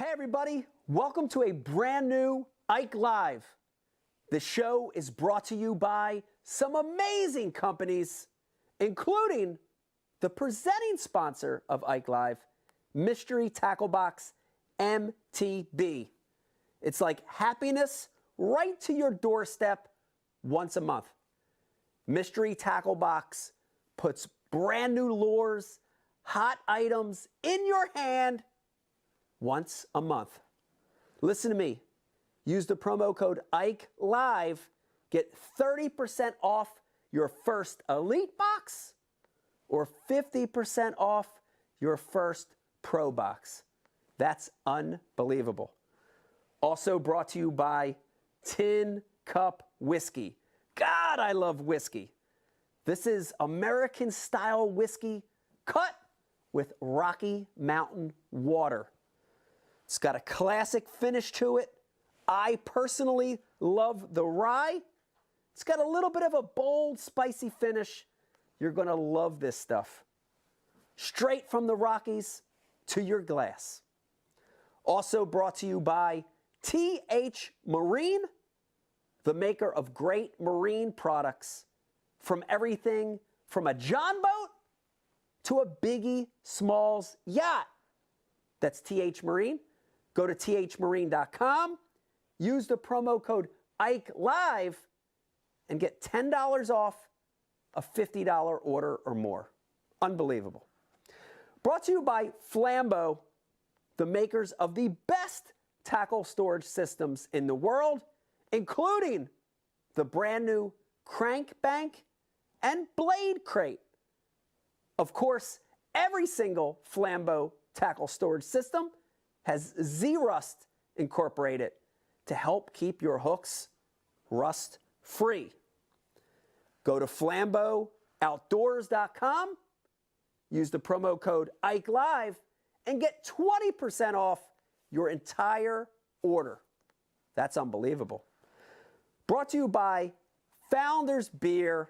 Hey everybody, welcome to a brand new Ike Live. The show is brought to you by some amazing companies, including the presenting sponsor of Ike Live, Mystery Tackle Box MTB. It's like happiness right to your doorstep once a month. Mystery Tackle Box puts brand new lures, hot items in your hand once a month. Listen to me. Use the promo code Ike Live. Get 30% off your first Elite box or 50% off your first Pro box. That's unbelievable. Also brought to you by Tin Cup Whiskey. God, I love whiskey. This is American style whiskey cut with Rocky Mountain water. It's got a classic finish to it. I personally love the rye. It's got a little bit of a bold, spicy finish. You're going to love this stuff. Straight from the Rockies to your glass. Also brought to you by TH Marine, the maker of great marine products, from everything from a John boat to a Biggie Smalls yacht. That's TH Marine. Go to thmarine.com, use the promo code Ike Live, and get $10 off a $50 order or more. Unbelievable. Brought to you by Flambeau, the makers of the best tackle storage systems in the world, including the brand new Crank Bank and Blade Crate. Of course, every single Flambeau tackle storage system has Z-Rust incorporated to help keep your hooks rust-free. Go to FlambeauOutdoors.com, use the promo code Ike Live, and get 20% off your entire order. That's unbelievable. Brought to you by Founders Beer.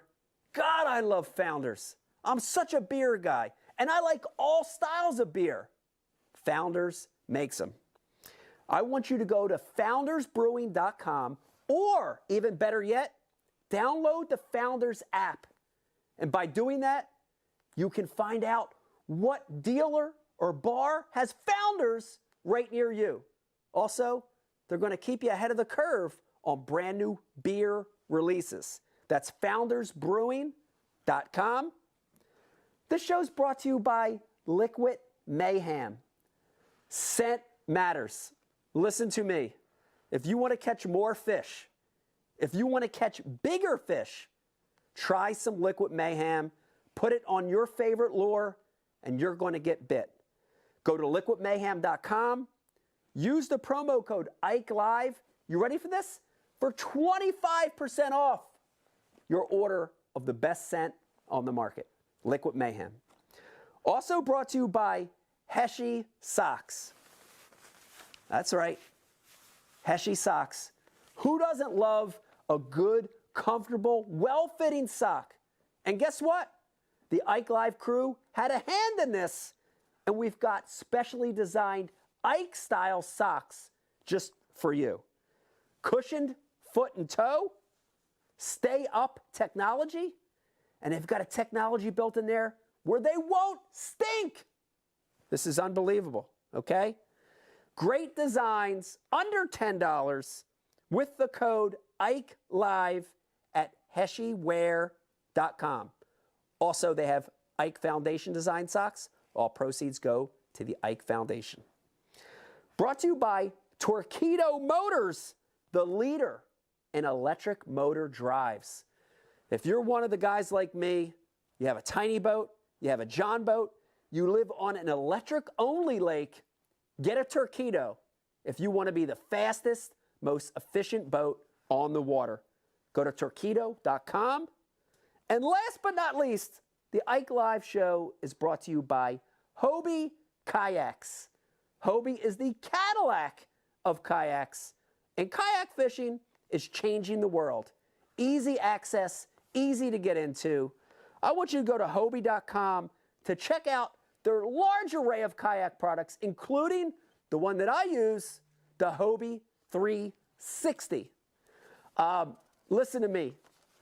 God, I love Founders. I'm such a beer guy, and I like all styles of beer. Founders makes them. I want you to go to foundersbrewing.com, or even better yet, download the Founders app. And by doing that, you can find out what dealer or bar has Founders right near you. Also, they're going to keep you ahead of the curve on brand new beer releases. That's foundersbrewing.com. This show's brought to you by Liquid Mayhem. Scent matters. Listen to me. If you want to catch more fish, if you want to catch bigger fish, try some Liquid Mayhem, put it on your favorite lure, and you're going to get bit. Go to liquidmayhem.com, use the promo code Ike Live. You ready for this? For 25% off your order of the best scent on the market, Liquid Mayhem. Also brought to you by Heshy Socks. That's right, Heshy Socks. Who doesn't love a good, comfortable, well-fitting sock? And guess what? The Ike Live crew had a hand in this, and we've got specially designed Ike-style socks just for you. Cushioned foot and toe, stay-up technology, and they've got a technology built in there where they won't stink. This is unbelievable, okay? Great designs, under $10 with the code Ike Live at heshywear.com. Also, they have Ike Foundation design socks. All proceeds go to the Ike Foundation. Brought to you by Torqeedo Motors, the leader in electric motor drives. If you're one of the guys like me, you have a tiny boat, you have a John boat, you live on an electric-only lake, get a Torqeedo if you want to be the fastest, most efficient boat on the water. Go to Torqeedo.com. And last but not least, the Ike Live show is brought to you by Hobie Kayaks. Hobie is the Cadillac of kayaks, and kayak fishing is changing the world. Easy access, easy to get into. I want you to go to Hobie.com to check out their large array of kayak products, including the one that I use, the Hobie 360. Listen to me.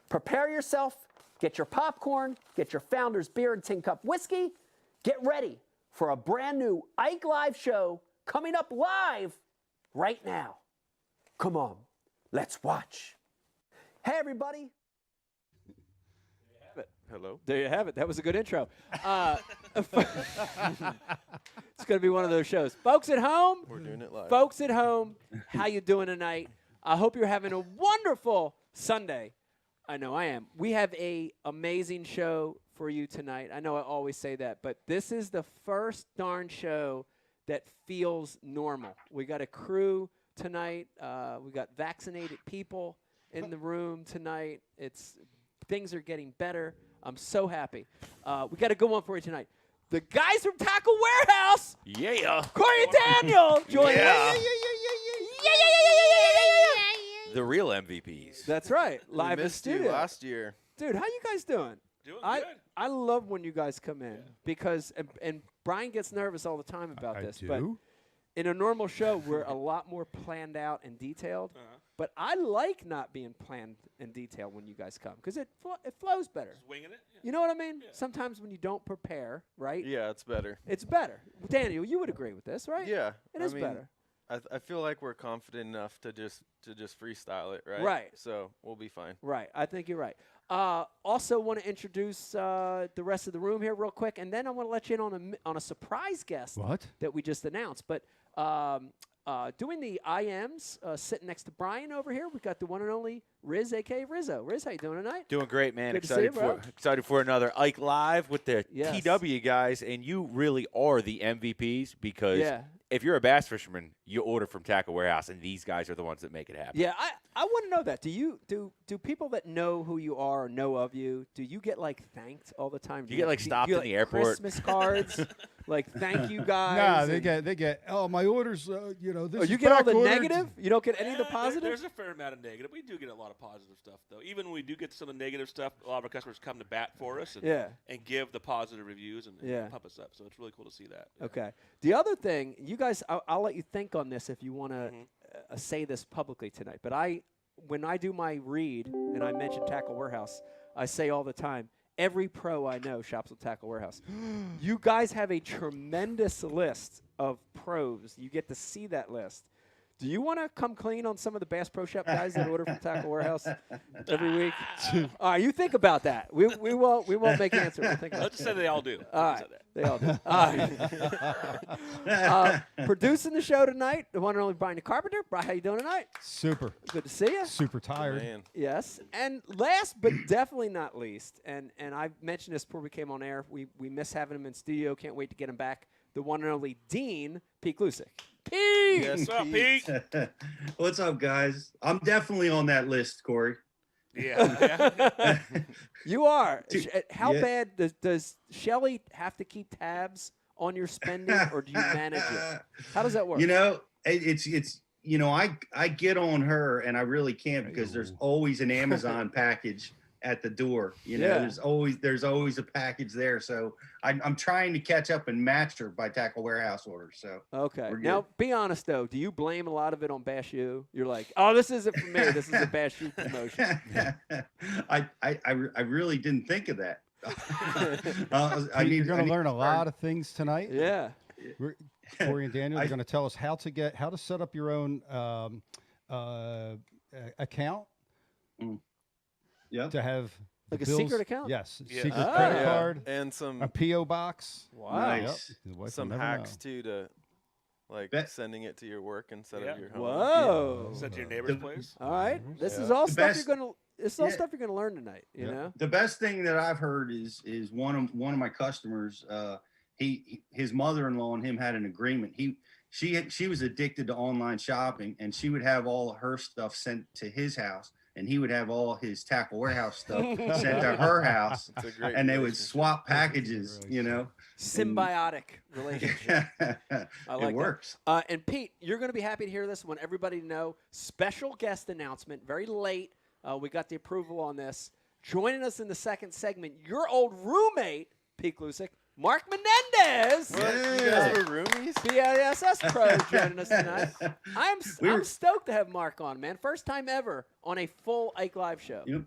Prepare yourself. Get your popcorn. Get your Founder's Beer and Tin Cup Whiskey. Get ready for a brand new Ike Live show coming up live right now. Come on, let's watch. Hey, everybody. Hello. There you have it. That was a good intro. It's going to be one of those shows. Folks at home. We're doing it live. Folks at home, how you doing tonight? I hope you're having a wonderful Sunday. I know I am. We have a amazing show for you tonight. I know I always say that, but this is the first darn show that feels normal. We got a crew tonight. We got vaccinated people in the room tonight. Things are getting better. I'm so happy. We got a good one for you tonight. The guys from Tackle Warehouse. Yeah. Corey and Daniel joining Yeah. us. The real MVPs. That's right. Live we in missed you studio. last year. Dude, how you guys doing? Doing I, good. I love when you guys come in because and Brian gets nervous all the time about this. But in a normal show, we're a lot more planned out and detailed. But I like not being planned and detailed when you guys come because it flows better. Just winging it. Yeah. You know what I mean? Sometimes when you don't prepare, right? Yeah, it's better. It's better. Daniel, you would agree with this, right? Yeah. It is better. I feel like we're confident enough to just freestyle it, right? Right. So we'll be fine. Right. I think you're right. Also want to introduce the rest of the room here real quick, and then I want to let you in on a surprise guest that we just announced. But doing the IMs, sitting next to Brian over here, we've got the one and only Riz, a.k.a. Rizzo. Riz, how you doing tonight? Doing great, man. Good to see you, Excited for another Ike Live with the Yes. TW guys, and you really are the MVPs because Yeah. if you're a bass fisherman, you order from Tackle Warehouse, and these guys are the ones that make it happen. Yeah, I want to know that. Do people that know who you are or know of you, do you get like thanked all the time? You get, like, stopped in the airport? Christmas cards, like thank you guys. Nah, and- they get. Oh, my orders. This Oh, is you get all the back-ordered. negative? You don't get any of the Yeah, positive? There's a fair amount of negative. We do get a lot of positive stuff, though. Even when we do get some of the negative stuff, a lot of our customers come to bat for us and, Yeah. and give the positive reviews and Yeah. pump us up. So it's really cool to see that. Yeah. Okay. The other thing, you guys, I'll let you think on this if you want to say this publicly tonight. But when I do my read and I mention Tackle Warehouse, I say all the time, every pro I know shops at Tackle Warehouse. You guys have a tremendous list of pros. You get to see that list. Do you want to come clean on some of the Bass Pro Shop guys that order from Tackle Warehouse every week? All right, you think about that. We won't make an answer. We'll think about Let's just say they all do. all Let's right, say that. they all do. All right. Producing the show tonight, the one and only Brian the Carpenter. Brian, how you doing tonight? Super, Good to see you. super tired. Man. Yes, and last but definitely not least, and I mentioned this before we came on air. We miss having him in studio. Can't wait to get him back. The one and only Dean Pete Lusick. Pete. Yes, What's up, Pete? What's up, guys? I'm definitely on that list, Corey. Yeah. You are. Dude, How yeah. bad does Shelly have to keep tabs on your spending, or do you manage it? How does that work? You know, it's I get on her and I really can't because there's always an Amazon package at the door. You know, Yeah. there's always a package there. So I'm trying to catch up and match her by Tackle Warehouse orders. So Okay. We're Now, good. be honest though. Do you blame a lot of it on Bash U? You're like, oh, this isn't for me. This is a Bash U promotion. I really didn't think of that. You're going to learn a lot of things tonight. Yeah. Corey and Daniel are I- going to tell us how to set up your own account Yeah. to have the Like a bills- secret account? Yes, Yeah. secret Ah. credit Yeah. card, And some a PO box. Wow. Nice. Yep. The wife will some never hacks know. too to like Bet- sending it to your work instead Yeah. of your home. Whoa. Sent to your neighbor's The- place. All right. This is Yeah. all The stuff best- you're gonna. This is all Yeah. stuff you're gonna learn tonight. You Yeah. know. The best thing that I've heard is one of my customers. His mother-in-law and him had an agreement. She was addicted to online shopping, and she would have all her stuff sent to his house, and he would have all his Tackle Warehouse stuff sent to her house, It's a great and they would relationship. swap packages. really You know, Symbiotic relationship. it I like that. works. And Pete, you're going to be happy to hear this. I want everybody to know. Special guest announcement. Very late. We got the approval on this. Joining us in the second segment, your old roommate, Pete Lusick, Mark Menendez, What? You guys were roomies? BASS Pro, joining us tonight. I'm We were- stoked to have Mark on, man. First time ever on a full Ike Live show. Yep.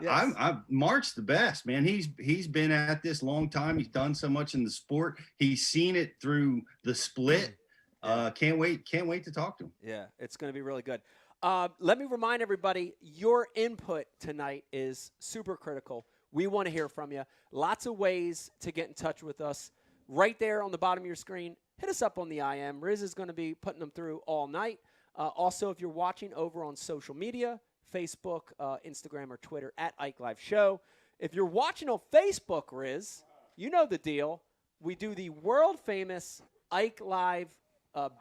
Yes. I'm Mark's the best, man. He's been at this long time. He's done so much in the sport. He's seen it through the split. Can't wait to talk to him. Yeah, it's going to be really good. Let me remind everybody, your input tonight is super critical. We want to hear from you. Lots of ways to get in touch with us. Right there on the bottom of your screen, hit us up on the IM. Riz is going to be putting them through all night. Also, if you're watching over on social media, Facebook, Instagram, or Twitter, at Ike Live Show. If you're watching on Facebook, Riz, you know the deal. We do the world-famous Ike Live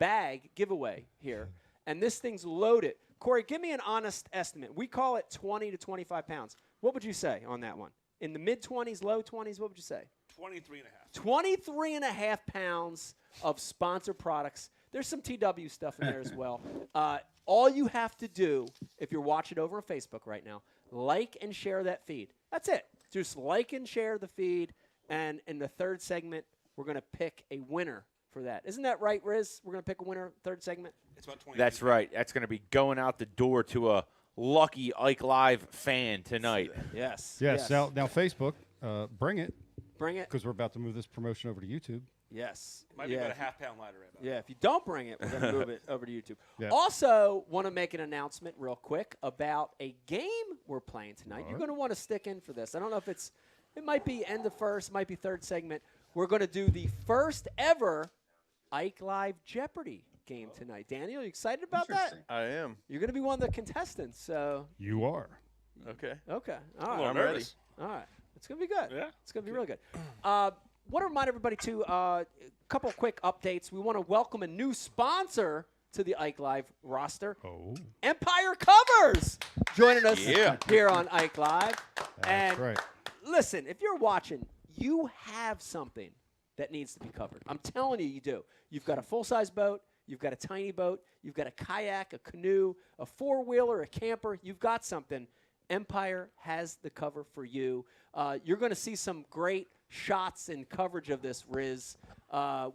bag giveaway here. And this thing's loaded. Corey, give me an honest estimate. We call it 20 to 25 pounds. What would you say on that one? In the mid-20s, low 20s, what would you say? 23 and a half. 23 and a half pounds of sponsored products. There's some TW stuff in there as well. All you have to do, if you're watching over on Facebook right now, like and share that feed. That's it. Just like and share the feed. And in the third segment, we're going to pick a winner for that. Isn't that right, Riz? We're going to pick a winner third segment? It's about 20. That's right. That's going to be going out the door to a lucky Ike Live fan tonight. Yes. Yes. Now Facebook, bring it Bring it. because we're about to move this promotion over to YouTube. Yes. Might be Yeah. about a half-pound lighter right now. Yeah, if you don't bring it, we're going to move it over to YouTube. Yeah. Also, want to make an announcement real quick about a game we're playing tonight. You're right. going to want to stick in for this. I don't know if it might be end of first, might be third segment. We're going to do the first ever Ike Live Jeopardy game tonight. Daniel, you excited about that? Interesting. I am. You're going to be one of the contestants. So, You are. Okay. okay. I'm a All little right. ready. nervous. All right. It's going to be good. Yeah. It's going to be really good. Want to remind everybody, too, a couple quick updates. We want to welcome a new sponsor to the Ike Live roster. Oh, Empire Covers joining us Yeah. here on Ike Live. that's And right. listen, if you're watching, you have something that needs to be covered. I'm telling you, you do. You've got a full-size boat. You've got a tiny boat. You've got a kayak, a canoe, a four-wheeler, a camper. You've got something. Empire has the cover for you. You're going to see some great shots and coverage of this, Riz.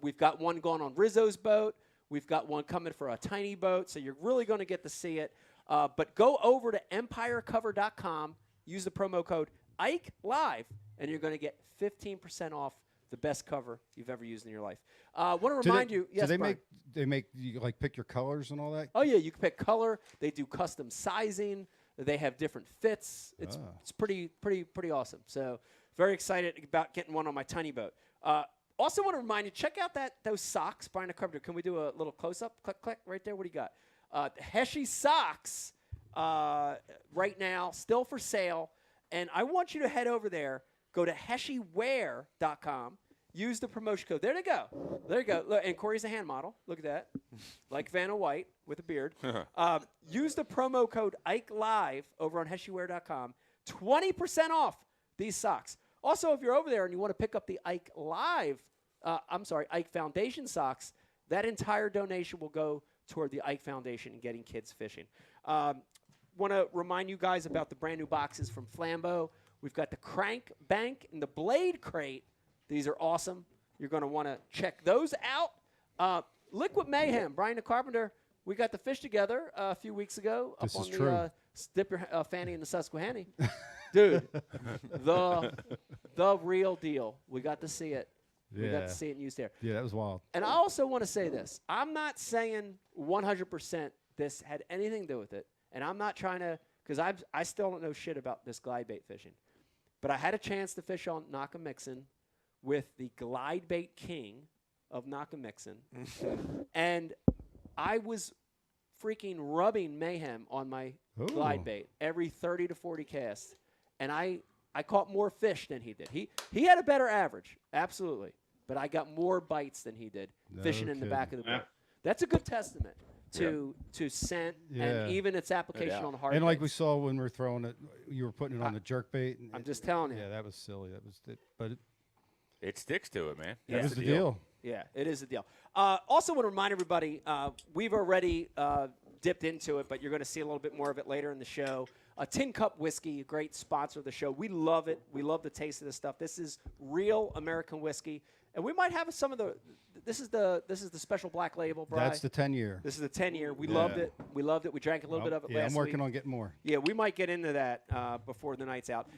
We've got one going on Rizzo's boat. We've got one coming for a tiny boat, so you're really going to get to see it. But go over to empirecover.com, use the promo code Ike Live, and you're going to get 15% off the best cover you've ever used in your life. Want to remind you, yes, do they Brian. make you like pick your colors and all that? Oh yeah, you can pick color. They do custom sizing. They have different fits. It's pretty awesome. So very excited about getting one on my tiny boat. Also want to remind you, check out those socks Brian covered. Can we do a little close up? Click, click, right there. What do you got? The Heshy socks right now, still for sale. And I want you to head over there. Go to heshywear.com. Use the promotion code. There they go. There you go. Look, and Corey's a hand model. Look at that. Like Vanna White with a beard. Use the promo code Ike Live over on heshywear.com. 20% off these socks. Also, if you're over there and you want to pick up the Ike Live, Ike Foundation socks, that entire donation will go toward the Ike Foundation and getting kids fishing. Want to remind you guys about the brand new boxes from Flambeau. We've got the Crank Bank and the Blade Crate. These are awesome. You're going to want to check those out. Liquid Mayhem, Brian the Carpenter. We got the fish together a few weeks ago This up is on true. the dip your fanny in the Susquehanna. Dude, the real deal. We got to see it. We got Yeah. to see it used there. Yeah, that was wild. And I also want to say this. I'm not saying 100% this had anything to do with it. And I'm not trying to, because I still don't know shit about this glide bait fishing. But I had a chance to fish on Nakamixon with the glide bait king of Nakamixon. And I was freaking rubbing Mayhem on my glide Ooh. bait every 30 to 40 casts. And I caught more fish than he did. He had a better average, absolutely. But I got more bites than he did fishing in the back of the boat. That's a good testament to scent Yeah. and even its application on hard And like we baits. saw when we were throwing it, you were putting it on the jerk bait. And I'm just telling you. Yeah, that was silly. That was it. But It sticks to it, man. that Yeah. was the deal. Yeah, it is a deal. Also want to remind everybody, we've already dipped into it, but you're going to see a little bit more of it later in the show. Tin Cup Whiskey, a great sponsor of the show. We love it. We love the taste of this stuff. This is real American whiskey, and we might have some of the. This is the special black label, Brian. That's the 10-year. This is the 10-year. We loved it. We loved it. We drank a little bit of it Yeah, last I'm working week. on getting more. Yeah, we might get into that before the night's out.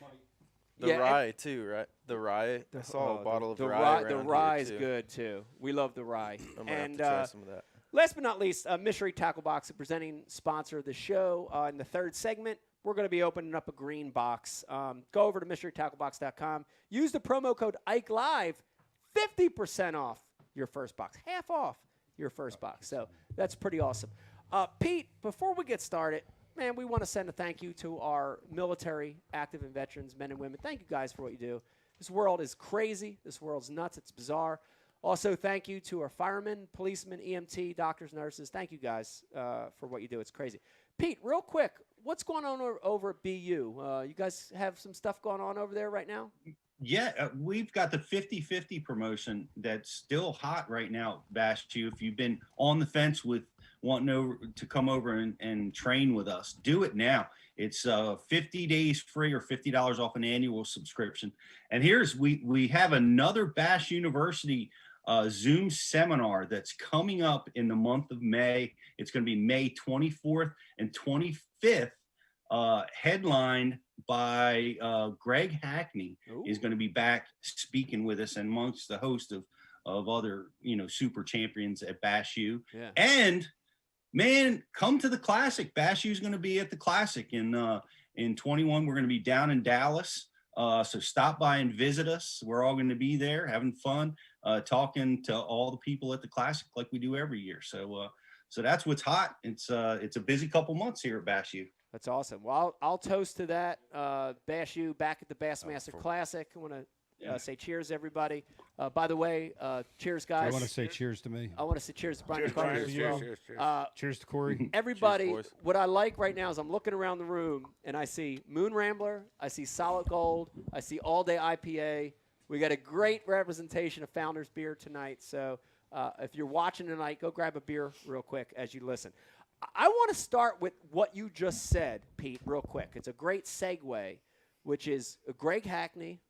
The Yeah, rye too, right? The rye. I saw a bottle of the rye. The around rye here, is too. good too. We love the rye. I'm gonna have And to try some of that. last but not least, Mystery Tackle Box, the presenting sponsor of the show. In the third segment, we're going to be opening up a green box. Go over to mysterytacklebox.com. Use the promo code IkeLive, 50% off your first box, half off your first box. So that's pretty awesome. Pete, before we get started, man, we want to send a thank you to our military, active and veterans, men and women. Thank you guys for what you do. This world is crazy. This world's nuts. It's bizarre. Also, thank you to our firemen, policemen, EMT, doctors, nurses. Thank you guys for what you do. It's crazy. Pete, real quick, what's going on over at BU? You guys have some stuff going on over there right now? Yeah, we've got the 50-50 promotion that's still hot right now, Bash. If you've been on the fence with wanting to come over and train with us, do it now. It's 50 days free or $50 off an annual subscription. And we have another Bash University Zoom seminar that's coming up in the month of May. It's going to be May 24th and 25th, headlined by Greg Hackney. Ooh. Is going to be back speaking with us and amongst the host of other, super champions at Bash U. Yeah. And man, come to the Classic. Bash U is going to be at the Classic in 21. We're going to be down in Dallas. So stop by and visit us. We're all going to be there having fun, talking to all the people at the Classic like we do every year. So that's what's hot. It's a busy couple months here at Bash U. That's awesome. Well, I'll toast to that. Bash U back at the Bassmaster Classic. I want to say cheers, everybody. By the way, cheers, I guys. want to say cheers to me. I want to say cheers to Brian Carter as well. Cheers to Corey. Everybody, Cheers, boys. what I like right now is I'm looking around the room and I see Moon Rambler, I see Solid Gold, I see All Day IPA. We got a great representation of Founders Beer tonight. So if you're watching tonight, go grab a beer real quick as you listen. I want to start with what you just said, Pete, real quick. It's a great segue, which is Greg Hackney,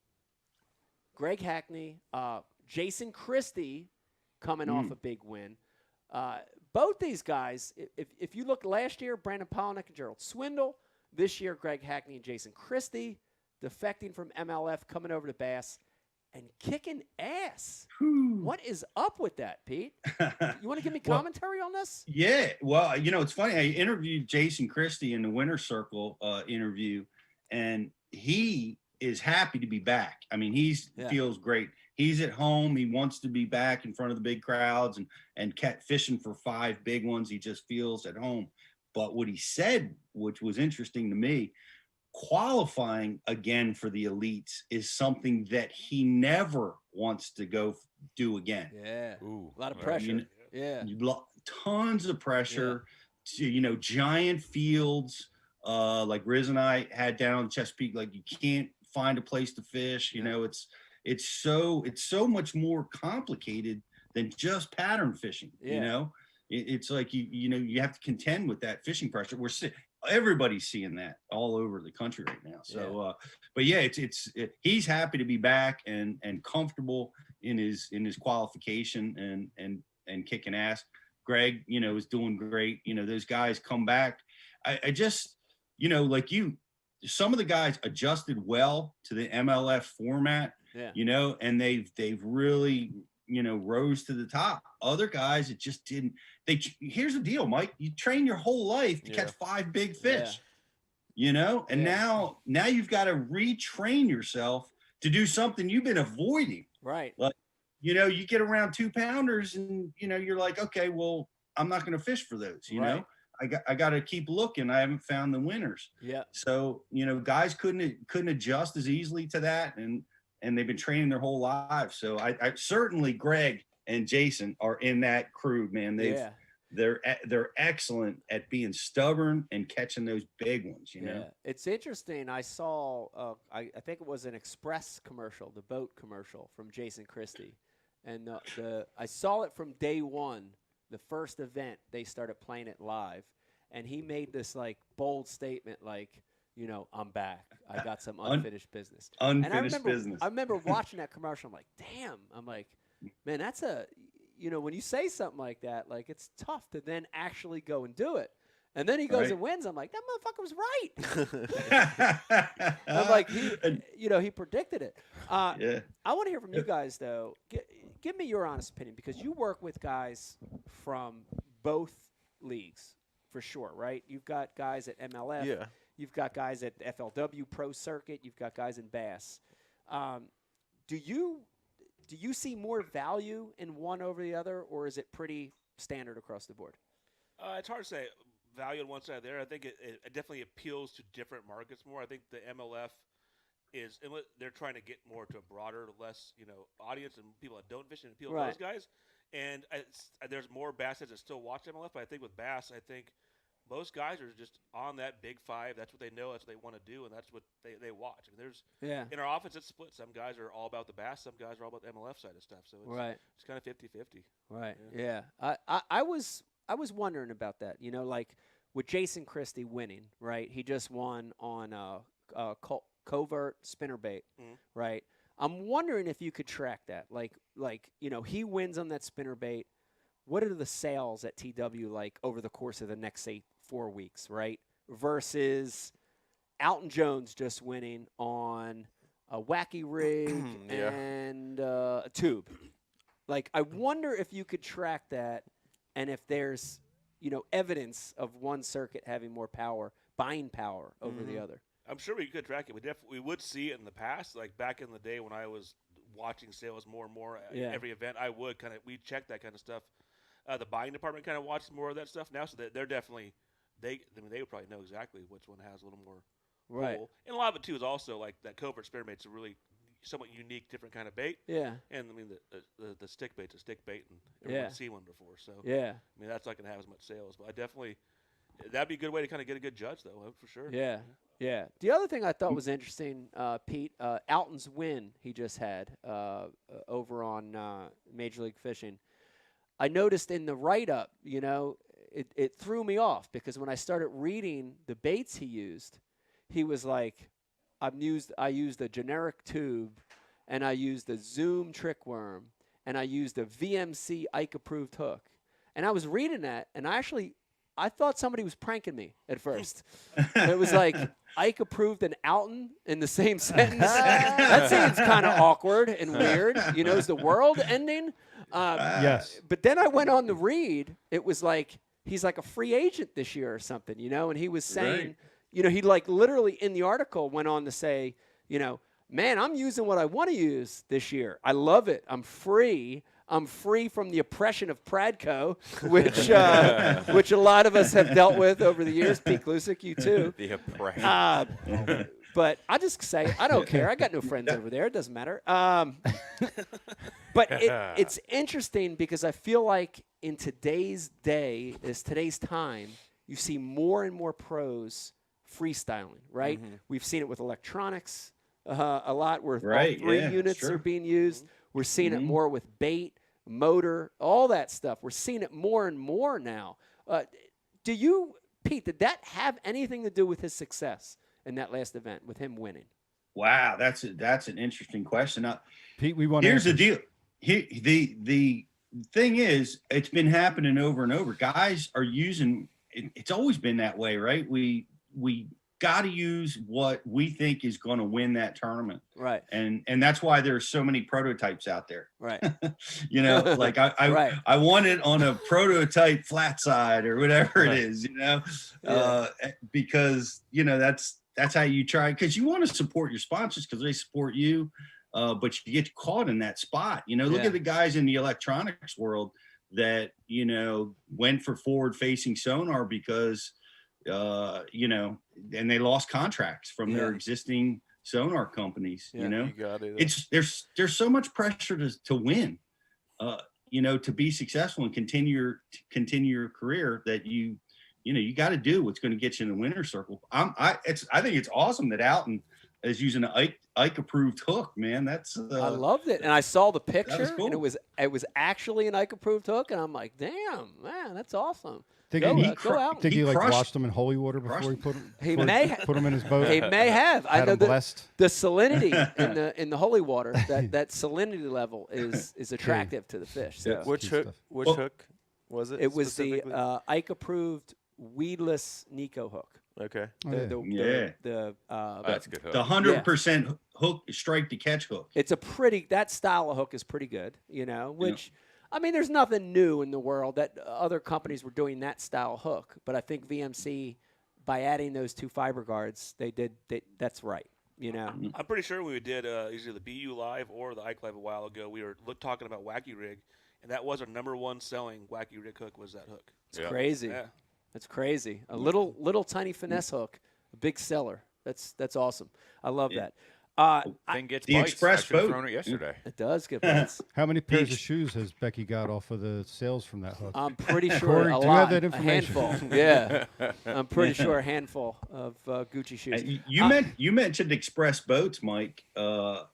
Jason Christie coming off a big win. Both these guys, if you look last year, Brandon Polnick and Gerald Swindle. This year, Greg Hackney and Jason Christie defecting from MLF, coming over to Bass and kicking ass. What is up with that, Pete? You want to give me commentary on this? Yeah, well, it's funny. I interviewed Jason Christie in the Winner's Circle interview, and he is happy to be back. I mean, feels great. He's at home. He wants to be back in front of the big crowds and fishing for 5 big ones. He just feels at home. But what he said, which was interesting to me, qualifying again for the elites is something that he never wants to go do again. Yeah. Ooh, A lot of pressure. Yeah. Tons of pressure. To, giant fields like Riz and I had down in Chesapeake. Like you can't find a place to fish. It's so much more complicated than just pattern fishing. It's like you have to contend with that fishing pressure. Everybody's seeing that all over the country right now. So, but yeah, he's happy to be back and comfortable in his qualification and kicking ass. Greg, is doing great. Those guys come back. I just, like some of the guys adjusted well to the MLF format, and they've really, rose to the top. Other guys, it just didn't. Here's the deal, Mike. You train your whole life to catch 5 big fish, and now you've got to retrain yourself to do something you've been avoiding. Right. Like, you get around 2-pounders and, you're like, okay, well, I'm not going to fish for those, Right. I got to keep looking. I haven't found the winners. Yeah. So, guys couldn't adjust as easily to that. And they've been training their whole lives. So I certainly Greg and Jason are in that crew, man. They're excellent at being stubborn and catching those big ones, Yeah. It's interesting. I saw, I think it was an Express commercial, the boat commercial from Jason Christie. And I saw it from day one, the first event, they started playing it live. And he made this like bold statement, like, I'm back. I got some unfinished business. Unfinished business. I remember watching that commercial. I'm like, damn. I'm like, man, that's when you say something like that, like it's tough to then actually go and do it. And then he goes and wins. I'm like, that motherfucker was right. I'm like, he predicted it. Yeah. I want to hear from you guys, though. Give me your honest opinion, because you work with guys from both leagues, for sure, right? You've got guys at MLF. Yeah. You've got guys at FLW Pro Circuit. You've got guys in Bass. Do you see more value in one over the other, or is it pretty standard across the board? It's hard to say value on one side there. I think it definitely appeals to different markets more. I think the MLF they're trying to get more to a broader, less audience and people that don't fish and appeal to those guys. And there's more bass heads that still watch MLF. But I think with bass, most guys are just on that big five. That's what they know. That's what they want to do, and that's what they watch. I mean, in our office, it's split. Some guys are all about the bass. Some guys are all about the MLF side of stuff. So it's kind of 50-50. Right. Yeah. I was wondering about that. Like with Jason Christie winning, right? He just won on Covert spinnerbait, right? I'm wondering if you could track that. Like he wins on that spinnerbait. What are the sales at TW like over the course of the next, say, 4 weeks, right? Versus Alton Jones just winning on a wacky rig and a tube. Like, I wonder if you could track that, and if there's, evidence of one circuit having more power, buying power over the other. I'm sure we could track it. We would see it in the past, like back in the day when I was watching sales more and more at every event. We check that kind of stuff. The buying department kind of watches more of that stuff now, so they're definitely they would probably know exactly which one has a little more pull. And a lot of it too is also like that covert spinnerbait's a really somewhat unique, different kind of bait. Yeah. And I mean the stick bait's a stick bait, and everyone's seen one before. So I mean that's not going to have as much sales, but that'd be a good way to kind of get a good judge though, for sure. Yeah. Yeah. The other thing I thought was interesting, Pete, Alton's win he just had over on Major League Fishing. I noticed in the write-up, it threw me off, because when I started reading the baits he used, he was like, I used a generic tube, and I used a Zoom trick worm, and I used a VMC Ike-approved hook. And I was reading that, and I thought somebody was pranking me at first. It was like Ike approved and Alton in the same sentence. That seems kind of awkward and weird. Is the world ending? Yes. But then I went on to read. It was like he's like a free agent this year or something, and he was saying, he like literally in the article went on to say, man, I'm using what I want to use this year. I love it. I'm free. I'm free from the oppression of Pradco, which a lot of us have dealt with over the years. Pete Glusick, you too. The oppression. But I just say, I don't care. I got no friends over there. It doesn't matter. But it's interesting, because I feel like in today's time, you see more and more pros freestyling, right? Mm-hmm. We've seen it with electronics a lot, where all three units are being used. We're seeing it more with bait, motor, all that stuff. We're seeing it more and more now. Pete, did that have anything to do with his success in that last event, with him winning? Wow, that's an interesting question. Pete, we want. Here's the deal. The thing is, it's been happening over and over. Guys are using. It's always been that way, right? We got to use what we think is going to win that tournament. Right. And that's why there's so many prototypes out there. Right. Like I want it on a prototype flat side or whatever it is, because, that's how you try, because you want to support your sponsors because they support you. But you get caught in that spot, look at the guys in the electronics world that, went for forward facing sonar because, and they lost contracts from their existing sonar companies. You got it. There's so much pressure to win, to be successful and continue your career, that you got to do what's going to get you in the winner's circle. I think it's awesome that Alton is using an Ike approved hook, man. That's I loved it, and I saw the picture, cool. and it was actually an Ike approved hook, and I'm like, damn, man, that's awesome. Think Go, he, go out. think he he like crushed- washed them in holy water before crushed he put them. He may put them in his boat. He may have. I Had know him that blessed. the salinity in the holy water, that salinity level is attractive to the fish. So Which key hook? stuff. Which Well, hook was it? it was the specifically? Ike approved weedless Nico hook. Okay. Oh, yeah. That's a good hook. The 100% hook strike to catch hook. It's a that style of hook is pretty good, which, I mean, there's nothing new in the world that other companies were doing that style of hook. But I think VMC, by adding those 2 fiber guards, that's right, I'm pretty sure when we did either the BU Live or the Ike Live a while ago, we were talking about Wacky Rig, and that was our #1 selling Wacky Rig hook was that hook. It's crazy. Yeah. That's crazy. A little tiny finesse hook, a big seller. That's awesome. I love that. Thing gets The bites. express I should've boat. thrown it yesterday. It does get bites. How many pairs of shoes has Becky got off of the sales from that hook? I'm pretty sure Corey, a do you have lot, that a information? handful. Yeah, I'm pretty sure a handful of Gucci shoes. You mentioned Express Boats, Mike, and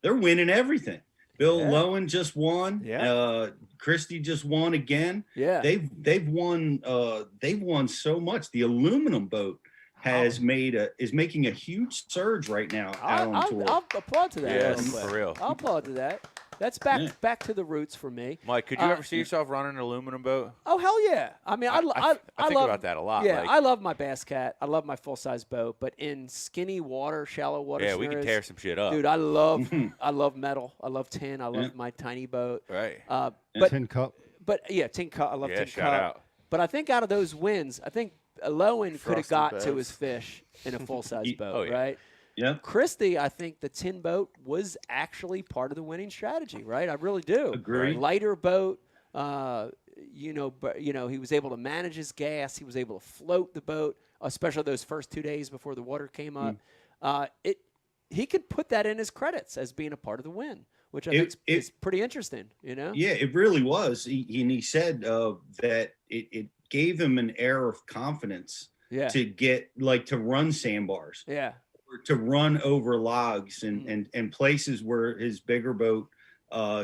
they're winning everything. Bill Lowen just won. Yeah. Christie just won again. Yeah, They've won so much. The aluminum boat is making a huge surge right now out on tour. I'll applaud to that. Yes, real quick. for real. I'll applaud to that. That's back to the roots for me. Mike, could you ever see yourself running an aluminum boat? Oh hell yeah! I mean, I think love about that a lot. Yeah, like, I love my Bass Cat. I love my full size boat, but in skinny water, shallow water, yeah, we can scenarios, tear some shit up. dude, I love metal. I love tin. I love my tiny boat. Right. But Tin Cup. Tin cup. I love Yeah, tin shout cup. out. But I think out of those wins, I think Lowen could have Frosted got to Bevs. his fish in a full size boat, Oh, yeah. right? Yeah. Christie, I think the tin boat was actually part of the winning strategy, right? I really do. Agree. Lighter boat, he was able to manage his gas. He was able to float the boat, especially those first 2 days before the water came up. He could put that in his credits as being a part of the win, which I think is pretty interesting, Yeah, it really was. He said that it gave him an air of confidence Yeah. to run sandbars. Yeah. To run over logs and places where his bigger boat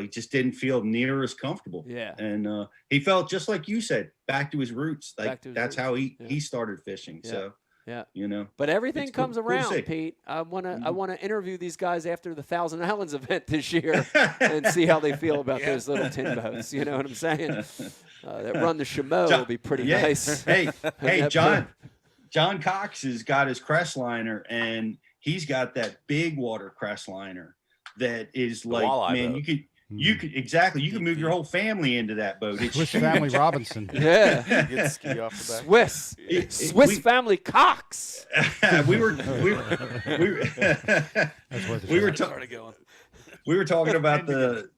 he just didn't feel near as comfortable. Yeah. And he felt just like you said, back to his roots. Like Back to his that's roots. how he started fishing. Yeah. So Yeah. But everything It's cool- comes cool to around, see. Pete. I wanna interview these guys after the Thousand Islands event this year and see how they feel about those little tin boats. You know what I'm saying? That run the Chameau will be pretty nice. Hey, That John Cox has got his crest liner, and he's got that big water crest liner that is like, walleye man, boat. you could move your whole family into that boat. It's Swiss huge. Family Robinson. Yeah. Get ski off the back. Swiss Family Cox. we were That's worth a we were shot. Started going. we were talking about the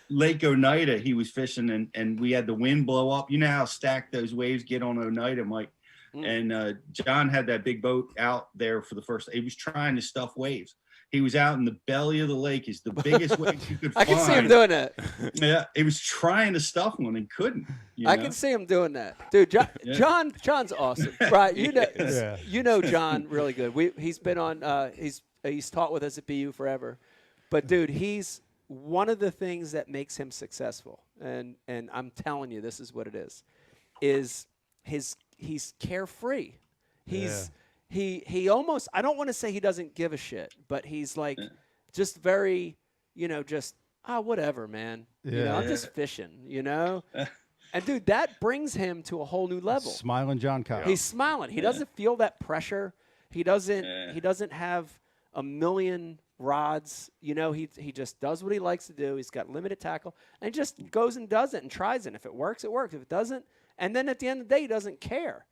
Lake Oneida. He was fishing, and we had the wind blow up. You know how stacked those waves get on Oneida, Mike. And John had that big boat out there for the first. He was trying to stuff waves. He was out in the belly of the lake. It's the biggest wave you could I find. can see him doing that. Yeah, he was trying to stuff one and couldn't. I can see him doing that, dude. John's awesome, right? Yeah. You know John really good. He's been on. He's taught with us at BU forever, but dude, he's one of the things that makes him successful. And I'm telling you, this is what it is he's carefree. He almost, I don't want to say he doesn't give a shit, but he's like just very, whatever, man. I'm just fishing, And dude, that brings him to a whole new level. Smiling John Cox. He's smiling. He doesn't feel that pressure. He doesn't have a million rods. He just does what he likes to do. He's got limited tackle and he just goes and does it and tries it. And if it works, it works. If it doesn't, and then at the end of the day, he doesn't care.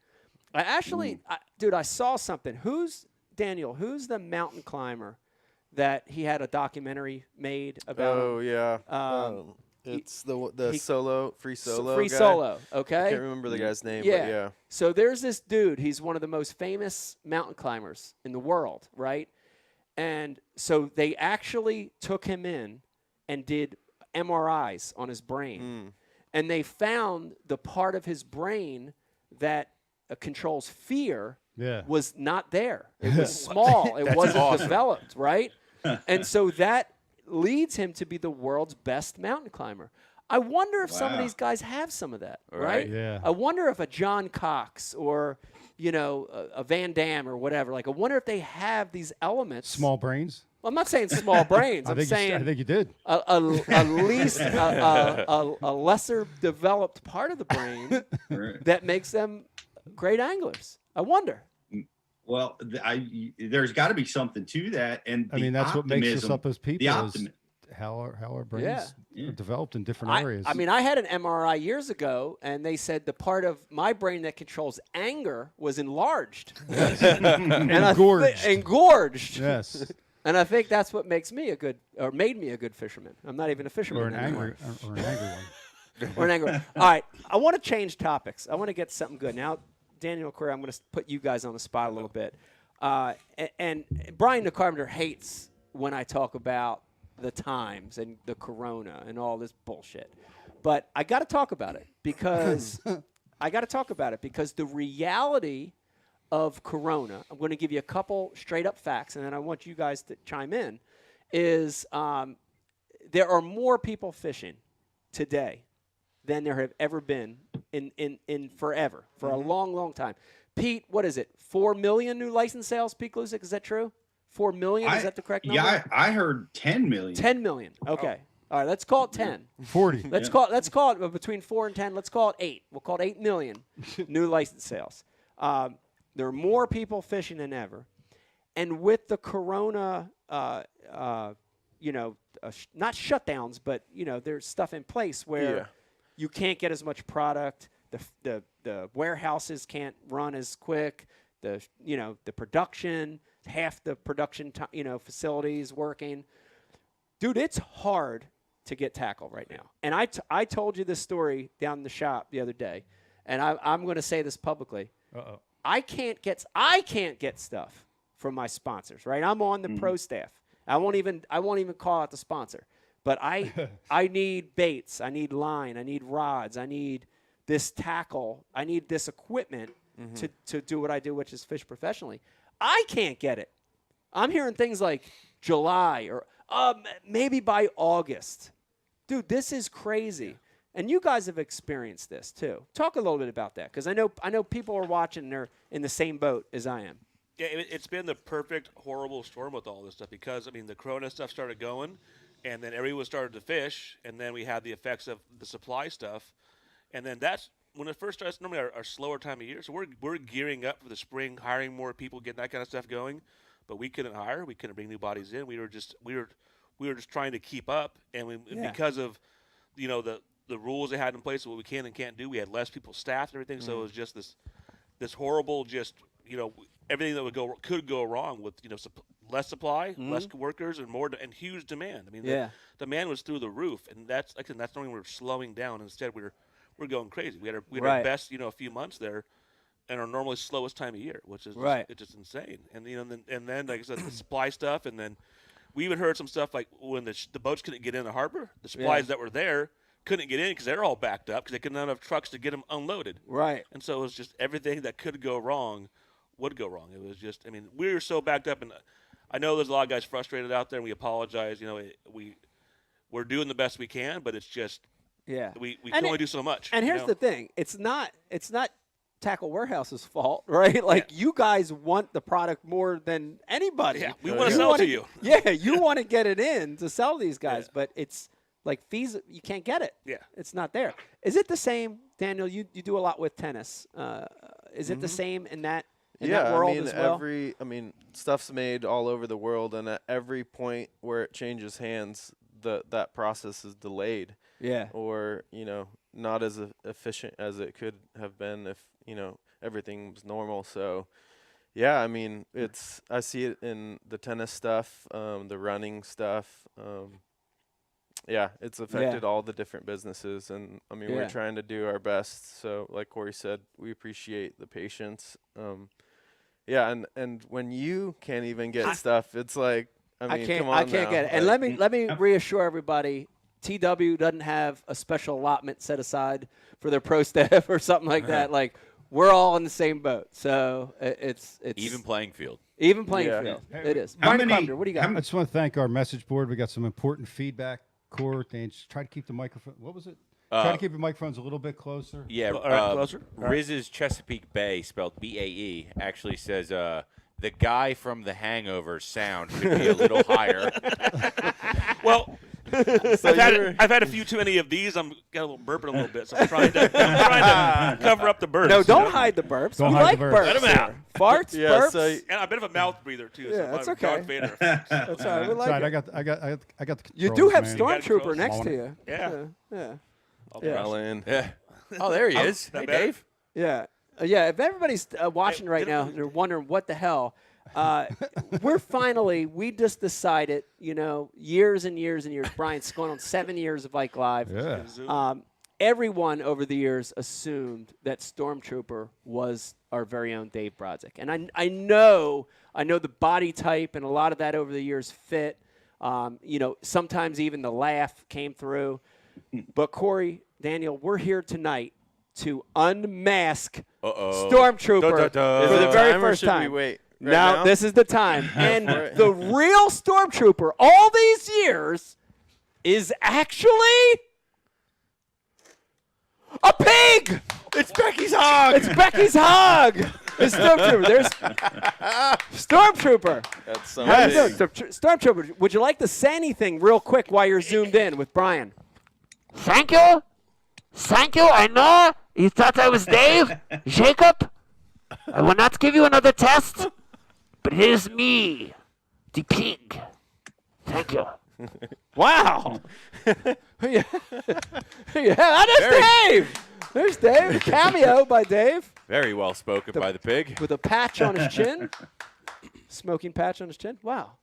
I saw something. Who's the mountain climber that he had a documentary made about? Oh yeah. It's the free solo. guy. Solo. I Okay. can't remember the guy's name. Yeah. But yeah. So there's this dude. He's one of the most famous mountain climbers in the world, right? And so they actually took him in and did MRIs on his brain. And they found the part of his brain that controls fear was not there. It was small. It wasn't developed, right? And so that leads him to be the world's best mountain climber. I wonder if some of Wow. these guys have some of that, right? Right. Yeah. I wonder if a John Cox or, a Van Damme or whatever, like I wonder if they have these elements. Small brains. I'm not saying small brains. I I'm think saying I think you did. a lesser developed part of the brain Right. that makes them great anglers. I wonder. Well, there's got to be something to that, and I mean, that's what makes us up as people. The Is optimism. how our brains Yeah. are developed in different areas. I mean, I had an MRI years ago, and they said the part of my brain that controls anger was enlarged. And Engorged. Engorged. Yes. And I think that's what makes me made me a good fisherman. I'm not even a fisherman Or an anymore. angry, or an angry one. Or an angry one. All right, I want to change topics. I want to get something good. Now, Daniel Correa, I'm going to put you guys on the spot a little bit. And Brian the Carpenter hates when I talk about the times and the corona and all this bullshit. But I got to talk about it because the reality of corona, I'm going to give you a couple straight up facts, and then I want you guys to chime in, is there are more people fishing today than there have ever been in forever, for a long, long time. Pete, what is it? 4 million new license sales, Pete Glusick, is that true? 4 million, is that the correct number? Yeah, I heard 10 million. 10 million. Okay. All right, let's call it 10. 40. Let's call it between 4 and 10. Let's call it 8. We'll call it 8 million new license sales. There are more people fishing than ever, and with the corona, not shutdowns, but there's stuff in place where you can't get as much product. The warehouses can't run as quick. The production, half the production facilities working. Dude, it's hard to get tackle right now. And I told you this story down in the shop the other day, and I'm going to say this publicly. Uh-oh. I can't get stuff from my sponsors, right? I'm on the pro staff. I won't even call out the sponsor. But I need baits, I need line, I need rods, I need this tackle, I need this equipment to do what I do, which is fish professionally. I can't get it. I'm hearing things like July or maybe by August. Dude, this is crazy. And you guys have experienced this too. Talk a little bit about that, because I know people are watching and they're in the same boat as I am. Yeah, it's been the perfect, horrible storm with all this stuff because, the corona stuff started going, and then everyone started to fish, and then we had the effects of the supply stuff. And then that's when it first starts, normally our slower time of year. So we're gearing up for the spring, hiring more people, getting that kind of stuff going. But we couldn't hire. We couldn't bring new bodies in. We were just trying to keep up. And because of, the rules they had in place of what we can and can't do, we had less people staffed and everything. So it was just this horrible, everything that could go wrong with, less supply, less workers, and and huge demand. The demand was through the roof, and that's normally we're slowing down. Instead, we're going crazy. We had our best, a few months there, and our normally slowest time of year, which is it's just insane. And then like I said, the supply stuff, and then we even heard some stuff like when the boats couldn't get in the harbor, the supplies that were there couldn't get in because they're all backed up because they couldn't have enough trucks to get them unloaded. Right. And so it was just everything that could go wrong would go wrong. It was just, we were so backed up, and I know there's a lot of guys frustrated out there, and we apologize. We're doing the best we can, but it's just we can only do so much. And here's the thing: it's not Tackle Warehouse's fault, right? Like you guys want the product more than anybody. Yeah, we want to sell it to you. Yeah, you want to get it in to sell these guys, but it's like fees. You can't get it. Yeah, it's not there. Is it the same, Daniel? You do a lot with tennis. Is it the same in that? In that world as well? Stuff's made all over the world, and at every point where it changes hands, that process is delayed. Yeah. Or, not as efficient as it could have been if, everything was normal. So, yeah, I see it in the tennis stuff, the running stuff. It's affected all the different businesses, and we're trying to do our best. So, like Corey said, we appreciate the patience. And when you can't even get stuff, it's like, I can't come on get now. it. And let me reassure everybody, TW doesn't have a special allotment set aside for their pro staff or something like that. Like we're all in the same boat, so it's even playing field. Even playing field. It is. How Brian many- Carpenter, what do you got? I just want to thank our message board. We got some important feedback Court, and just try to keep the microphone. What was it? Try to keep your microphones a little bit closer. Yeah, All right, closer. All right. Riz's Chesapeake Bay, spelled B-A-E, actually says the guy from The Hangover sound should be a little higher. Well, I've had a few too many of these. I'm got a little burping a little bit, so I'm trying to cover up the burps. No, don't you know? hide the burps. Don't we hide like the burps. burps. Let 'em out. here. Farts, Yeah, burps. so And I'm a bit of a mouth breather too. Yeah, so that's I'm okay. Darth Vader effects. That's all right. We like Sorry, it. I got the You controls, do have man. Stormtrooper controls. next to you. Yeah. Yeah. I'll Yeah. press. Alan. Yeah. Oh, there he is. that Hey, better? Dave. Yeah. Yeah. If everybody's watching right now, they're wondering what the hell. We just decided, years and years and years. Brian's going on 7 years of Ike Live. Yeah. Zoom. Everyone over the years assumed that Stormtrooper was our very own Dave Brodzik. And I know the body type and a lot of that over the years fit. Sometimes even the laugh came through. But Corey, Daniel, we're here tonight to unmask Stormtrooper Dun, dun, dun. for Is the it very time or first should we time. wait right now, now? this is the time. And for it. the real Stormtrooper all these years is actually a pig. It's Becky's hog. It's Becky's hog. It's Stormtrooper. There's Stormtrooper. That's so How you big. doing? Stormtrooper, would you like to say anything real quick while you're zoomed in with Brian? Thank you. Thank you. I know you thought I was Dave. Jacob, I will not give you another test, but here's me, the pig. Thank you. Wow. yeah, that is Dave. There's Dave. Cameo by Dave Very well spoken by the pig. with a patch on his chin. Smoking patch on his chin. Wow.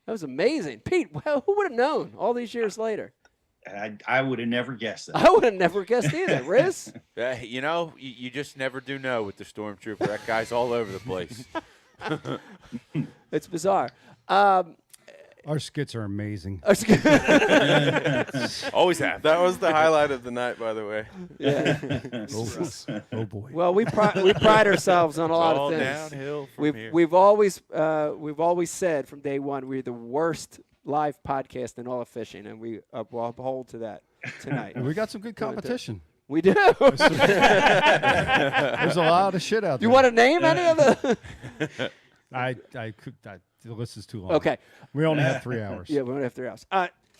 That was amazing. Pete, well, who would have known all these years later? I would have never guessed that. I would have never guessed either. Riz? You just never do know with the Stormtrooper. That guy's all over the place. It's bizarre. Our skits are amazing. Always have. That was the highlight of the night, by the way. Yeah. Oh boy. Well, we pride ourselves on a lot all of things. downhill from here. We've always said from day one we're the worst live podcast in all of fishing, and we will uphold to that tonight. We got some good competition. We do. There's a lot of shit out there. You want to name any of the? The list is too long. Okay. We only have 3 hours. Yeah, we only have 3 hours.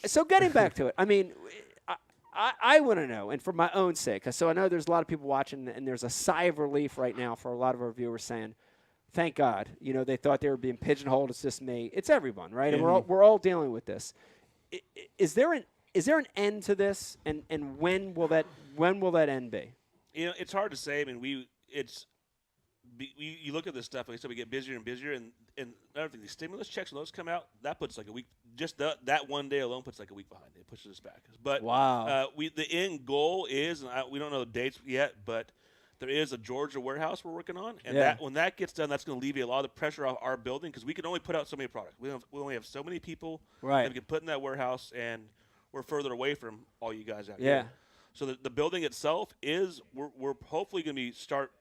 So getting back to it, I mean, I want to know, and for my own sake, so I know there's a lot of people watching, and there's a sigh of relief right now for a lot of our viewers saying, thank God, they thought they were being pigeonholed. It's just me. It's everyone, right? And we're all dealing with this. Is there an end to this, and when will that end be? It's hard to say. I mean, you look at this stuff, like I said, we get busier and busier, and another thing, the stimulus checks, when those come out, that puts like a week, just that one day alone puts like a week behind it. It pushes us back. But Wow. The end goal is, and we don't know the dates yet, but there is a Georgia warehouse we're working on, and Yeah. when that gets done, that's going to alleviate a lot of the pressure off our building, because we can only put out so many products. We only have so many people Right. that we can put in that warehouse, and we're further away from all you guys out Yeah. here. So the building itself is, we're hopefully going to start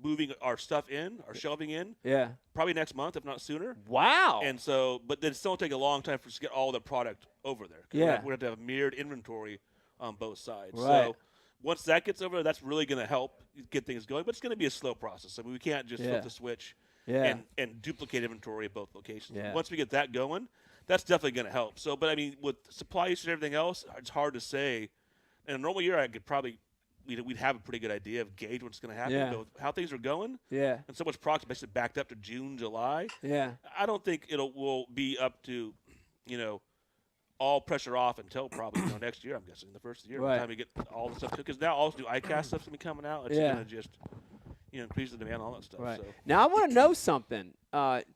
moving our stuff in, our shelving in, Yeah. probably next month, if not sooner. Wow. And so, but then it's still take a long time for us to get all the product over there. 'Cause Yeah. we have to have mirrored inventory on both sides. Right. So once that gets over, that's really going to help get things going. But it's going to be a slow process. I mean, we can't just Yeah. flip the switch Yeah. and duplicate inventory at both locations. Yeah. Once we get that going, that's definitely going to help. So, but I mean, with supply issues and everything else, it's hard to say. In a normal year, I could probably we'd have a pretty good idea of gauge what's going to happen. Yeah. But with how things are going, Yeah. and so much product basically backed up to June, July. Yeah. I don't think will be up to, all pressure off until probably next year. I'm guessing the first year, by Right. the time we get all the stuff, because now all this new ICAST stuff's gonna be coming out. It's Yeah. gonna just increase the demand on all that stuff. Right. So. Now I want to know something.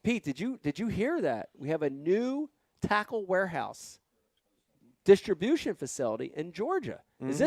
Pete, did you hear that? We have a new tackle warehouse distribution facility in Georgia. Is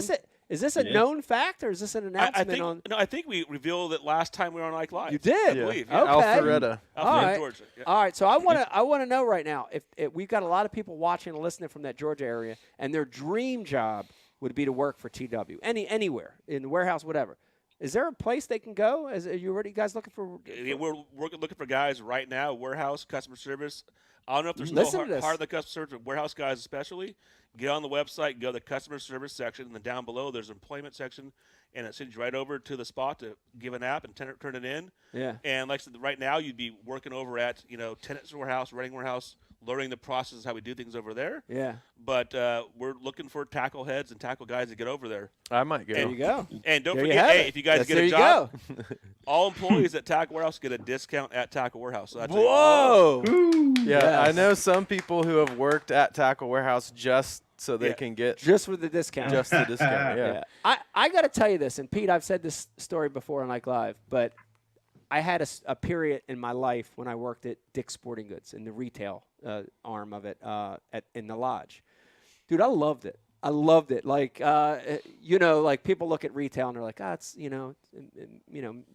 this a known fact, or is this an announcement I think we revealed it last time we were on Ike Live. You did? I believe. Yeah. Okay. Alpharetta. All right. Georgia. Yeah. All right, so I want to know right now if we've got a lot of people watching and listening from that Georgia area, and their dream job would be to work for TW, anywhere in the warehouse, whatever. Is there a place they can go? Are you guys looking for? Yeah, we're looking for guys right now, warehouse, customer service. I don't know if there's Listen no to this. hard the customer service, warehouse guys especially. Get on the website, go to the customer service section, and then down below there's an employment section, and it sends you right over to the spot to give an app and turn it in. Yeah. And like I said, right now you'd be working over at Tenant's warehouse, Reading warehouse, learning the process how we do things over there. Yeah. But we're looking for tackle heads and tackle guys to get over there. I might go. There you go. And don't There you forget, have hey, it. if you guys That's- get there a you job, go. all employees at Tackle Warehouse get a discount at Tackle Warehouse. So that's Whoa. Yeah, I Yes. know some people who have worked at Tackle Warehouse just so they Yeah. can get Just with the discount. just the discount. Yeah. I got to tell you this, and Pete, I've said this story before on Like Live, but I had a period in my life when I worked at Dick's Sporting Goods in the retail arm of it in the lodge. Dude, I loved it. I loved it. Like, like people look at retail and they're like, it's,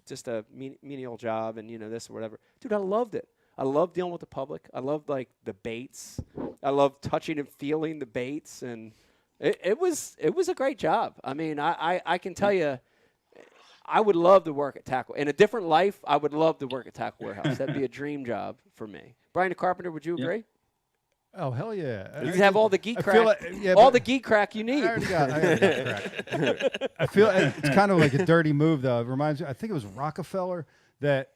just a menial job and, this or whatever. Dude, I loved it. I love dealing with the public. I love like the baits. I love touching and feeling the baits, and it was a great job. I mean, I can tell you, I would love to work at Tackle. In a different life, I would love to work at Tackle Warehouse. That'd be a dream job for me. Brian the Carpenter, would you agree? Oh, hell yeah. You have all the geek I crack, feel like- yeah, all but- the geek crack you need. I already got crack. I feel it's kind of like a dirty move, though. It reminds me, I think it was Rockefeller that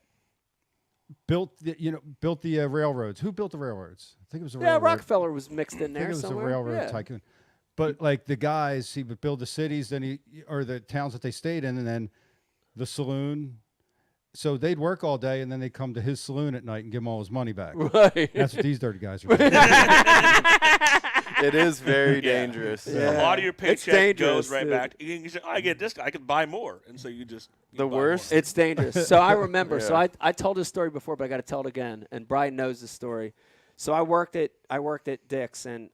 built the railroads. Who built the railroads? I think it was a Yeah, railroad. Rockefeller was mixed in I think there it was somewhere. a railroad Yeah. tycoon. But like the guys, he would build the cities, or the towns that they stayed in, and then the saloon. So they'd work all day, and then they'd come to his saloon at night and give him all his money back. Right. That's what these dirty guys are doing. It is very dangerous. A lot of your It's paycheck dangerous, goes right dude. back. You say, I get this, I can buy more, and so you just you The buy worst- more. It's dangerous. So I remember. So Yeah. I told this story before, but I got to tell it again. And Brian knows the story. So I worked at Dick's, and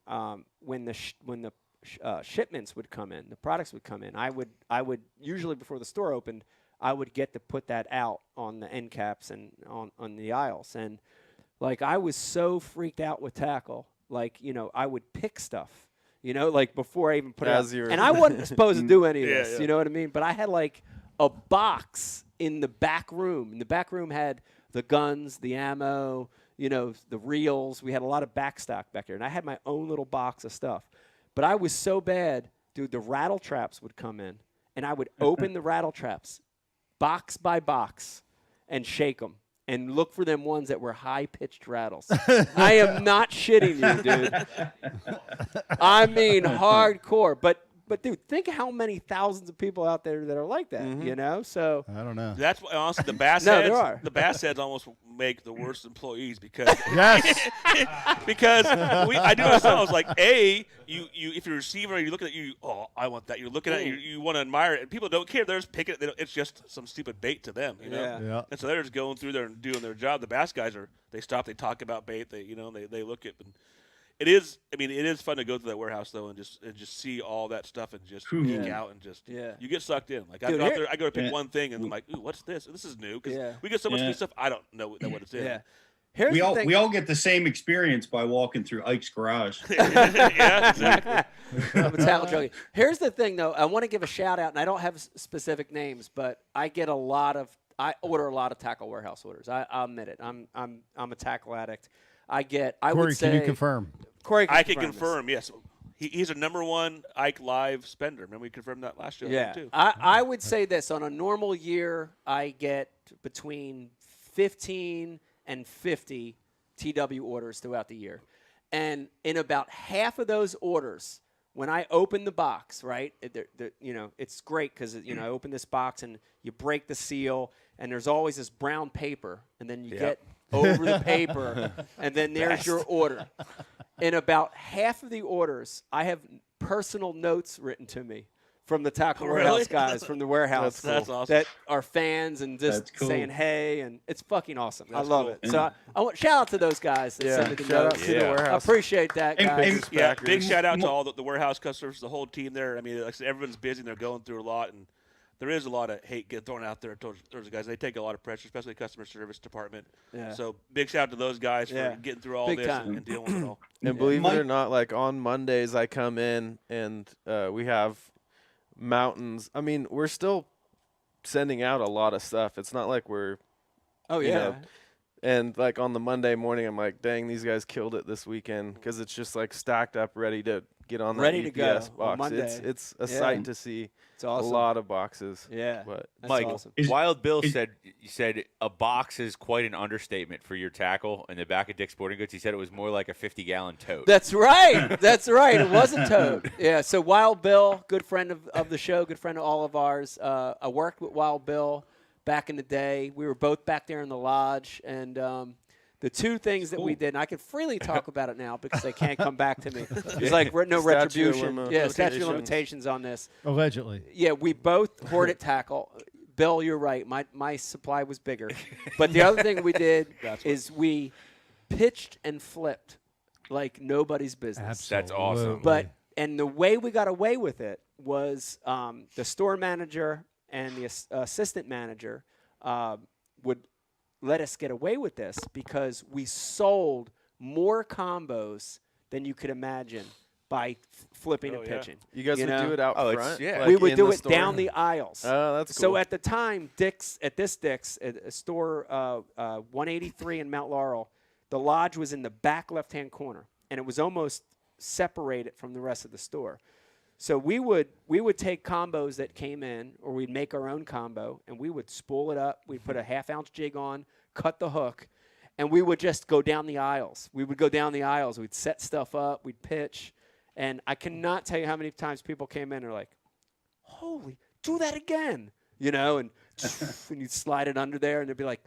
when the shipments would come in, the products would come in. I would usually before the store opened, I would get to put that out on the end caps and on the aisles. And like I was so freaked out with Tackle, like I would pick stuff. Like before I even put As it you're- out. And I wasn't supposed to do any of Yeah, this, yeah. you know what I mean? But I had like a box in the back room. And the back room had the guns, the ammo, the reels. We had a lot of back stock back there. And I had my own little box of stuff. But I was so bad, dude, the rattle traps would come in. And I would open the rattle traps box by box and shake them. And look for them ones that were high-pitched rattles. I am not shitting you, dude. I mean hardcore. But dude, think how many thousands of people out there that are like that, So I don't know. That's why honestly the bass No, heads. there are. The bass heads almost make the worst employees because Yes. because I do myself. I was like, you if you're a receiver, you look at it, I want that. You're looking at it, you want to admire it, and people don't care. They're just picking it. It's just some stupid bait to them, Yeah. Yeah. And so they're just going through there and doing their job. The bass guys they stop, they talk about bait, they look at. And it is fun to go through that warehouse though and just see all that stuff and just geek out and just you get sucked in. Like Dude, I go out here- there, I go to pick one thing and I'm like, ooh, what's this? This is new because we get so much new stuff. I don't know what it's in. Yeah. Here's We the all thing. we all get the same experience by walking through Ike's garage. Yeah, exactly. I'm a talent junkie. Here's the thing, though. I want to give a shout out, and I don't have specific names, but I order a lot of Tackle Warehouse orders. I'll admit it. I'm a tackle addict. I Corey, would say can you confirm? Corey I can this. confirm, yes. He's a #1 Ike Live spender. Remember we confirmed that last show Yeah, too. I would say this. On a normal year, I get between 15 and 50 TW orders throughout the year. And in about half of those orders, when I open the box, right, it's great because, I open this box and you break the seal and there's always this brown paper and then you get over the paper and then there's your order. In about half of the orders, I have personal notes written to me from the Tackle Really? Warehouse guys from the warehouse That's awesome. that are fans and just That's cool. saying hey, and it's fucking awesome. That's I love cool. it. So I want shout out to those guys that send me the shout out notes. to the I warehouse. appreciate that, And- guys. and- Yeah, backers. big shout out to all the warehouse customers, the whole team there. I mean, like I said, everyone's busy and they're going through a lot, and there is a lot of hate get thrown out there towards the guys. They take a lot of pressure, especially the customer service department. Yeah. So big shout out to those guys Yeah. for getting through all Big this time. and dealing with it all. And believe it or Mike- not, like on Mondays I come in and we have mountains. I mean, we're still sending out a lot of stuff. It's not like we're Oh you yeah. know, and like on the Monday morning, I'm like, dang, these guys killed it this weekend because it's just like stacked up, ready to get on that Ready to go UPS on box. Monday. It's a Yeah. sight to see. It's awesome. A lot of boxes. Yeah. But That's Mike, awesome. Wild Bill said a box is quite an understatement for your tackle in the back of Dick's Sporting Goods. He said it was more like a 50-gallon tote. That's right. That's right. It was a toad. Yeah. So Wild Bill, good friend of the show, good friend of all of ours. I worked with Wild Bill back in the day. We were both back there in the lodge, and the two things that we did, and I can freely talk about it now because they can't come back to me. There's like no Statute of retribution. limitations. Yeah, statute of limitations on this. Allegedly. Yeah, we both hoarded tackle. Bill, you're right. My supply was bigger. But the other thing we did is we pitched and flipped like nobody's business. Absolutely. That's awesome. But and the way we got away with it was the store manager and the assistant manager would let us get away with this because we sold more combos than you could imagine by flipping and yeah. pitching. you guys would know? do it out Oh, it's- front. yeah. like We would in do the it store? down the aisles. Oh, that's So cool. at the time, Dick's, a store 183 in Mount Laurel, the lodge was in the back left-hand corner, and it was almost separated from the rest of the store. So we would take combos that came in, or we'd make our own combo, and we would spool it up. We'd put a half-ounce jig on, cut the hook, and we would just go down the aisles. We would go down the aisles. We'd set stuff up. We'd pitch. And I cannot tell you how many times people came in and are like, holy, do that again, you know, and you'd slide it under there, and they'd be like,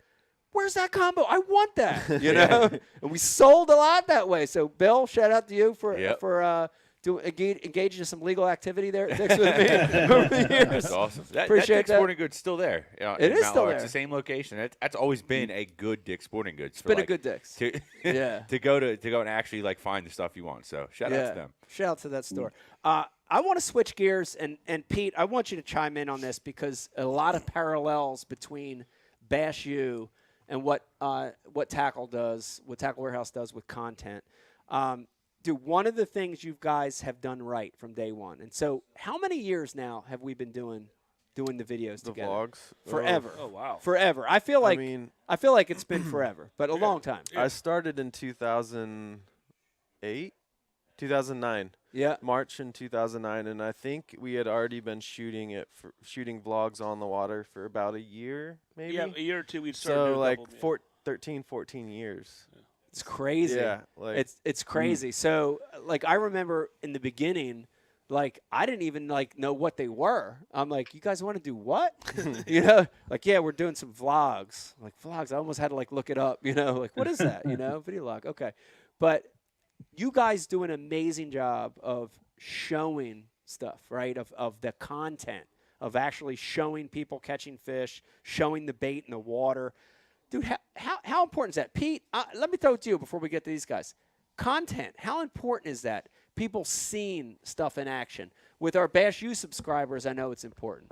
where's that combo? I want that, you know. And we sold a lot that way. So, Bill, shout out to you for engaging in some legal activity there at Dick's with me over the years. That's awesome. That Appreciate Dick's that. Sporting Goods still there. It in is Mount still Laurel. there. It's the same location. That's always been a good Dick's Sporting Goods. It's been a good Dick's. To, Yeah. to go and actually like find the stuff you want. So shout out to them. Shout out to that store. I want to switch gears, and Pete, I want you to chime in on this because a lot of parallels between Bash U and what Tackle does, what Tackle Warehouse does with content. Dude, one of the things you guys have done right from day one. And so, how many years now have we been doing the videos the together? vlogs. Forever. Oh, wow. Forever. I feel like mean- it's been forever, but a long time. I started in 2008, 2009. Yeah. March in 2009, and I think we had already been shooting vlogs on the water for about a year, maybe. Yeah, a year or two we'd started so doing like double, 13, 14 years. It's crazy. Yeah, like It's crazy. So like I remember in the beginning, like I didn't even like know what they were. I'm like, you guys want to do what? You know, like yeah, we're doing some vlogs. Like vlogs, I almost had to like look it up. You know, like what is that? You know, video log. Okay, but you guys do an amazing job of showing stuff, right? Of the content of actually showing people catching fish, showing the bait in the water. Dude, how important is that? Pete, let me throw it to you before we get to these guys. Content, how important is that? People seeing stuff in action. With our Bash U subscribers, I know it's important.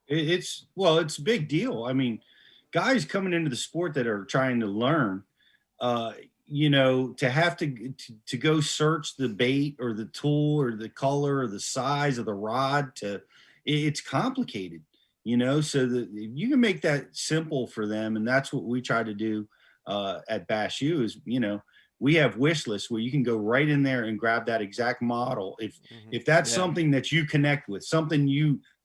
It's a big deal. I mean, guys coming into the sport that are trying to learn, to have to go search the bait or the tool or the color or the size of the rod, it's complicated. So that you can make that simple for them, and that's what we try to do at Bash U. Is we have wish lists where you can go right in there and grab that exact model if that's something that you connect with, something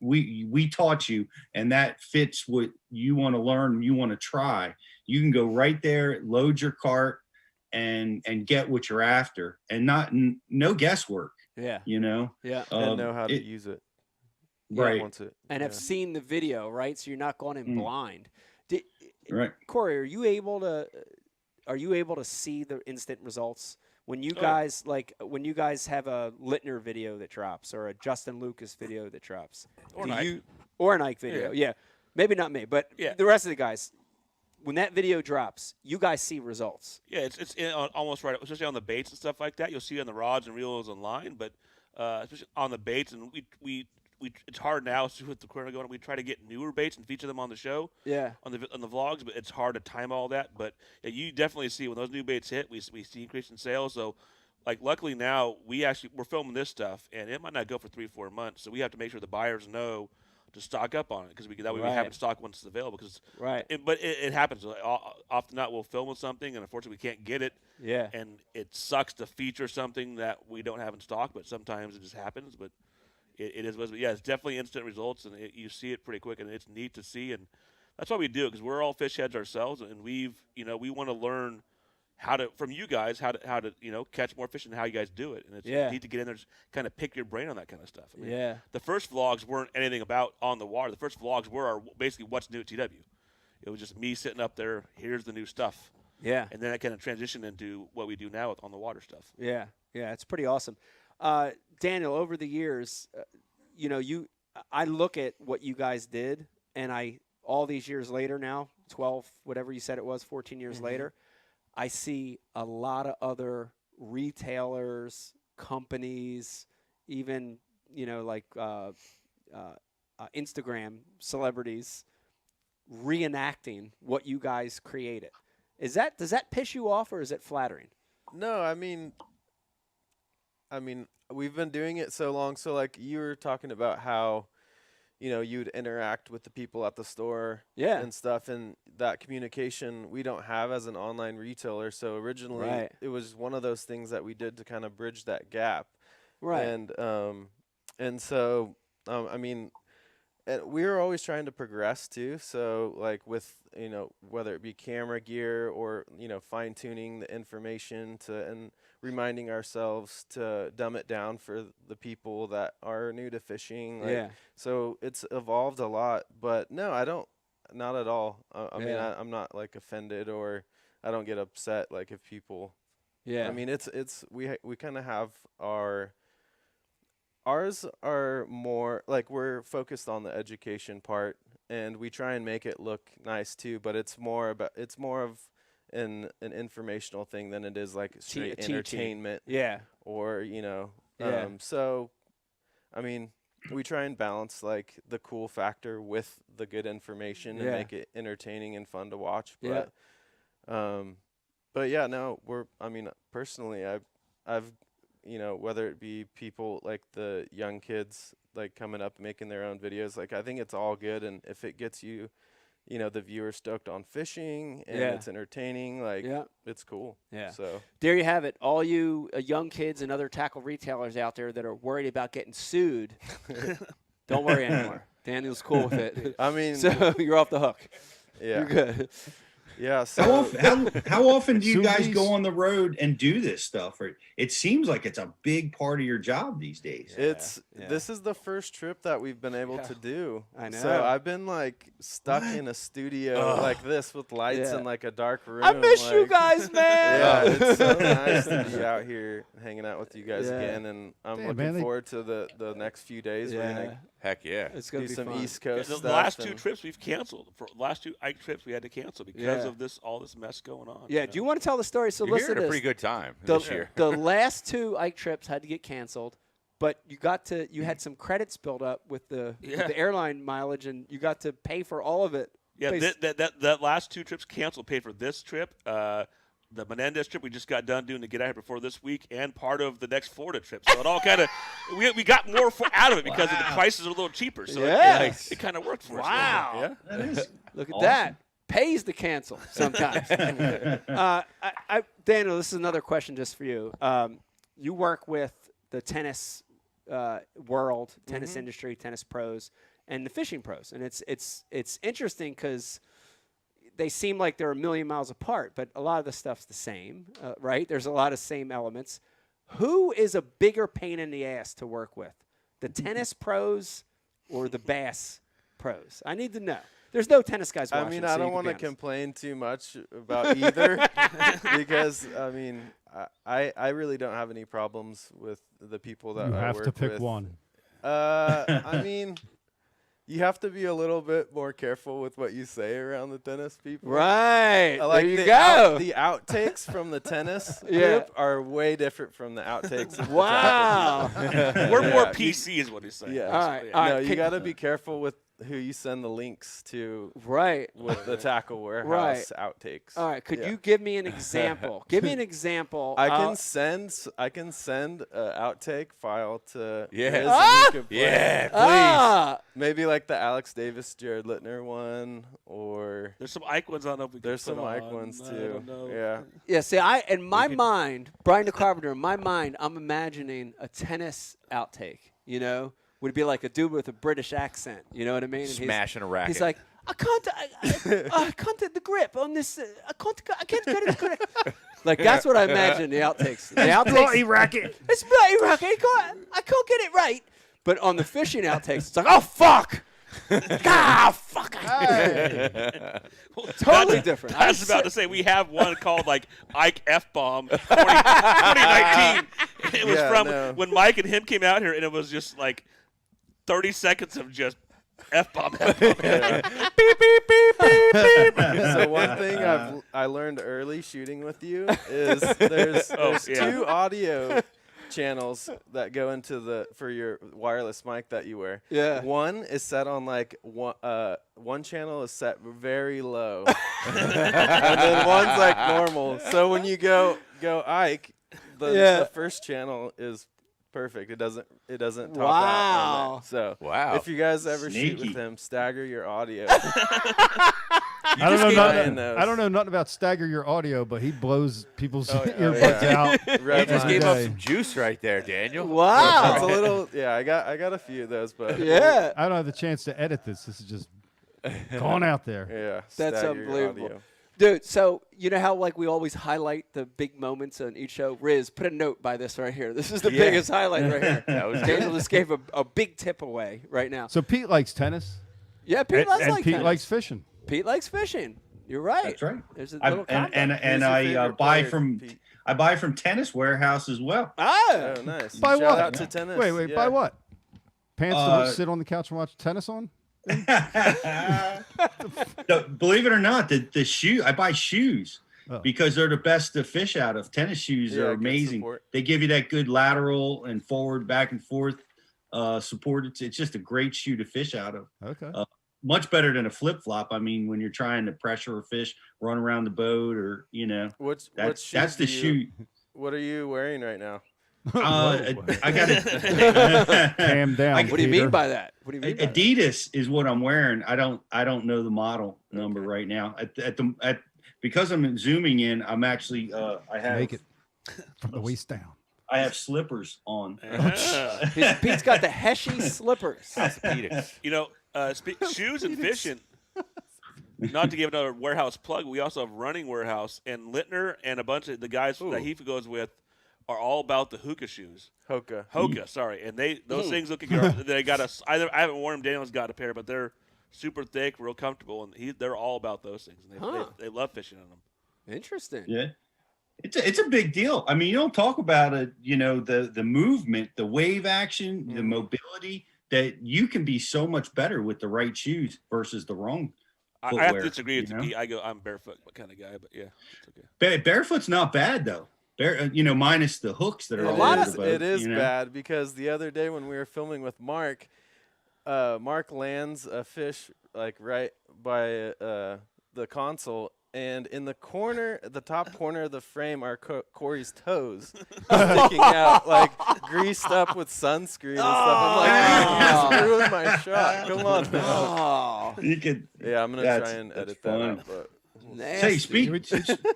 we taught you, and that fits what you want to learn, you want to try. You can go right there, load your cart, and get what you're after, and no guesswork. Yeah. and know how to use it. Right. Wants it. And have seen the video, right? So you're not going in blind. Right. Corey, are you able to see the instant results when you guys when you guys have a Littner video that drops or a Justin Lucas video that drops, Or do an Ike. you or an Ike video? Yeah, maybe not me, but Yeah. the rest of the guys. When that video drops, you guys see results. Yeah, it's almost right, especially on the baits and stuff like that. You'll see it on the rods and reels online, but especially on the baits, and we it's hard now with the corona going. We try to get newer baits and feature them on the show. Yeah. On the vlogs, but it's hard to time all that. But yeah, you definitely see when those new baits hit, we see increase in sales. So, like luckily now we're filming this stuff, and it might not go for 3-4 months. So we have to make sure the buyers know to stock up on it because that way we Right. have it stock once it's available. Because Right. it happens. Like, often not we'll film with something and unfortunately we can't get it. Yeah. And it sucks to feature something that we don't have in stock, but sometimes it just happens. But it is what it is. Yeah, it's definitely instant results, and you see it pretty quick, and it's neat to see. And that's why we do it, because we're all fish heads ourselves, and we want to learn from you guys how to catch more fish and how you guys do it. And it's neat to get in there, and kind of pick your brain on that kind of stuff. I mean, Yeah. the first vlogs weren't anything about on the water. The first vlogs were basically what's new at TW. It was just me sitting up there. Here's the new stuff. Yeah. And then I kind of transitioned into what we do now on the water stuff. Yeah, yeah, it's pretty awesome. Daniel, over the years, I look at what you guys did, and all these years later now, 12, whatever you said it was, 14 years later, I see a lot of other retailers, companies, even, like Instagram celebrities reenacting what you guys created. Does that piss you off, or is it flattering? No, I mean, we've been doing it so long. So like you were talking about how, you'd interact with the people at the store and stuff, and that communication we don't have as an online retailer. So originally it was one of those things that we did to kind of bridge that gap. Right. And so, and we were always trying to progress too. So like with, whether it be camera gear or, fine tuning the information and reminding ourselves to dumb it down for the people that are new to fishing. So it's evolved a lot, but no, not at all. I'm not like offended, or I don't get upset. Like if people, I mean, we kind of have ours are more like we're focused on the education part, and we try and make it look nice too, but it's more of an informational thing than it is like straight entertainment. Or so I mean, we try and balance like the cool factor with the good information and make it entertaining and fun to watch. But yeah, no, personally I've whether it be people like the young kids like coming up making their own videos, like I think it's all good, and if it gets you the viewer stoked on fishing and it's entertaining, like it's cool. So there you have it. All you young kids and other tackle retailers out there that are worried about getting sued, don't worry anymore. Daniel's cool with it. I mean, so you're off the hook. You're good. Yeah. So how often do you guys go on the road and do this stuff? Or it seems like it's a big part of your job these days. This is the first trip that we've been able to do. I know. So I've been like stuck in a studio like this with lights and like a dark room. I miss you guys, man. Yeah, it's so nice to be out here hanging out with you guys again, and I'm looking forward to the next few days. We're gonna Heck yeah. It's gonna do be some fun. East Coast stuff. The last two trips we've canceled. For the last two Ike trips we had to cancel because of all this mess going on. Yeah. Do you want to tell the story? So You're listen here to at a this. pretty good time the, this year. The last two Ike trips had to get canceled, but you had some credits built up with the airline mileage, and you got to pay for all of it. Yeah, that last two trips canceled paid for this trip. The Menendez trip we just got done doing to get out here before this week, and part of the next Florida trip. So it all kind of we got more out of it because the prices are a little cheaper. So it kind of worked for us. Wow. Yeah. Look at that. Pays to cancel sometimes. Daniel, this is another question just for you. You work with the tennis world, tennis industry, tennis pros, and the fishing pros, and it's interesting because they seem like they're a million miles apart, but a lot of the stuff's the same, right? There's a lot of same elements. Who is a bigger pain in the ass to work with, the tennis pros or the bass pros? I need to know. There's no tennis guys watching. I mean, so I you don't can want be to honest. complain too much about either because, I mean, I really don't have any problems with the people that You I have work to pick with. one. I mean, you have to be a little bit more careful with what you say around the tennis people. Right. Like there you the go. the outtakes from the tennis Yeah. group are way different from the outtakes. Of Wow. We're more PC, is what he's saying. Yeah. All right. No, you got to be careful with who you send the links to Right. with the Tackle Warehouse outtakes. All right. Could Yeah. you give me an example? Give me an example. I can send an outtake file to Yeah. Riz, and Ah! he can play Yeah, please. maybe like the Alex Davis, Jared Littner one, or There's some Ike ones. I don't know if we can there's put some Ike on. ones I too. don't know. Yeah. Yeah, see, in my mind, Brian DeCarpenter, in my mind, I'm imagining a tennis outtake, you know? Would it be like a dude with a British accent, you know what I mean? And Smashing a racket. He's like, I can't get the grip on this. I can't get the grip. Like, that's what I imagine the outtakes. The outtakes. racket. It's bloody racket. I can't get it right. But on the fishing outtakes, it's like, oh, fuck. Fuck. Totally different. I was about to say we have one called like Ike F Bomb 2019. It was Yeah, from no. when Mike and him came out here, and it was just like 30 seconds of just F bomb. So one thing I learned early shooting with you is there's yeah. 2 audio channels that go into for your wireless mic that you wear. Yeah. One is set on like one channel is set very low, and then one's like normal. So when you go Ike, the first channel is perfect. It doesn't top out on that. So Wow. if you guys ever shoot Sneaky. with him, stagger your audio. I don't know keep nothing. buying those. I don't know nothing about stagger your audio, but he blows people's Oh, yeah. earbuds out. You Red just line. gave up Day. some juice right there, Daniel. Wow. It's a little, yeah. I got a few of those, but Yeah. I don't have the chance to edit this. This is just going out there. yeah. That's stagger your unbelievable. audio. Dude, so you know how like we always highlight the big moments on each show? Riz, put a note by this right here. This is the Yeah. biggest highlight right here. That was Daniel just gave a big tip away right now. So Pete likes tennis, Yeah, Pete does and like Pete tennis. likes fishing. Pete likes fishing. You're right. That's right. There's a I, little and combo. Who's and your I favorite buy player, from Pete? I buy from Tennis Warehouse as well. Ah, Oh, nice. By Shout what? out to tennis. Wait, yeah. by what? Pants Uh, to sit on the couch and watch tennis on? Believe it or not, the shoe I buy shoes Oh. because they're the best to fish out of. Tennis shoes Yeah, are good amazing. support. They give you that good lateral and forward, back and forth support. It's just a great shoe to fish out of. Okay. Much better than a flip flop. I mean, when you're trying to pressure a fish, run around the boat, or What that's shoes the do you- shoe. What are you wearing right now? I got Calm down. what do you Peter. mean by that? What do you mean by that? Adidas is what I'm wearing. I don't know the model number right now. Because I'm zooming in, I'm actually I have Make it from the waist down. I have slippers on. Pete's got the Heshy slippers. Orthopedics. You know, shoes and fishing. Not to give another warehouse plug, we also have Running Warehouse, and Littner and a bunch of the guys that he goes with are all about the Hoka shoes. Hoka. Hoka, sorry, and those things look good. They got us. I haven't worn them. Daniel's got a pair, but they're super thick, real comfortable, and they're all about those things. And they love fishing on them. Interesting. Yeah. It's a big deal. I mean, you don't talk about it, the movement, the wave action, the mobility, that you can be so much better with the right shoes versus the wrong I have to footwear, disagree with you know? you. I'm barefoot kind of guy, but yeah, it's okay. Barefoot's not bad though. Minus the hooks that are all lot over of- the boat, It is you know? bad because the other day when we were filming with Mark, Mark lands a fish like right by the console, and in the top corner of the frame are Corey's toes sticking out, like greased up with sunscreen and stuff. I'm like, you just ruined my shot. Come on now. Oh, You could. Yeah, I'm gonna That's- try and that's edit that fun. out. But Hey, nasty.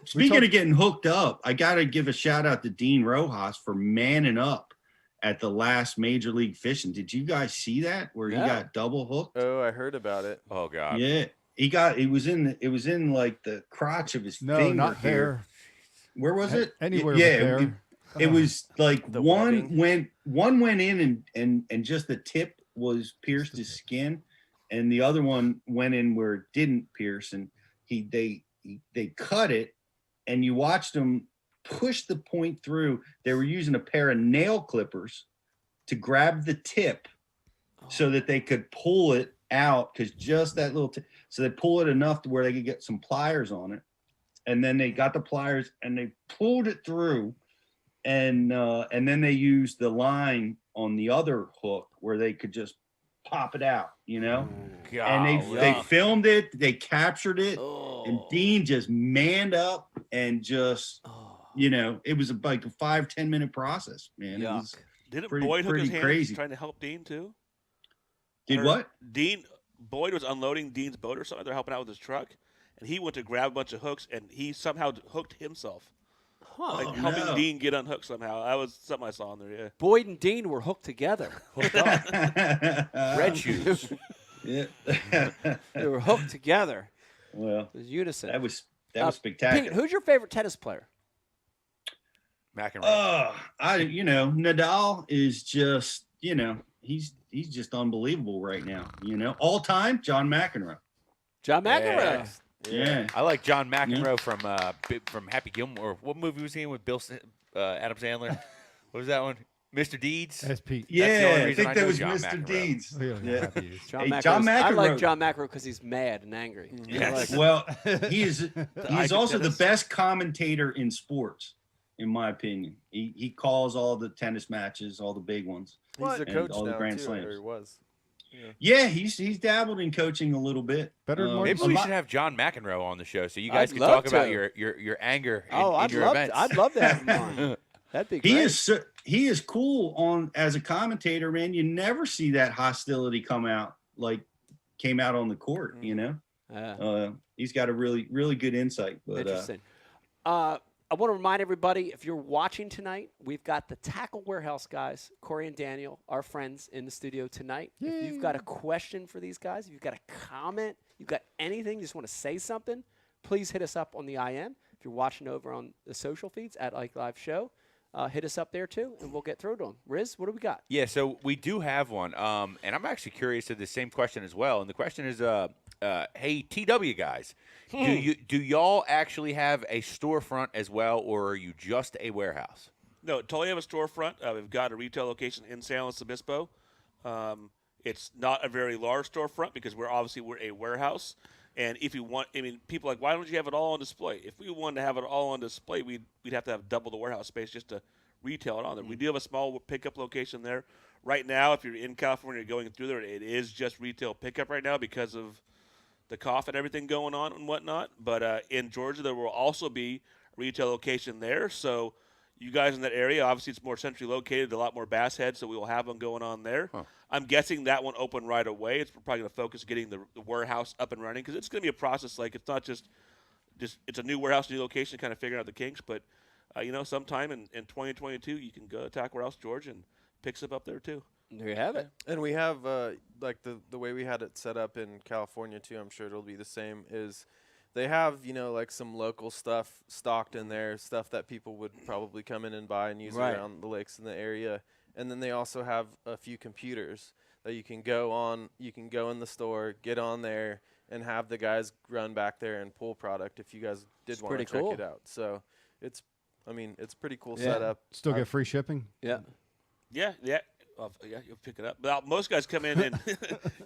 speaking of getting hooked up, I got to give a shout out to Dean Rojas for manning up at the last Major League Fishing. Did you guys see that where he Yeah. got double hooked? oh, I heard about it. Oh God. Yeah, it was in like the crotch of his No, finger not here. there. Where was it? Anywhere Yeah, but there. it was like The one webbing. went in and just the tip was pierced his skin, and the other one went in where it didn't pierce, and they cut it, and you watched them push the point through. They were using a pair of nail clippers to grab the tip so that they could pull it out, because just that little tip. So they pull it enough to where they could get some pliers on it, and then they got the pliers and they pulled it through, and then they used the line on the other hook where they could just pop it out, you know. God, And they filmed it, they captured it, and Oh. Dean just manned up and just, you know, it was like a 5-10 minute process, man. It was Didn't pretty- Boyd hook his pretty hands crazy. trying to help Dean too? did Or what? Boyd was unloading Dean's boat or something. They're helping out with his truck, and he went to grab a bunch of hooks, and he somehow hooked himself, like Oh, helping no. Dean get unhooked somehow. That was something I saw in there. Yeah. Boyd and Dean were hooked together. Hooked up. red shoes. Yeah. They were hooked together. Well, It was unison. that was Uh, spectacular. Pete, who's your favorite tennis player? McEnroe. Nadal is just, he's just unbelievable right now. All time, John McEnroe. John McEnroe. Yeah. I like John McEnroe from Happy Gilmore. What movie was he in with Adam Sandler? What was that one? Mr. Deeds. That's Pete. the only Yeah, I reason think I that know was John Mr. McEnroe. Deeds. Oh, yeah, Yeah. happy is. John Hey, McEnroe. John I like McEnroe. John McEnroe because he's mad and angry. I like it. Well, he's also the tennis. best commentator in sports, in my opinion. He calls all the tennis matches, all the big ones. He's a And coach all the now Grand too, Slams. or he was. Yeah, he's dabbled in coaching a little bit. Better than Martin Maybe a we lot- should have John McEnroe on the show so you guys I'd can love talk about to. your anger in, Oh, in I'd your love. events. I'd love to have him on. That'd be great. He is cool on as a commentator, man. You never see that hostility came out on the court. He's got a really, really good insight. But Interesting. I want to remind everybody, if you're watching tonight, we've got the Tackle Warehouse guys, Corey and Daniel, our friends in the studio tonight. If you've got a question for these guys, if you've got a comment, you've got anything, you just want to say something, please hit us up on the IM. If you're watching over on the social feeds at Ike Live Show, hit us up there too, and we'll get through to them. Riz, what do we got? Yeah, so we do have one, and I'm actually curious to the same question as well. And the question is, hey, TW guys, do y'all actually have a storefront as well, or are you just a warehouse? No, totally have a storefront. We've got a retail location in San Luis Obispo. It's not a very large storefront because we're a warehouse. And if you want, people are like, why don't you have it all on display? If we wanted to have it all on display, we'd have to have double the warehouse space just to retail it on there. We do have a small pickup location there. Right now, if you're in California, you're going through there, it is just retail pickup right now because of the cough and everything going on and whatnot. But in Georgia, there will also be a retail location there. So you guys in that area, obviously it's more centrally located, a lot more bass heads, so we will have them going on there. Huh. I'm guessing that won't open right away. It's probably going to focus getting the warehouse up and running because it's going to be a process. Like it's not just it's a new warehouse, new location, kind of figuring out the kinks. But sometime in 2022, you can go to Tackle Warehouse Georgia and pick some up there too. There you have it. And we have like the way we had it set up in California too. I'm sure it'll be the same. Is they have like some local stuff stocked in there, stuff that people would probably come in and buy and use Right. around the lakes in the area. And then they also have a few computers that you can go on. You can go in the store, get on there, and have the guys run back there and pull product if you guys did It's want to pretty check cool. it out. So it's pretty cool Yeah. setup. Still get free shipping. Yeah. Yeah. You'll pick it up. But most guys come in and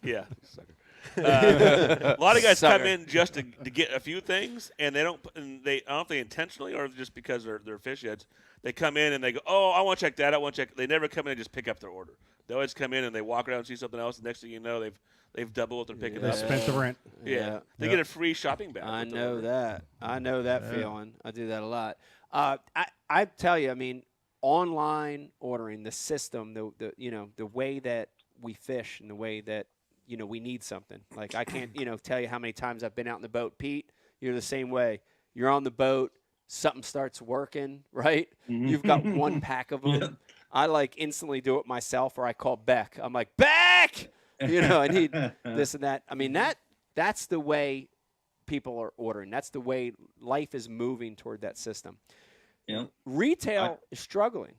yeah, sucker. A lot of guys Sucker. come in just to get a few things, and they don't. And I don't know if they intentionally or just because they're fish heads. They come in and they go, "Oh, I want to check that. I want to check." They never come in and just pick up their order. They always come in and they walk around and see something else. And next thing you know, they've doubled what they're picking They up. spent the rent. Yeah, they Yep. get a free shopping bag. I with the know order. that. I know that feeling. I do that a lot. I tell you, online ordering, the system, the way that we fish and the way that we need something. Like I can't tell you how many times I've been out in the boat. Pete, you're the same way. You're on the boat, something starts working, right? You've got one pack of them. I like instantly do it myself, or I call Beck. I'm like, Beck, I need this and that. That's the way people are ordering. That's the way life is moving toward that system. Yeah. Retail is struggling.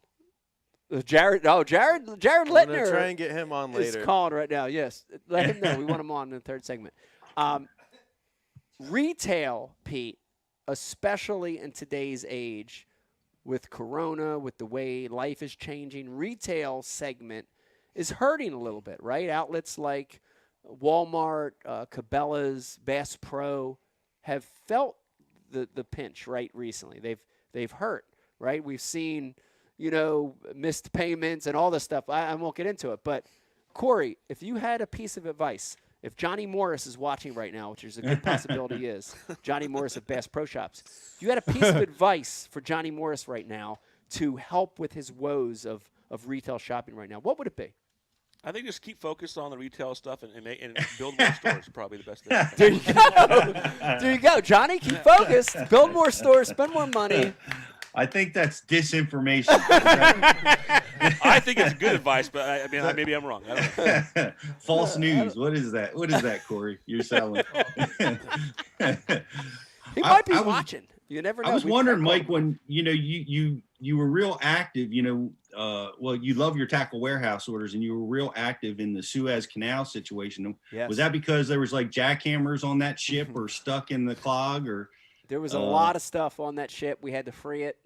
Jared I'm Littner gonna try and get him on is later. calling right now. Yes, let him know. We want him on in the third segment. Retail, Pete, especially in today's age, with Corona, with the way life is changing, retail segment is hurting a little bit, right? Outlets like Walmart, Cabela's, Bass Pro have felt the pinch, right, recently. They've hurt, right? We've seen, missed payments and all this stuff. I won't get into it, but Corey, if you had a piece of advice, if Johnny Morris is watching right now, which is a good possibility he is, Johnny Morris at Bass Pro Shops, if you had a piece of advice for Johnny Morris right now to help with his woes of retail shopping right now, what would it be? I think just keep focused on the retail stuff and build more stores. Probably the best thing. There you go. There you go, Johnny. Keep focused. Build more stores. Spend more money. I think that's disinformation. I think it's good advice, but I mean, maybe I'm wrong. I don't know. False news. What is that? What is that, Corey? You're selling. He might be I was- watching. You never know. I was We wondering, can't call Mike, him. when you were real active, well, you love your tackle warehouse orders, and you were real active in the Suez Canal situation. Yes. Was that because there was like jackhammers on that ship, or stuck in the clog, or? There was a lot of stuff on that ship. We had to free it.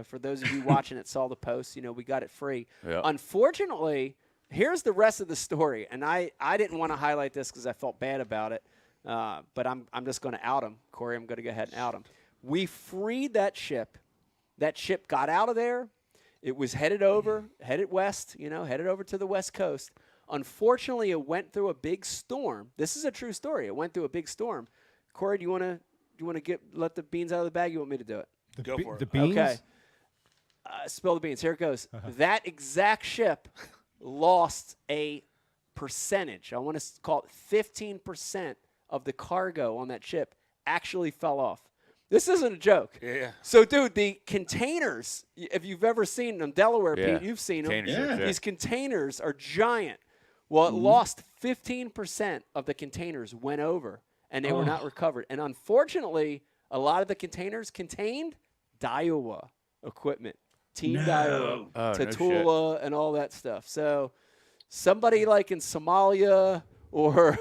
For those of you watching it, saw the post. We got it free. Yeah. Unfortunately, here's the rest of the story, and I didn't want to highlight this because I felt bad about it. But I'm just going to out him, Corey. I'm going to go ahead and out him. We freed that ship. That ship got out of there. It was headed west. Headed over to the West Coast. Unfortunately, it went through a big storm. This is a true story. It went through a big storm. Corey, do you want to let the beans out of the bag? You want me to do it? Go for it. The beans? Okay. Spill the beans. Here it goes. That exact ship lost a percentage. I want to call it 15% of the cargo on that ship actually fell off. This isn't a joke. Yeah. So, dude, the containers, if you've ever seen them, Delaware, Yeah. Pete, you've seen them. Container ships, Yeah. These containers are giant. Well, it lost 15% of the containers went over, and they were not recovered. And unfortunately, a lot of the containers contained Daiwa equipment, Team No. Daiwa, Oh, no Tatula, and all that stuff. So somebody like in Somalia or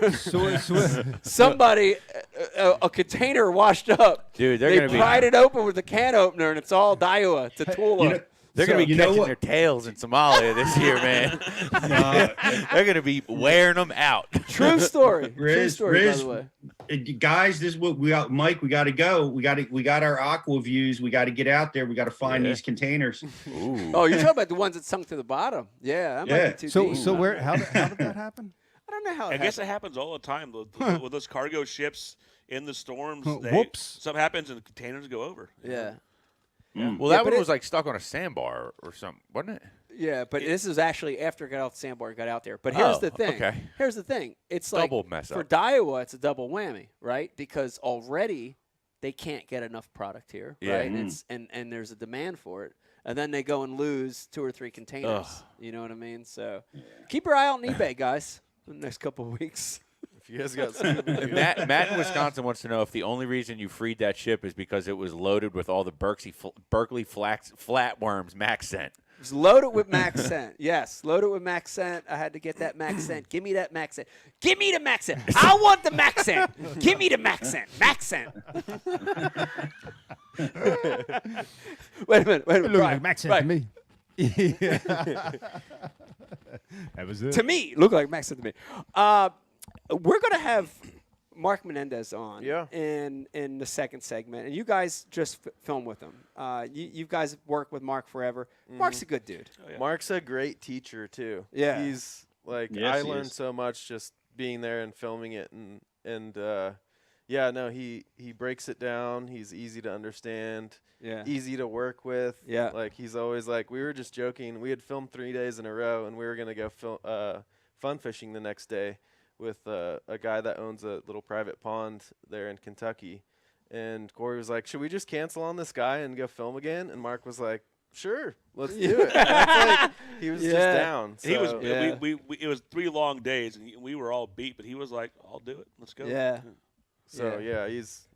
somebody, a container washed up. Dude, they're They gonna be pried it open with a can opener, and it's all Daiwa, Tatula. they're gonna be you know catching what? their tails in Somalia this year, man. They're gonna be wearing them out. True story. True Riz, story, Riz, by the way. Guys, this is what we got. Mike, we got to go. We got our aqua views. We got to get out there. We got to find Yeah. these containers. Ooh. Oh, you're talking about the ones that sunk to the bottom. Yeah, that Yeah. might be too So deep. so where how did that happen? I don't know how I it guess happened. it happens all the time. With those cargo ships in the storms, Whoops. something happens and the containers go over. Yeah. Well, Yeah, that but one was like stuck on a sandbar or something, wasn't it? Yeah, but this is actually after it got off the sandbar and got out there. But here's Oh, the thing. okay. Here's the thing. It's Double like mess for up. Daiwa, it's a double whammy, right? Because already they can't get enough product here, Yeah. right? And there's a demand for it. And then they go and lose 2 or 3 containers. Ugh. You know what I mean? So keep your eye out on eBay, guys, in the next couple of weeks. If you guys got some, And Matt in Wisconsin wants to know if the only reason you freed that ship is because it was loaded with all the Berkeley flatworms Max sent. It was loaded with Max Scent. Yes, loaded with Max Scent. I had to get that Max Scent. Give me that Max Scent. Give me the Max Scent. I want the Max Scent. Give me the Max Scent. Max Scent. Wait a minute. It looked Right, like Max right. to me. That was it. To me, look like Max Scent to me. We're gonna have Mark Menendez on Yeah. in the second segment, and you guys just film with him. You guys work with Mark forever. Mark's a good dude. Mark's a great teacher too. Yeah. He's like Yes, I he learned is. so much just being there and filming it and yeah, no, he breaks it down. He's easy to understand, Yeah. easy to work with. Yeah. Like he's always like we were just joking. We had filmed 3 days in a row and we were going to go fun fishing the next day with a guy that owns a little private pond there in Kentucky. And Corey was like, "Should we just cancel on this guy and go film again?" And Mark was like, "Sure, let's do it." That's like, he was just Yeah. down. He was. so- Yeah. We it was 3 long days, and we were all beat. But he was like, "I'll do it. Let's go." Yeah. So yeah, he's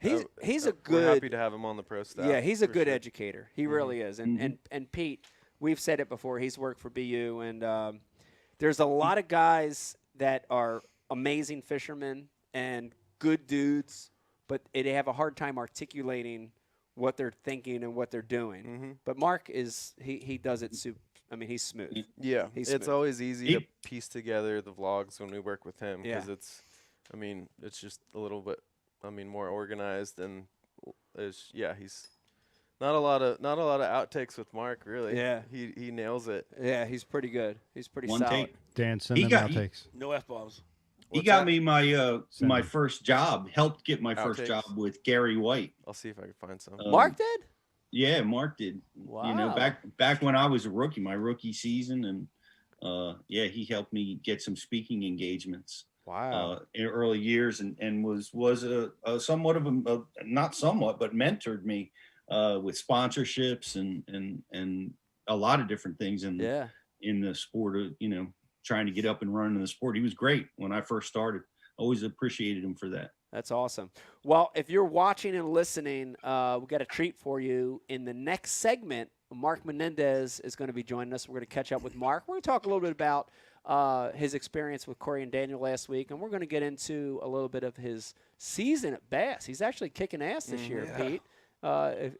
He's a we're good. happy to have him on the pro staff. Yeah, he's a for good sure. educator. He really is. And Pete, we've said it before. He's worked for BU, and there's a lot of guys that are amazing fishermen and good dudes, but they have a hard time articulating what they're thinking and what they're doing. Mhm. But Mark is he does it. I mean, he's smooth. Yeah, He's it's smooth. always easy He- to piece together the vlogs when we work with him Yeah. because it's just a little bit, more organized and he's Not a lot of outtakes with Mark, really. Yeah. He nails it. Yeah, he's pretty good. He's pretty One solid. take. Dan, send He them got- outtakes. No F-bombs. He What's got that? me my Send my me. first job. Helped get my first Outtakes. job with Gary White. I'll see if I can find some. Mark did? Yeah, Mark did. You know, Wow. back when I was a rookie, my rookie season, and yeah, he helped me get some speaking engagements Wow. in early years, and was a somewhat of a not somewhat, but mentored me with sponsorships and a lot of different things in Yeah. in the sport of, you know, trying to get up and running in the sport. He was great when I first started. Always appreciated him for that. That's awesome. Well, if you're watching and listening, we got a treat for you. In the next segment, Mark Menendez is going to be joining us. We're going to catch up with Mark. We're going to talk a little bit about his experience with Corey and Daniel last week, and we're going to get into a little bit of his season at Bass. He's actually kicking ass this year, Pete.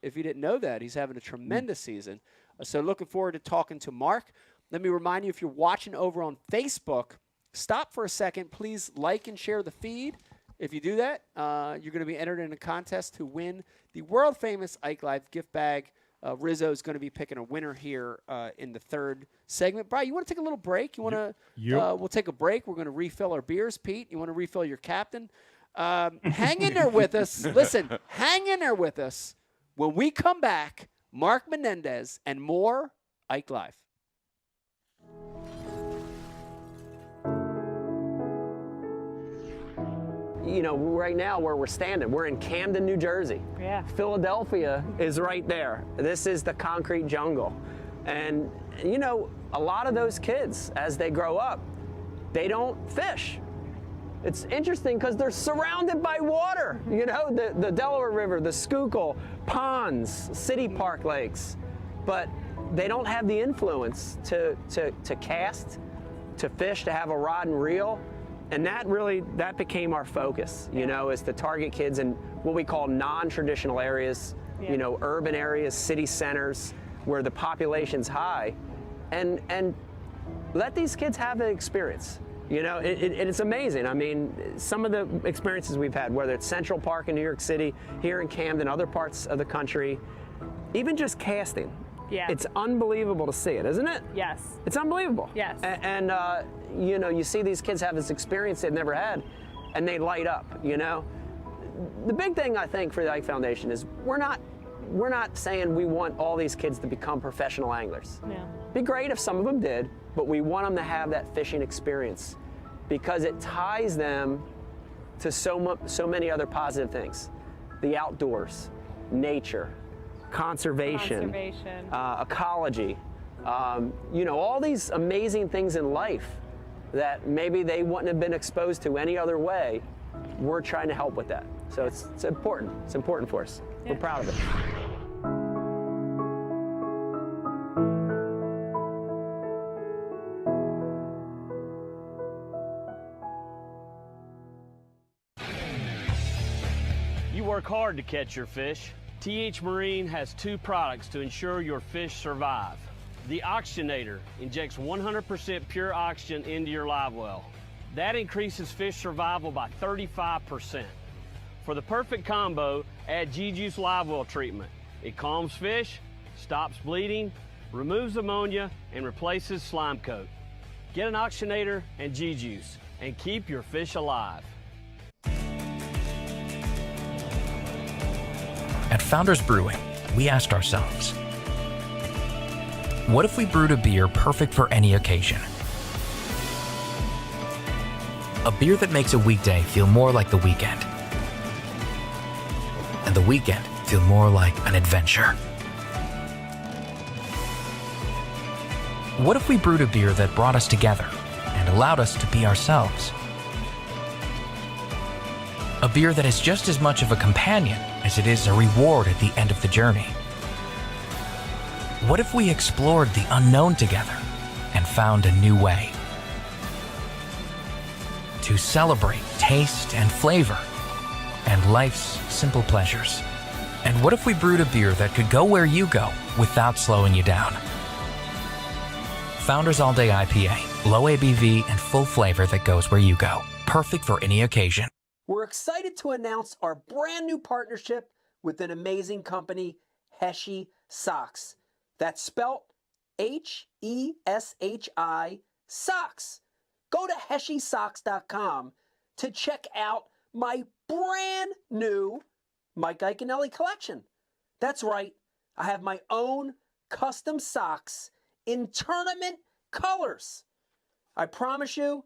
If you didn't know that, he's having a tremendous season. So looking forward to talking to Mark. Let me remind you, if you're watching over on Facebook, stop for a second. Please like and share the feed. If you do that, you're going to be entered in a contest to win the world-famous Ike Live gift bag. Rizzo is going to be picking a winner here in the third segment. Brian, you want to take a little break? You want to? Yep. We'll take a break. We're going to refill our beers. Pete, you want to refill your captain? Hang in there with us. Listen, hang in there with us. When we come back, Mark Menendez and more Ike Live. You know, right now where we're standing, we're in Camden, New Jersey. Yeah. Philadelphia is right there. This is the concrete jungle. And, you know, a lot of those kids, as they grow up, they don't fish. It's interesting because they're surrounded by water. You know, the Delaware River, the Schuylkill, ponds, city park lakes. But they don't have the influence to cast, to fish, to have a rod and reel. And that became our focus, you know, is to target kids in what we call non-traditional areas, you know, urban areas, city centers, where the population's high, and let these kids have the experience. You know, it's amazing. I mean, some of the experiences we've had, whether it's Central Park in New York City, here in Camden, other parts of the country, even just casting. Yeah. It's unbelievable to see it, isn't it? Yes. It's unbelievable. Yes. And you know, you see these kids have this experience they've never had, and they light up, you know? The big thing, I think, for the Ike Foundation is we're not saying we want all these kids to become professional anglers. No. Be great if some of them did, but we want them to have that fishing experience because it ties them to so many other positive things. The outdoors, nature, conservation. Ecology, you know, all these amazing things in life that maybe they wouldn't have been exposed to any other way. We're trying to help with that. So it's important. It's important for us. We're proud of it. You work hard to catch your fish. TH Marine has two products to ensure your fish survive. The Oxygenator injects 100% pure oxygen into your live well. That increases fish survival by 35%. For the perfect combo, add G-Juice Live Well treatment. It calms fish, stops bleeding, removes ammonia, and replaces slime coat. Get an Oxygenator and G-Juice and keep your fish alive. At Founders Brewing, we asked ourselves, what if we brewed a beer perfect for any occasion? A beer that makes a weekday feel more like the weekend, and the weekend feel more like an adventure. What if we brewed a beer that brought us together and allowed us to be ourselves? A beer that is just as much of a companion as it is a reward at the end of the journey. What if we explored the unknown together and found a new way to celebrate taste and flavor and life's simple pleasures? And what if we brewed a beer that could go where you go without slowing you down? Founders All Day IPA, low ABV and full flavor that goes where you go. Perfect for any occasion. We're excited to announce our brand new partnership with an amazing company, Heshi Socks. That's spelt Heshi Socks. Go to HeshiSocks.com to check out my brand new Mike Iaconelli collection. That's right, I have my own custom socks in tournament colors. I promise you,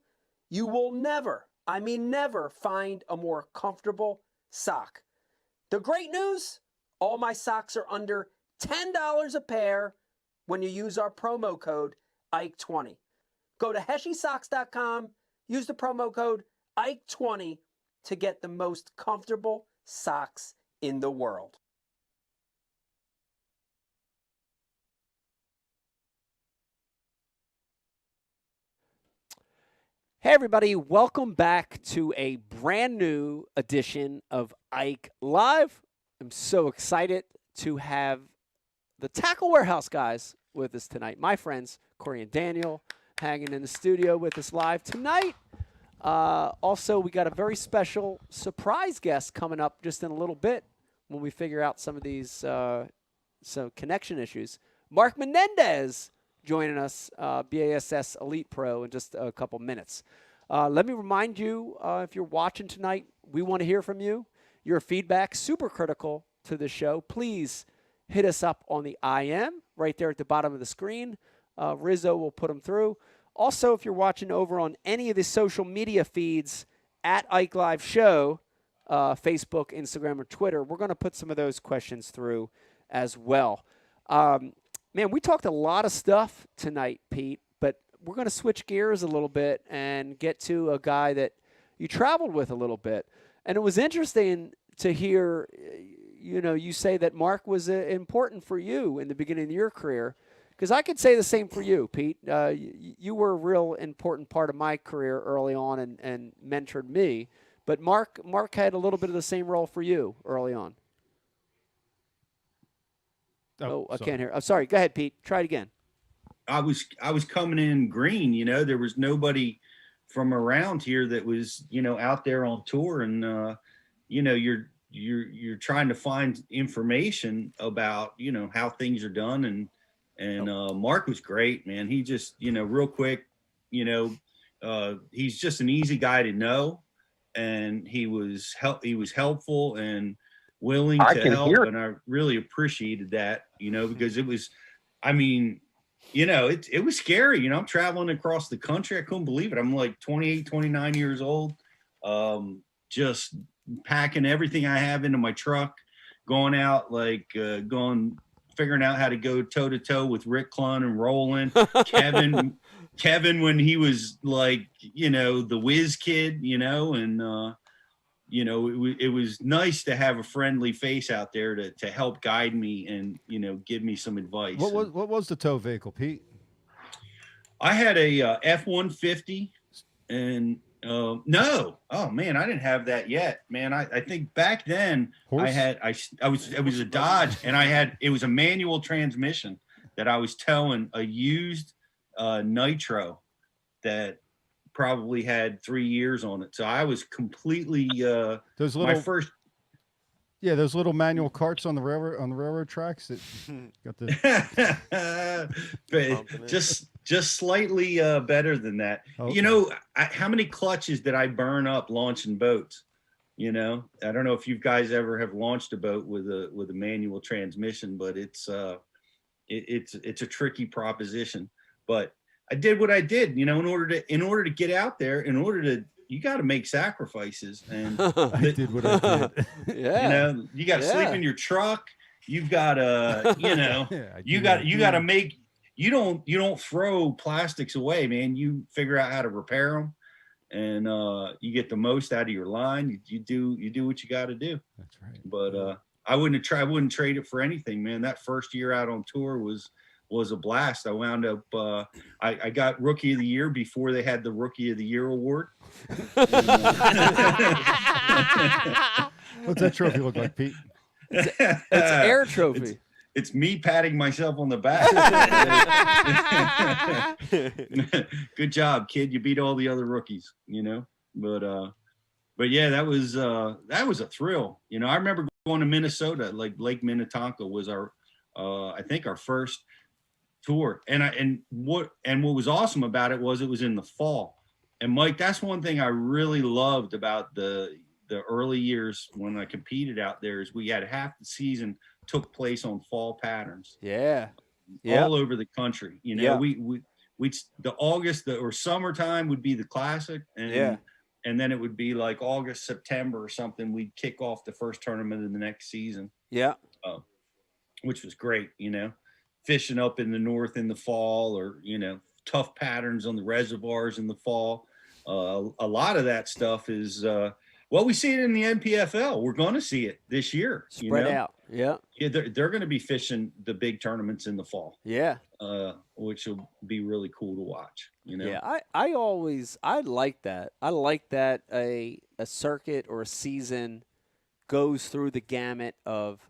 you will never, I mean never, find a more comfortable sock. The great news, all my socks are under $10 a pair when you use our promo code IKE20. Go to HeshiSocks.com, use the promo code IKE20 to get the most comfortable socks in the world. Hey, everybody, welcome back to a brand new edition of Ike Live. I'm so excited to have the Tackle Warehouse guys with us tonight. My friends, Corey and Daniel, hanging in the studio with us live tonight. Also, we got a very special surprise guest coming up just in a little bit when we figure out some of these some connection issues. Mark Menendez joining us, BASS Elite Pro, in just a couple minutes. Let me remind you, if you're watching tonight, we want to hear from you. Your feedback, super critical to the show. Please hit us up on the IM right there at the bottom of the screen. Rizzo will put them through. Also, if you're watching over on any of the social media feeds at Ike Live Show, Facebook, Instagram, or Twitter, we're going to put some of those questions through as well. Man, we talked a lot of stuff tonight, Pete, but we're going to switch gears a little bit and get to a guy that you traveled with a little bit. And it was interesting to hear, you say that Mark was important for you in the beginning of your career, because I could say the same for you, Pete. You were a real important part of my career early on and mentored me. But Mark had a little bit of the same role for you early on. Oh, I can't hear. I'm sorry. Go ahead, Pete. Try it again. I was coming in green, there was nobody from around here that was, out there on tour, and you're trying to find information about, how things are done, and Mark was great, man. He just, real quick, he's just an easy guy to know, and he was helpful and willing to help, and I really appreciated that, because it was, it was scary. I'm traveling across the country. I couldn't believe it. I'm like 28, 29 years old, just packing everything I have into my truck, going out, figuring out how to go toe to toe with Rick Clunn and Roland, Kevin when he was the whiz kid, and it was nice to have a friendly face out there to help guide me and, give me some advice. What was the tow vehicle, Pete? I had a F-150 and no. Oh man, I didn't have that yet, man. I think back then it was a Dodge, and it was a manual transmission that I was towing, a used Nitro that probably had 3 years on it. So I was completely those little manual carts on the railroad tracks that got the just slightly better than that. Okay. How many clutches did I burn up launching boats? I don't know if you guys ever have launched a boat with a manual transmission, but it's a tricky proposition. But I did what I did, in order to get out there, you got to make sacrifices. And I did what I did. Yeah. You got to sleep in your truck. You've got to, you got to make, you don't throw plastics away, man. You figure out how to repair them, and you get the most out of your line. You do what you got to do. That's right. But I wouldn't trade it for anything, man. That first year out on tour was a blast. I wound up, I got Rookie of the Year before they had the Rookie of the Year award. What's that trophy look like, Pete? It's air trophy. It's me patting myself on the back. Good job, kid. You beat all the other rookies, But yeah, that was a thrill. I remember going to Minnesota, like Lake Minnetonka was I think our first tour. And what was awesome about it was in the fall. And Mike, that's one thing I really loved about the early years when I competed out there is we had half the season took place on fall patterns. Yeah. All over the country. You know, we the August or summertime would be the classic, and then it would be like August, September or something. We'd kick off the first tournament of the next season. Yeah. Which was great, you know, fishing up in the north in the fall, or, you know, tough patterns on the reservoirs in the fall. A lot of that stuff is, we see it in the NPFL. We're going to see it this year. Spread out. Yeah. Yeah, they're going to be fishing the big tournaments in the fall. Yeah. Which will be really cool to watch. You know. Yeah, I like that. I like that a circuit or a season goes through the gamut of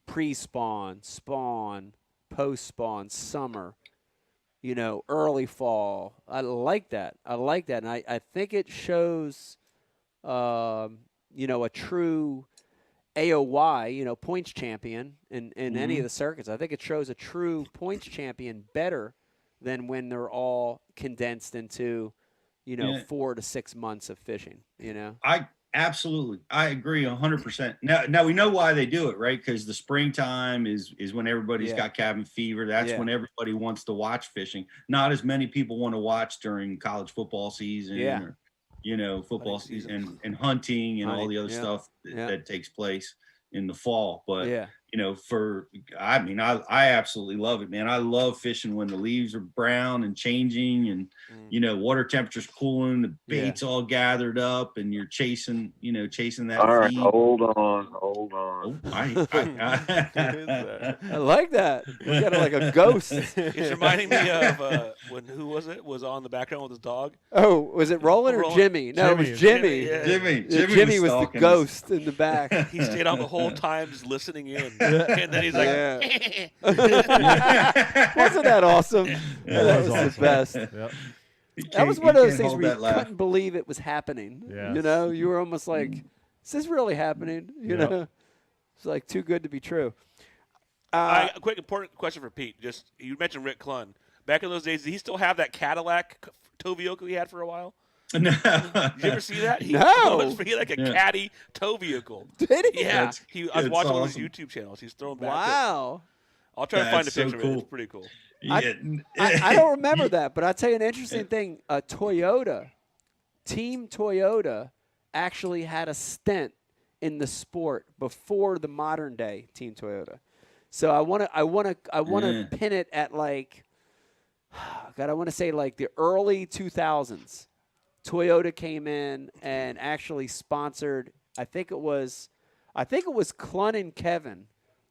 pre-spawn, spawn, post-spawn, summer, you know, early fall. I like that. And I think it shows, you know, a true AOY, you know, points champion in any of the circuits. I think it shows a true points champion better than when they're all condensed into, you know, 4 to 6 months of fishing, you know? I agree 100%. Now we know why they do it, right? Because the springtime is when everybody's got cabin fever. That's when everybody wants to watch fishing. Not as many people want to watch during college football season or, you know, football season and hunting and all the other stuff that takes place in the fall. But you know, I absolutely love it, man. I love fishing when the leaves are brown and changing, and you know, water temperature's cooling, the bait's all gathered up, and you're chasing that. All right, feed. hold on. Oh, I like that. We got like a ghost. It's reminding me of who was on the background with his dog? Oh, was it Roland or Jimmy? No, it was Jimmy. Jimmy was the ghost in the back. He stayed on the whole time just listening in. And then he's like, wasn't that awesome? That was awesome. the best. Yep. That was one of those things where you couldn't believe it was happening. Yes. You know, you were almost like, is this really happening? You know, it's like too good to be true. A quick important question for Pete. Just, you mentioned Rick Clunn. Back in those days, did he still have that Cadillac tow vehicle he had for a while? No. Did you ever see that? He had like a caddy tow vehicle. Did he? Yeah. I was watching awesome. one of his YouTube channels. He's throwing back. Wow. I'll try to find a so picture of cool. it. It's pretty cool. I don't remember that, but I'll tell you an interesting thing. Team Toyota actually had a stint in the sport before the modern day Team Toyota. So I want to pin it at like, God, I want to say like the early 2000s. Toyota came in and actually sponsored. I think it was Clunn and Kevin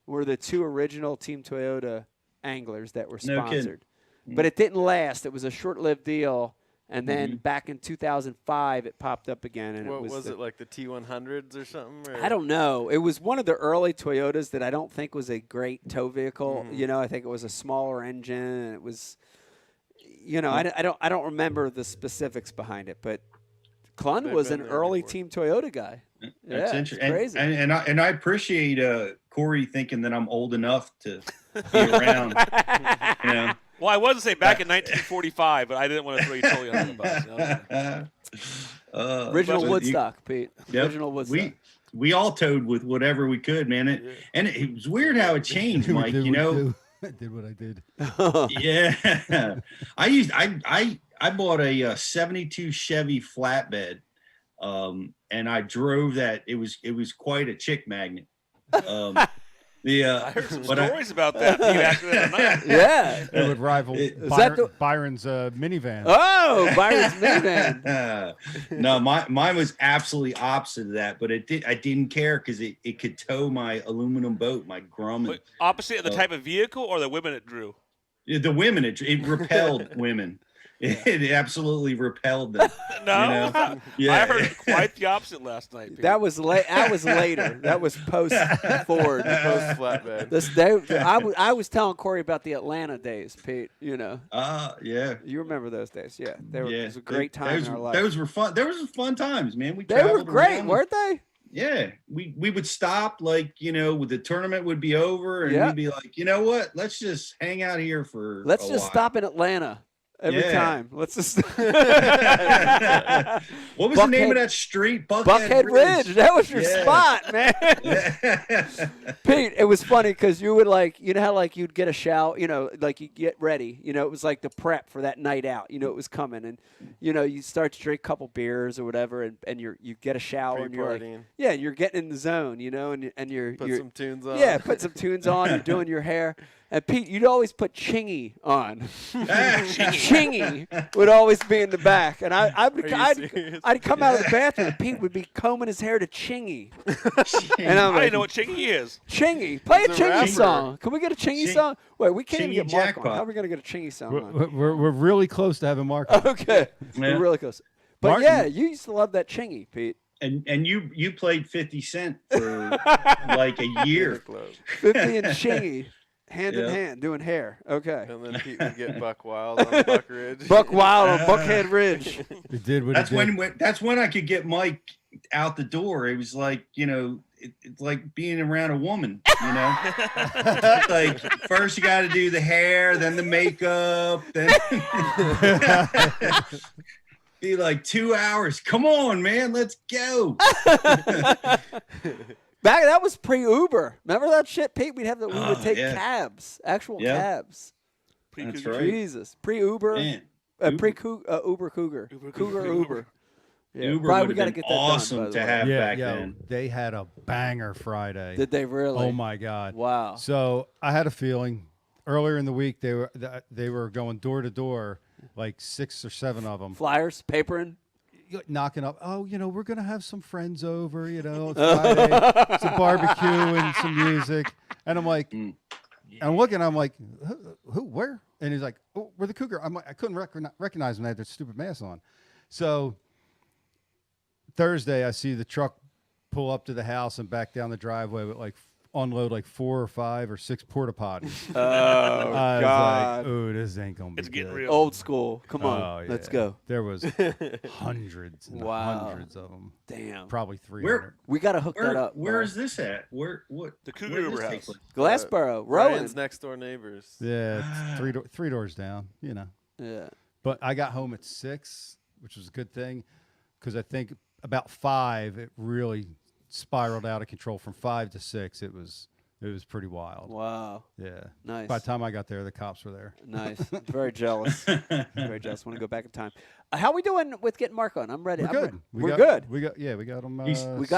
were the two original Team Toyota anglers that were sponsored. But it didn't last. It was a short-lived deal. And then back in 2005, it popped up again. And what was it, like the T100s or something? Or? I don't know. It was one of the early Toyotas that I don't think was a great tow vehicle. You know, I think it was a smaller engine. And it was, you know, I don't remember the specifics behind it. But Clunn was an early Team Toyota guy. That's interesting. Crazy. And I appreciate Corey thinking that I'm old enough to be around. You know. Well, I was to say back in 1945, but I didn't want to throw you totally under the bus. Original Woodstock, Pete. Yep. Original Woodstock. We all towed with whatever we could, man. And it was weird how it changed, Mike. You know. I did what I did. Yeah. I bought a 72 Chevy flatbed, and I drove that. It was quite a chick magnet. I heard some stories about that. Yeah. It would rival Byron's minivan. Oh, Byron's minivan. No, mine was absolutely opposite of that, but I didn't care because it could tow my aluminum boat, my Grumman. But opposite of the type of vehicle or the women it drew? The women, it repelled women. It absolutely repelled them. No, you know? Yeah. I heard quite the opposite last night. Pete. That was later. That was post Ford, post flatbed. I was telling Corey about the Atlanta days, Pete. You know. Yeah. You remember those days? Yeah, it was a great time in our life. Those were fun. Those were fun times, man. They were great, weren't they? Yeah, we would stop, like, the tournament would be over, and Yeah. we'd be like, you know what? Let's just hang out here for. Let's a just while. stop in Atlanta every Yeah. time. Let's just. What was the name Buckhead- of that street? Buckhead Ridge. That was your Yeah. spot, man. Yeah. Pete, it was funny because you would how like you'd get a shower, like you get ready, it was like the prep for that night out, it was coming, and you start to drink a couple beers or whatever, and you get a shower, and you're like, Pre-partying. yeah, you're getting in the zone, and you're Put you're some tunes on. yeah, put some tunes on, you're doing your hair, and Pete, you'd always put Chingy on. Chingy would always be in the back, and serious? I'd come out of the bathroom, and Pete would be combing his hair to Chingy, and I'm I like, didn't know what Chingy is. Chingy, play a He's a Chingy rapper. song. Can we get a Chingy song? Wait, we can't even Chingy get Mark jackpot. on. How are we gonna get a Chingy song on? We're really close to having Mark. on. Okay, we're Yeah. really close. But Martin- yeah, you used to love that Chingy, Pete. And you played 50 Cent for like a year. 50 and Chingy, hand in Yeah. hand, doing hair. Okay. And then Pete would get Buck Wild on Buck Ridge. Buck Wild on Buckhead Ridge. It did what That's it did. that's when I could get Mike out the door. It was like, it's like being around a woman, like first you got to do the hair, then the makeup, then be like 2 hours. Come on, man, let's go. That was pre-Uber. Remember that shit, Pete? We would take yeah. cabs, actual Yeah. cabs. That's right. Jesus, pre-Uber, Man, Uber Cougar, Cougar Uber. Yeah, Uber Brian, would we have got to been get that awesome done. By the to way. have Yeah, back yo, then. they had a banger Friday. Did they really? Oh my God! Wow. So I had a feeling earlier in the week they were going door to door, like 6 or 7 of them, Flyers, papering. knocking up. Oh, we're gonna have some friends over. It's Friday, some barbecue and some music. And I'm like, and I'm looking. I'm like, who? Where? And he's like, oh, we're the Cougar. I'm like, I couldn't recognize them. They had their stupid masks on. So Thursday, I see the truck pull up to the house and back down the driveway with unload 4 or 5 or 6 porta potties. Oh I was God. like, "Ooh, this ain't gonna be It's getting good." real. Old school. Come on. Oh, Let's yeah. go. There was hundreds and Wow. hundreds of them. Damn. Probably 300. We got to hook that up. Where bro. is this at? What? The Cougar where did Uber this take House. place? Glassboro, Ryan's Rowan. next door neighbors. Yeah, it's three doors down. Yeah. But I got home at 6, which was a good thing, because I think about 5 it really spiraled out of control. From 5 to 6, it was pretty wild. Wow. Yeah. Nice. By the time I got there, the cops were there. Nice. Very jealous. Very jealous. Want to go back in time. How we doing with getting Mark on? I'm ready. We're I'm good. re- We We're got- good. We got him. We got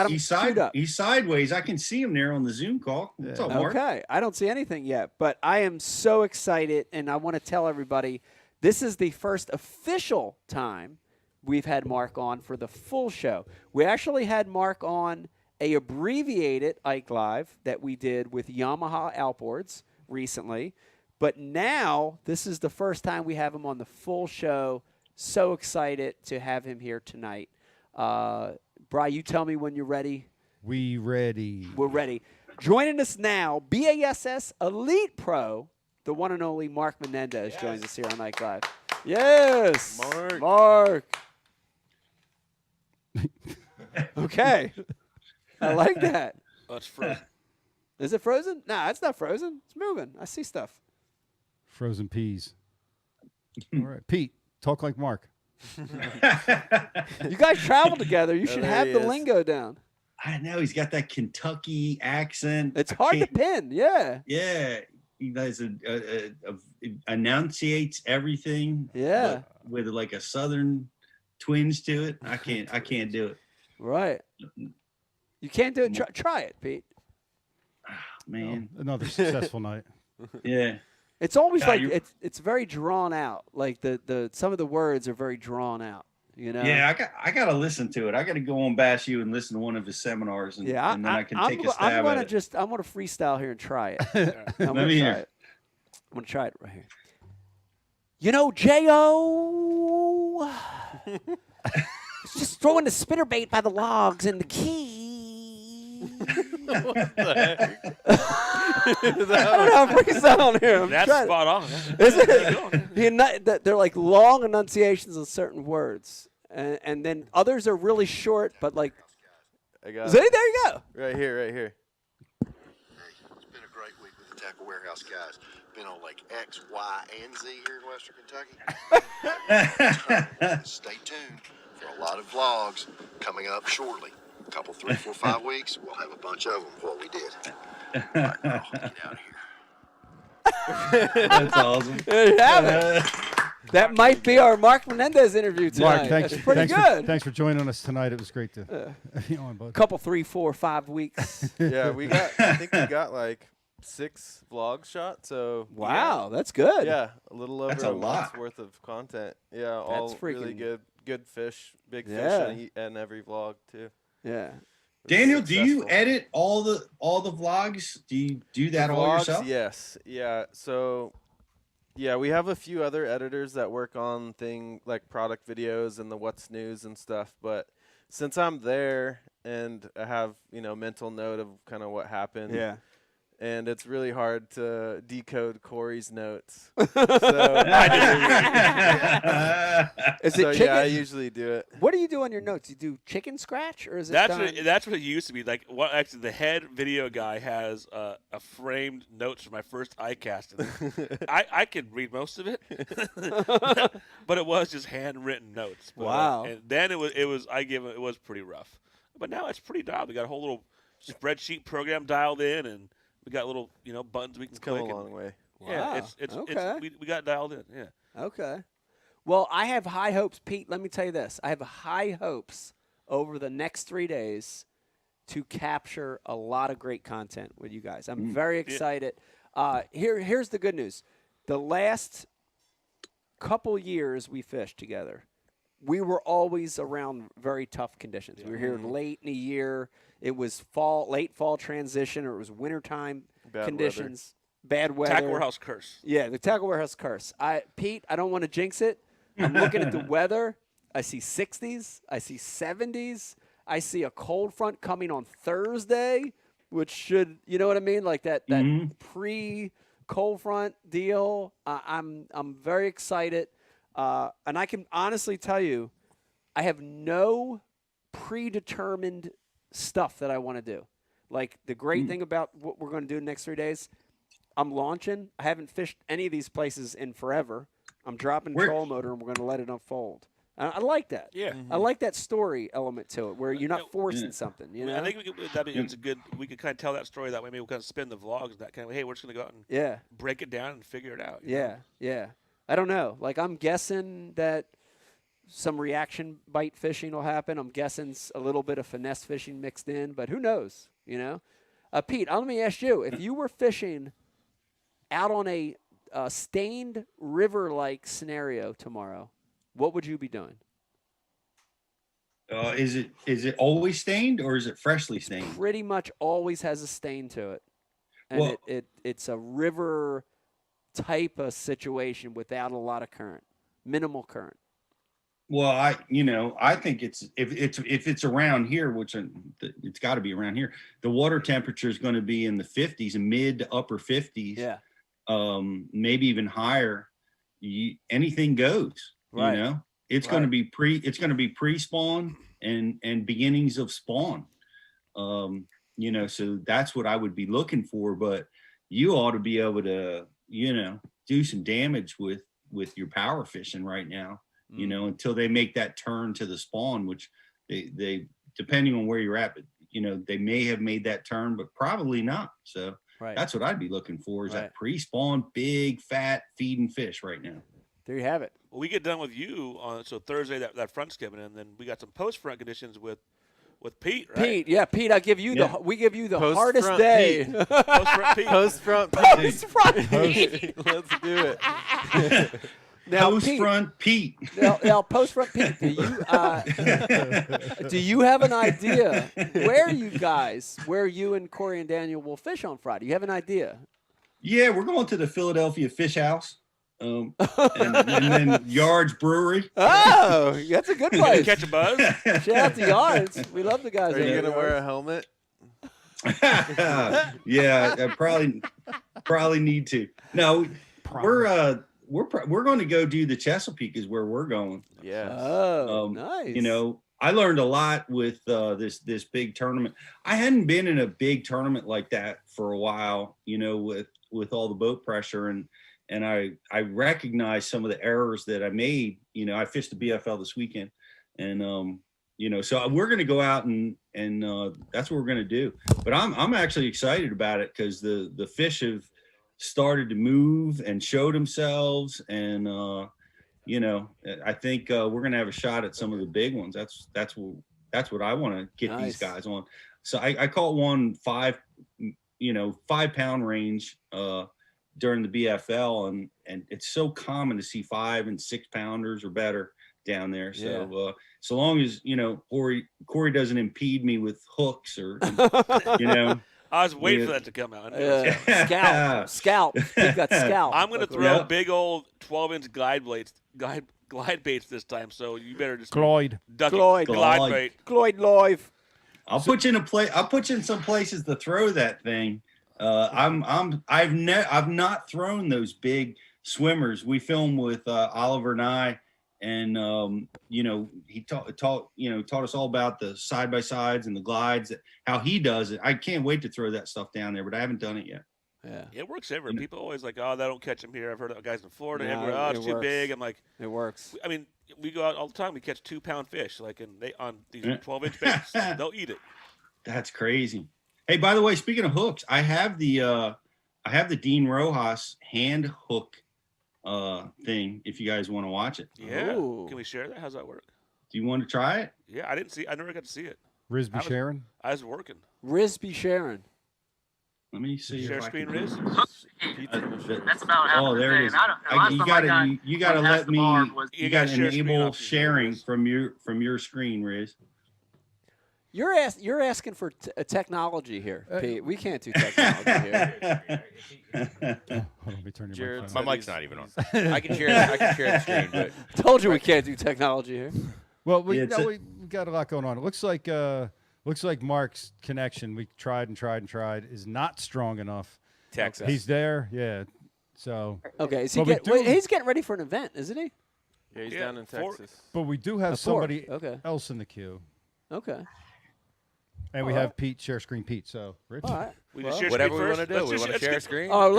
him He's, queued up. he's sideways. I can see him there on the Zoom call. What's up, Mark? Okay. I don't see anything yet, but I am so excited, and I want to tell everybody this is the first official time we've had Mark on for the full show. We actually had Mark on a abbreviated Ike Live that we did with Yamaha outboards recently, but now this is the first time we have him on the full show. So excited to have him here tonight. Bri, you tell me when you're ready. We ready. We're ready. Joining us now, BASS Elite Pro, the one and only Mark Menendez joins us here on Ike Live. Yes. Mark. Okay. I like that. Oh, it's frozen. Is it frozen? Nah, it's not frozen. It's moving. I see stuff. Frozen peas. All right, Pete, talk like Mark. You guys travel together. You should there have he the is. lingo down. I know he's got that Kentucky accent. It's I hard to can't- pin. Yeah. Yeah, he does enunciates everything. Yeah. but with like a southern twinge to it. I can't do it, Right. You can't do it. Try it, Pete. man. Another successful night. Yeah. It's always Yeah, like you- it's very drawn out. Like the some of the words are very drawn out. You know. Yeah, I got to listen to it. I got to go on Bash U and listen to one of his seminars, and, Yeah, and then I can I'm take a go- I'm stab gonna at it. just I'm gonna freestyle here and try it. I'm Let gonna me try hear. it. I'm gonna try it right here. You know, J.O. It's just throwing the spinnerbait by the logs and the key. What the heck? I don't know. I'm freestyling here. I'm That's trying- spot on. Is it? They're like long enunciations of certain words, and then others are really short, but like I got See, it. there you go. Right here, right here. Hey, it's been a great week with the Tackle Warehouse guys. Been on like X, Y, and Z here in Western Kentucky. Stay tuned for a lot of vlogs coming up shortly. A couple, 3, 4, 5 weeks, we'll have a bunch of them. What we did. All right, girl, get out of here. That's awesome. There you have it. That might be our Mark Menendez interview tonight. Mark, thanks. That's pretty thanks good. thanks for joining us tonight. It was great to be on, bud. Couple, 3, 4, 5 weeks. Yeah, I think we got like 6 vlog shots. So Wow, that's good. yeah, a little over That's a a lot. month's worth of content. Yeah, all really freaking- good fish, big Yeah. fish in every vlog too. Yeah. Daniel, do you Successful. edit all the vlogs? Do you do that The all vlogs, yourself? Yes. Yeah. So, yeah, we have a few other editors that work on like product videos and the what's news and stuff. But since I'm there and I have mental note of kind of what happened. Yeah. And it's really hard to decode Corey's notes. Is So, it so chicken? yeah, I usually do it. What do you do on your notes? You do chicken scratch, or is it That's done? what it used to be. Like, what actually the head video guy has a framed notes for my first iCast. And I can read most of it, but it was just handwritten notes. But, Wow. and then it was pretty rough. But now it's pretty dialed. We got a whole little spreadsheet program dialed in, and we got little buttons we can It's come click. a long way. Yeah, Wow. it's Okay. we got dialed in. Yeah. Okay. Well, I have high hopes, Pete. Let me tell you this. I have high hopes over the next 3 days to capture a lot of great content with you guys. I'm very excited. Here's the good news. The last couple years we fished together, we were always around very tough conditions. We were here late in the year. It was late fall transition, or it was wintertime Bad conditions. Bad weather. Tackle Warehouse curse. Yeah, the Tackle Warehouse curse. Pete, I don't want to jinx it. I'm looking at the weather. I see 60s. I see 70s. I see a cold front coming on Thursday, which should, you know what I mean? Like that pre-cold front deal. I'm very excited. And I can honestly tell you, I have no predetermined stuff that I want to do. Like, the great thing about what we're going to do the next 3 days, I'm launching. I haven't fished any of these places in forever. I'm dropping the troll motor, and we're going to let it unfold. I like that. Yeah. I like that story element to it, where you're not forcing something. You know? I think it's a good. We could kind of tell that story that way. Maybe we'll kind of spin the vlogs and that kind of way. Hey, we're just going to go out and break it down and figure it out. you know? Yeah. I don't know. Like, I'm guessing that some reaction bite fishing will happen. I'm guessing a little bit of finesse fishing mixed in, but who knows? You know, Pete, let me ask you: if you were fishing out on a stained river-like scenario tomorrow, what would you be doing? Is it always stained, or is it freshly stained? Pretty much always has a stain to it, and Well- it's a river type of situation without a lot of current, minimal current. Well, I think if it's around here, which it's got to be around here, the water temperature is going to be in the 50s and mid to upper 50s. Yeah. Maybe even higher. Anything goes. Right. You know, it's going to be pre-spawn and beginnings of spawn. So that's what I would be looking for. But you ought to be able to, do some damage with your power fishing right now. Until they make that turn to the spawn, which they depending on where you're at, but they may have made that turn, but probably not. So that's what I'd be looking for, is that pre-spawn, big, fat, feeding fish right now. There you have it. Well, we get done with you on Thursday. That front's coming in, then we got some post-front conditions with Pete. Right? Pete, I give you we give you the Post hardest front day. Pete. Post-front Pete. Post-front Post-front Pete. Let's do it. Now, Post-front Pete. Now, post-front Pete, do you have an idea where you and Corey and Daniel will fish on Friday? You have an idea? Yeah, we're going to the Philadelphia Fish House, and then Yards Brewery. Oh, that's a good place. Catch a buzz. Shout out to Yards. We love the guys. Are you over gonna at wear a Yards. helmet? Yeah, I probably need to. No, we're going to go do the Chesapeake is where we're going. Yeah. Oh, nice. I learned a lot with this big tournament. I hadn't been in a big tournament like that for a while, you know, with all the boat pressure, and I recognized some of the errors that I made. You know, I fished the BFL this weekend, and you know, so we're going to go out and that's what we're going to do. But I'm actually excited about it because the fish have started to move and show themselves, and you know, I think we're going to have a shot at some of the big ones. That's what I want to get these guys on. So I caught one 5 pound range during the BFL, and it's so common to see 5 and 6 pounders or better down there. So so long as, you know, Corey doesn't impede me with hooks or, you know. I was waiting for that to come out. Scalp. He got scalp. I'm going to throw big old 12-inch glide baits this time. So you better just Cloyd. duck Cloyd. it. Glide bait. Cloyd live. I'll put you in some places to throw that thing. I've not thrown those big swimmers. We filmed with Oliver Nye, and you know, he taught us all about the side by sides and the glides, how he does it. I can't wait to throw that stuff down there, but I haven't done it yet. Yeah, it works everywhere. People always like, oh, they don't catch them here. I've heard of guys in Florida, No, everywhere. Oh, it's too works. big. I'm like, it works. I mean, we go out all the time. We catch 2-pound fish, like, and they on these 12-inch baits. They'll eat it. That's crazy. Hey, by the way, speaking of hooks, I have the Dean Rojas hand hook thing. If you guys want to watch it, Yeah. Ooh. Can we share that? How's that work? do you want to try it? Yeah, I never got to see it. Risby Sharon. I was working. Risby Sharon. Let me see. Share if I screen, can- Riz. That's about how Oh, there it is. You gotta let me. You gotta enable sharing from your screen, Riz. You're asking for technology here, Pete. We can't do technology here. Hold on, let me turn your Jared, mic on. My mic's not even on. I can share the screen, but Told you we can't do technology here. Well, we Yeah, we got a lot going on. It looks like Mark's connection, we tried is not strong enough. Texas. He's there, yeah. So, Okay, is But we do- he's getting ready for an event, isn't he? Yeah, he's Yeah, down in four- Texas. but we do have Fourth. somebody Okay. else in the queue, Okay. and we have Pete share screen Pete. So, Rich, All right. We Well, just share whatever we screen want first. to do, Let's we just- want to let's share a get- screen. Oh,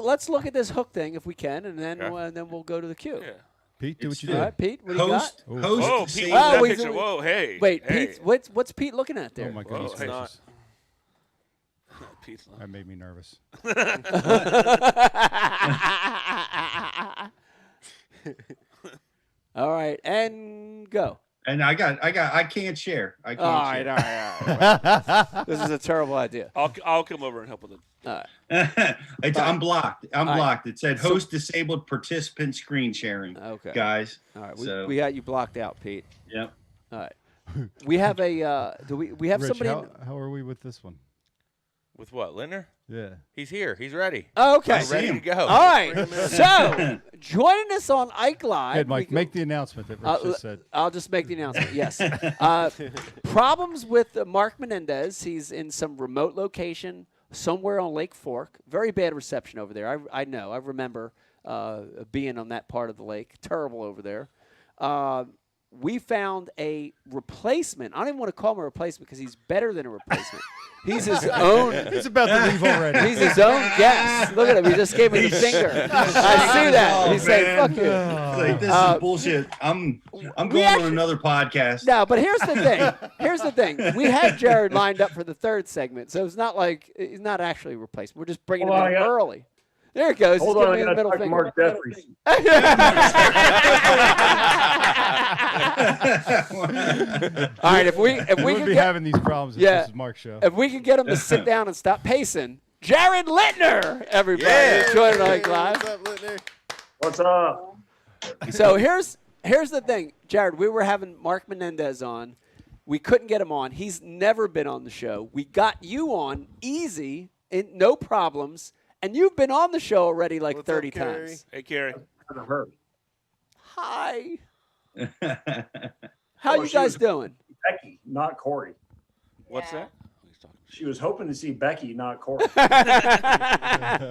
let's look at this hook thing if we can, and then then we'll go to the queue. Yeah. Pete, do what you All do. right, Pete, what do you got? Host. Whoa, Pete, Save- look at that Oh, picture. Whoa, hey. Wait, hey. Pete, what's Pete looking at there? Oh my goodness Whoa, hey. gracious! Pete's not. That made me nervous. All right, and go. And I can't share. I can't All right, share. all right. This is a terrible idea. I'll come over and help with it. All right. I'm blocked. I'm All right. blocked. It said host disabled participant screen sharing. Okay. Guys. All right, So- we got you blocked out, Pete. Yep. All right. We have a. Do we have Rich, somebody? how are we with this one? With what, Lindner? Yeah. He's here. He's ready. Oh, okay. I Ready see to him. go. All right. So joining us on Ike Live. Hey, Mike, we make the announcement that Rich just said. I'll just make the announcement. Yes. Problems with Mark Menendez. He's in some remote location somewhere on Lake Fork. Very bad reception over there. I know. I remember being on that part of the lake. Terrible over there. We found a replacement. I don't even want to call him a replacement because he's better than a replacement. He's his own. He's about to leave already. He's his own guest. Look at him. He just gave me the finger. I see that. Oh, He's saying, man. "Fuck you." It's like, this is bullshit. I'm going on actually- another podcast. No, but here's the thing. Here's the thing. We had Jared lined up for the third segment, so it's not like he's not actually a replacement. We're just bringing him in early. There it goes. Hold He's on, giving I me the gotta middle talk to finger. Mark Jeffries. All right, if we would could be get, having these problems if Yeah. this is Mark's show. if we could get him to sit down and stop pacing, Jared Littner, everybody, joining Ike Live. What's up? So here's the thing, Jared. We were having Mark Menendez on. We couldn't get him on. He's never been on the show. We got you on easy, no problems, and you've been on the show already like What's 30 up, Carrie? times. Hey, Carrie. Hi. How you guys doing? Becky, not Corey. What's that? She was hoping to see Becky, not Corey.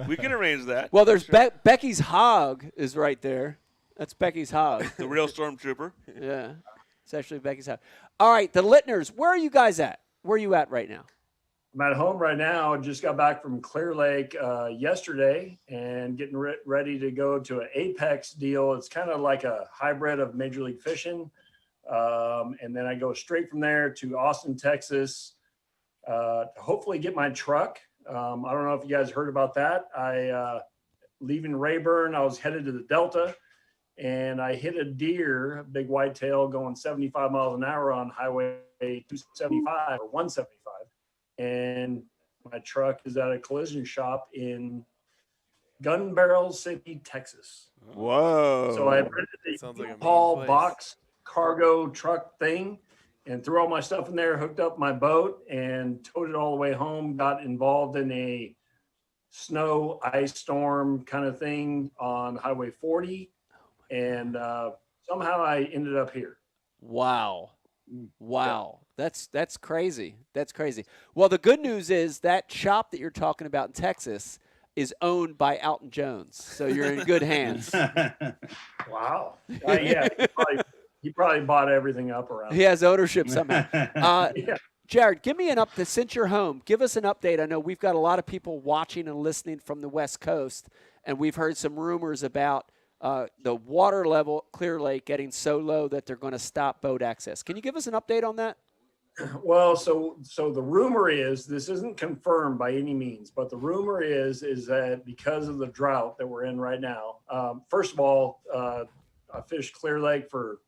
We can arrange that. Well, there's Becky's hog is right there. That's Becky's hog. The real stormtrooper. Yeah. It's actually Becky's house. All right, the Littners, where are you guys at? Where are you at right now? I'm at home right now. Just got back from Clear Lake yesterday and getting ready to go to an Apex deal. It's kind of like a hybrid of Major League Fishing. And then I go straight from there to Austin, Texas, to hopefully get my truck. I don't know if you guys heard about that. Leaving Rayburn, I was headed to the Delta, and I hit a deer, a big whitetail, going 75 miles an hour on Highway 275 or 175. And my truck is at a collision shop in Gun Barrel City, Texas. Whoa. So I rented Sounds like a mean Paul place. box cargo truck thing and threw all my stuff in there, hooked up my boat, and towed it all the way home. Got involved in a snow ice storm kind of thing on Highway 40, and somehow I ended up here. Wow. That's crazy. That's crazy. Well, the good news is that shop that you're talking about in Texas is owned by Alton Jones, so you're in good hands. Wow. Yeah, he probably bought everything up around. He has ownership somehow. Yeah. Jared, give me an update. Since you're home, give us an update. I know we've got a lot of people watching and listening from the West Coast, and we've heard some rumors about the water level at Clear Lake getting so low that they're going to stop boat access. Can you give us an update on that? Well, so the rumor is, this isn't confirmed by any means, but the rumor is that because of the drought that we're in right now, first of all, I fished Clear Lake for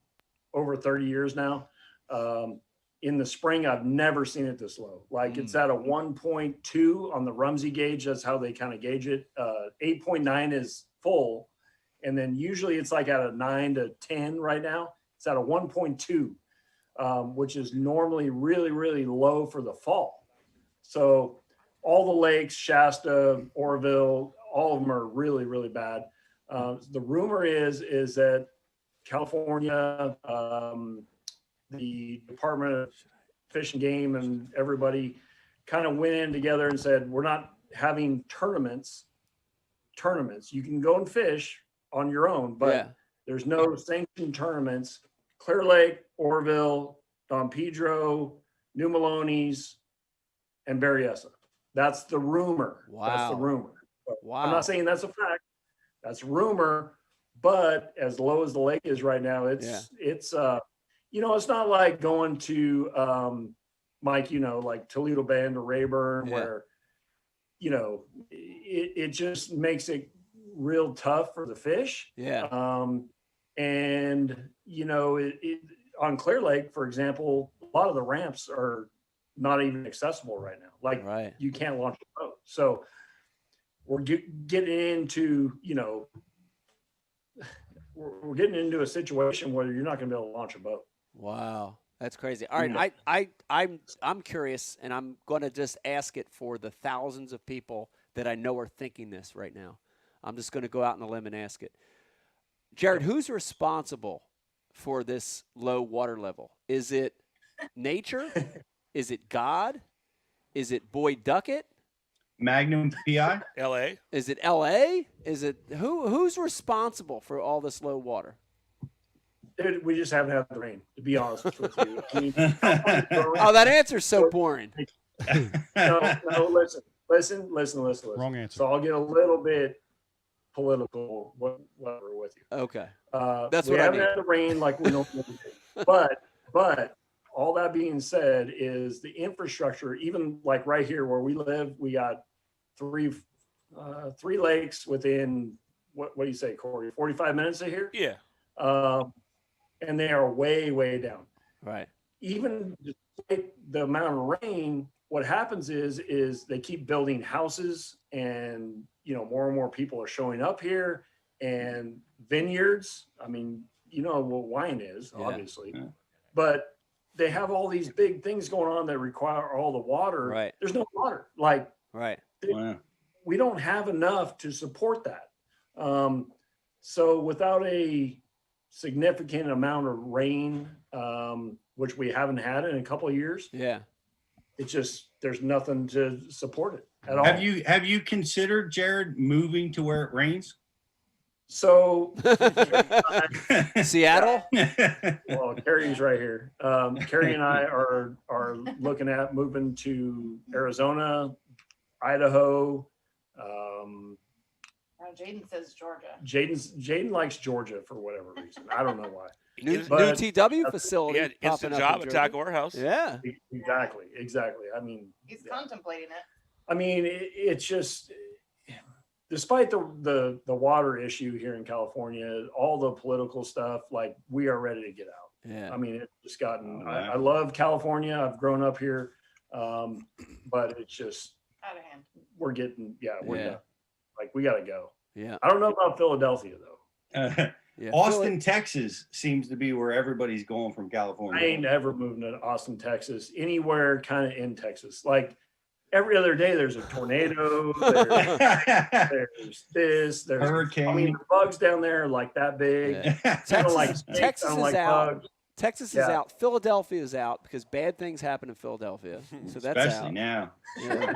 over 30 years now. In the spring, I've never seen it this low. Like it's at a 1.2 on the Rumsey gauge. That's how they kind of gauge it. 8.9 is full. And then usually it's like at a 9 to 10 right now. It's at a 1.2, which is normally really, really low for the fall. So all the lakes, Shasta, Oroville, all of them are really, really bad. The rumor is that California, the Department of Fish and Game and everybody kind of went in together and said, we're not having tournaments. You can go and fish on your own, but there's no sanctioned tournaments. Clear Lake, Oroville, Don Pedro, New Maloney's, and Berryessa. That's the rumor. Wow. That's the rumor. Wow. I'm not saying that's a fact. That's rumor, but as low as the lake is right now, it's it's not like going to Mike, like Toledo Bend or Rayburn, where it just makes it real tough for the fish. And on Clear Lake, for example, a lot of the ramps are not even accessible right now. Like you can't launch a boat. So we're getting into, we're getting into a situation where you're not going to be able to launch a boat. Wow, that's crazy. All right, I'm curious, and I'm going to just ask it for the thousands of people that I know are thinking this right now. I'm just going to go out on a limb and ask it. Jared, who's responsible for this low water level? Is it nature? Is it God? Is it Boyd Duckett? Magnum PI? LA? Is it LA? Is it who's responsible for all this low water? Dude, we just haven't had the rain, to be honest with you. I mean, oh, that answer's so boring. No, listen. Wrong answer. So I'll get a little bit political, whatever, with you. Okay. That's what I haven't had the rain like we normally do. But all that being said, is the infrastructure, even like right here where we live, we got three lakes within what do you say, Corey? 45 minutes of here. Yeah. And they are way, way down. Right. Even despite the amount of rain, what happens is they keep building houses, and more and more people are showing up here, and vineyards. I mean, what wine is, obviously, but they have all these big things going on that require all the water. Right. There's no water. We don't have enough to support that. So without a significant amount of rain, which we haven't had in a couple of years, it's just, there's nothing to support it at all. Have you considered, Jared, moving to where it rains? So Seattle. Well, Carrie's right here. Carrie and I are looking at moving to Arizona, Idaho. Jaden says Georgia. Jaden likes Georgia for whatever reason. I don't know why. New But- TW facility. Yeah, instant popping up job in at Georgia. Taco Warehouse. Yeah. Exactly. I mean, He's contemplating it. I mean, it's just, despite the water issue here in California, all the political stuff, like we are ready to get out. Yeah. I mean, it's just gotten. Oh, wow. I love California. I've grown up here, but it's just Out of hand. we're getting. We're Yeah. done. Like we got to go. Yeah. I don't know about Philadelphia though. Yeah. Austin, Texas seems to be where everybody's going from California. I ain't ever moving to Austin, Texas. Anywhere kind of in Texas. Like every other day, there's a tornado. There's this. There's Hurricane. I mean, the bugs down there are like that big. Yeah. I don't Texas, like snakes, Texas I don't is like out. bugs. Texas is Yeah. out. Philadelphia is out because bad things happen in Philadelphia. So that's Especially out. now. Yeah.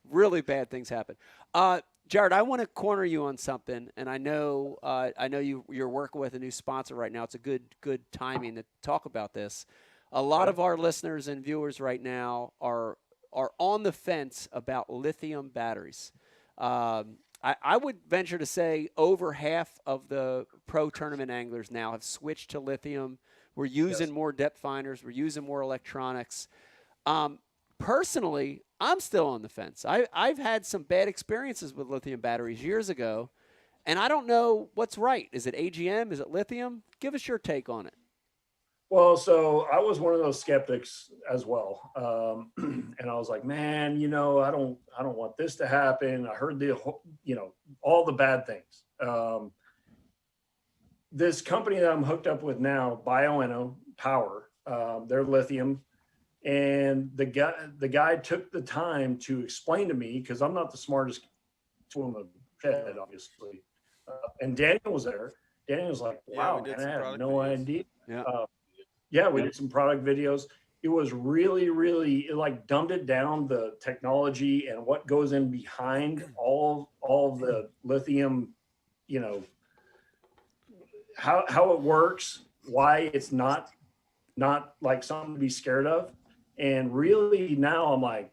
Really bad things happen. Jared, I want to corner you on something, and I know you're working with a new sponsor right now. It's a good timing to talk about this. A lot of our listeners and viewers right now are on the fence about lithium batteries. I would venture to say over half of the pro tournament anglers now have switched to lithium. We're using more depth finders. We're using more electronics. Personally, I'm still on the fence. I've had some bad experiences with lithium batteries years ago, and I don't know what's right. Is it AGM? Is it lithium? Give us your take on it. Well, so I was one of those skeptics as well, and I was like, man, I don't want this to happen. I heard all the bad things. This company that I'm hooked up with now, Bioenno Power, they're lithium. And the guy took the time to explain to me, because I'm not the smartest tool in the shed, obviously. And Daniel was there. Daniel was like, wow, man, I had no idea. Yeah. We did some product videos. It was really, really, it like dumbed it down, the technology and what goes in behind all the lithium, how it works, why it's not like something to be scared of. And really now I'm like,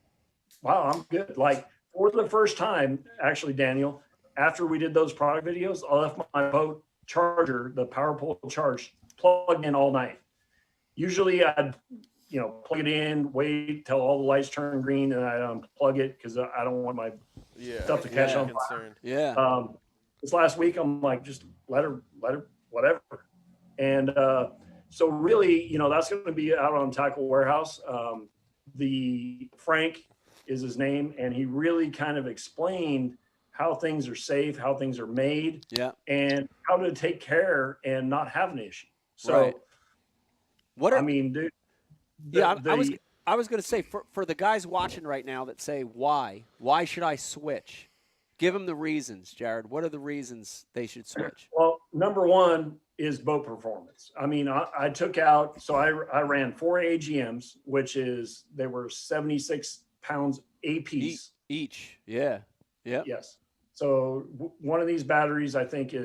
wow, I'm good. Like for the first time, actually, Daniel, after we did those product videos, I left my boat charger, the power pole charge, plugged in all night. Usually I'd, plug it in, wait till all the lights turn green, and I'd unplug it because I don't want my stuff to catch on fire. Yeah. This last week, I'm like, just let her, whatever. And so really, that's going to be out on Tackle Warehouse. The Frank is his name, and he really kind of explained how things are safe, how things are made, and how to take care and not have an issue. So, I mean, dude. I was going to say for the guys watching right now that say why should I switch? Give them the reasons, Jared. What are the reasons they should switch? Well, number one is boat performance. I mean, I took out, so I ran 4 AGMs, they were 76 pounds a piece. Each. Yeah. Yeah. Yes. So one of these batteries, I think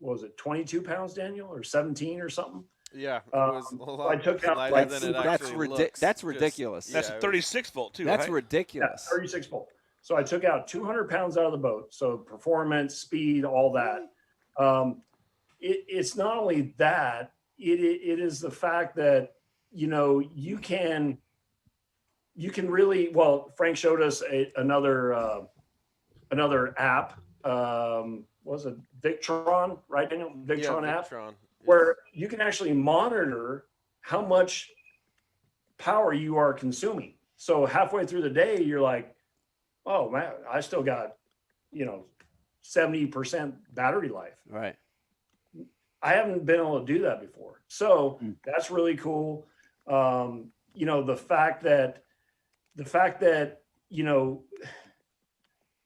was it 22 pounds, Daniel, or 17 or something? Yeah. It was a lot I took out lighter like than it actually looks. That's ridiculous. That's a 36 volt too. That's right? ridiculous. Yeah, 36 volt. So I took out 200 pounds out of the boat. So performance, speed, all that. It's not only that, it is the fact that, you can really, well, Frank showed us another app. What was it Victron, right, Daniel? Victron app, where you can actually monitor how much power you are consuming. So halfway through the day, you're like, oh man, I still got, 70% battery life. Right. I haven't been able to do that before. So that's really cool. The fact that,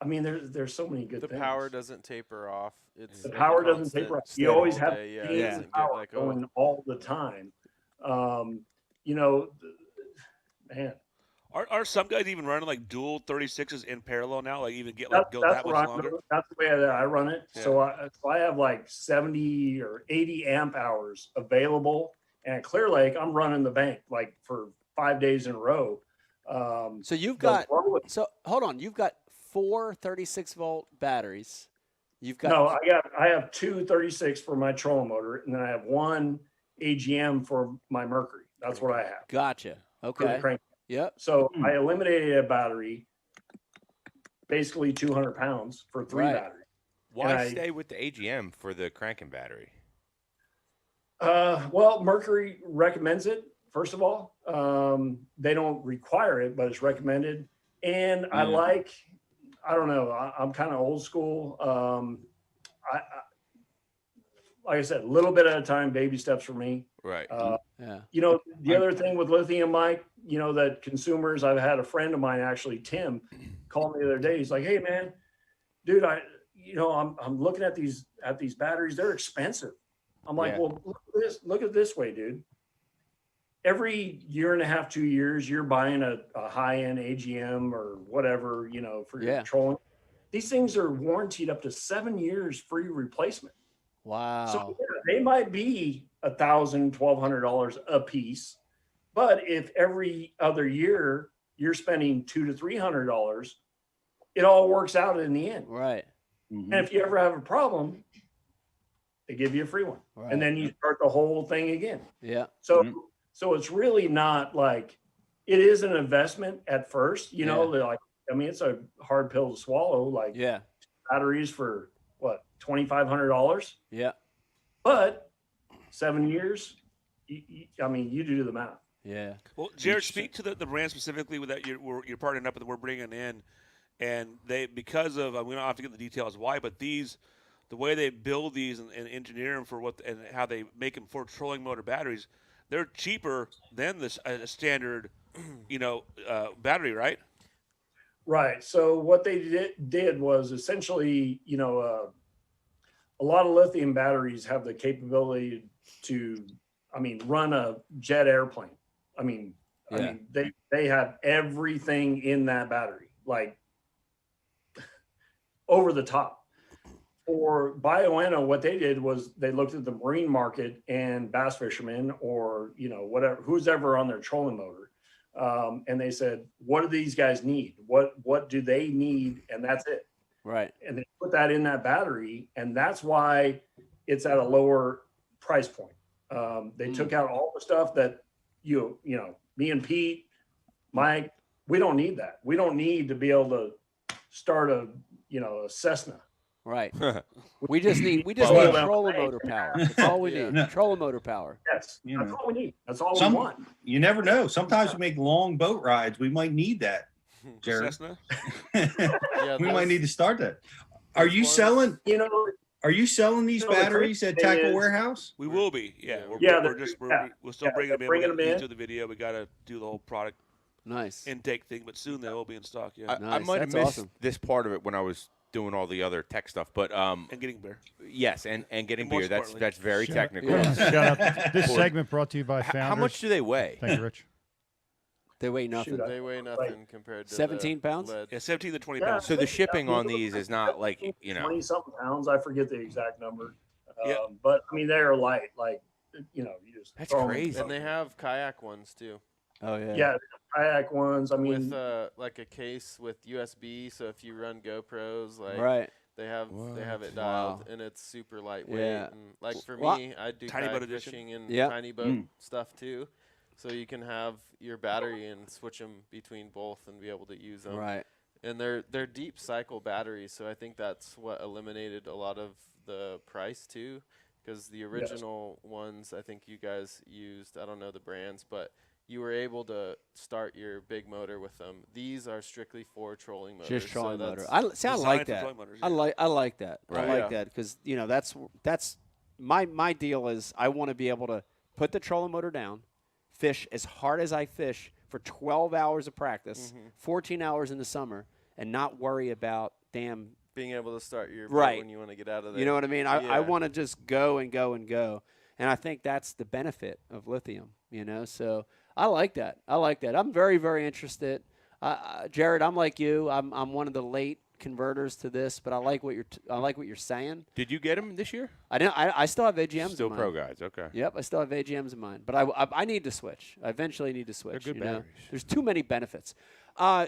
I mean, there's so many good things. The power doesn't taper off. It's the power doesn't taper off. You always have yeah. power going all the time. Man. Are some guys even running like dual 36s in parallel now? Like even get like go That's that what much longer? that's the way that I run it. Yeah. So I have like 70 or 80 amp hours available. And at Clear Lake, I'm running the bank like for 5 days in a row. So you've the got roll- so hold on, you've got 4 36-volt batteries. You've got No, I have two 36 for my trolling motor, and then I have one AGM for my Mercury. That's what I have. Gotcha. for the Okay. crank. Yep. So I eliminated a battery, basically 200 pounds for 3 Right. batteries. Why And I- stay with the AGM for the cranking battery? Well, Mercury recommends it. First of all, they don't require it, but it's recommended. And I don't know, I'm kind of old school. Like I said, a little bit at a time, baby steps for me. Right. Yeah. You know, the other thing with lithium, Mike, you know, that consumers, I've had a friend of mine, actually, Tim, called me the other day. He's like, "Hey man, dude, I'm looking at these batteries. They're expensive." I'm like, Yeah. "Well, look at it this way, dude. Every year and a half, 2 years, you're buying a high-end AGM or whatever, you know, for your trolling. These things are warranted up to 7 years free replacement. Wow. So yeah, they might be $1,000, $1,200 a piece, but if every other year you're spending $200 to $300, it all works out in the end. Right. And if you ever have a problem, they give you a free one, Right. and then you start the whole thing again. Yeah. So it's really not like it is an investment at first, you know. Like I mean, it's a hard pill to swallow. Like batteries for what $2,500. Yeah. But 7 years, I mean, you do the math. Yeah. Well, Jared, speak to the brand specifically with that you're partnering up with, that we're bringing in, and they, because of, we don't have to get the details why, but the way they build these and engineer them for and how they make them for trolling motor batteries, they're cheaper than this a standard, battery, right? Right. So what they did was essentially, you know, a lot of lithium batteries have the capability to, run a jet airplane. I mean, they have everything in that battery, like over the top. For Bioenno, what they did was they looked at the marine market and bass fishermen, or whatever, who's ever on their trolling motor, and they said, "What do these guys need? What do they need?" And that's it. Right. And they put that in that battery, and that's why it's at a lower price point. They took out all the stuff that me and Pete, Mike, we don't need that. We don't need to be able to start a Cessna. Right. we just need Well, trolling motor power. That's all we need. Trolling motor power. Yes. That's all we need. That's all Some- we want. You never know. Sometimes we make long boat rides. We might need that, Jared. Cessna? We might need to start that. Are you selling? Are you selling these You know, the batteries crazy at thing Tackle is- Warehouse? We will be, yeah. We're still bringing them in. bringing We them in. do the video. We got to do the whole product Nice intake thing, but soon they will be in stock. Yeah, I might have missed this part of it when I was doing all the other tech stuff, but and getting beer. Yes, and getting And more beer. That's importantly- very Shut- technical. yeah, shut up. This Or- segment brought to you by Founders. How much do they weigh? Thank you, Rich. They weigh nothing. They weigh nothing compared to 17 the pounds? lead. Yeah, 17 to 20 Yeah. pounds. So the shipping on these is not like 20 something pounds. I forget the exact number. Yeah. But I mean, they are light. Like, you just. That's throw 'em in crazy. And something. they have kayak ones too. Oh yeah. Yeah, kayak ones. I mean, With like a case with USB, so if you run GoPros, like Right. they have it Wow. dialed, and it's super lightweight. Yeah. And like for Well, me, I do tiny kayak boat edition. fishing and Yep. tiny boat stuff too, so you can have your battery and switch them between both and be able to use them. Right. And they're deep cycle batteries, so I think that's what eliminated a lot of the price too, because the original ones I think you guys used, I don't know the brands, but you were able to start your big motor with them. These are strictly for trolling motors. Just trolling so motor. that's I designed like for that. trolling motors, I like that. I Right. like Yeah. that because that's my deal is I want to be able to put the trolling motor down, fish as hard as I fish for 12 hours of practice, 14 hours in the summer, and not worry about damn. being able to start your boat Right. when you want to get out of there. You know what I mean? I Yeah. want to just go and go and go. And I think that's the benefit of lithium, So I like that. I'm very, very interested. Jared, I'm like you. I'm one of the late converters to this, but I like what you're saying. Did you get them this year? I didn't. I still have AGMs. Still in mine. pro guys. Okay. Yep, I still have AGMs in mine, but I need to switch. I eventually need to switch. They're good batteries. There's too many benefits.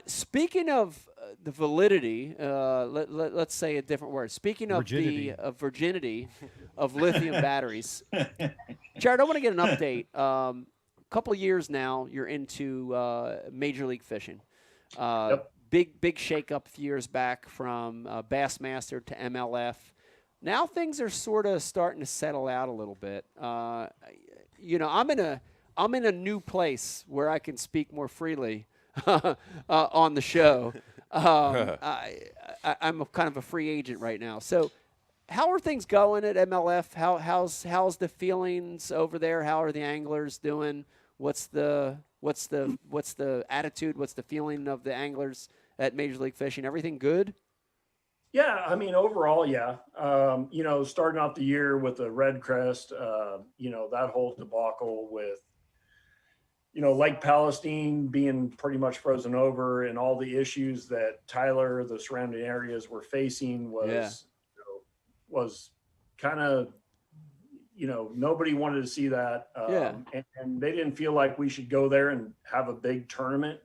Speaking of the validity, let's say a different word. Speaking of Virginity. the virginity of lithium batteries, Jared, I want to get an update. A couple of years now, you're into Major League Fishing. Yep. Big shakeup a few years back from Bassmaster to MLF. Now things are sort of starting to settle out a little bit. I'm in a new place where I can speak more freely on the show. I'm kind of a free agent right now. So, how are things going at MLF? How's the feelings over there? How are the anglers doing? What's the attitude? What's the feeling of the anglers at Major League Fishing? Everything good? Yeah, I mean, overall, yeah. Starting off the year with the Red Crest, that whole debacle with, Lake Palestine being pretty much frozen over and all the issues that Tyler, the surrounding areas were facing was kind of, nobody wanted to see that. And they didn't feel like we should go there and have a big tournament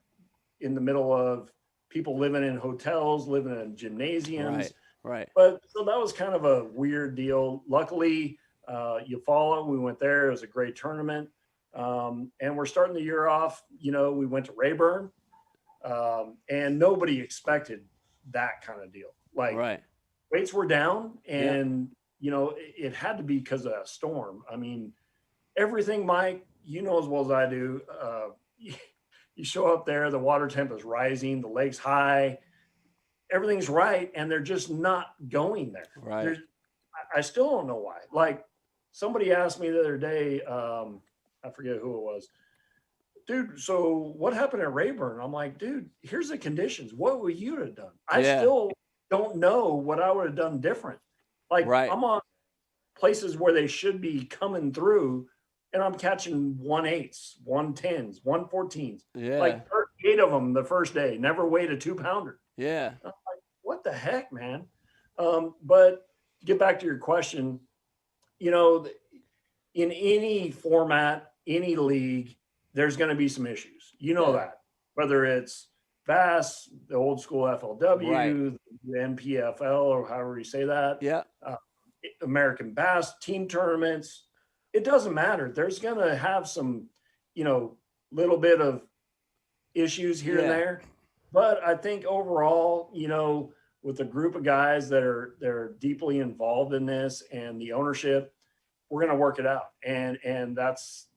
in the middle of people living in hotels, living in gymnasiums. Right. But so that was kind of a weird deal. Luckily, Eufaula, we went there. It was a great tournament. And we're starting the year off, we went to Rayburn, and nobody expected that kind of deal. Like weights were down and, it had to be because of that storm. I mean, everything, Mike, as well as I do, you show up there, the water temp is rising, the lake's high, everything's right, and they're just not going there. Right. I still don't know why. Like somebody asked me the other day, I forget who it was. Dude, so what happened at Rayburn? I'm like, dude, here's the conditions. What would you have done? I still don't know what I would have done different. Like I'm on places where they should be coming through, and I'm catching 1/8s, 1/10s, 1/14s. Yeah. Like 38 of them the first day, never weighed a 2-pounder. Yeah. I'm like, what the heck, man? But to get back to your question, in any format, any league, there's going to be some issues. That, whether it's Bass, the old school FLW, the NPFL, or however you say that. Yeah. American Bass team tournaments. It doesn't matter. There's going to have some, little bit of issues here and there. But I think overall, with a group of guys that are deeply involved in this and the ownership, we're going to work it out. And that's,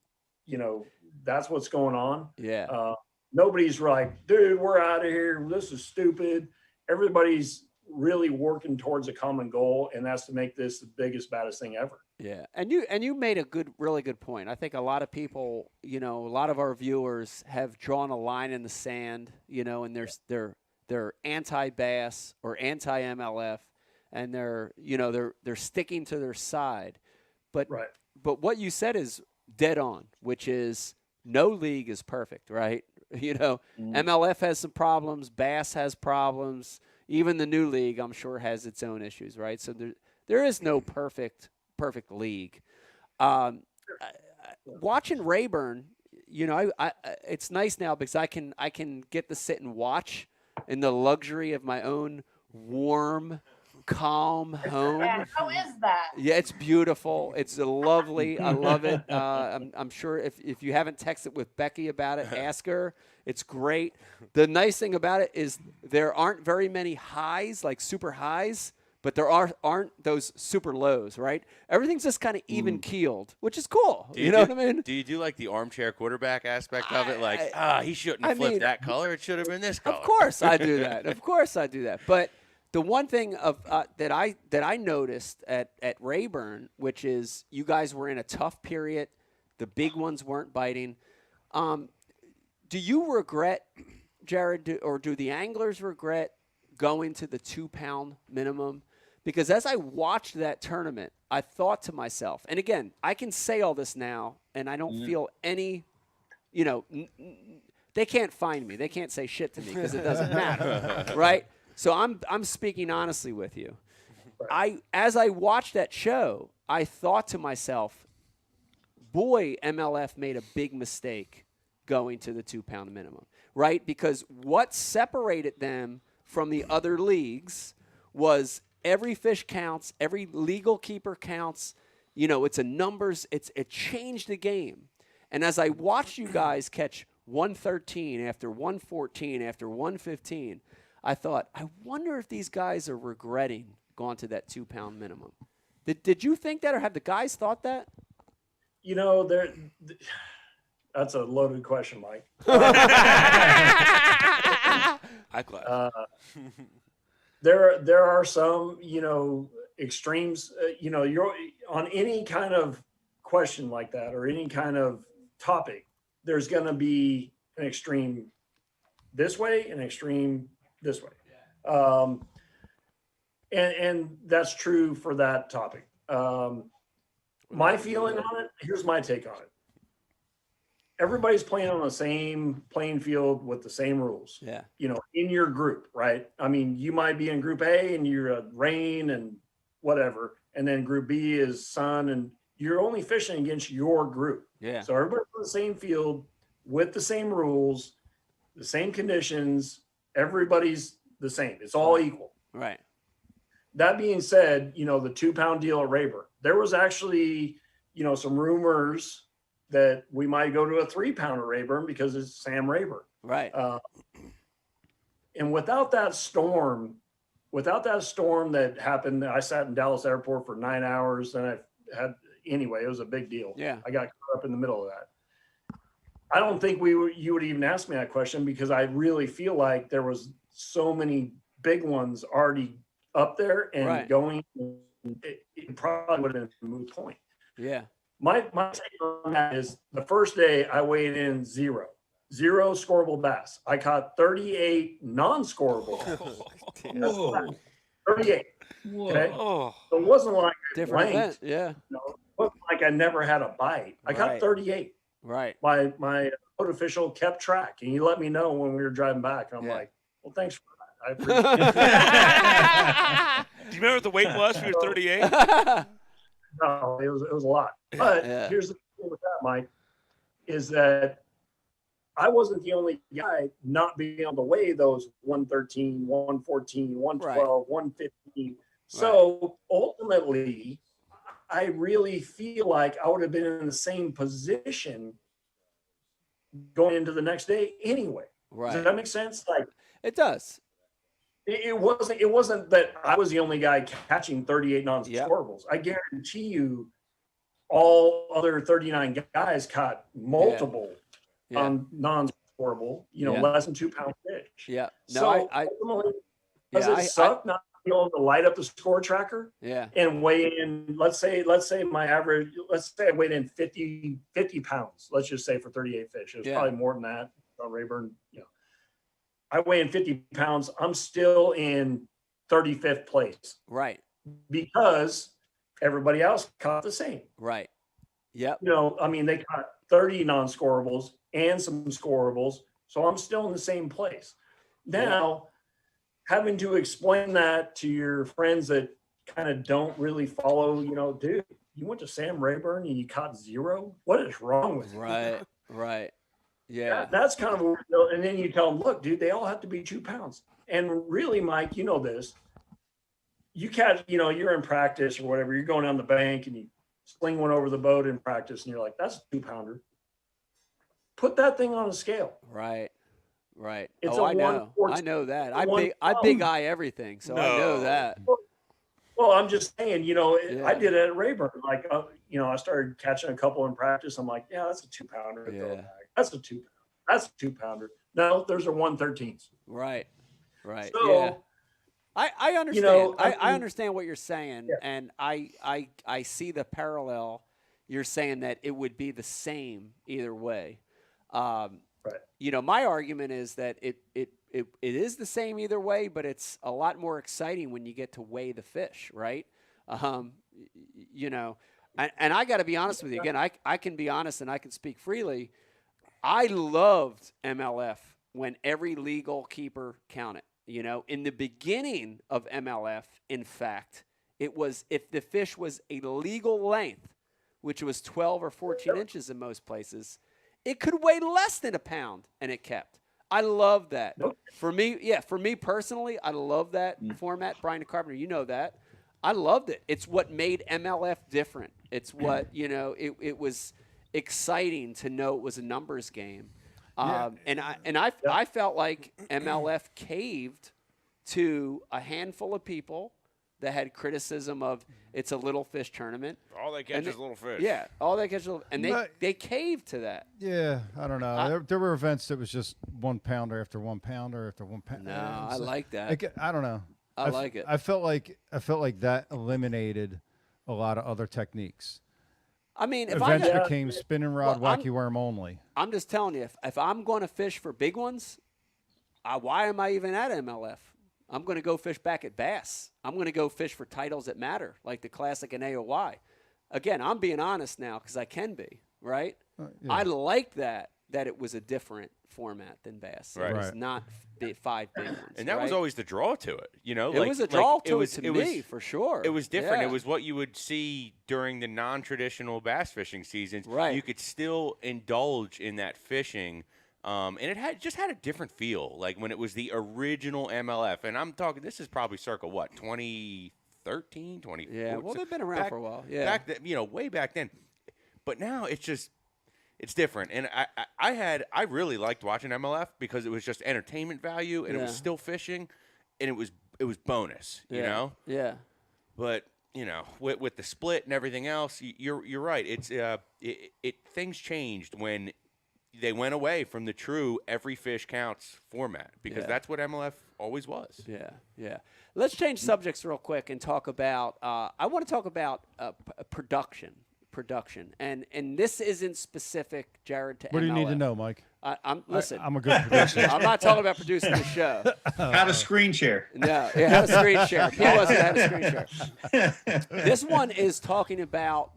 that's what's going on. Yeah. Nobody's like, dude, we're out of here. This is stupid. Everybody's really working towards a common goal, and that's to make this the biggest, baddest thing ever. Yeah. And you made a really good point. I think a lot of people, a lot of our viewers have drawn a line in the sand, and they're anti-Bass or anti-MLF, and they're sticking to their side. But what you said is dead on, which is no league is perfect, right? MLF has some problems, Bass has problems, even the new league, I'm sure, has its own issues, right? So there is no perfect league. Watching Rayburn, it's nice now because I can get to sit and watch in the luxury of my own warm, calm home. Yeah, how is that? Yeah, it's beautiful. It's lovely. I love it. I'm sure if you haven't texted with Becky about it, ask her. It's great. The nice thing about it is there aren't very many highs, like super highs, but there aren't those super lows, right? Everything's just kind of even keeled, which is cool. You know what I mean? Do you do like the armchair quarterback aspect of it? Like, he shouldn't have flipped that color. It should have been this color. Of course I do that. But the one thing that I noticed at Rayburn, which is you guys were in a tough period, the big ones weren't biting. Do you regret, Jared, or do the anglers regret going to the 2-pound minimum? Because as I watched that tournament, I thought to myself, and again, I can say all this now, and I don't feel any, they can't find me. They can't say shit to me because it doesn't matter, right? So I'm speaking honestly with you. As I watched that show, I thought to myself, boy, MLF made a big mistake going to the 2-pound minimum, right? Because what separated them from the other leagues was every fish counts, every legal keeper counts. It's a numbers. It changed the game. And as I watched you guys catch 113 after 114 after 115, I thought, I wonder if these guys are regretting going to that 2-pound minimum. Did you think that, or have the guys thought that? That's a loaded question, Mike. There are some, extremes. You're on any kind of question like that or any kind of topic. There's going to be an extreme this way, an extreme this way, and that's true for that topic. My feeling on it. Here's my take on it. Everybody's playing on the same playing field with the same rules. Yeah. In your group, right? I mean, you might be in group A and you're a Rain and whatever. And then group B is Sun, and you're only fishing against your group. Yeah. So everybody's on the same field with the same rules, the same conditions. Everybody's the same. It's all equal. Right. That being said, the 2-pound deal at Rayburn, there was actually, some rumors that we might go to a 3-pounder Rayburn because it's Sam Rayburn. Right. And without that storm that happened, I sat in Dallas Airport for 9 hours, and anyway, it was a big deal. Yeah. I got caught up in the middle of that. I don't think you would even ask me that question, because I really feel like there was so many big ones already up there and going. It probably would have been a moot point. Yeah. My take on that is the first day I weighed in zero scoreable bass. I caught 38 non-scoreable. 38. Okay. So it wasn't like different event. Yeah. It wasn't like I never had a bite. I caught 38. Right. My boat official kept track, and he let me know when we were driving back. And I'm like, well, thanks for that. I appreciate it. Do you remember what the weight was for your 38? No, it was a lot. But here's the thing with that, Mike, is that I wasn't the only guy not being able to weigh those 113, 114, 112, 115. So ultimately, I really feel like I would have been in the same position going into the next day anyway. Right. Does that make sense? Like, it does. It wasn't that I was the only guy catching 38 non-scoreables. I guarantee you all other 39 guys caught multiple non-scoreable, less than 2-pound fish. Yeah. No, so ultimately, does it suck not being able to light up the score tracker? Yeah. And weigh in, let's say my average, I weighed in 50 pounds, let's just say, for 38 fish. It was probably more than that on Rayburn, I weigh in 50 pounds. I'm still in 35th place. Right. Because everybody else caught the same. Right. Yep. They caught 30 non-scoreables and some scoreables. So I'm still in the same place. Now, having to explain that to your friends that kind of don't really follow, dude, you went to Sam Rayburn and you caught 0? What is wrong with you? Right. Right. Yeah. That's kind of, and then you tell them, look, dude, they all have to be 2 pounds. And really, Mike, you know this. You catch, you're in practice or whatever. You're going down the bank and you sling one over the boat in practice, and you're like, that's a 2-pounder. Put that thing on a scale. Right. Right. It's I know. I know that. I big eye everything, so I know that. Well, I'm just saying, I did it at Rayburn. Like, I started catching a couple in practice. I'm like, yeah, that's a 2-pounder. Yeah. That's a 2-pounder. That's a 2-pounder. No, those are 113s. Right. Right. So, yeah. I understand. I understand what you're saying, and I see the parallel. You're saying that it would be the same either way. Right. My argument is that it is the same either way, but it's a lot more exciting when you get to weigh the fish, right? You know, and I got to be honest with you again. I can be honest and I can speak freely. I loved MLF when every legal keeper counted. You know, in the beginning of MLF, in fact, it was if the fish was a legal length, which was 12 or 14 inches in most places, it could weigh less than a pound, and it kept. I love that. For me personally, I love that format. Brian Carpenter, you know that. I loved it. It's what made MLF different. It's what, you know, it was exciting to know it was a numbers game. And I felt like MLF caved to a handful of people that had criticism of it's a little fish tournament. All they catch is little fish. Yeah, all they catch is little, and they caved to that. Yeah, I don't know. There were events that was just 1 pounder after 1 pounder after 1 pounder. No, I like that. I don't know. I like it. I felt like that eliminated a lot of other techniques. I mean, if events became spinning rod, wacky worm only. I'm just telling you, if I'm going to fish for big ones, why am I even at MLF? I'm going to go fish back at Bass. I'm going to go fish for titles that matter, like the Classic and AOY. Again, I'm being honest now because I can be, right? Yeah. I like that it was a different format than Bass. Right. It was not 5 big ones. And that was always the draw to it, you know. It was a draw to me, for sure. It was different. Yeah. It was what you would see during the non-traditional bass fishing seasons. Right. You could still indulge in that fishing, and it had a different feel. Like when it was the original MLF, and I'm talking. This is probably circa what 2013, 2014. Yeah. Well, they've been around for a while. Yeah. Back then, way back then. But now it's different, and I really liked watching MLF because it was just entertainment value, and it was still fishing, and it was bonus, you know. Yeah. But you know, with the split and everything else, you're right. It's things changed when they went away from the true every fish counts format because that's what MLF always was. Yeah, yeah. Let's change subjects real quick and talk about. I want to talk about production, and this isn't specific, Jared. To what do you MLF. need to know, Mike? Listen. I'm a good producer. I'm not talking about producing the show. How to screen share. No, how to screen share. He wasn't how to screen share. This one is talking about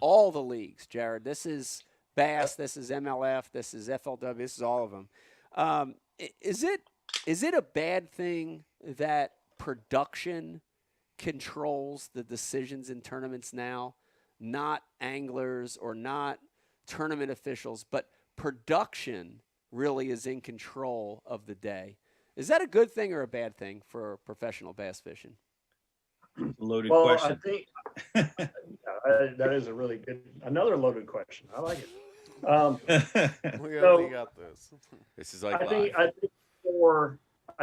all the leagues, Jared. This is Bass. This is MLF. This is FLW. This is all of them. Is it a bad thing that production controls the decisions in tournaments now? Not anglers or not tournament officials, but production really is in control of the day. Is that a good thing or a bad thing for professional bass fishing? Loaded question. I think that is a really good, another loaded question. I like it. We got this. This is like I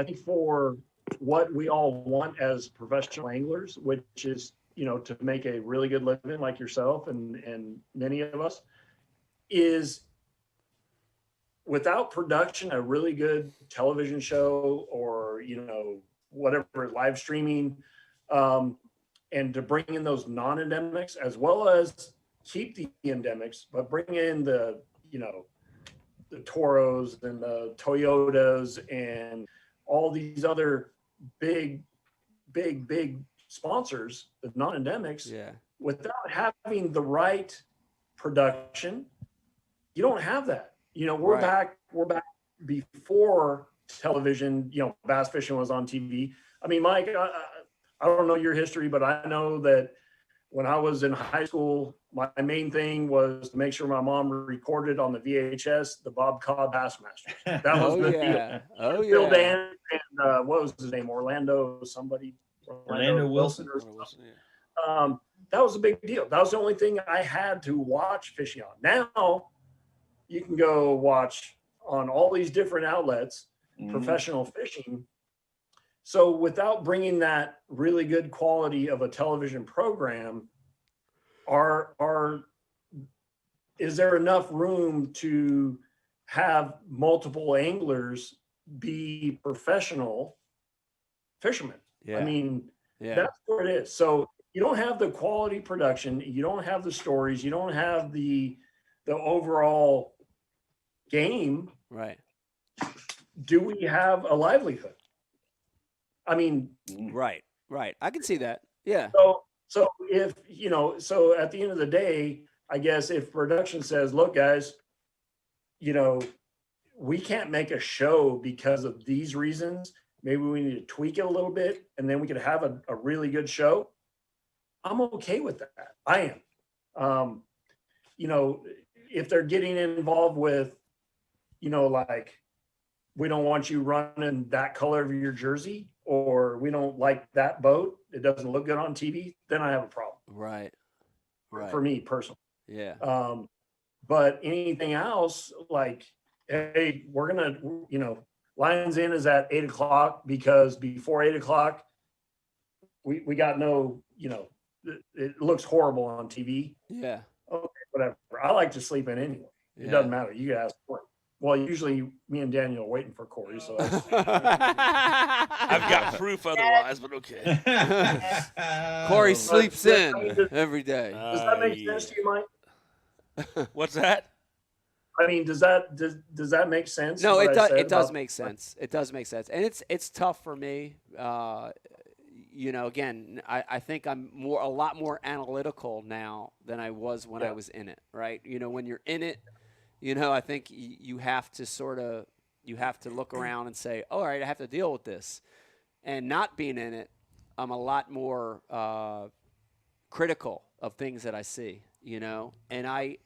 think for what we all want as professional anglers, which is, you know, to make a really good living like yourself and many of us, is without production, a really good television show or, you know, whatever, live streaming, and to bring in those non-endemics as well as keep the endemics, but bring in the, you know, the Toros and the Toyotas and all these other big sponsors, the non-endemics, without having the right production, you don't have that. You know, we're back before television, you know, bass fishing was on TV. I mean, Mike, I don't know your history, but I know that when I was in high school, my main thing was to make sure my mom recorded on the VHS the Bob Cobb Bassmaster. That was the deal. Oh, Bill yeah. Dan and what was his name? Orlando Wilson. Or something. That was a big deal. That was the only thing I had to watch fishing on. Now you can go watch on all these different outlets, professional fishing. So without bringing that really good quality of a television program, is there enough room to have multiple anglers be professional fishermen? Yeah. I mean, that's where it is. So you don't have the quality production, you don't have the stories, you don't have the overall game. Right. do we have a livelihood? I mean, Right. I can see that. Yeah. So if, so at the end of the day, I guess if production says, look, guys, we can't make a show because of these reasons. Maybe we need to tweak it a little bit and then we could have a really good show. I'm okay with that. I am. If they're getting involved with, like, we don't want you running that color of your jersey, or we don't like that boat, it doesn't look good on TV, then I have a problem. Right. For me personally. Yeah. But anything else, like, hey, we're gonna, Lions Inn is at 8:00 because before 8:00, we got no, it looks horrible on TV. Yeah. Okay, whatever. I like to sleep in anyway. It doesn't matter. You guys work. Well, usually me and Daniel are waiting for Corey, so I've got proof otherwise, but okay. Corey sleeps in every day. Does that make sense to you, Mike? What's that? I mean, does that make sense? No, what it I does. said It does about- make sense. It does make sense, and it's tough for me. Again, I think I'm a lot more analytical now than I was when I was in it. Right? When you're in it, I think you have to look around and say, all right, I have to deal with this. And not being in it, I'm a lot more critical of things that I see, and I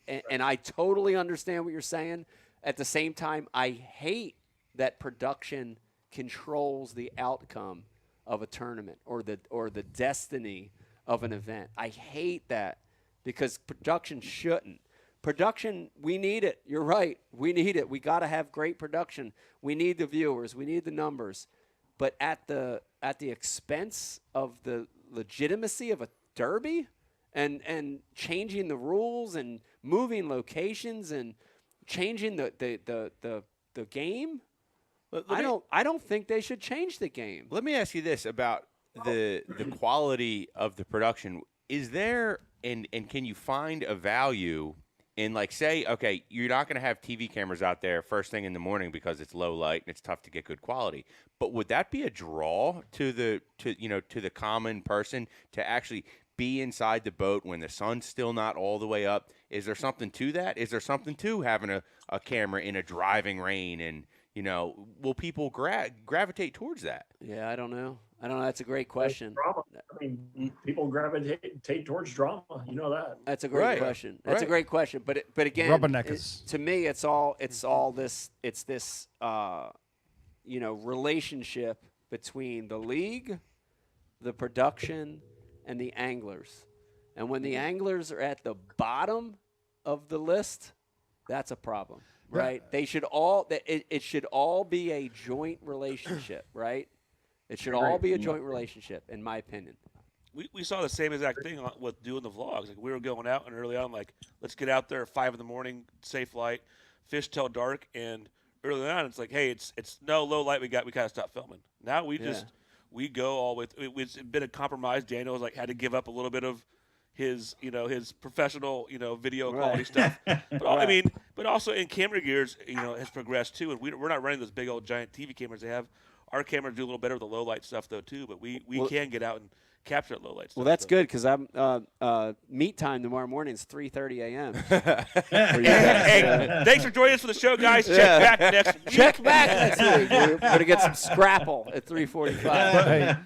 totally understand what you're saying. At the same time, I hate that production controls the outcome of a tournament or the destiny of an event. I hate that because production shouldn't. Production, we need it. You're right. We need it. We got to have great production. We need the viewers. We need the numbers. But at the expense of the legitimacy of a derby and changing the rules and moving locations and changing the game, I don't think they should change the game. Let me ask you this about the quality of the production. Is there and can you find a value in, like, say, okay, you're not going to have TV cameras out there first thing in the morning because it's low light and it's tough to get good quality. But would that be a draw to the common person to actually be inside the boat when the sun's still not all the way up? Is there something to that? Is there something to having a camera in a driving rain? And, will people gravitate towards that? Yeah, I don't know. That's a great question. Drama. I mean, people gravitate towards drama. You know that. That's a great question. That's a great question. But again, Rubberneckers. to me, it's all this. It's this relationship between the league, the production, and the anglers. And when the anglers are at the bottom of the list, that's a problem, right? They should all. It should all be a joint relationship, right? It should all be a joint relationship, in my opinion. We saw the same exact thing with doing the vlogs. Like, we were going out, and early on, like, let's get out there at 5 in the morning, safe light, fish till dark, and early on, it's like, hey, it's no low light. We kind of stopped filming. Now we go all with. It's been a compromise. Daniel's like had to give up a little bit of his professional video quality stuff. But but also in camera gears has progressed too, and we're not running those big old giant TV cameras they have. Our cameras do a little better with the low light stuff though too, but we can get out and capture that low light stuff. Well, that's good because I'm meet time tomorrow morning is 3:30 a.m. Hey, thanks for joining us for the show, guys. Check back next week. Check back next week. We're gonna get some scrapple at 3:45.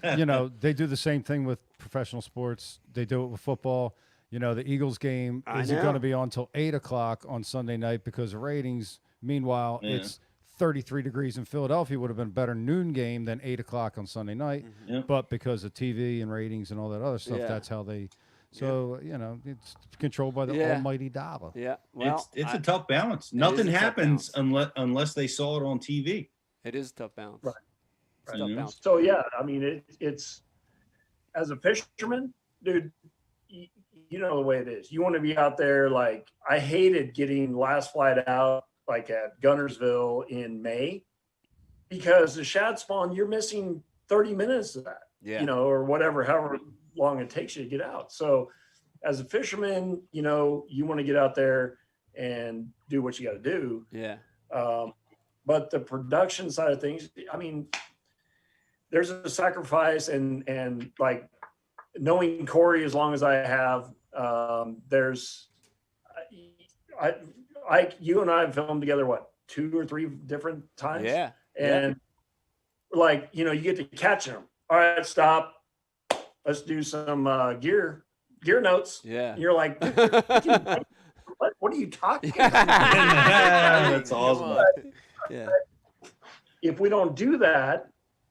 Hey, they do the same thing with professional sports. They do it with football. The Eagles game isn't going to be on until 8:00 on Sunday night because of ratings. Meanwhile, it's 33 degrees in Philadelphia. Would have been a better noon game than 8:00 on Sunday night. Mm-hmm. Yep. But because of TV and ratings and all that other stuff, that's how they. So it's controlled by the almighty dollar. Yeah, well, it's a tough balance. Nothing happens unless they saw it on TV. It is a tough balance. Right. It's a tough balance. So yeah, I mean, it's as a fisherman, dude. You know the way it is. You want to be out there. Like, I hated getting last flight out, like at Gunnersville in May, because the shad spawn, you're missing 30 minutes of that, or whatever, however long it takes you to get out. So as a fisherman, you want to get out there and do what you got to do. Yeah. But but the production side of things, I mean, there's a sacrifice and like knowing Corey as long as I have, you and I have filmed together, what, 2 or 3 different times? Yeah. And like, you know, you get to catching them. All right, stop. Let's do some gear notes. Yeah. And you're like, what are you talking about? That's awesome. Yeah. If we don't do that,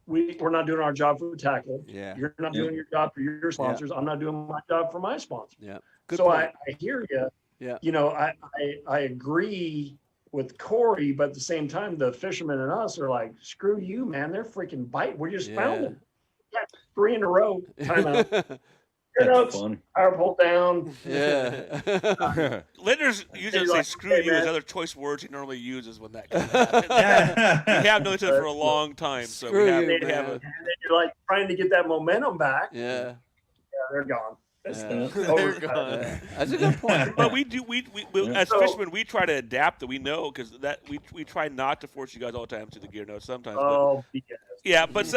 we're not doing our job for the tackle. Yeah. You're not doing your job for your sponsors. I'm not doing my job for my sponsors. Yeah. So I hear you. Yeah. You know, I agree with Corey, but at the same time, the fishermen and us are like, screw you, man. They're freaking biting. We just found them. Yeah, 3 in a row. Timeout. Notes, power pull down. Yeah. Lindner's usually say like, screw hey, you as man. other choice words he normally uses when that comes out. We have known each other for a long time, so Screw we have, you, we man. have a And then you're like trying to get that momentum back. Yeah. They're gone. It's Yeah. over. That's a good point. But we as So- fishermen, we try to adapt that we know because that we try not to force you guys all the time to the gear notes sometimes. Oh, BS. Yeah, but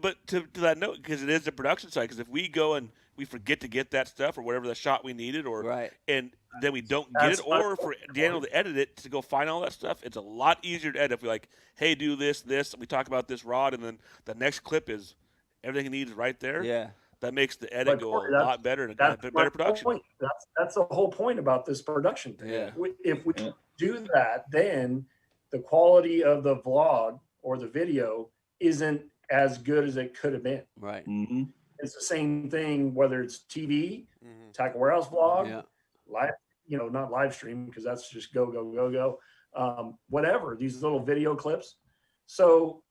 but to that note, because it is the production side. Because if we go and we forget to get that stuff or whatever the shot we needed, or Right. and then we don't get That's it, my or for Daniel to edit it to go find all that stuff, it's a lot easier to edit. If we're like, hey, do this, we talk about this rod, and then the next clip is everything he needs right there. Yeah. That makes the edit But go Corey, a that's- lot better and That's better my production. point. That's the whole point about this production thing. Yeah. If we do that, then the quality of the vlog or the video isn't as good as it could have been. Right. Mm-hmm. It's the same thing whether it's TV, Mhm. Tackle Warehouse vlog, Yeah. live, not live stream because that's just go. Whatever, these little video clips. So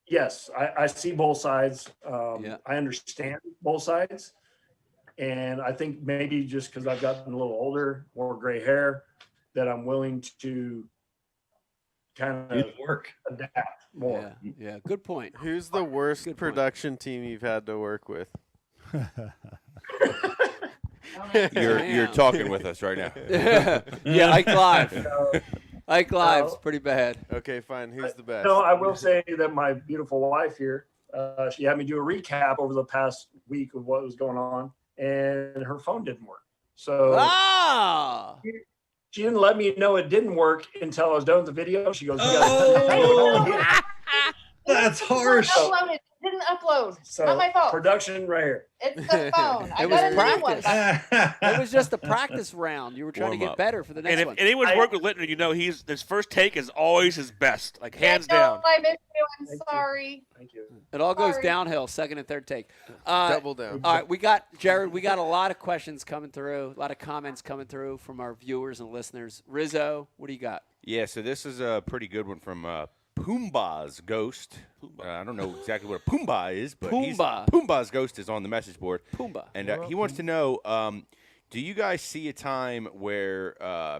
yes, I see both sides. Yeah. I understand both sides. And I think maybe just because I've gotten a little older, more gray hair, that I'm willing to kind Do of the work. adapt more. Yeah. Yeah. Good point. Who's the worst Good point. production team you've had to work with? You're Damn. talking with us right now. Yeah. Ike Live. Ike Live's pretty bad. Okay, fine. Who's the best? No, I will say that my beautiful wife here, she had me do a recap over the past week of what was going on, and her phone didn't work. So Ah. she didn't let me know it didn't work until I was done with the video. She goes, Oh, that's harsh. Uploaded. Didn't upload. So Not my fault. production right here. It's the phone. I It was got a new one. practice. It was just a practice round. You were trying to Warm get up. better for the next And if one. anyone's worked with Littner, you know his first take is always his best, like hands No, down. I missed you. I'm Thank you. sorry. Thank you. It all goes Sorry. downhill, second and third take. Double down. All right, we got Jared. We got a lot of questions coming through, a lot of comments coming through from our viewers and listeners. Rizzo, what do you got? Yeah, so this is a pretty good one from Pumbaa's Ghost. I don't know exactly what a Pumbaa is, but Pumbaa. Pumbaa's Ghost is on the message board. Pumbaa. And he wants to know, do you guys see a time where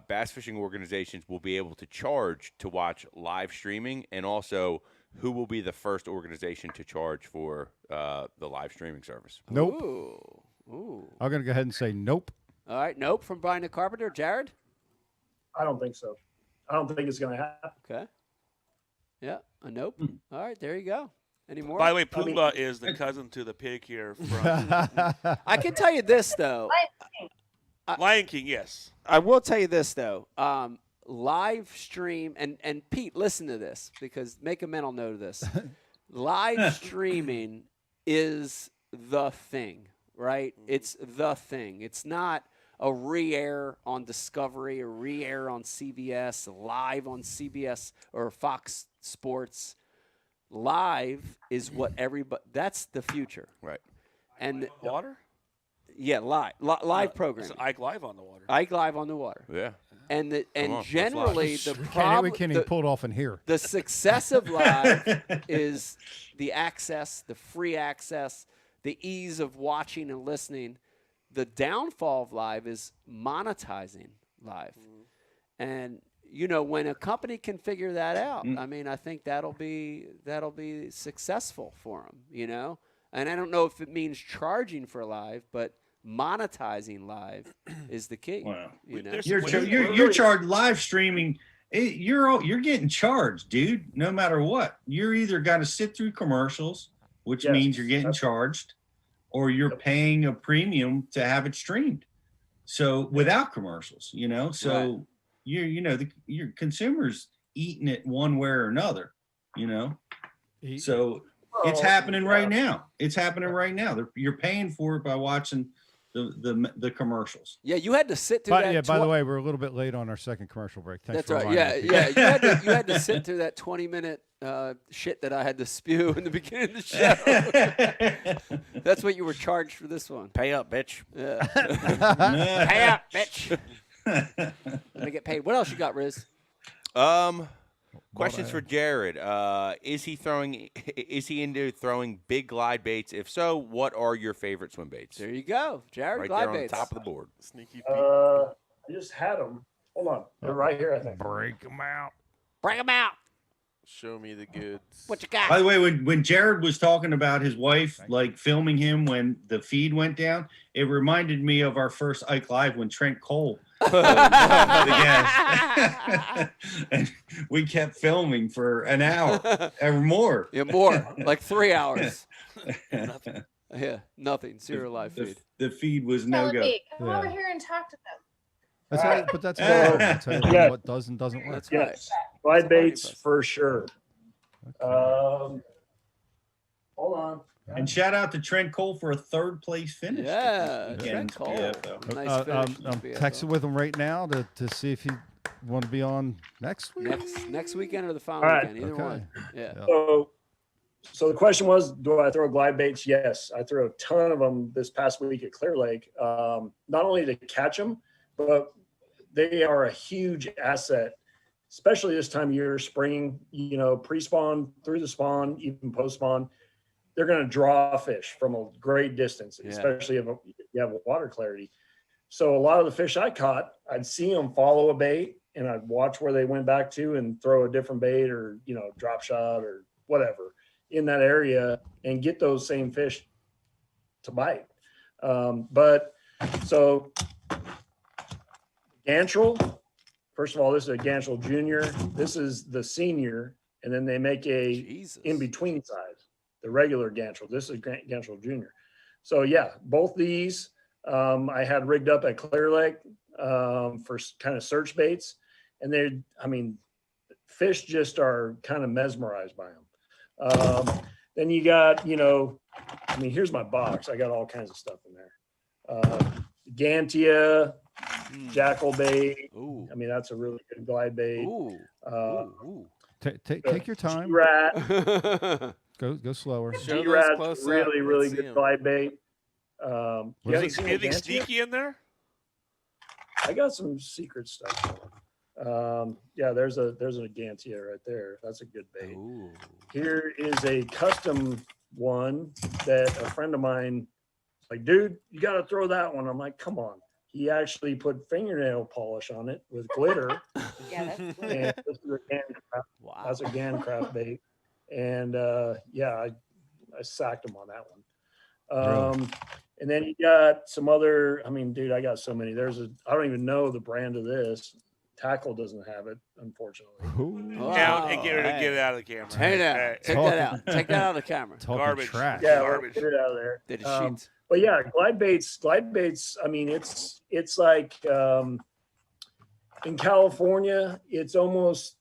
bass fishing organizations will be able to charge to watch live streaming? And also, who will be the first organization to charge for the live streaming service? Nope. Ooh. I'm going to go ahead and say nope. All right, nope from Brian the Carpenter. Jared? I don't think so. I don't think it's going to happen. Okay. Yeah, a nope. All right, there you go. Any more? By the way, Pumbaa is the cousin to the pig here from I can tell you this, though. Lion King. Yes. I will tell you this, though. Live stream, and Pete, listen to this, because make a mental note of this. Live streaming is the thing, right? It's the thing. It's not a re-air on Discovery or re-air on CBS, live on CBS or Fox Sports. Live is what everybody, that's the future. Right. And Water? yeah, live programming. It's Ike Live on the water. Ike Live on the water. Yeah. And on, let's generally the We problem can't even pull it off in here. the success of live is the access, the free access, the ease of watching and listening. The downfall of live is monetizing live. And when a company can figure that out, I mean, I think that'll be successful for them, And I don't know if it means charging for live, but monetizing live is the key. Wow. You know? There's- You're charged live streaming you're getting charged, dude. No matter what, you're either got to sit through commercials, which Yes. means you're getting charged, or you're paying a premium to have it streamed. So without commercials, so your consumers eating it one way or another, So it's happening right now. It's happening right now. You're paying for it by watching the commercials. Yeah, you had to sit through By, that. yeah, by the way, we're a little bit late on our second commercial break. Thanks That's for right. reminding Yeah, me. yeah. You had to sit through that 20-minute shit that I had to spew in the beginning of the show. That's what you were charged for this one. Pay up, bitch. Yeah. Pay up, bitch. Let me get paid. What else you got, Riz? Questions for Jared. Is he into throwing big glide baits? If so, what are your favorite swim baits? There you go, Jared. Right glide there on baits. the top of the board. Sneaky Pete. I just had them. Hold on. They're right here, I think. Break them out. Bring them out. Show me the goods. What you got? By the way, when Jared was talking about his wife, like filming him when the feed went down, it reminded me of our first Ike Live when Trent Cole the gas. And we kept filming for an hour or more. Yeah, more. Like 3 hours. Yeah, nothing. Zero live feed. The feed was no Tell go. me, come Yeah. over here and talk to them. That's how, but that's how Yeah. what does and doesn't work. That's right. Yes. Glide baits for sure. Hold on. And shout out to Trent Cole for a third place finish. Yeah, Again, Trent Cole. PFL. Nice finish. I'm texting with him right now to see if he want to be on next week. Next weekend or the following All right. weekend, either Okay. one. Yeah. So the question was, do I throw glide baits? Yes, I threw a ton of them this past week at Clear Lake. Not only to catch them, but they are a huge asset, especially this time of year, spring, pre-spawn, through the spawn, even post-spawn. They're going to draw fish from a great distance, especially if you have water clarity. So a lot of the fish I caught, I'd see them follow a bait and I'd watch where they went back to and throw a different bait or, drop shot or whatever in that area and get those same fish to bite. So Gantrel, first of all, this is a Gantrel Junior. This is the senior, and then they make a in-between size, the regular Gantrel. This is Gantrel Junior. So yeah, both these I had rigged up at Clear Lake for kind of search baits, and fish just are kind of mesmerized by them. Then you got, here's my box. I got all kinds of stuff in there. Gantia, jackal bait. Ooh. That's a really good glide bait. Take your time. G-Rat. Go slower. G-Rat's really, really good glide bait. You haven't seen Anything Gantia? sneaky in there? I got some secret stuff. There's a Gantia right there. That's a good bait. Ooh. Here is a custom one that a friend of mine like, dude, you got to throw that one. I'm like, come on. He actually put fingernail polish on it with glitter. Yeah, that's And weird. this is a Gancraft. Wow. That's a Gancraft bait. And I sacked him on that one. And then you got some other, dude, I got so many. I don't even know the brand of this. Tackle doesn't have it, unfortunately. Down and get it out of the camera. Take that out. Take that out. Take that out of the camera. Garbage. Trash. Yeah, Garbage. get it out of there. Did it sheets? But yeah, glide baits. It's like in California, it's almost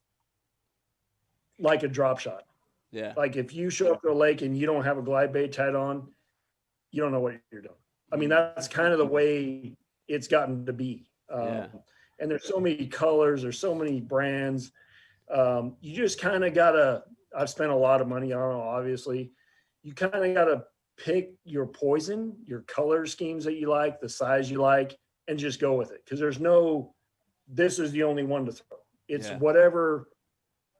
like a drop shot. Yeah. Like if you show up to a lake and you don't have a glide bait tied on, you don't know what you're doing. That's kind of the way it's gotten to be. Yeah. And there's so many colors, there's so many brands. You just kind of gotta, I've spent a lot of money on it, obviously. You kind of gotta pick your poison, your color schemes that you like, the size you like, and just go with it. Because there's no, this is the only one to throw. It's Yeah. whatever.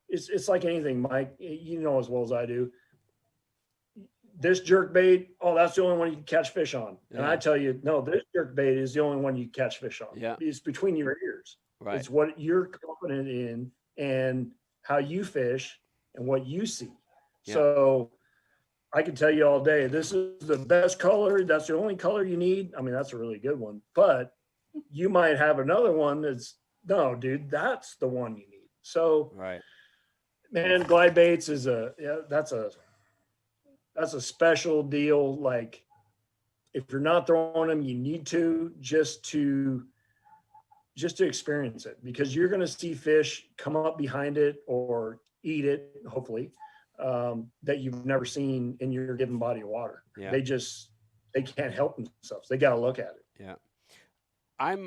It's like anything, Mike. You know as well as I do. This jerk bait, that's the only one you can catch fish on. And Yeah. I tell you, no, this jerk bait is the only one you catch fish on. Yeah. It's between your ears. Right. It's what you're confident in and how you fish and what you see. Yeah. So I can tell you all day, this is the best color. That's the only color you need. That's a really good one. But you might have another one that's, no, dude, that's the one you need. So, Right. man, glide baits is that's a special deal. Like, if you're not throwing them, you need to just to experience it, because you're going to see fish come up behind it or eat it, hopefully, that you've never seen in your given body of water. Yeah. They can't help themselves. They got to look at it. Yeah. I'm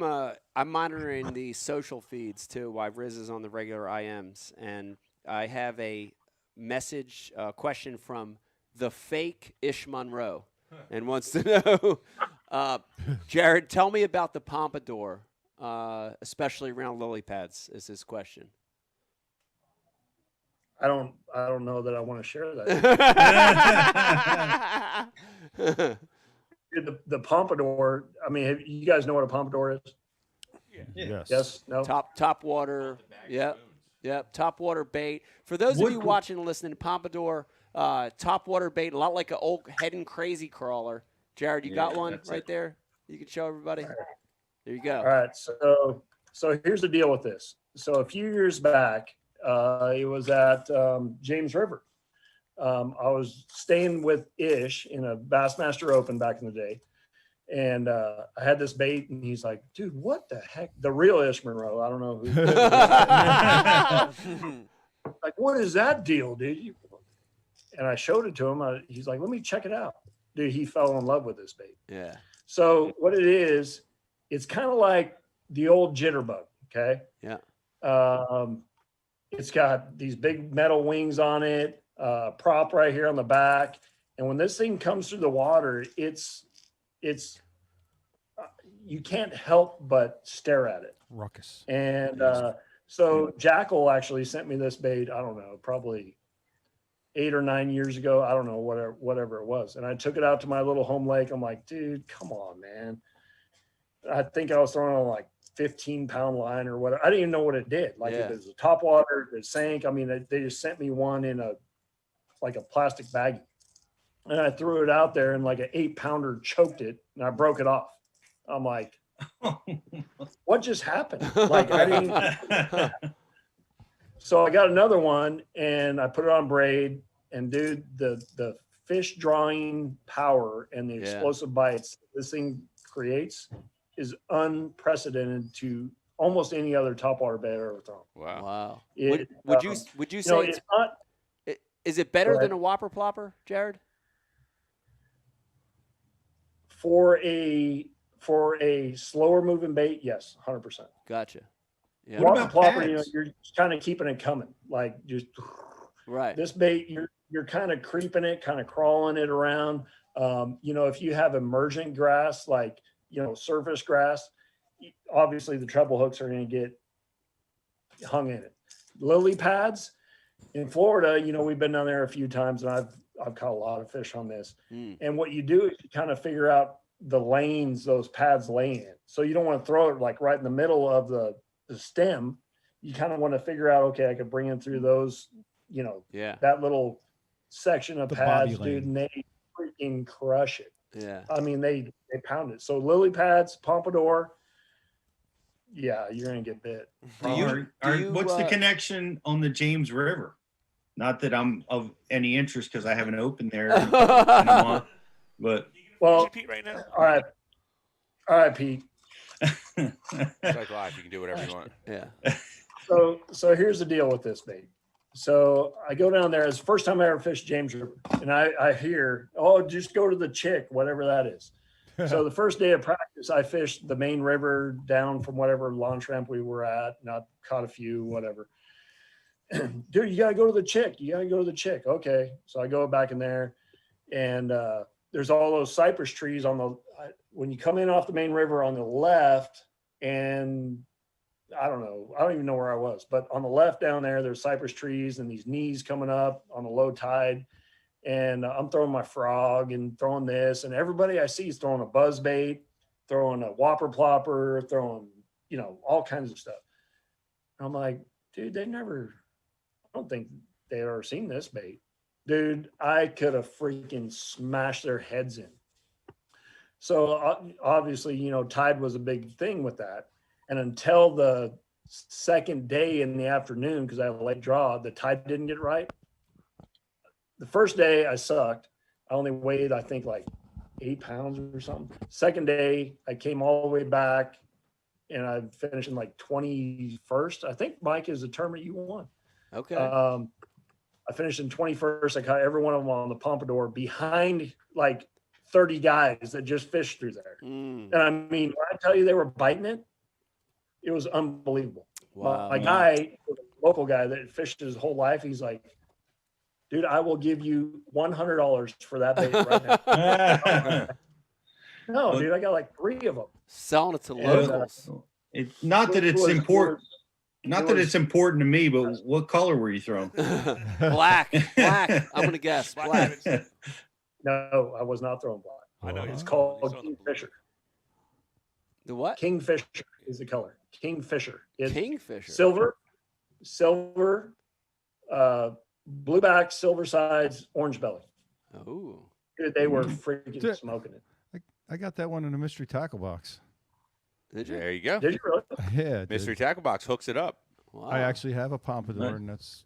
monitoring the social feeds too while Riz is on the regular IMs, and I have a message question from the fake Ish Monroe, and wants to know, Jared, tell me about the pompadour, especially around lily pads. Is his question? I don't know that I want to share that. The pompadour. I mean, you guys know what a pompadour is? Yes. Yes. No. Top water. Yep. Top water bait. For those of you watching and listening, pompadour, top water bait, a lot like an old head and crazy crawler. Jared, you got one right there? You can show everybody. There you go. All right. So here's the deal with this. So a few years back, it was at James River. I was staying with Ish in a Bassmaster Open back in the day. And I had this bait, and he's like, dude, what the heck? The real Ish Monroe. I don't know who. Like, what is that deal, dude? And I showed it to him. He's like, let me check it out. Dude, he fell in love with this bait. Yeah. So what it is, it's kind of like the old jitterbug, okay? Yeah. It's got these big metal wings on it, prop right here on the back. And when this thing comes through the water, it's you can't help but stare at it. Ruckus. And so Jackal actually sent me this bait, I don't know, probably 8 or 9 years ago. I don't know, whatever it was. And I took it out to my little home lake. I'm like, dude, come on, man. I think I was throwing on like 15-pound line or whatever. I didn't even know what it did. Like, if it was a top water, it sank. I mean, they just sent me one in a plastic baggie. And I threw it out there, and like an 8-pounder choked it, and I broke it off. I'm like, what just happened? Like, I didn't. So I got another one, and I put it on braid, and dude, the fish drawing power and the explosive bites this thing creates is unprecedented to almost any other topwater bait I've ever thrown. Wow. Would you say it's not? Is it better Go than ahead. a whopper plopper, Jared? For a slower moving bait, yes, 100%. Gotcha. Yeah. Whopper plopper, you're kind of keeping it coming, like just right. This bait, you're kind of creeping it, kind of crawling it around. If you have emergent grass, like surface grass, obviously the treble hooks are going to get hung in it. Lily pads in Florida, we've been down there a few times, and I've caught a lot of fish on this. And what you do is you kind of figure out the lanes those pads lay in. So you don't want to throw it like right in the middle of the stem. You kind of want to figure out, okay, I could bring it through those, that little section of pads, dude, and they freaking crush it. Yeah. I mean, they pound it. So lily pads, pompadour, yeah, you're gonna get bit. What's the connection on the James River? Not that I'm of any interest because I haven't opened there in a month, but well, Pete right now. All right, Pete. It's like life. You can do whatever you want. Yeah. So here's the deal with this bait. So I go down there. It's the first time I ever fished James River, and I hear, oh, just go to the Chick, whatever that is. So the first day of practice, I fished the main river down from whatever launch ramp we were at, and I caught a few, whatever. Dude, you got to go to the Chick. You got to go to the Chick. Okay. So I go back in there, and there's all those cypress trees when you come in off the main river on the left, and I don't even know where I was, but on the left down there's cypress trees and these knees coming up on a low tide. And I'm throwing my frog and throwing this, and everybody I see is throwing a buzz bait, throwing a whopper plopper, throwing, all kinds of stuff. And I'm like, dude, I don't think they ever seen this bait. Dude, I could have freaking smashed their heads in. So obviously, tide was a big thing with that. And until the second day in the afternoon, because I had a late draw, the tide didn't get right. The first day I sucked. I only weighed, I think, like 8 pounds or something. Second day, I came all the way back and I finished in like 21st. I think, Mike, is the tournament you won. Okay. I finished in 21st. I caught every one of them on the Pompadour behind like 30 guys that just fished through there. And I mean, when I tell you they were biting it, it was unbelievable. Wow. My guy, local guy that fished his whole life, he's like, dude, I will give you $100 for that bait right now. No, dude, I got like 3 of them. Selling it to locals. It's not that it's important. Not that it's important to me, but what color were you throwing? Black. I'm gonna guess black. No, I was not throwing black. I know It's called Kingfisher. The what? Kingfisher is the color. Kingfisher. It's Kingfisher. Silver, blue back, silver sides, orange belly. Oh. Dude, they were freaking smoking it. I got that one in a mystery tackle box. Did you? There you go. Did you really? Yeah. Mystery tackle box hooks it up. Wow. I actually have a pompadour, and that's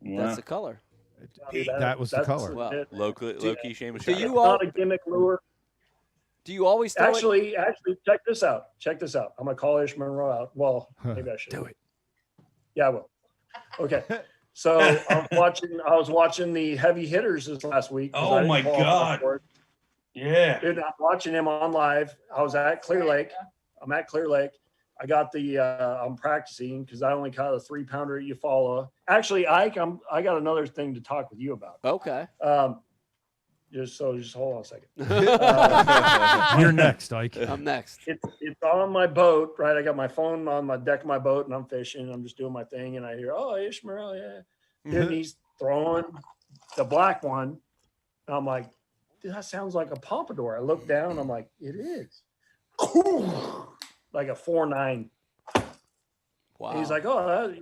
That's the color. that was the color. Wow. Low key Seamus. Do shot. you It's not a gimmick lure. Do you always throw it? Actually, check this out. Check this out. I'm gonna call Ish Monroe out. Well, maybe I should do it. Yeah, I will. Okay. So I was watching the heavy hitters this last week. 'cause I Oh didn't my qualify God. for it. Yeah. Dude, I'm watching him on live. I was at Clear Lake. I'm at Clear Lake. I got the I'm practicing because I only caught a 3-pounder at Eufaula. Actually, Ike, I got another thing to talk with you about. Okay. Just hold on a second. You're next, Ike. I'm next. It's on my boat, right? I got my phone on my deck of my boat and I'm fishing. I'm just doing my thing and I hear, oh, Ishmael, yeah. Dude, he's throwing the black one. And I'm like, dude, that sounds like a pompadour. I look down, I'm like, it is. Like a 4.9. Wow. And he's like, oh,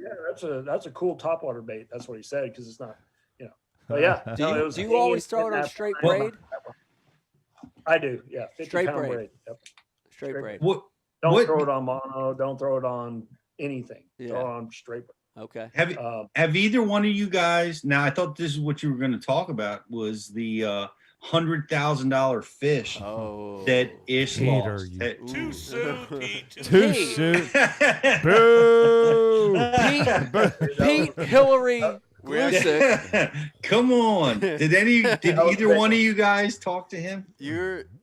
that's a cool topwater bait. That's what he said because it's not, you know. But yeah. Do you always throw it on straight braid? I do, yeah. 50 Straight pound braid. braid. Yep. Straight braid. Don't throw it on mono. Don't throw it on anything. Yeah. Throw it on straight braid. Okay. Have either one of you guys? Now, I thought this is what you were going to talk about. Was the $100,000 fish that Ish Peter, lost? Too soon, Pete. Too soon. Boo. Pete Hillary Glusick. Come on. Did either one of you guys talk to him?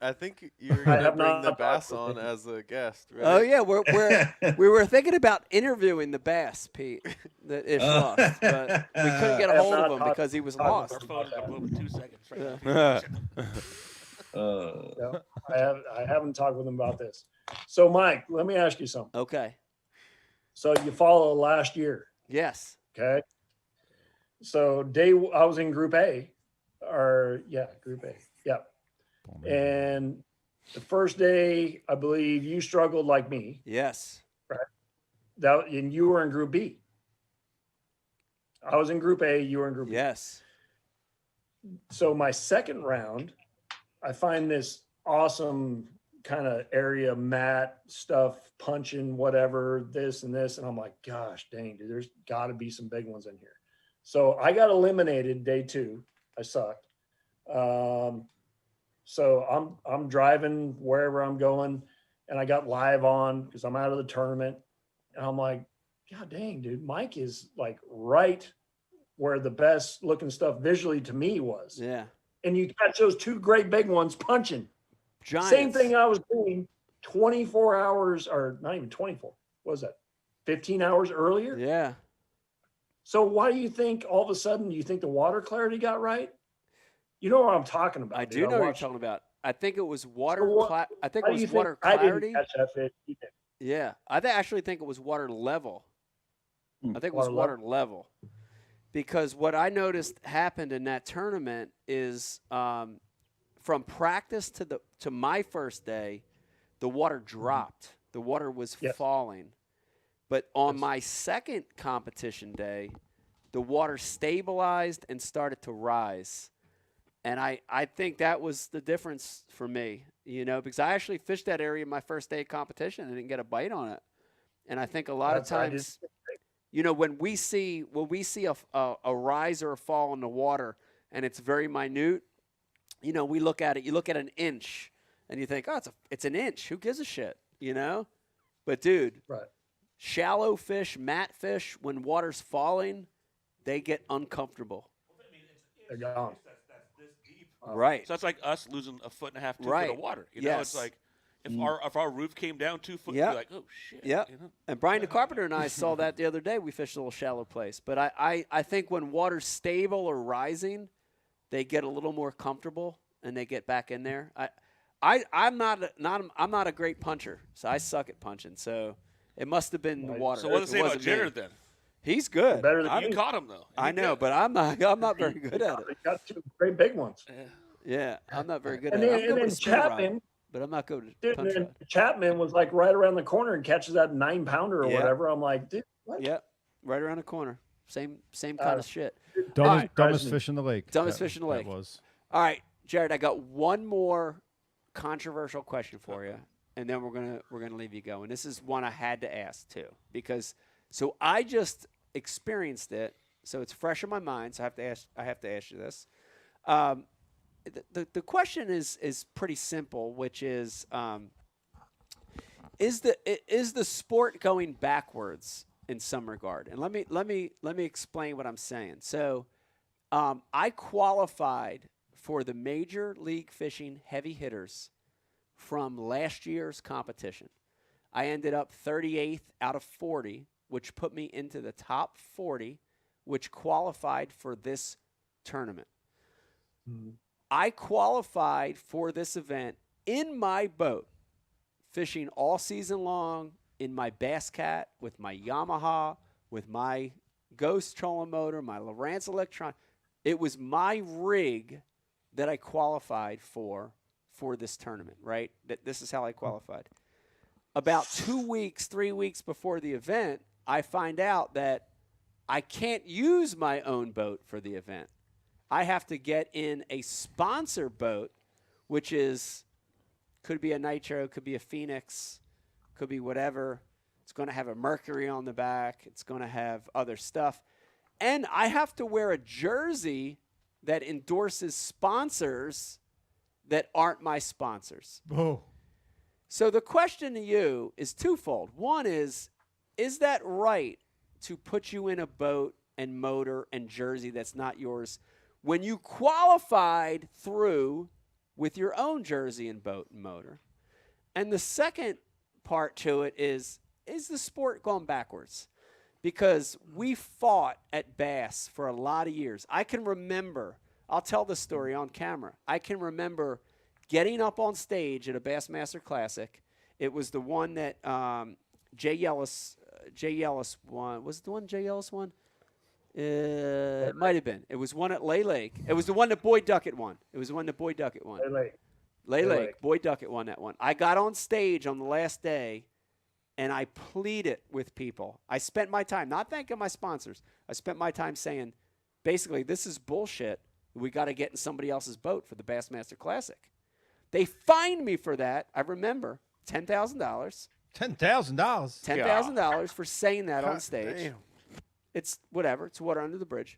I think you're gonna bring the bass on as a guest, right? Oh yeah, we were thinking about interviewing the bass, Pete, that Ish lost, but we couldn't get a hold of him because he was lost. Our phone is up in 2 seconds. Right No, I haven't talked with him about this. So, Mike, let me ask you something. Okay. So you follow last year. Yes. Okay. So I was in Group A, Group A. Yeah. And the first day, I believe you struggled like me. Yes. Right. And you were in Group B. I was in Group A. You were in Group B. Yes. So my second round, I find this awesome kind of area mat stuff, punching whatever, this and this. And I'm like, gosh, dang, dude, there's got to be some big ones in here. So I got eliminated day 2. I sucked. So I'm driving wherever I'm going and I got live on because I'm out of the tournament. And I'm like, God dang, dude, Mike is like right where the best looking stuff visually to me was. Yeah. And you catch those 2 great big ones punching. Giants. Same thing I was doing 24 hours or not even 24. What was that? 15 hours earlier? Yeah. So why do you think all of a sudden you think the water clarity got right? You know what I'm talking about. I dude. do know what you're watched- talking about. I think it was water. So I think why it do you was water I clarity. didn't catch that fish. You did. Yeah, I actually think it was water level. I think it was Water water level. Because what I noticed happened in that tournament is from practice to my first day, the water dropped. The water was falling. But on my second competition day, the water stabilized and started to rise. And I think that was the difference for me, because I actually fished that area my first day of competition and didn't get a bite on it. And I think a lot of times, you know, when we see a rise or a fall in the water and it's very minute, you know, we look at it, you look at an inch and you think, oh, it's an inch. Who gives a shit, you know? But dude, shallow fish, mat fish, when water's falling, they get uncomfortable. They're gone. Right. So that's like us losing a foot and a half, 2 Right. foot of water. You know, it's Yes. like if our roof came down 2 foot, Yeah. you're like, oh shit. Yeah. You know? And Brian the Carpenter and I saw that the other day. We fished a little shallow place. But I think when water's stable or rising, they get a little more comfortable and they get back in there. I'm not a great puncher, so I suck at punching. So it must have been the water. So what does it say about wasn't me. Jared then? He's good. Better than You caught him though. I know, but I'm not very good at it. He got 2 great big ones. Yeah, I'm not very good And at it. then, I'm good and then with a spin rod, Chapman, but I'm not good at dude, punch and then rod. Chapman was like right around the corner and catches that 9-pounder or Yeah. whatever. I'm like, dude, what? Yep, right around the corner. Same kind of shit. Dumbest fish in the lake. Dumbest That- fish in the that lake. was. All right, Jared, I got one more controversial question for you, and then we're gonna leave you go. And this is one I had to ask too, because I just experienced it, so it's fresh in my mind. So I have to ask you this. The question is pretty simple, which is the sport going backwards in some regard? And let me explain what I'm saying. So I qualified for the Major League Fishing heavy hitters from last year's competition. I ended up 38th out of 40, which put me into the top 40, which qualified for this tournament. I qualified for this event in my boat, fishing all season long in my Bass Cat with my Yamaha, with my Ghost trolling motor, my Lowrance Electron. It was my rig that I qualified for this tournament, right? This is how I qualified. About 3 weeks before the event, I find out that I can't use my own boat for the event. I have to get in a sponsor boat, which could be a Nitro, could be a Phoenix, could be whatever. It's going to have a Mercury on the back. It's going to have other stuff. And I have to wear a jersey that endorses sponsors that aren't my sponsors. Oh. So the question to you is twofold. One is that right to put you in a boat and motor and jersey that's not yours when you qualified through with your own jersey and boat and motor? And the second part to it is the sport going backwards? Because we fought at Bass for a lot of years. I can remember, I'll tell the story on camera. I can remember getting up on stage at a Bassmaster Classic. It was the one that Jay Ellis won. Was it the one Jay Ellis won? It might have been. It was one at Lay Lake. It was the one that Boyd Duckett won. Lay Lake. Boyd Duckett won that one. I got on stage on the last day, and I pleaded with people. I spent my time, not thanking my sponsors. I spent my time saying, basically, this is bullshit. We got to get in somebody else's boat for the Bassmaster Classic. They fined me for that. I remember $10,000. $10,000. $10,000 for saying that on God stage. damn. It's whatever. It's water under the bridge.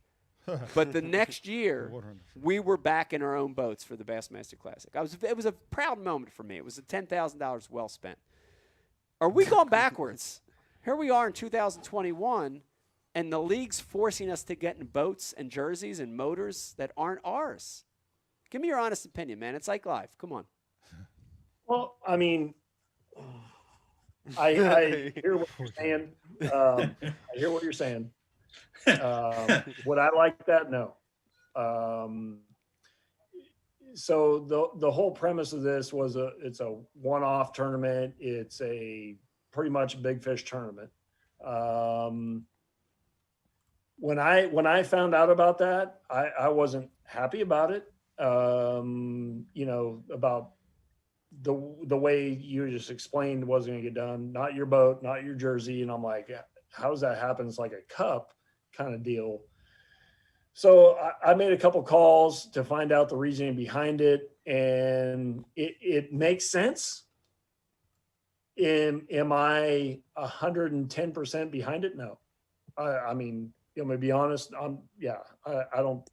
But the next year, we were back in our own boats for the Bassmaster Classic. It was a proud moment for me. It was $10,000 well spent. Are we going backwards? Here we are in 2021, and the league's forcing us to get in boats and jerseys and motors that aren't ours. Give me your honest opinion, man. It's like live. Come on. Well, I mean, I hear what you're saying. I hear what you're saying. Would I like that? No. So the whole premise of this was it's a one-off tournament. It's a pretty much big fish tournament. When I found out about that, I wasn't happy about it. About the way you just explained wasn't going to get done. Not your boat, not your jersey. And I'm like, how does that happen? It's like a cup kind of deal. So I made a couple calls to find out the reasoning behind it, and it makes sense. Am I 110% behind it? No. I mean, you know, to be honest, I don't.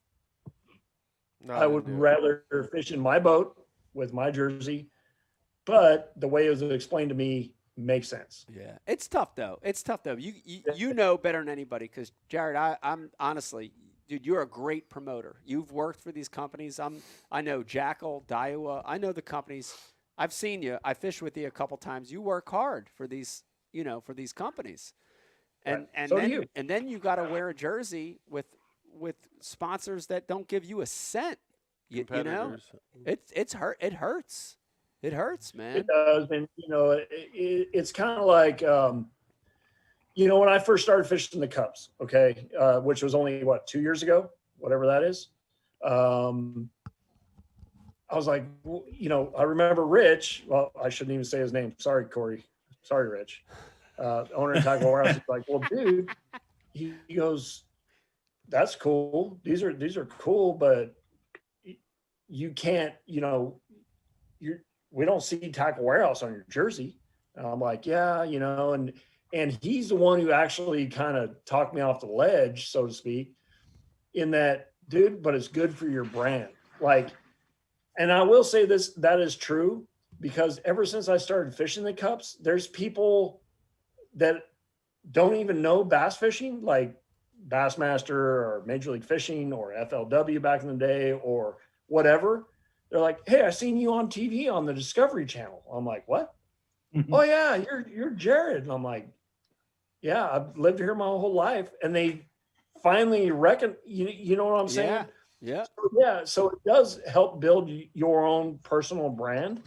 I would rather fish in my boat with my jersey, but the way it was explained to me makes sense. Yeah, it's tough though. You know better than anybody, because Jared, I'm honestly, dude, you're a great promoter. You've worked for these companies. I know Jackal, Daiwa. I know the companies. I've seen you. I fished with you a couple times. You work hard for these, you know, for these companies, and then you got to wear a jersey with sponsors that don't give you a cent. You know, it's hurt. It hurts. It hurts, man. It does, and you know, it's kind of like, you know, when I first started fishing the cups, okay, which was only 2 years ago, whatever that is. I was like, you know, I remember Rich. Well, I shouldn't even say his name. Sorry, Corey. Sorry, Rich. Owner of Tackle Warehouse. He's like, well, dude, he goes, that's cool. These are cool, but you can't, you know, we don't see Tackle Warehouse on your jersey. And I'm like, yeah, you know, and he's the one who actually kind of talked me off the ledge, so to speak, in that, dude, but it's good for your brand. Like, and I will say this, that is true, because ever since I started fishing the cups, there's people that don't even know bass fishing, like Bassmaster or Major League Fishing or FLW back in the day or whatever. They're like, hey, I seen you on TV on the Discovery Channel. I'm like, what? Oh yeah, you're Jared. And I'm like, yeah, I've lived here my whole life. And they finally reckon, you know what I'm saying? Yeah. So it does help build your own personal brand.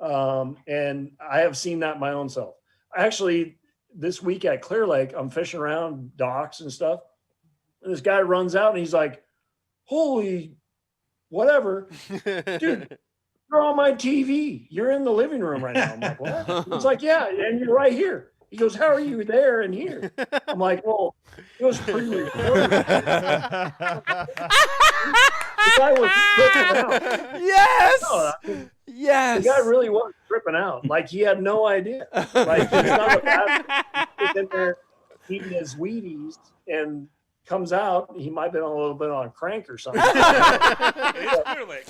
And I have seen that my own self. Actually, this week at Clear Lake, I'm fishing around docks and stuff. And this guy runs out and he's like, holy whatever, dude, you're on my TV. You're in the living room right now. I'm like, what? He's like, yeah, and you're right here. He goes, how are you there and here? I'm like, well, it was pre-recorded. The guy was tripping out. Yes. No, yes. The guy really was tripping out. Like, he had no idea. Like, it's not a bad. He's in there eating his Wheaties and comes out, he might have been a little bit on crank or something.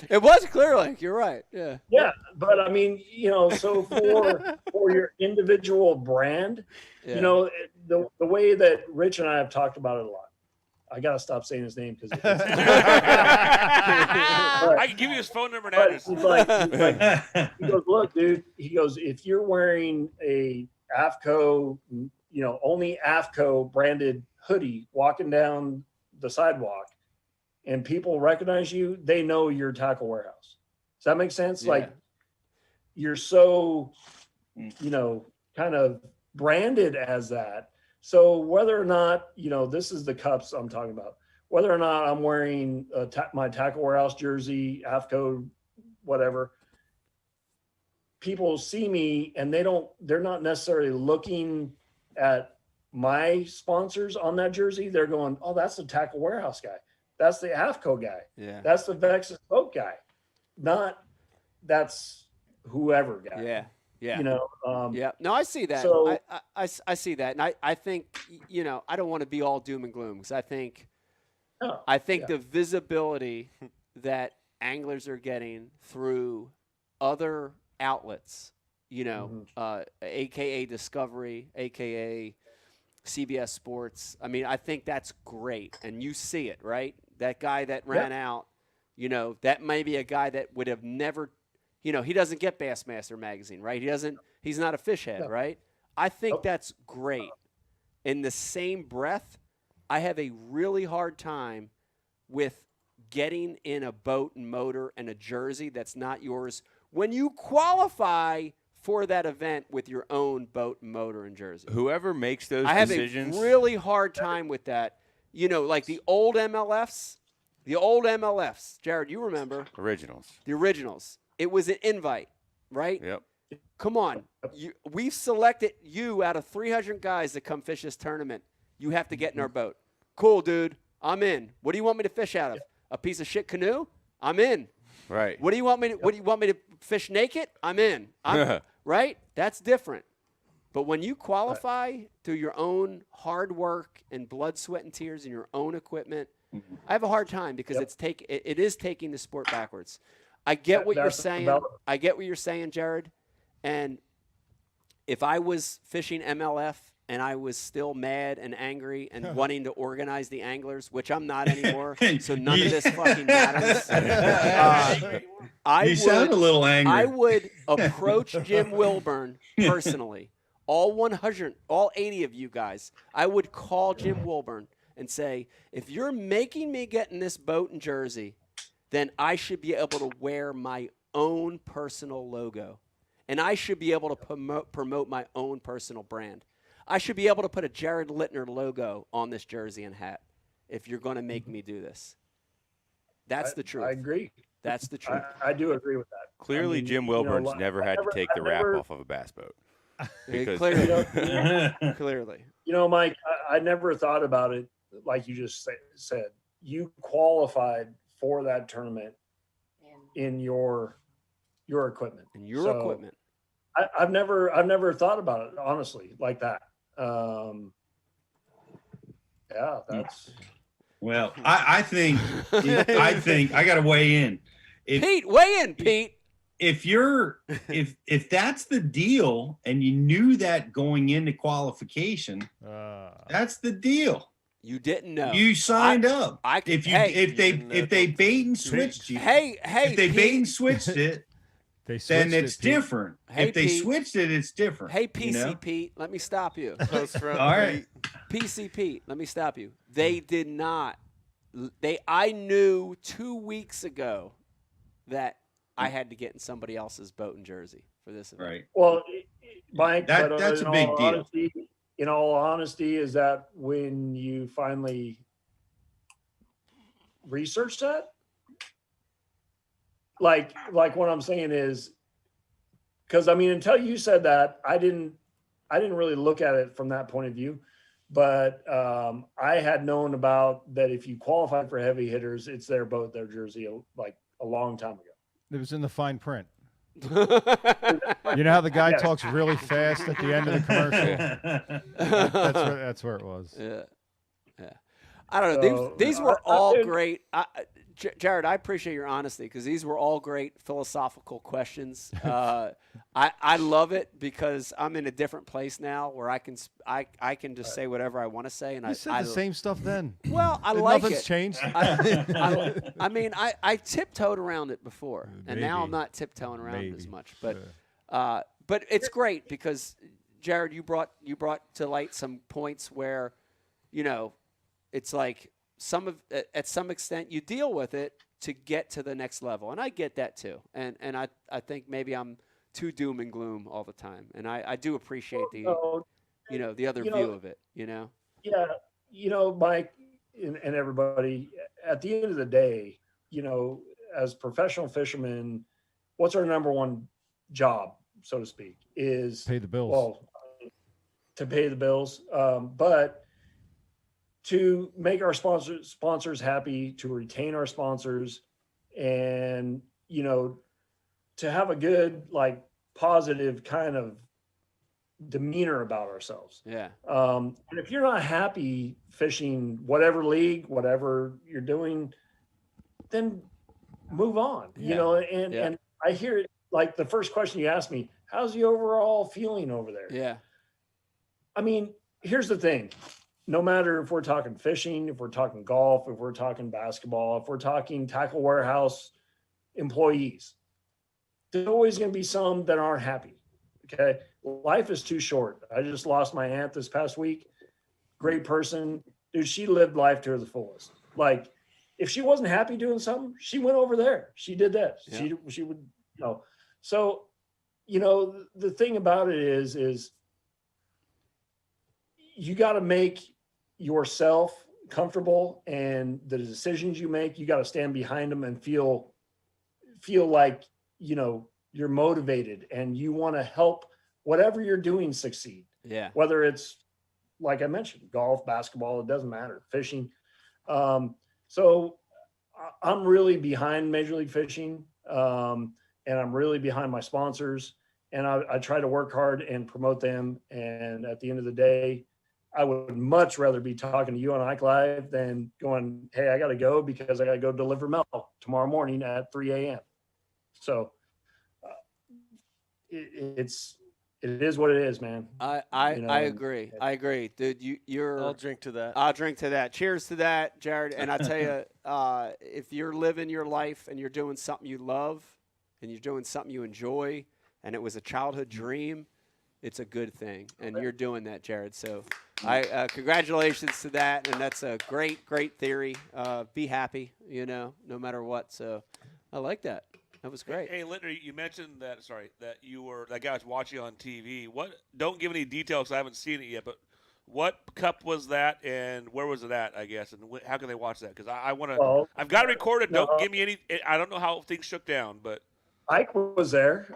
It was Clear Lake. You're right. Yeah. Yeah, but I mean, you know, so for your individual brand, you know, the way that Rich and I have talked about it a lot. I gotta stop saying his name because I can give you his phone number now. He's like, he goes, look, dude. He goes, if you're wearing a AFCO, you know, only AFCO branded hoodie walking down the sidewalk and people recognize you, they know you're Tackle Warehouse. Does that make sense? Yeah. Like, you're so, you know, kind of branded as that. So whether or not, you know, this is the cups I'm talking about, whether or not I'm wearing my Tackle Warehouse jersey, AFCO, whatever, people see me and they're not necessarily looking at my sponsors on that jersey. They're going, oh, that's the Tackle Warehouse guy. That's the AFCO guy. Yeah. That's the Vexus Boat guy. Not that's whoever guy. Yeah. Yeah. You know, yeah. No, I see that. So I see that. And I think, you know, I don't want to be all doom and gloom, because I think the visibility that anglers are getting through other outlets, you know, AKA Discovery, AKA CBS Sports. I mean, I think that's great. And you see it, right? That guy that ran out, you know, that may be a guy that would have never, you know, he doesn't get Bassmaster magazine, right? He's not a fish head, right? I think that's great. In the same breath, I have a really hard time with getting in a boat and motor and a jersey that's not yours when you qualify for that event with your own boat and motor and jersey. Whoever makes those decisions. I have a really hard time with that. You know, like the old MLFs. Jared, you remember. The originals. It was an invite, right? Yep. Come on. We've selected you out of 300 guys that come fish this tournament. You have to get in our boat. Cool, dude. I'm in. What do you want me to fish out of? A piece of shit canoe? I'm in. Right. What do you want me to fish naked? I'm in. Right? That's different. But when you qualify through your own hard work and blood, sweat, and tears and your own equipment, I have a hard time because it is taking the sport backwards. I get what you're saying. I get what you're saying, Jared. And if I was fishing MLF and I was still mad and angry and wanting to organize the anglers, which I'm not anymore, so none of this fucking matters. You sound a little angry. I would approach Jim Wilburn personally. All 80 of you guys, I would call Jim Wilburn and say, if you're making me get in this boat in Jersey, then I should be able to wear my own personal logo. And I should be able to promote my own personal brand. I should be able to put a Jared Littner logo on this jersey and hat if you're going to make me do this. That's the truth. I agree. That's the truth. I do agree with that. Clearly, Jim Wilburn's never had to take the wrap off of a bass boat. Clearly. You know, Mike, I never thought about it like you just said. You qualified for that tournament in your equipment. In your equipment. I've never thought about it honestly like that. Yeah, that's. Well, I think I got to weigh in. Pete, weigh in, Pete. If that's the deal and you knew that going into qualification, that's the deal. You didn't know. You signed up. If they bait and switched you, if they bait and switched it, then it's different. If they switched it, it's different. Hey, PC Pete, let me stop you. Close friend. All right. PC Pete, let me stop you. They did not. I knew 2 weeks ago that I had to get in somebody else's boat in Jersey for this event. Right. Well, Mike, that's a big deal. In all honesty, is that when you finally researched that? Like what I'm saying is, because I mean, until you said that, I didn't really look at it from that point of view. But I had known about that if you qualify for heavy hitters, it's their boat, their jersey, like a long time ago. It was in the fine print. You know how the guy talks really fast at the end of the commercial? That's where it was. Yeah. I don't know. These were all great. Jared, I appreciate your honesty because these were all great philosophical questions. I love it because I'm in a different place now where I can just say whatever I want to say. And you said the same stuff then. Well, I like nothing's it. changed. I mean, I tiptoed around it before, and now I'm not tiptoeing around it as much. But it's great because Jared, you brought to light some points where, you know, it's like at some extent you deal with it to get to the next level, and I get that too. And I think maybe I'm too doom and gloom all the time, and I do appreciate the the other view of it. You know. Yeah, you know, Mike and everybody. At the end of the day, you know, as professional fishermen, what's our number one job, so to speak, is pay the bills. Well, to pay the bills, but to make our sponsors happy, to retain our sponsors, and, you know, to have a good, like, positive kind of demeanor about ourselves. Yeah. And if you're not happy fishing whatever league, whatever you're doing, then move on, you know, and I hear it, like the first question you asked me, how's the overall feeling over there? Yeah. I mean, here's the thing. No matter if we're talking fishing, if we're talking golf, if we're talking basketball, if we're talking Tackle Warehouse employees, there's always going to be some that aren't happy. Okay. Life is too short. I just lost my aunt this past week. Great person. Dude, she lived life to the fullest. Like, if she wasn't happy doing something, she went over there. She did that. Yeah. She would, you know. So, you know, the thing about it is you got to make yourself comfortable, and the decisions you make, you got to stand behind them and feel like, you know, you're motivated and you want to help whatever you're doing succeed. Yeah. Whether it's, like I mentioned, golf, basketball, it doesn't matter, fishing. So I'm really behind Major League Fishing, and I'm really behind my sponsors. and I try to work hard and promote them. And at the end of the day, I would much rather be talking to you on Ike Live than going, hey, I got to go because I got to go deliver milk tomorrow morning at 3 a.m. So it is what it is, man. I agree. I agree, dude. I'll drink to that. I'll drink to that. Cheers to that, Jared. And I tell you, if you're living your life and you're doing something you love and you're doing something you enjoy and it was a childhood dream, it's a good thing. And you're doing that, Jared. So congratulations to that. And that's a great, great theory. Be happy, no matter what. So I like that. That was great. Hey, Lintner, you mentioned that that guy was watching on TV. Don't give any details, I haven't seen it yet, but what cup was that and where was it at, I guess, and how can they watch that? Because I want to, I've got it recorded. Don't give me any, I don't know how things shook down, but. Ike was there.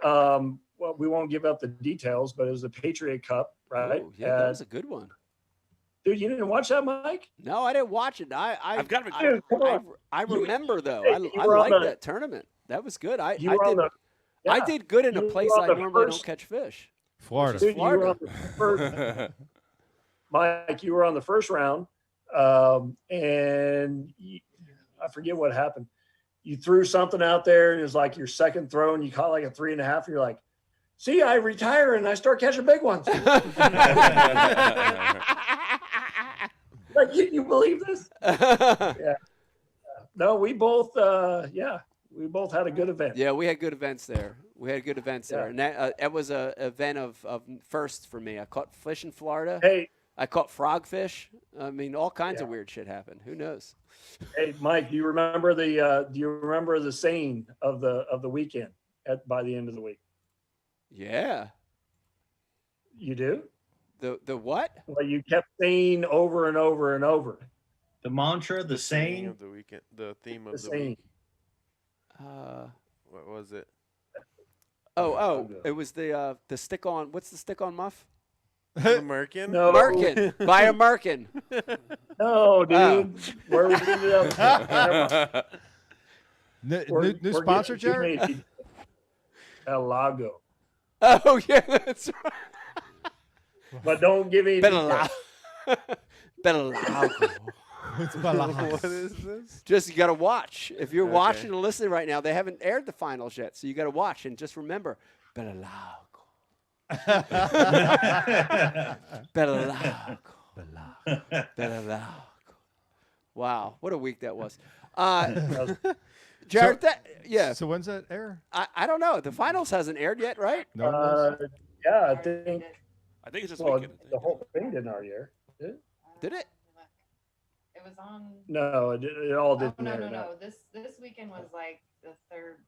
Well, we won't give up the details, but it was the Patriot Cup, right? Ooh, yeah, that was a good one. Dude, you didn't watch that, Mike? No, I didn't watch it. I've got it. I remember though. I liked that tournament. That was good. I did good in a place I normally don't catch fish. Florida. Dude, you were on the first, Mike, you were on the first round, and I forget what happened. You threw something out there, and it was like your second throw, and you caught like a 3.5. And you're like, "See, I retire and I start catching big ones." Like, you believe this? Yeah. No, we both we both had a good event. Yeah, we had good events there. And that was a event of firsts for me. I caught fish in Florida. Hey, I caught frogfish. I mean, all kinds of weird shit happened. Who knows? Hey, Mike, do you remember the saying of the weekend by the end of the week? Yeah. You do? The what? Well, you kept saying over and over and over. The mantra, the saying of the weekend, the theme of the saying. week. What was it? It was the stick on. What's the stick on muff? Merkin? No. Merkin. Buy a Merkin. No, dude. Where we ended up? New sponsor, Jared? El Lago. Oh yeah, that's right. But don't give me. Belago. What is this? Just you got to watch. If you're watching and listening right now, they haven't aired the finals yet, so you got to watch and just remember, Belago. Belago. Wow, what a week that was. Jared, So when's that air? I don't know. The finals hasn't aired yet, right? No. Yeah, I think it's this well, weekend. the whole thing didn't already air. Did it? It was on. No, it all didn't air. No. This weekend was like the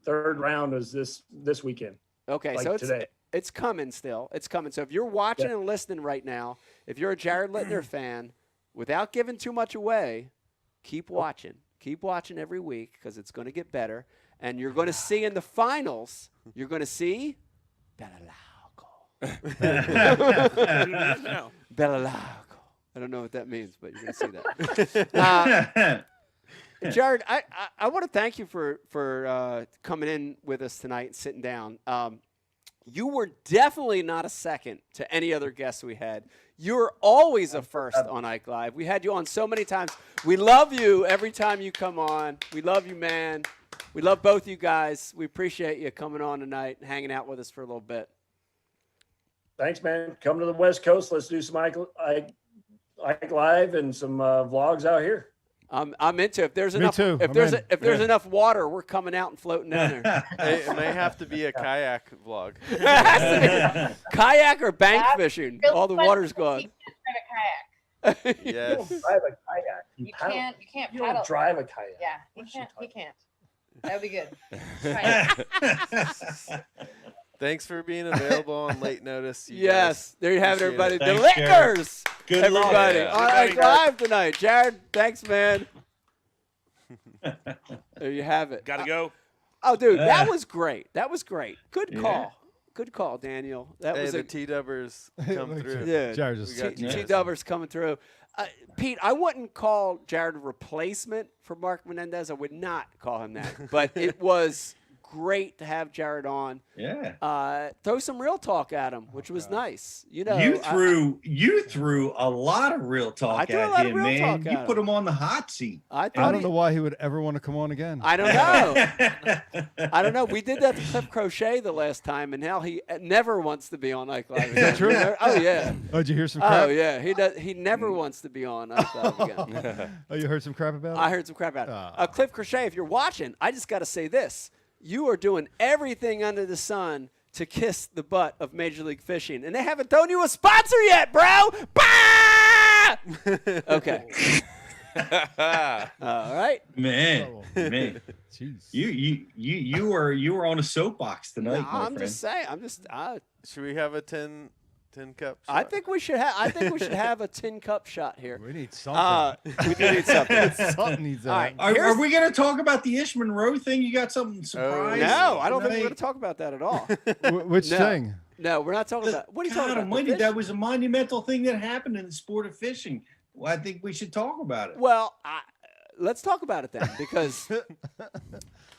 Third round was this weekend. Okay, like so today. It's coming still. It's coming. So if you're watching and listening right now, if you're a Jared Lintner fan, without giving too much away, keep watching. Keep watching every week because it's going to get better. And you're going to see in the finals, you're going to see Belago. Belago. I don't know what that means, but you're going to see that. Jared, I want to thank you for coming in with us tonight and sitting down. You were definitely not a second to any other guests we had. You're always a first on Ike Live. We had you on so many times. We love you every time you come on. We love you, man. We love both you guys. We appreciate you coming on tonight and hanging out with us for a little bit. Thanks, man. Come to the West Coast. Let's do some Ike Live and some vlogs out here. I'm into it. If there's enough, if there's enough water, we're coming out and floating down there. It may have to be a kayak vlog. Kayak or bank fishing. All the water's gone. Drive a kayak. Yes. You don't drive a kayak. You can't You paddle. don't drive a kayak. Yeah, he can't. That would be good. Thanks for being available on late notice. Yes, there you have it, everybody. Thanks, The Lickers, Good luck. everybody. Yeah. On Ike Live tonight. Jared, thanks, man. There you have it. Gotta go. Oh, dude, that was great. That was great. Good call. Good call, Daniel. That was the T-dubbers come through. Yeah, Jared just T-dubbers coming through. Pete, I wouldn't call Jared a replacement for Mark Menendez. I would not call him that. But it was great to have Jared on. Yeah. Throw some real talk at him, which was nice. You know, you threw a lot of real talk at him, man. You put him on the hot seat. I don't know why he would ever want to come on again. I don't know. I don't know. We did that to Cliff Crochet the last time, and now he never wants to be on Ike Live. Is that true? Oh yeah. Oh, did you hear some crap? Oh yeah. He does. He never wants to be on Ike Live again. Oh, you heard some crap about it? I heard some crap about it. Cliff Crochet, if you're watching, I just got to say this. You are doing everything under the sun to kiss the butt of Major League Fishing, and they haven't thrown you a sponsor yet, bro. Bah! Okay. All right. Man. Jeez. You were on a soapbox tonight, No, my I'm friend. just saying. Should we have a tin cup shot? I think we should have a tin cup shot here. We need something. We do need something. Something needs All right. Are we going to talk about the Ish Monroe thing? You got something surprise? No, I don't think we're going to talk about that at all. Which thing? No, we're not talking about. What are you talking about? Almighty, that was a monumental thing that happened in the sport of fishing. Well, I think we should talk about it. Well, let's talk about it then, because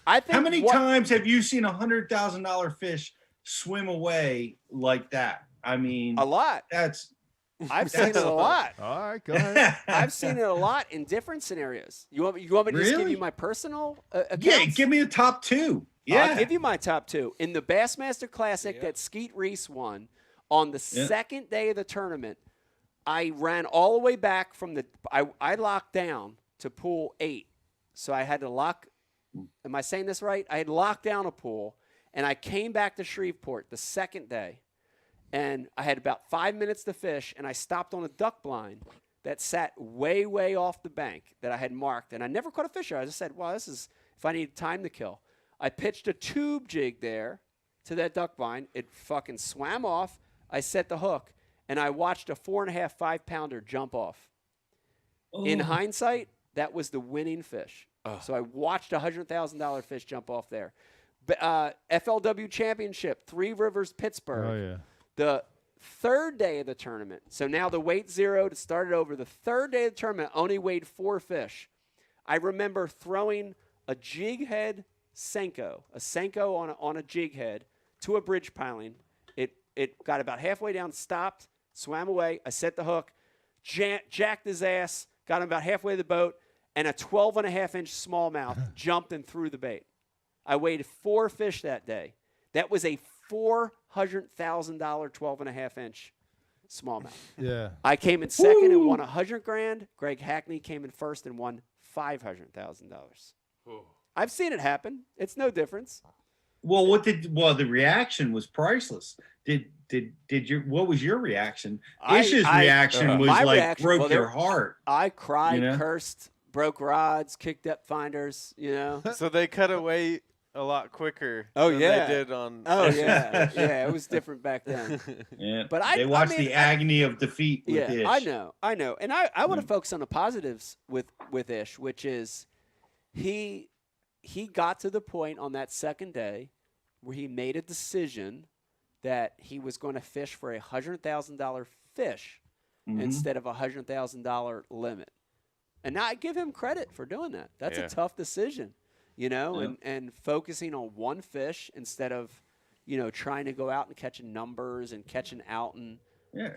I think. How many times have you seen $100,000 fish swim away like that? I mean, a lot. I've seen it a lot. All right, go ahead. I've seen it a lot in different scenarios. You want me to just give you my personal accounts? Yeah, give me the top two. Yeah. I'll give you my top two. In the Bassmaster Classic that Skeet Reese won, on the second day of the tournament, I ran all the way back from I locked down to pool 8. So I had to lock, am I saying this right? I had locked down a pool, and I came back to Shreveport the second day, and I had about 5 minutes to fish, and I stopped on a duck blind that sat way, way off the bank that I had marked, and I never caught a fish there. I just said, well, this is if I need time to kill. I pitched a tube jig there to that duck blind. It fucking swam off. I set the hook, and I watched a 4.5, 5 pounder jump off. Oh. In hindsight, that was the winning fish. So I watched a $100,000 fish jump off there. FLW Championship, Three Rivers, Pittsburgh. Oh, yeah. The third day of the tournament. So now the weight zero to start it over. The third day of the tournament only weighed 4 fish. I remember throwing a jig head Senko, on a jig head to a bridge piling. It got about halfway down, stopped, swam away. I set the hook, jacked his ass, got him about halfway to the boat, and a 12.5-inch smallmouth jumped and threw the bait. I weighed 4 fish that day. That was a $400,000 12.5-inch smallmouth. Yeah. I came in second and won $100,000. Greg Hackney came in first and won $500,000. I've seen it happen. It's no difference. Well, the reaction was priceless. What was your reaction? Ish's reaction was like broke your heart. I cried, cursed, broke rods, kicked up finders, So they cut away a lot quicker than they did on. Oh, yeah. Yeah, it was different back then. Yeah. But they watched the agony of defeat with Ish. I know. And I want to focus on the positives with Ish, which is he got to the point on that second day where he made a decision that he was going to fish for a $100,000 fish instead of a $100,000 limit. And now I give him credit for doing that. That's a tough decision, and focusing on one fish instead of, trying to go out and catching numbers and catching out. And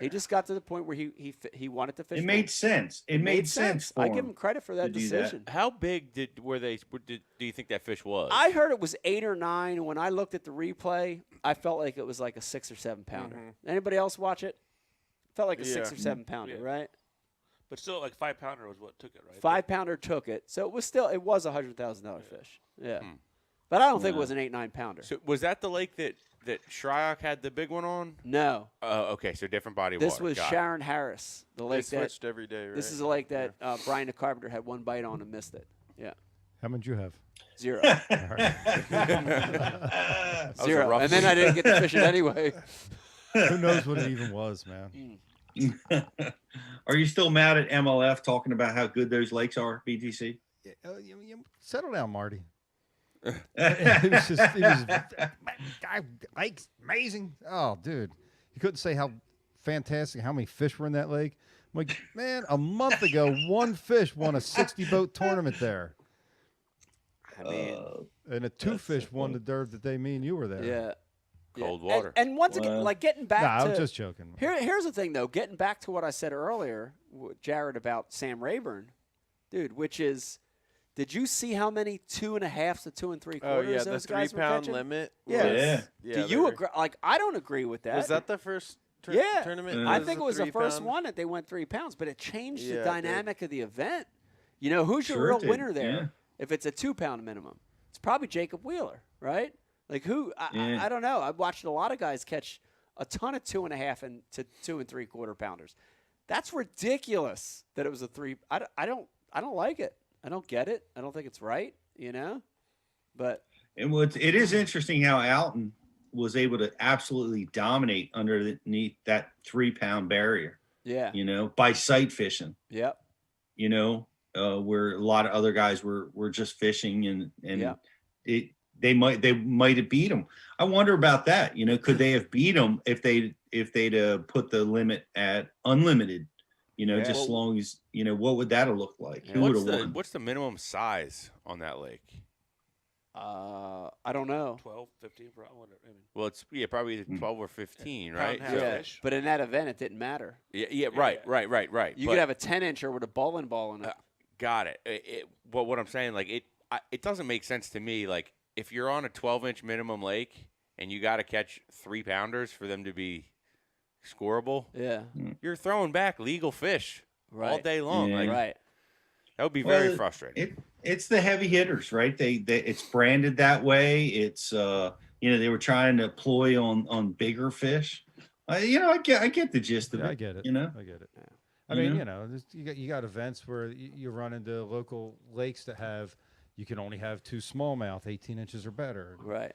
he just got to the point where he wanted to fish. It made sense. It made sense. I give him credit for that decision. How big do you think that fish was? I heard it was 8 or 9. When I looked at the replay, I felt like it was like a 6 or 7 pounder. Anybody else watch it? Felt like a 6 or 7 pounder, right? But still, like 5 pounder was what took it, right? 5 pounder took it, so it was a $100,000 fish. Yeah, but I don't think it was an 8-9 pounder. So was that the lake that Shryock had the big one on? No. Oh, okay, so different body of this water. was Sharon Harris, the lake They switched every day, right? This is a lake that Brian the Carpenter had one bite on and missed it. Yeah. How many did you have? 0. 0. And then I didn't get to fish it anyway. Who knows what it even was, man? Are you still mad at MLF talking about how good those lakes are, BTC? Settle down, Marty. Lake's amazing. Oh, dude. You couldn't say how fantastic, how many fish were in that lake. I'm like, man, a month ago, one fish won a 60-boat tournament there. I mean, and a two fish won the dirt that day. Me and you were there. yeah. Cold Yeah. water. And once again, like getting back Nah, to. I'm just joking. Here's the thing, though. Getting back to what I said earlier, Jared, about Sam Rayburn, dude, which is, did you see how many 2.5 to 2 3/4 Oh yeah, the those guys were 3-pound catching? limit. Yeah. Yeah. Do you agree? Like, I don't agree with that. Was that the first yeah. tournament? I think it was the 3 first pound? one that they went 3 pounds, but it changed Yeah, the it dynamic of the event. You know, who's your Sure real did, winner there? yeah. If it's a 2 pound minimum, it's probably Jacob Wheeler, right? Like who? Yeah. I don't know. I've watched a lot of guys catch a ton of 2.5 and to 2 3/4 pounders. That's ridiculous that it was a 3. I don't like it. I don't get it. I don't think it's right. You know, but It is interesting how Alton was able to absolutely dominate underneath that 3-pound barrier. yeah, You know, by sight fishing. yep, You know, where a lot of other guys were just fishing and Yeah. they might have beat him. I wonder about that. You know, could they have beat him if they'd put the limit at unlimited? You know, Yeah. just as long as what would that have looked like? Who would What's have the won? what's the minimum size on that lake? I don't know. 12, 15, whatever. I mean, Well, it's probably either 12 or 15, right? Pound and a half Yeah, fish. but in that event, it didn't matter. Yeah, right. You But- could have a 10-incher with a bowling ball in it. Got it. But what I'm saying, like it doesn't make sense to me. Like if you're on a 12-inch minimum lake and you got to catch 3-pounders for them to be scoreable, Yeah, you're throwing back legal fish all Right. day long. Yeah. Like, right. that would be Well, very frustrating. It's the heavy hitters, right? They it's branded that way. It's they were trying to ploy on bigger fish. I get the gist of Yeah, it. I get it. You know, I get it. I mean, you got events where you run into local lakes that you can only have 2 smallmouth, 18 inches or better. Right.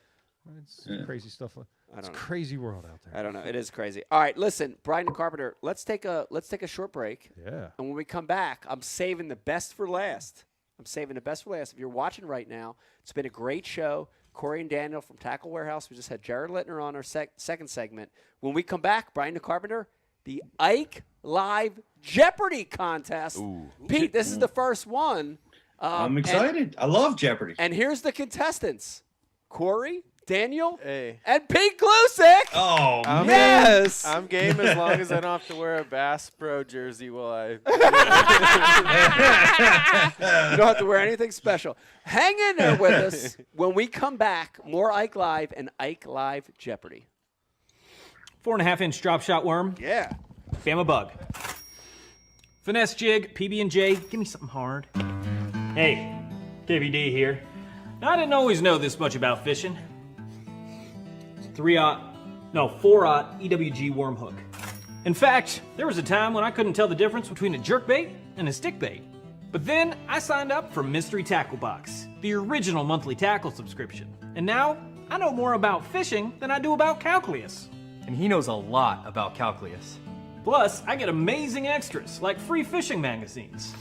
It's crazy stuff. It's a know. crazy world out there. I don't know. It is crazy. All right, listen, Brian Carpenter. Let's take a short break. Yeah. And when we come back, I'm saving the best for last. If you're watching right now, it's been a great show. Corey and Daniel from Tackle Warehouse. We just had Jared Littner on our second segment. When we come back, Brian Carpenter, the Ike Live Jeopardy contest. Ooh. Pete, this is the first one. I'm excited. I love Jeopardy. And here's the contestants: Corey, Daniel, Hey. and Pete Glusick. Oh, I'm yes. I'm game as long as I don't have to wear a Bass Pro jersey while I. You don't have to wear anything special. Hang in there with us. When we come back, more Ike Live and Ike Live Jeopardy. 4.5-inch drop shot worm. Yeah. Bama bug. Finesse jig, PB&J. Give me something hard. Hey, KVD here. Now, I didn't always know this much about fishing. 4-aught EWG worm hook. In fact, there was a time when I couldn't tell the difference between a jerkbait and a stickbait. But then I signed up for Mystery Tackle Box, the original monthly tackle subscription. And now I know more about fishing than I do about calculus. And he knows a lot about calculus. Plus, I get amazing extras like free fishing magazines.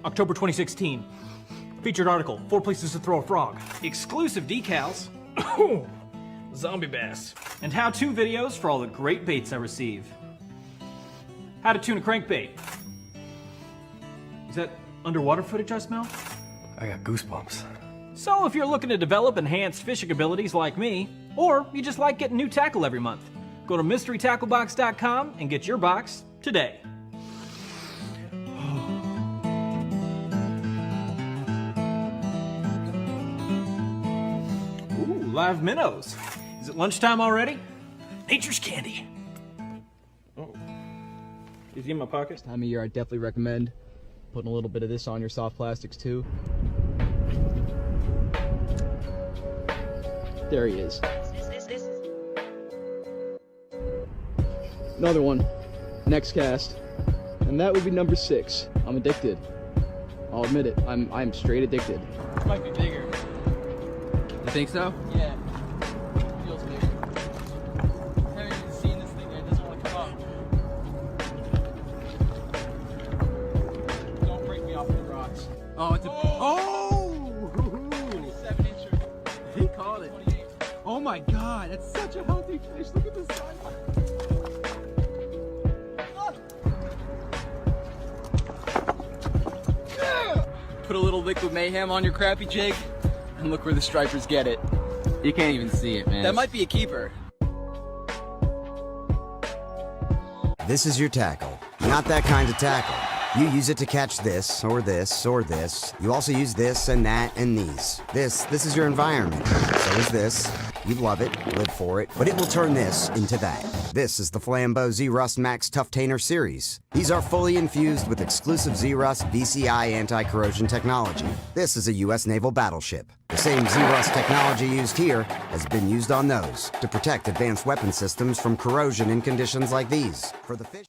October 2016. Featured article, 4 places to throw a frog. Exclusive decals. Zombie bass. And how-to videos for all the great baits I receive. How to tune a crankbait. Is that underwater footage I smell? I got goosebumps. So if you're looking to develop enhanced fishing abilities like me, or you just like getting new tackle every month, go to mysterytacklebox.com and get your box today. Ooh, live minnows. Is it lunchtime already? Nature's candy. Oh. Is he in my pocket? Time of year, I definitely recommend putting a little bit of this on your soft plastics too. There he is. Another one. Next cast. And that would be number 6. I'm addicted. I'll admit it. I'm straight addicted. This might be bigger. You think so? Yeah. Feels bigger. I haven't even seen this thing yet. It doesn't want to come up. Don't break me off the rocks. Oh, it's a... Oh! 27-incher. He caught it. 28. Oh my god, that's such a healthy fish. Look at this size. Put a little liquid mayhem on your crappie jig. And look where the stripers get it. You can't even see it, man. That might be a keeper. This is your tackle. Not that kind of tackle. You use it to catch this, or this, or this. You also use this and that and these. This is your environment. So is this. You love it, live for it, but it will turn this into that. This is the Flambeau Z-Rust Max Tough-Tainer series. These are fully infused with exclusive Z-Rust VCI anti-corrosion technology. This is a U.S. naval battleship. The same Z-Rust technology used here has been used on those to protect advanced weapon systems from corrosion in conditions like these. For the fish.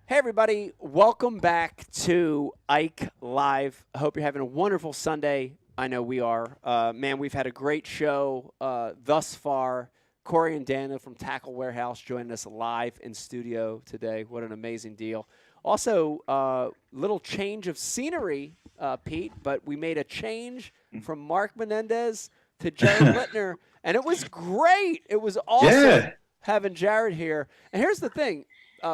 Hey, everybody. Welcome back to Ike Live. I hope you're having a wonderful Sunday. I know we are. Man, we've had a great show thus far. Corey and Daniel from Tackle Warehouse joining us live in studio today. What an amazing deal. Also, little change of scenery, Pete, but we made a change from Mark Menendez to Jared Littner, and it was great. It was awesome having Jared here. And here's the thing.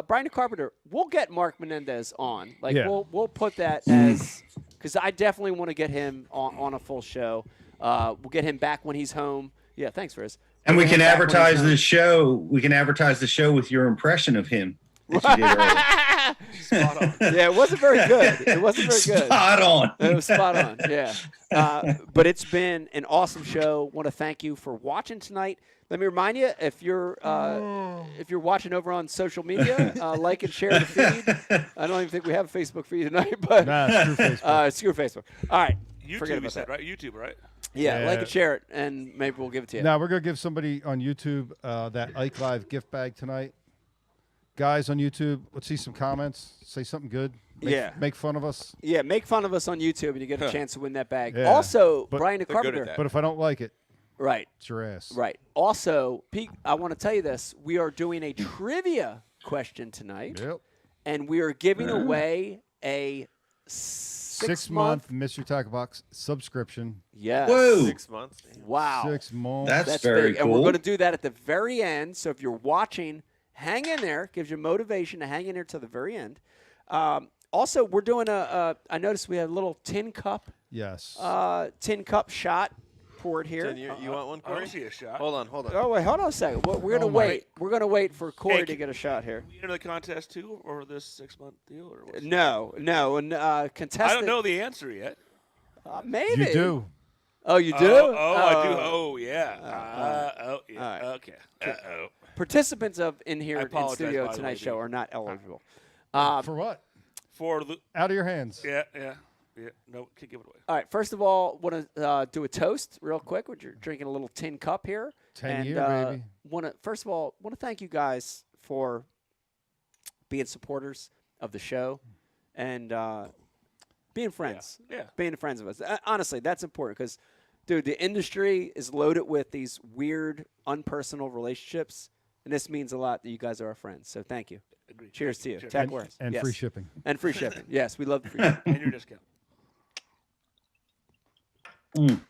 Brian Carpenter, we'll get Mark Menendez on. We'll put that as – because I definitely want to get him on a full show. We'll get him back when he's home. Yeah, thanks, Riz. And we can advertise the show. We can advertise the show with your impression of him that you did earlier. Spot on. Yeah, it wasn't very good. It wasn't very good. Spot on. It was spot on, yeah. But it's been an awesome show. Want to thank you for watching tonight. Let me remind you, if you're watching over on social media, like and share the feed. I don't even think we have a Facebook feed tonight, but screw Facebook. Screw Facebook. All right, forget YouTube, about that. right? YouTube, right? Yeah, like and share it, and maybe we'll give it to you. Now we're gonna give somebody on YouTube that Ike Live gift bag tonight. Guys on YouTube, let's see some comments. Say something good. Make fun of us. Yeah, make fun of us on YouTube, and you get a chance to win that bag. Yeah. Also, But Brian Carpenter. But if I don't like it, right, it's your ass. Right. Also, Pete, I want to tell you this. We are doing a trivia question tonight. Yep. And we are giving away a 6-month Mystery Tackle Box subscription. Yes. Whoa. 6 months. Wow. 6 months. That's very big. cool. And we're going to do that at the very end. So if you're watching, hang in there. Gives you motivation to hang in there to the very end. Also, we're doing I noticed we have a little tin cup. Yes. Tin cup shot poured here. Jen, you want one, I Corey? don't see a shot. Hold on. Oh, wait, hold on a second. We're going to wait. We're going to wait for Corey to get a shot here. Can we enter the contest too, or this 6-month deal, or what's No. And contestant. I don't know the answer yet. Maybe. You do. Oh, you do? I do. Oh, yeah. All right. Okay. Uh-oh. Participants in here in apologize, studio by the Tonight way, Show dude. are not eligible. For what? For the Out of your hands. yeah. No, can't give it away. All right. First of all, want to do a toast real quick. You're drinking a little tin cup here. 10 year, baby. First of all, want to thank you guys for being supporters of the show and being friends. Yeah. Being friends of us. Honestly, that's important because, dude, the industry is loaded with these weird, unpersonal relationships, and this means a lot that you guys are our friends. So thank you. Agreed. Cheers to you. Cheers. Tack Warehouse. And Yes. free shipping. And free shipping. Yes, we love the free shipping. And your discount.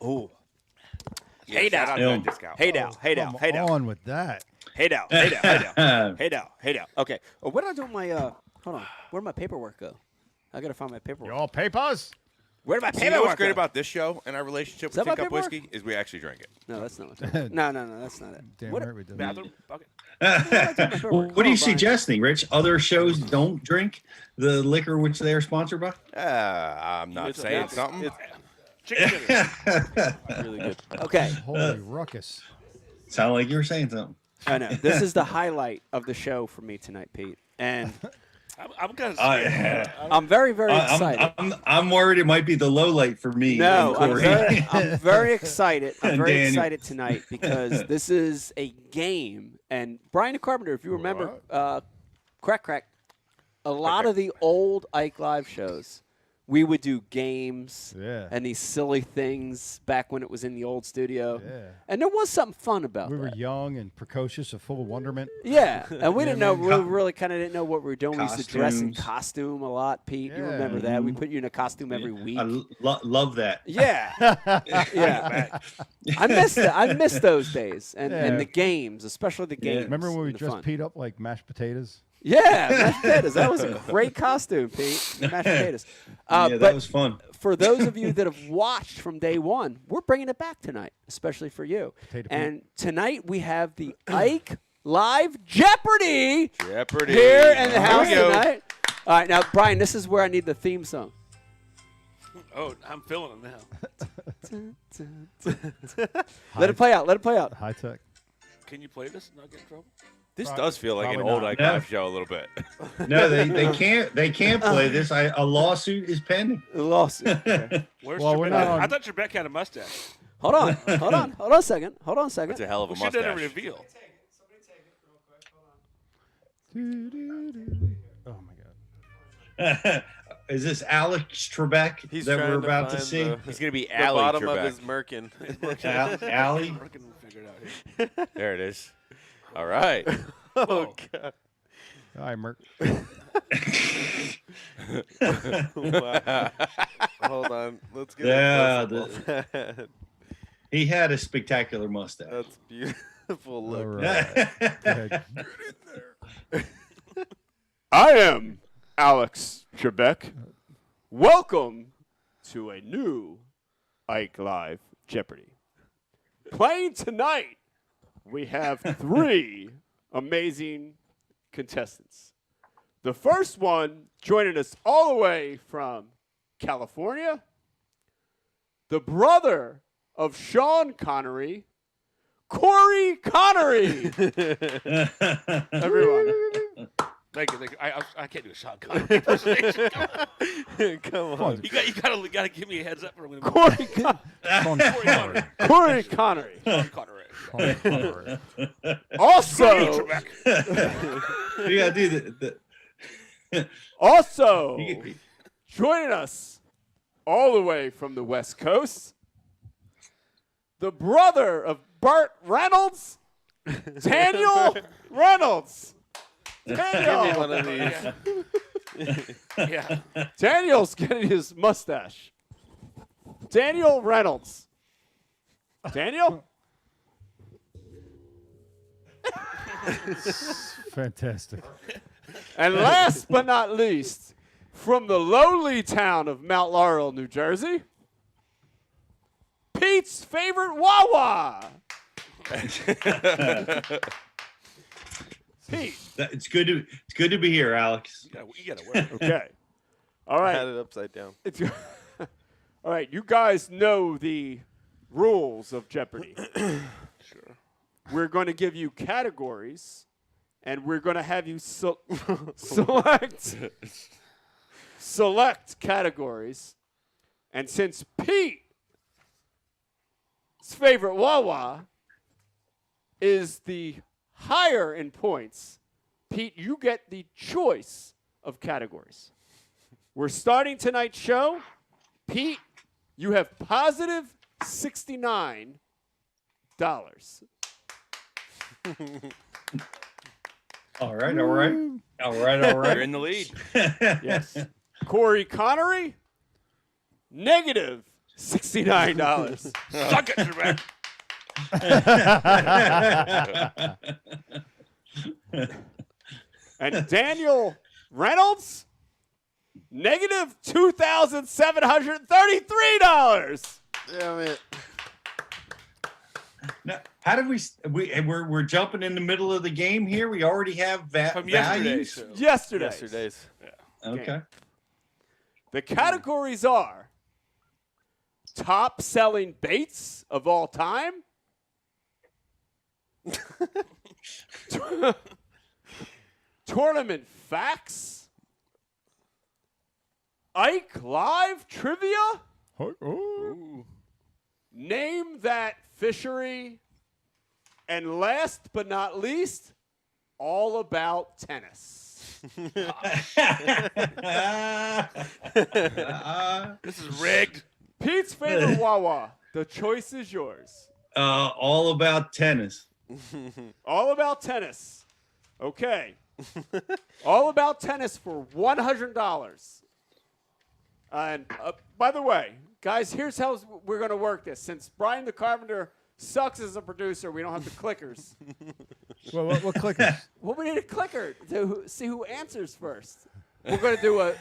Oh. Yeah, Hey shout now. out to that discount. Hey now. Hey now. Come Hey now. on with that. Hey now. Hey now. Hey now. Hey now. Hey now. Okay. What did I do with my hold on. Where'd my paperwork go? I gotta find my paperwork. Y'all papers? Where did my See, you know paperwork what's great go? about this show and our relationship Is with that Tin my Cup Whiskey is we actually drink it. No, that's not what No, that's not it. Damn What- right we do. Bathroom bucket. What are you suggesting, Rich? Other shows don't drink the liquor which they are sponsored by? I'm not It's a saying bathroom. something. Chicken dinner. Really good. Okay. Holy ruckus. Sound like you were saying something. I know. This is the highlight of the show for me tonight, Pete. And I'm kind of scared. I'm very, very excited. I'm worried it might be the low light for me. No, and Corey. I'm very excited. I'm And very Daniel. excited tonight because this is a game. And Brian Carpenter, if you remember, crack, a lot of the old Ike Live shows we would do games Yeah. and these silly things back when it was in the old studio. Yeah. And there was something fun about We that. were young and precocious and full of wonderment. Yeah, and we You didn't know know. what I We mean? really kind of didn't know what we were doing. We used to dress in Costumes. costume a lot, Pete. You Yeah. remember that? We put you in a costume every week. I love that. Yeah, yeah. I miss those days and the games, especially the games. Remember when we and the dressed fun. Pete up like mashed potatoes? Yeah, mashed potatoes. That was a great costume, Pete. Mashed potatoes. Yeah, but that was fun. For those of you that have watched from day one, we're bringing it back tonight, especially for you. Potato And tonight we have the Ike Live Jeopardy! Jeopardy. Here in the Here house we go. tonight. All right, now, Brian, this is where I need the theme song. Oh, I'm feeling it now. Let it play out. Let it play out. High tech. Can you play this and not get in trouble? This does feel like an Probably old not. Ike No. Live show a little bit. No, they can't play this. A lawsuit is pending. A lawsuit. Where's Well, we're Trebek? not on- I thought Trebek had a mustache. Hold on. Hold on a second. Hold on a second. It's a hell of a We should have done a mustache. reveal. Oh my God. Is this Alex Trebek He's that trying we're to about to find see? the- He's gonna be The Allie bottom Trebek. of his merkin. Allie? We're gonna figure it out here. There it is. All right. Oh God. All right, Merc. Wow. Hold on. Let's get Yeah, a close-up. He had a spectacular mustache. That's beautiful look. All right. Go ahead. I am Alex Trebek. Welcome to a new Ike Live Jeopardy. Playing tonight, we have 3 amazing contestants. The first one joining us all the way from California, the brother of Sean Connery, Corey Connery. Everyone. Thank you. I can't do a shot. Impersonation. Come on. You gotta give me a heads up for when Corey Connery. Corey Connery. Connery. Also, You gotta do the also joining us all the way from the West Coast, the brother of Burt Reynolds, Daniel Reynolds. Give me Daniel. one of these. Yeah. Daniel's getting his mustache. Daniel Reynolds. Daniel? Fantastic. And last but not least, from the lowly town of Mount Laurel, New Jersey, Pete's favorite Wawa. Pete. It's good to be here, Alex. You gotta work. Okay. All I right. had it upside down. All right. You guys know the rules of Jeopardy. Sure. We're going to give you categories, and we're going to have you select categories. And since Pete's favorite Wawa is the higher in points, Pete, you get the choice of categories. We're starting tonight's show. Pete, you have positive $69. All right. You're in the lead. Yes. Corey Connery, negative $69. Suck it, Trebek. And Daniel Reynolds, negative $2,733. Damn it. Now, how did we're jumping in the middle of the game here? We already have From values. Yesterday's. Okay. The categories are top selling baits of all time, tournament facts, Ike Live trivia, name that fishery, and last but not least, all about tennis. This is rigged. Pete's favorite Wawa. The choice is yours. All about tennis. All about tennis. Okay. All about tennis for $100. And by the way, guys, here's how we're going to work this. Since Brian the Carpenter sucks as a producer, we don't have the clickers. Well, what clickers? Well, we need a clicker to see who answers first. We're going to do a...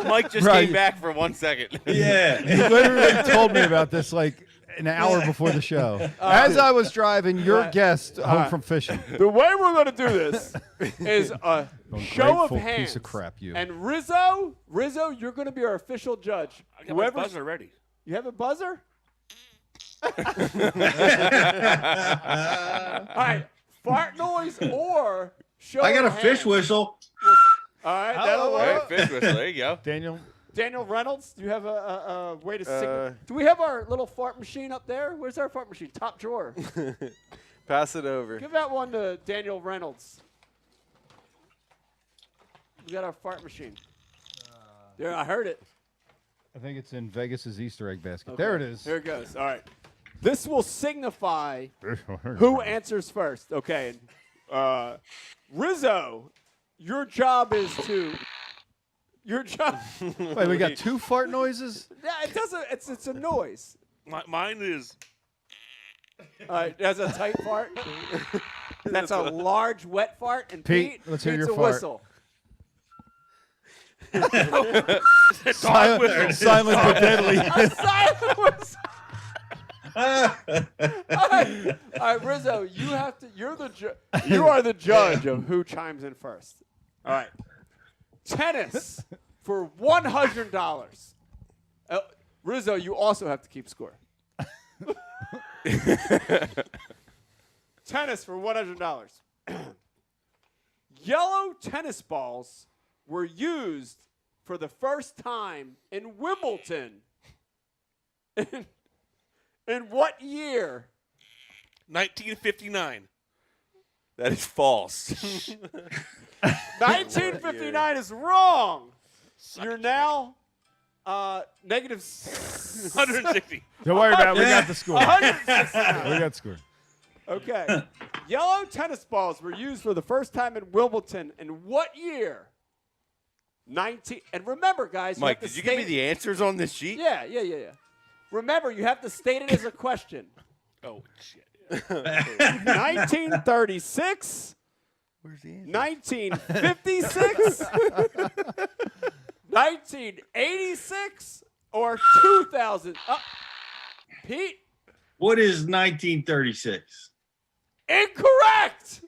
Mike just came back for 1 second. Yeah. He literally told me about this like an hour before the show. As I was driving your guest home from fishing. The way we're going to do this is a show of Ungrateful hands. piece of crap, you. And Rizzo, you're going to be our official judge. I got my buzzer ready. You have a buzzer? All right, fart noise or show I got a of fish hands. whistle. All right, that'll work. Fish whistle. There you go. Daniel Reynolds, do you have a way to signal? Do we have our little fart machine up there? Where's our fart machine? Top drawer. Pass it over. Give that one to Daniel Reynolds. We got our fart machine. There, I heard it. I think it's in Vegas's Easter egg basket. Okay. There it is. Here it goes. All right. This will signify who answers first. Okay. Rizzo, your job is to. Your job. Wait, we got 2 fart noises? Yeah, it doesn't. It's a noise. Mine is. All right, that's a tight fart. That's a large wet fart. And Pete, let's hear Pete's your a fart. whistle. Silent but deadly. A silent whistle. All right, Rizzo, you have to. You are the judge of who chimes in first. All right, tennis for $100. Rizzo, you also have to keep score. Tennis for $100. Yellow tennis balls were used for the first time in Wimbledon. In what year? 1959. That is false. 1959 is wrong. You're now negative 160. Don't worry about it. We got the score. 160. We got the score. Okay. Yellow tennis balls were used for the first time in Wimbledon in what year? And remember, guys, Mike, you have did to you give me state- the answers on this sheet? Yeah. Remember, you have to state it as a question. Oh, shit. 1936. Where's the answer? 1956. 1986 or 2000. Pete? What is 1936? Incorrect.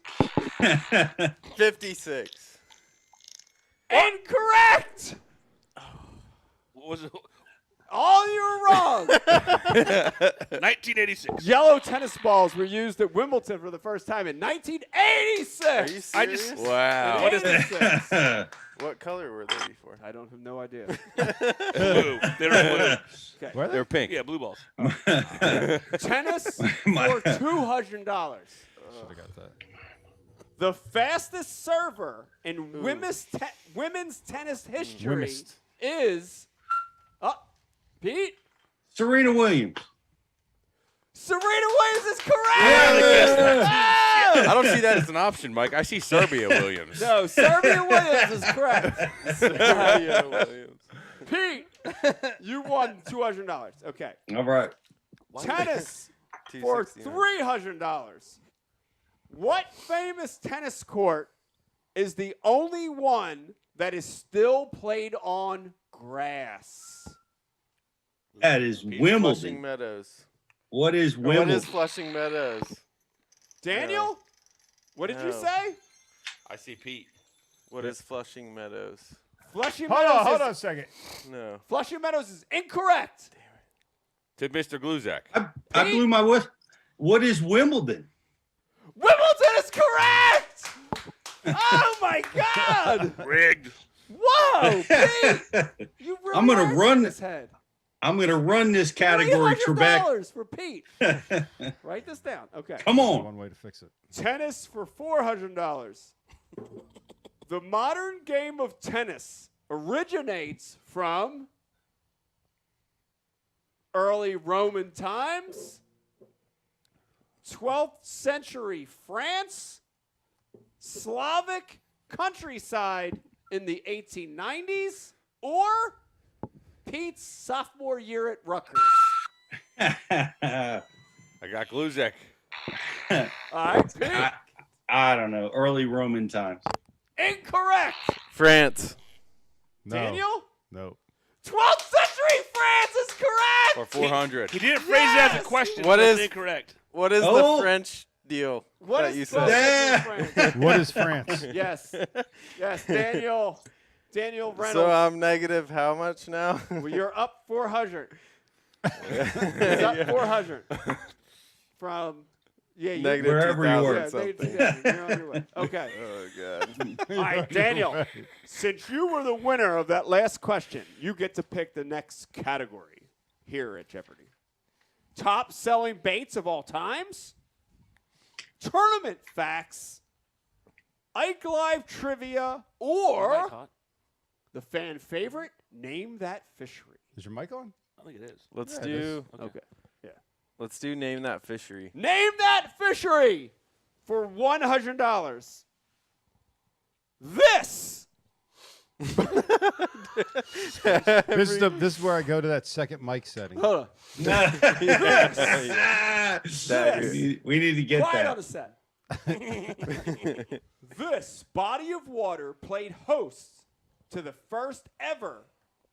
56. Incorrect. What was it? All you're wrong. 1986. Yellow tennis balls were used at Wimbledon for the first time in 1986. Are you serious? Wow. What is this? What color were they before? I don't have no idea. Blue. They were blue. Okay. Where are They're pink. Yeah, blue balls. Tennis for $200. Should have got that. The fastest server in women's tennis history Women's. is Pete. Serena Williams. Serena Williams is correct. I don't see that as an option, Mike. I see Serbia Williams. No, Serbia Williams is correct. Serbia Williams. Pete, you won $200. Okay. All right. Tennis for $300. What famous tennis court is the only one that is still played on grass? That is Flushing Wimbledon. Meadows. What is Or Wimbledon? What is Flushing Meadows? Daniel, what did you No. say? I see Pete. What is Flushing Meadows? Flushing Hold Meadows. on a second. No. Flushing Meadows is incorrect. To Mr. Gluzak. I blew my whistle. What is Wimbledon? Wimbledon is correct. Oh my God! Rigged. Whoa, Pete! You really I'm gonna are run in his head. I'm going to run this category, Trebek. $300 for Pete. Write this down. Okay. Come on. One way to fix it. Tennis for $400. The modern game of tennis originates from early Roman times, 12th century France, Slavic countryside in the 1890s, or Pete's sophomore year at Rutgers. I got Gluzek. All right, Pete. I don't know. Early Roman times. Incorrect. France. No. Daniel? No. 12th century France is correct. Or 400. He didn't phrase it as a question. What so is it's incorrect? What is the French deal What that is you 12th said? century France? What is France? Yes. Yes, Daniel Reynolds. So I'm negative how much now? Well, you're up 400. It's up 400 from you Negative wherever you 2,000 were. something. You're on your way. Okay. Oh god. All right, Daniel. Since you were the winner of that last question, you get to pick the next category here at Jeopardy. Top selling baits of all times, tournament facts, Ike Live trivia, or the fan favorite, name that fishery. Is your mic on? I think it is. Let's Yeah, it do. Okay. Yeah. Let's do name that fishery. Name that fishery for $100. This. This is where I go to that second mic setting. Hold on. We need to get Quiet that. on the set. This body of water played host to the first ever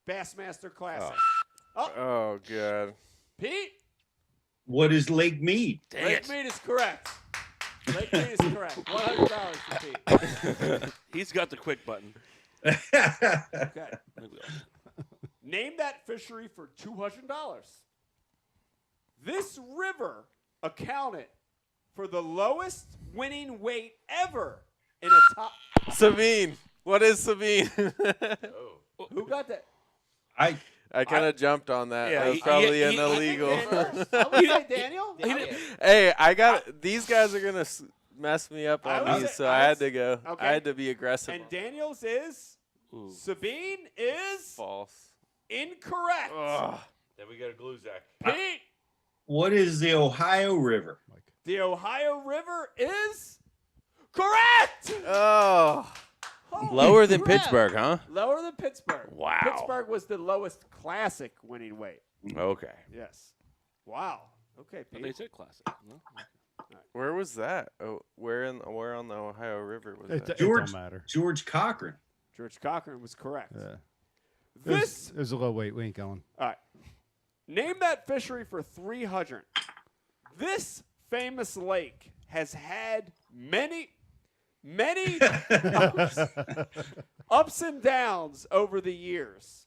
Bassmaster Classic. Oh god. Pete? What is Lake Mead? Lake Mead is correct. Lake Mead is correct. $100 for Pete. He's got the quick button. Okay. Name that fishery for $200. This river accounted for the lowest winning weight ever in a top. Sabine. What is Sabine? Who got that? I kind of jumped on that. Yeah, that was he- probably he- an he- illegal. I would say Daniel. Hey, I got these guys are gonna mess me up I on would these, say- so I I would had say- to go. Okay. I had to be aggressive. And Daniel's is Sabine is False. incorrect. Then we got a Gluzek. Pete, What is the Ohio River? the Ohio River is correct. Oh. Holy Lower than crap. Pittsburgh, huh? Lower than Pittsburgh. Wow. Pittsburgh was the lowest classic winning weight. Okay. Yes. Wow. Okay, They Pete. said classic. No? Where was that? Oh, where on the Ohio River was It that? don't matter. George Cochran. George Cochran was correct. Yeah. This. It was a low weight. We ain't going. All right. Name that fishery for 300. This famous lake has had many ups and downs over the years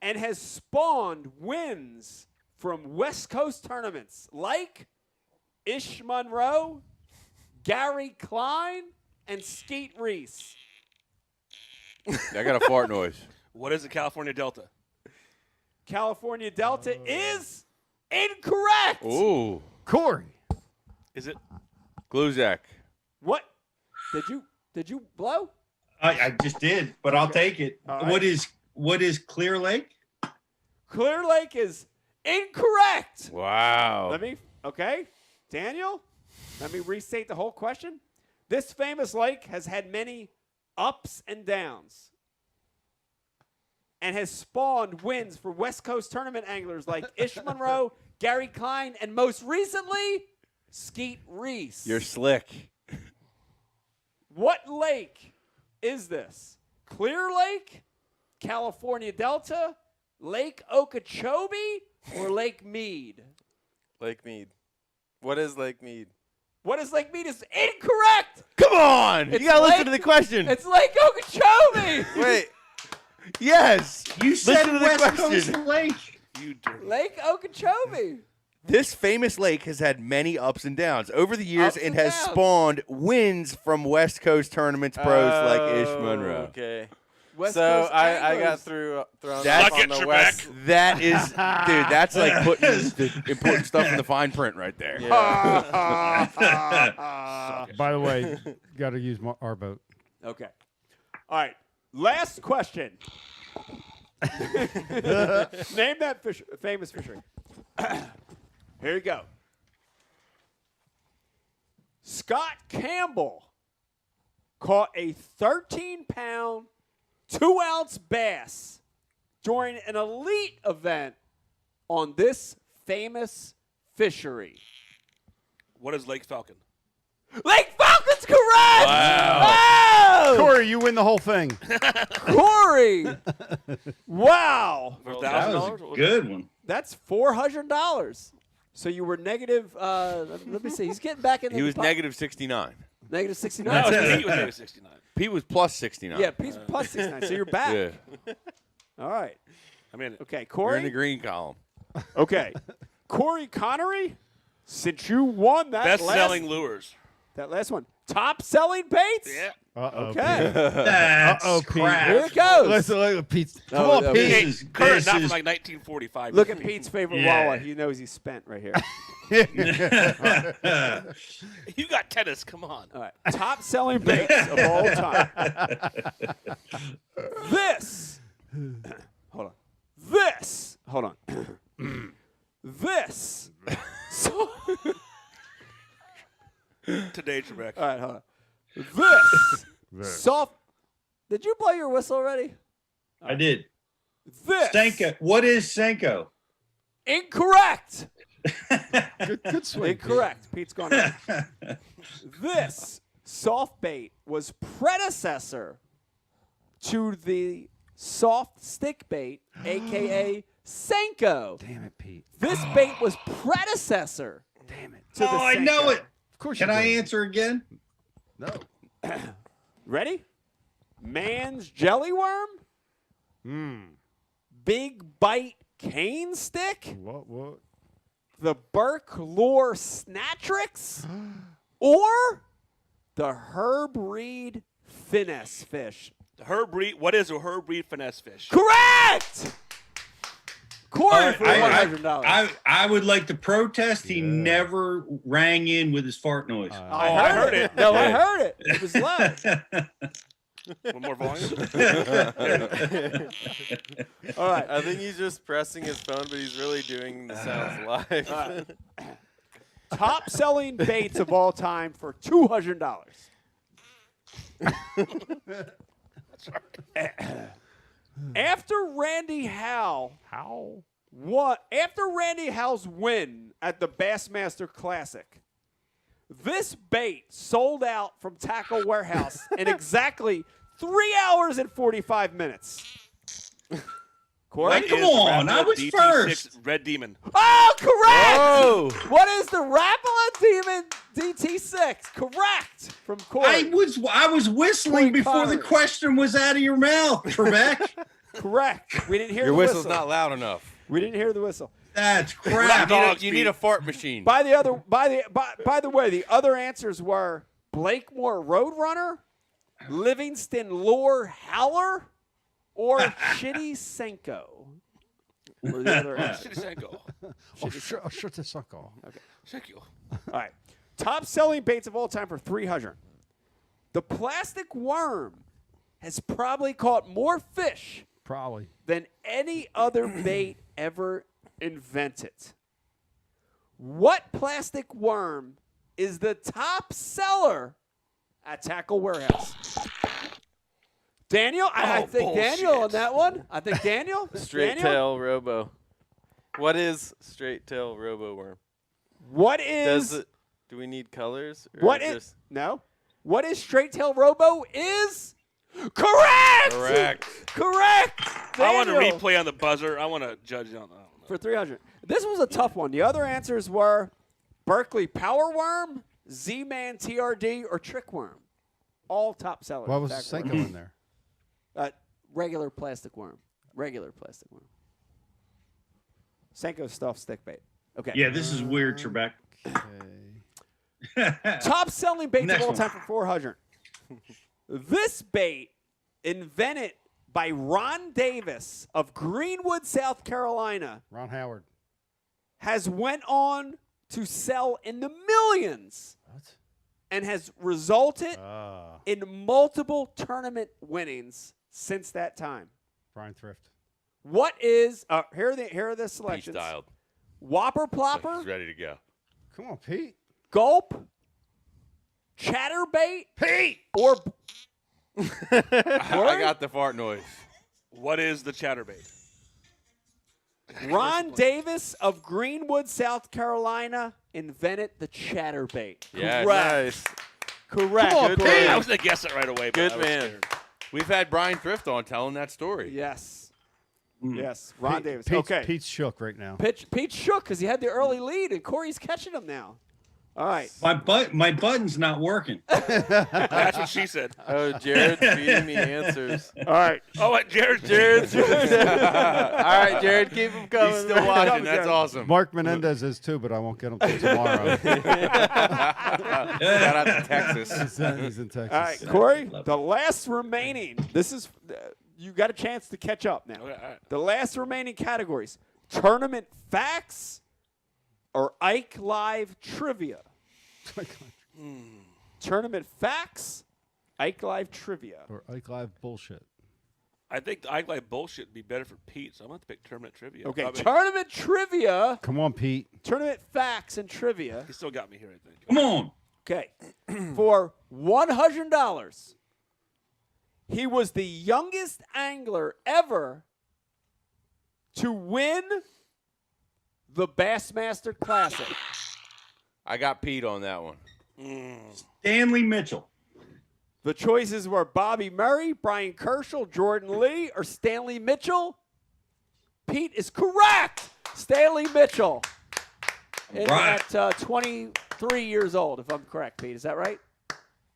and has spawned wins from West Coast tournaments like Ish Monroe, Gary Klein, and Skeet Reese. I got a fart noise. What is the California Delta? California Delta is incorrect. Ooh. Corey. Is it? Gluzek. What? Did you blow? I just did, but I'll take it. All right. What is Clear Lake? Clear Lake is incorrect. Wow. Okay, Daniel, let me restate the whole question. This famous lake has had many ups and downs and has spawned wins for West Coast tournament anglers like Ish Monroe, Gary Klein, and most recently, Skeet Reese. You're slick. What lake is this? Clear Lake, California Delta, Lake Okeechobee, or Lake Mead? Lake Mead. What is Lake Mead? What is Lake Mead is incorrect. Come on. It's You got to listen Lake- to the question. It's Lake Okeechobee. Wait. Yes. You said Listen to the West question. Coast Lake. You dirty. Lake Okeechobee. This famous lake has had many ups and downs over the years Ups and and has downs. spawned wins from West Coast tournaments pros like Ish Monroe. Okay. West so Coast I anglers. got thrown That's- off on the west. That is, dude, that's like putting the important stuff in the fine print right there. By the way, got to use our boat. Okay. All right. Last question. Name that famous fishery. Here you go. Scott Campbell caught a 13-pound, 2-ounce bass during an elite event on this famous fishery. What is Lake Falcon? Lake Falcon's correct! Wow. Oh! Corey, you win the whole thing. Corey! Wow. For That was $1,000? a good one. That's $400. So you were negative, let me see. He's getting back in the He was pot. negative 69. Negative 69. No, Pete was negative 69. Pete was plus 69. Yeah, Pete's plus 69. So you're back. Yeah. All right. I mean, Okay, You're Corey. in the green column. Okay. Corey Connery, since you won that best-selling lures. that last one. Top selling baits? Yeah. Uh-oh. Okay. That's Pete. crap. Here it goes. Let's look at Pete. Come No, on, no, Pete. This is, Current, this not from is like 1945. Look at Pete's favorite Yeah. Wawa. He knows he's spent right here. You got tennis. Come on. All right. Top selling baits of all time. This. Hold on. This. Hold on. This. So, Today, Trebek. all right, hold on. This. Soft. Did you blow your whistle already? I did. This. Senko. What is Senko? Incorrect. Good swing. Incorrect. Pete's gone. This soft bait was predecessor to the soft stick bait, aka Senko. Damn it, Pete. This bait was predecessor. Damn it. To the I know Senko. it. Of course Can you I did. answer again? No. Ready? Man's jelly worm, big bite cane stick, What? the Burke lure Snatrix, or the Herb Reed finesse fish. The Herb Reed. What is a Herb Reed finesse fish? Correct. Corey for $100. I would like to protest. He never rang in with his fart noise. I heard it. No, I heard it. It was loud. One more volume. All right. I think he's just pressing his phone, but he's really doing the sounds live. Top selling baits of all time for $200. After Randy Howell's win at the Bassmaster Classic, this bait sold out from Tackle Warehouse in exactly 3 hours and 45 minutes. Corey? Hey, come on, I was DT6 first. Red Demon. Oh, correct! Whoa. What is the Rapala Demon DT6? Correct from Corey. I was whistling Corey before the Connery. question was out of your mouth, Trebek. Correct. We didn't hear Your the whistle's whistle. not loud enough. We didn't hear the whistle. That's crap. You need a fart machine. By the way, the other answers were Blakemore Roadrunner, Livingston Lure Howler, or Shitty Senko. Were the other answers. Senko. Shut the suck off. Okay. Senko. All right. Top selling baits of all time for $300. The plastic worm has probably caught more fish Probably. than any other bait ever invented. What plastic worm is the top seller at Tackle Warehouse? Daniel? I think Daniel on that one. I think Daniel. Straight Daniel? tail robo. What is straight tail robo worm? What is Do we need colors? Or what is just no? What is straight tail robo is correct. Correct. Correct. I want to Daniel. replay on the buzzer. I want to judge on that. For $300. This was a tough one. The other answers were Berkeley Power Worm, Z-Man TRD, or Trick Worm. All top sellers. What was Tackle Senko Worm. in there? Regular plastic worm. Regular plastic worm. Senko stuff stick bait. Okay. Yeah, this is weird, Trebek. Top selling baits of Next all one. time for $400. This bait, invented by Ron Davis of Greenwood, South Carolina, Ron Howard. has went on to sell in the millions. What? and has resulted in multiple tournament winnings since that time. Brian Thrift. What is here are the Pete's selections. dialed. Whopper Plopper, He's ready to go. Come on, Pete. Gulp, Chatterbait, Pete, or I got the fart noise. What is the chatterbait? Ron Davis of Greenwood, South Carolina, invented the chatterbait. Yeah, Correct. nice. Correct. Come on, Good Pete. I was going to guess it right away. But Good I was man. scared. We've had Brian Thrift on telling that story. Yes. Yes. Ron Davis. Pete's, okay. Pete's shook right now. Pete shook because he had the early lead, and Corey's catching him now. All right. My button's not working. That's what she said. Oh, Jared's feeding me answers. All right. Oh, what? Jared's. All right, Jared, keep him coming. He's still watching. That's awesome. Mark Menendez is too, but I won't get him till tomorrow. Shout out to Texas. He's in Texas. All right, Corey, the last remaining. This is you got a chance to catch up now. Okay, all right. The last remaining categories: tournament facts or Ike Live trivia. Tournament facts, Ike Live trivia. Or Ike Live bullshit. I think the Ike Live bullshit would be better for Pete, so I'm going to pick tournament trivia. Okay, I mean, tournament trivia. Come on, Pete. Tournament facts and trivia. he still got me here, I think. Come on. Okay, for $100, he was the youngest angler ever to win the Bassmaster Classic. I got Pete on that one. Stanley Mitchell. The choices were Bobby Murray, Brian Kerschel, Jordan Lee, or Stanley Mitchell. Pete is correct. Stanley Mitchell. Right. At 23 years old, if I'm correct, Pete. Is that right?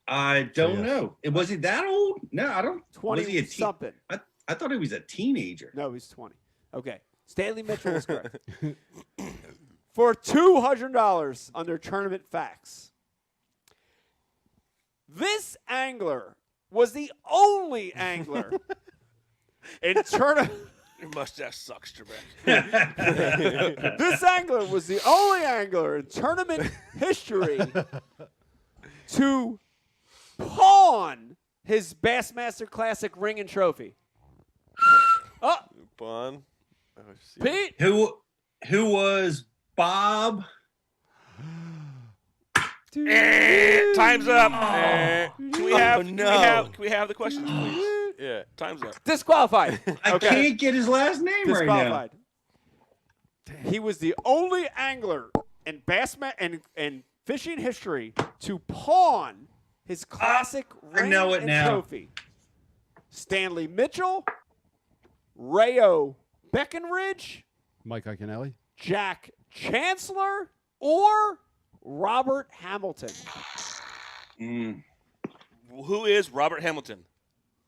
I don't know. Was he that old? No, I don't. 20 was he a something. I thought he was a teenager. No, he's 20. Okay. Stanley Mitchell is correct. For $200 under tournament facts. This angler was the only angler in tournament. Your mustache sucks, Trebek. This angler was the only angler in tournament history to pawn his Bassmaster Classic ring and trophy. Oh, Pawn. Oh, Pete. Who was Bob? Time's up. Can we have the questions, please? Yeah. Time's up. Disqualified. I can't get his last name right now. Disqualified. He was the only angler in and fishing history to pawn his classic ring know it and now. trophy. Stanley Mitchell, Rayo Beckenridge, Mike Iaconelli. Jack Chancellor, or Robert Hamilton. Who is Robert Hamilton?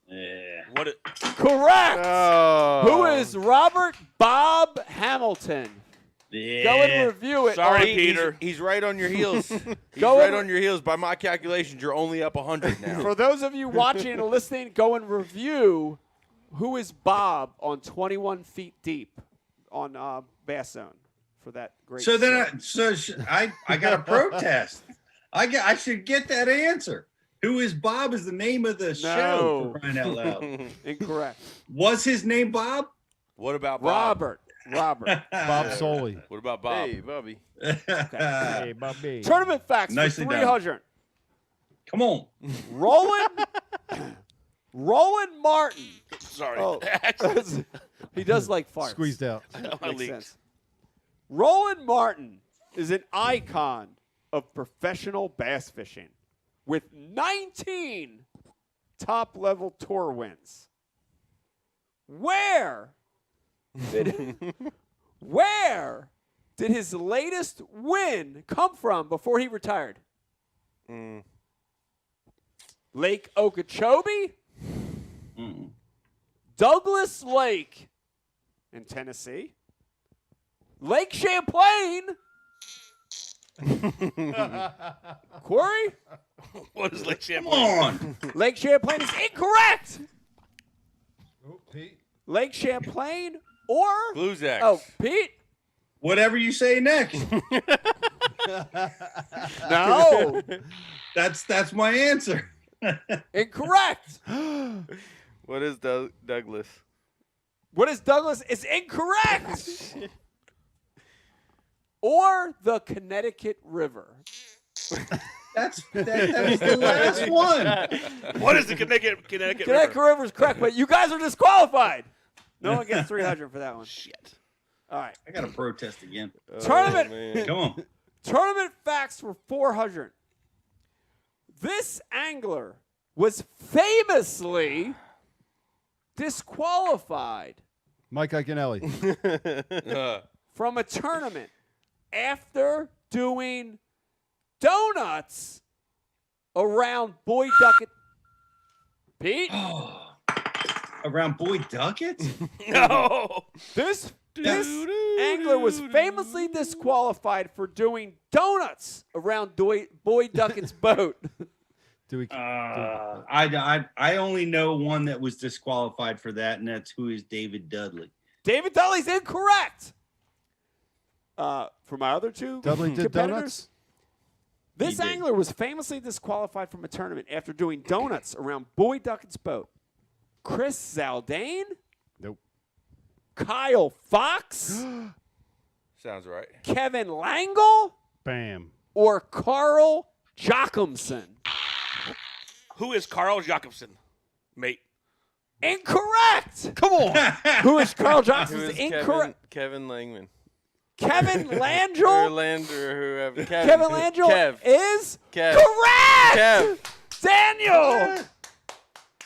Yeah. Correct. Oh. Who is Robert Bob Hamilton? Yeah. Go and review it. Sorry, He's- Peter. He's right on your heels. He's Go right and- on your heels. By my calculations, you're only up 100 now. For those of you watching and listening, go and review who is Bob on 21 Feet Deep on Bass Zone for that great. So then, story. I got a protest. I should get that answer. Who is Bob? Is the name of the show? For crying out loud. Incorrect. Was his name Bob? What about Bob? Robbert. Bob Soley. What about Bob? Hey, Bobby. Hey, Bobby. Tournament facts Nicely for done. 300. Come on. Roland Martin. Sorry. Oh, he does like farts. Squeezed out. My Makes leaks. sense. Roland Martin is an icon of professional bass fishing with 19 top-level tour wins. Where did his latest win come from before he retired? Lake Okeechobee, Douglas Lake in Tennessee, Lake Champlain. Corey? What is Lake Come Champlain? on. Lake Champlain is incorrect. Oh, Pete. Lake Champlain or Blues X. Oh, Pete. Whatever you say next. No. That's my answer. Incorrect. What is Douglas? What is Douglas? Is incorrect. Or the Connecticut River. That was the last one. What is the Connecticut Connecticut River is correct, but you guys are disqualified. No one gets 300 for that one. Shit. All right. I got to protest again. Tournament. Come on. Tournament facts for 400. This angler was famously disqualified Mike Iaconelli. from a tournament after doing donuts around Boyd Duckett. Pete? Around Boyd Duckett? No. This angler was famously disqualified for doing donuts around Boyd Duckett's boat. I only know one that was disqualified for that, and that's who is David Dudley. David Dudley's incorrect. For my other two Dudley did competitors, donuts? this angler was famously disqualified from a tournament after doing donuts around Boyd Duckett's boat. Chris Zaldane? Nope. Kyle Fox? Sounds right. Kevin Langle? Bam. Or Carl Jacobson? Who is Carl Jacobson, mate? Incorrect. Come on. Who is Carl Who Jacobson? is Incorrect. Kevin Langman. Kevin Or Landrell? Lander, whoever. Kevin Landrell Kev. is Kev. correct. Kev. Daniel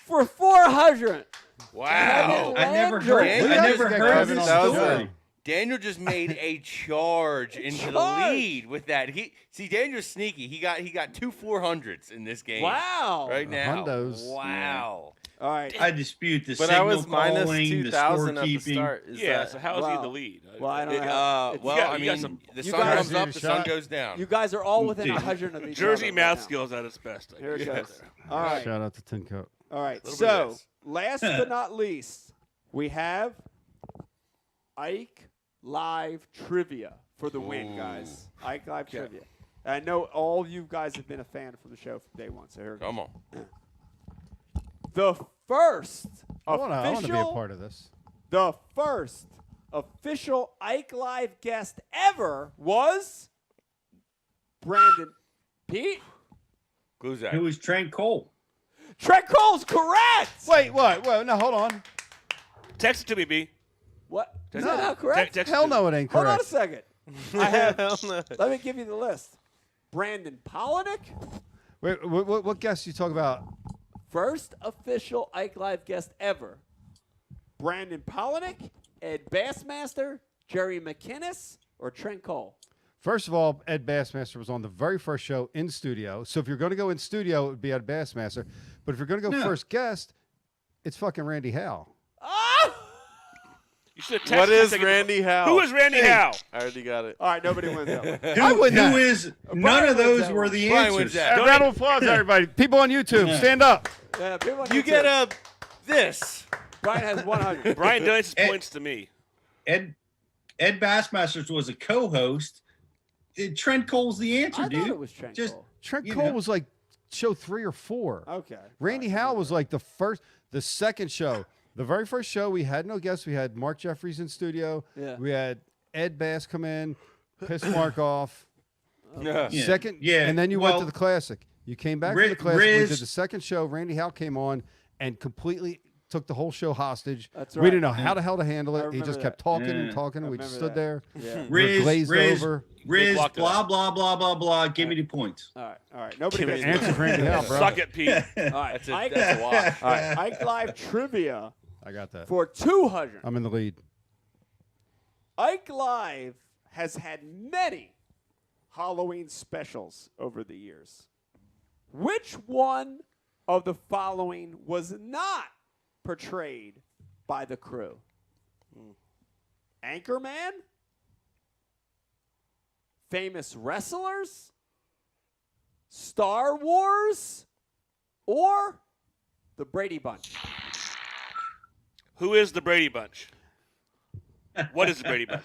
for 400. Wow. I never heard this story. Daniel just made a charge into the lead with that. Daniel's sneaky. He got 2 400s in this game. Wow. Right now. Hundos. Wow. All right. I dispute the But signal I was minus calling, the 2,000 at the scorekeeping. start. So how's he in the lead? Well, I don't know. The sun comes up, the sun goes down. You guys are all within 100 of each Jersey other math right skills at its best. Here it goes. All right. Shout out to Tin Coat. All right. Little bit of So, this. last but not least, we have Ike Live Trivia for the win, guys. Ike Live Trivia. And I know all you guys have been a fan from the show from day one, so here we go. Come on. The first I want to be a official, part of this. the first official Ike Live guest ever was Brandon Pete. Who's that? It was Trent Cole. Trent Cole's correct. Wait, what? Wait, no, hold on. Text it to me, B. What? Is No. that not correct? Text Hell it to no, me. it ain't Hold on a correct. second. I have. Hell no. Let me give you the list. Brandon Polinick, Wait, what guests you talk about? first official Ike Live guest ever. Brandon Polinick, Ed Bassmaster, Jerry McInnes, or Trent Cole. First of all, Ed Bassmaster was on the very first show in studio. So if you're going to go in studio, it would be Ed Bassmaster. But if you're going to go No. first guest, it's fucking Randy Howe. You should text What me is second- Randy Howe? Who is Randy Howe? I already got it. All right, nobody wins that one. Who win that. is? None Brian of wins those that were one. the Brian wins answers. that. Round of applause, everybody. People on YouTube, stand up. Yeah, people You get this. Brian has 100. Brian donates points to me. Ed Bassmasters was a co-host. Trent Cole's the answer, I dude. thought it was Trent Just Cole. Trent You Cole know. was like show 3 or 4. Okay. Randy Howe was like the second show. The very first show, we had no guests. We had Mark Jeffries in studio. Yeah. We had Ed Bass come in, piss Mark off. Yeah. Second, Yeah, and then you went well, to the Classic. You came back from the Classic. We did the second show. Randy Howe came on and completely took the whole show hostage. That's We right. didn't know how the hell to handle I it. He remember just that. kept talking Yeah. and talking, and I we just remember stood that. there. Yeah. We were glazed over. Riz, blocked it blah, up. blah, blah, blah, blah. Give me the points. All right. Nobody Give me gets the Answer Randy Howe, bro. Suck it, Pete. All right. That's Ike, a wash. all right. Ike Live Trivia I got that. for 200. I'm in the lead. Ike Live has had many Halloween specials over the years. Which one of the following was not portrayed by the crew? Anchorman? Famous wrestlers? Star Wars? Or the Brady Bunch? Who is the Brady Bunch? What is the Brady Bunch?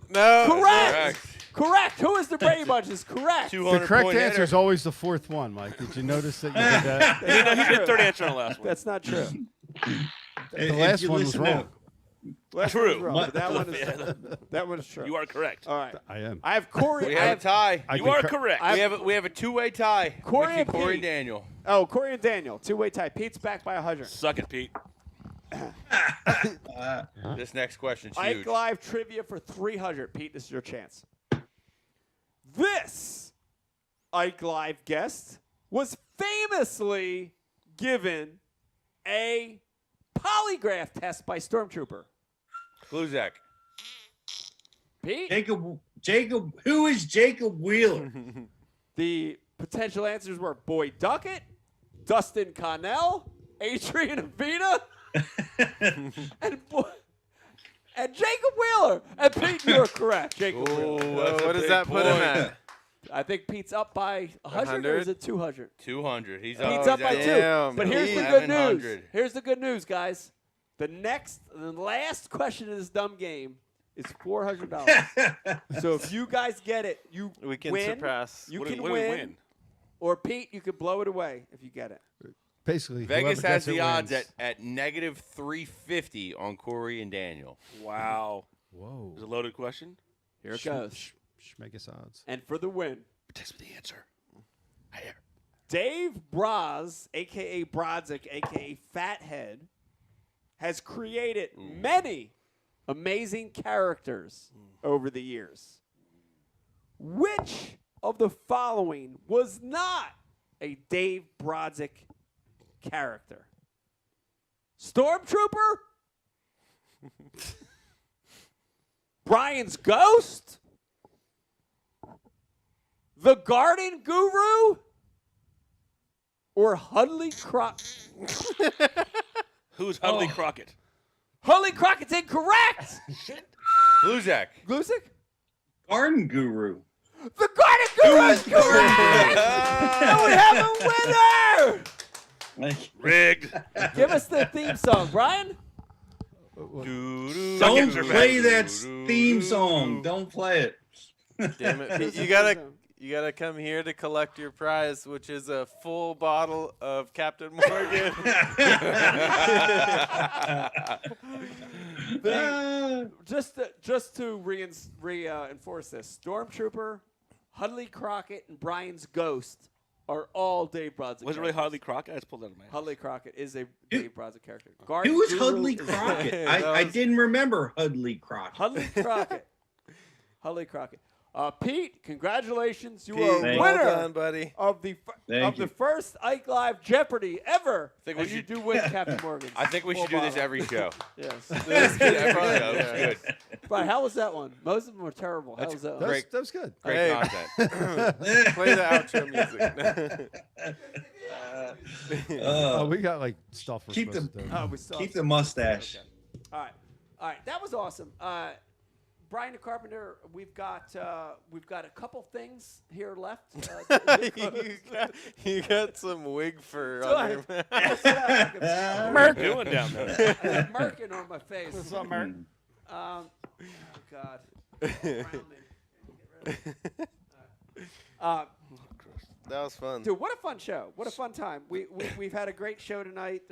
No. Correct. Correct. Who is the Brady Bunch? Is correct. The correct answer is always the fourth one, Mike. Did you notice that you did that? He did third answer on the last one. That's not true. The last one was wrong. Last True. one was wrong, but that one is that one is true. You are correct. All right. I am. I have Corey. We have a tie. You are correct. We have a two-way tie. Corey between and Corey Pete. and Daniel. Oh, Corey and Daniel. Two-way tie. Pete's back by 100. Suck it, Pete. This next question's Ike huge. Live trivia for 300. Pete, this is your chance. This Ike Live guest was famously given a polygraph test by Stormtrooper. Gluzak. Pete? Jacob, who is Jacob Wheeler? The potential answers were Boyd Duckett, Dustin Connell, Adrian Avina, and Jacob Wheeler. And Pete, you're correct. Jacob Wheeler. What does that put him at? I think Pete's up by 100 or is it 200? 200. He's Pete's up by 2. damn. But here's the good news. Here's the good news, guys. The last question in this dumb game is $400. So if you guys get it, you We can win. surpass. You What can do we win. win? Or Pete, you could blow it away if you get it. Basically, Vegas whoever has gets it the odds wins. at negative 350 on Corey and Daniel. Wow. Whoa. Is it a loaded question? Here it goes. Schmegus odds. And for the win, Test me the answer. Here. Dave Braz, a.k.a. Brodzik, a.k.a. Fathead, has created many amazing characters over the years. Which of the following was not a Dave Brodzik character? Stormtrooper? Brian's Ghost? The Garden Guru? Or Hudley Crockett? Who's Hudley Crockett? Hudley Crockett's incorrect! Gluzak. Gluzak? Garden Guru. The Garden Guru is correct! And we have a winner! Rigged. Give us the theme song, Brian. Don't play that theme song. Don't play it. Damn it. You gotta come here to collect your prize, which is a full bottle of Captain Morgan. Just to reinforce this, Stormtrooper, Hudley Crockett, and Brian's Ghost are all Dave Brodzik. Was it really Hudley Crockett? I just pulled that in my head. Hudley Crockett is a Dave Brodzik character. Garden Who was Guru Hudley is- Crockett? I didn't remember Hudley Crockett. Hudley Crockett. Hudley Crockett. Pete, congratulations! You Pete, are a well winner done, buddy. of the you. first Ike Live Jeopardy ever. think and we you should- do win Captain Morgan. I think we should do this every show. Yes. This is good. Brian, how was that one? Most of them were terrible. How was that one? Great. That was good. Great content. Play the outro music. We got like stuff we're Keep supposed to do. We still Keep have the mustache. All right. That was awesome. Brian the Carpenter, we've got a couple things here left. you got some wig fur So on your mouth. What are you doing down there? Merkin on my face. What's up, Mark? Oh God. That was fun. Dude, what a fun show! What a fun time. We've had a great show tonight.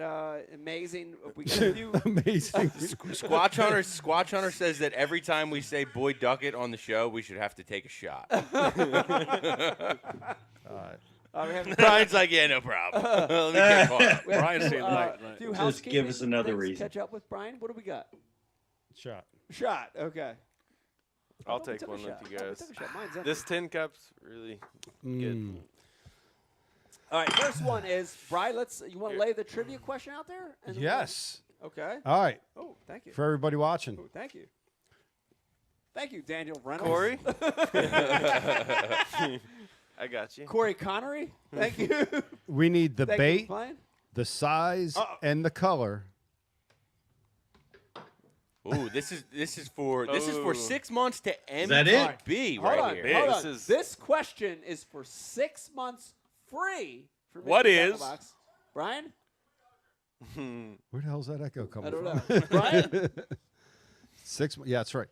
Amazing. We got a few. Amazing. Squatch Hunter says that every time we say Boyd Duckett on the show, we should have to take a shot. Brian's like, yeah, no problem. Let me get caught up. Brian's saying right. Few Just housekeeping give us another things to reason. Catch up with Brian. What do we got? Shot. Okay. I'll thought we take took a one with shot. you I thought we guys. took a shot. Mine's empty. This tin cup's really good. All right, first one is Brian. You want to lay the trivia question out there? And then Yes. Okay. All right. Oh, thank you. For everybody watching. Oh, thank you. Thank you, Daniel Reynolds. Corey? I got you. Corey Connery. Thank you. We need the Thank you for bait, playing. the size, and the color. Ooh, this is for 6 months to MPB that it? right Hold on, here. hold on. This question is for 6 months free. For What Mr. is- Box. Brian? Where the hell's that echo coming I don't from? know. Brian? 6 months. Yeah, that's right.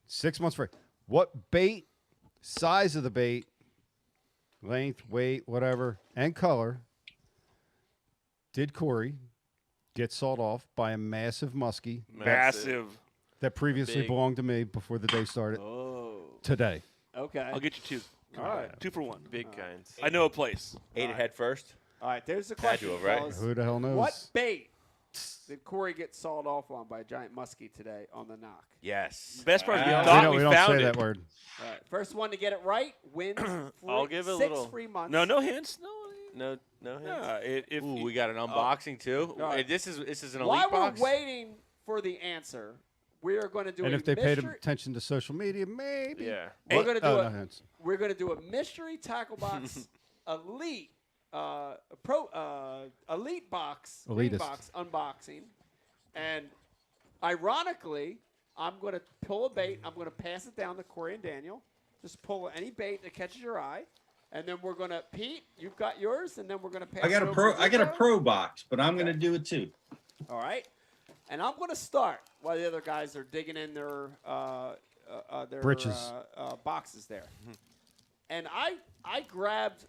6 months free. What bait size of the bait, length, weight, whatever, and color, did Corey get sawed off by a massive muskie? Massive. That previously Big. belonged to me before the day started. Oh. Today. Okay. I'll get you 2. All right. 2 for 1. Big kinds. I know a place. Ate it head first. All right, there's the Had to question, have, right? fellas. Who the hell knows? What bait did Corey get sawed off on by a giant muskie today on the knock? Yes. Best part is we we thought don't, we we don't found say it. that word. All right, first one to get it right wins I'll give a 6 little- free months. No hints. No hints. Yeah, if Ooh, you- we got an unboxing too. All right. This is an elite While box. we're waiting for the answer, we are going to do And a if they paid mystery. attention to social media, maybe. Yeah. We're going to do no a hints. we're going to do a mystery tackle box elite elite box green Elitist. box unboxing, and ironically, I'm going to pull a bait. I'm going to pass it down to Corey and Daniel. Just pull any bait that catches your eye, and then we're going to Pete. You've got yours, and then we're going to pass. I got it a over pro. to I got a Rico. pro box, but I'm gonna do it too. All right, and I'm going to start while the other guys are digging in their Britches. boxes there. And I grabbed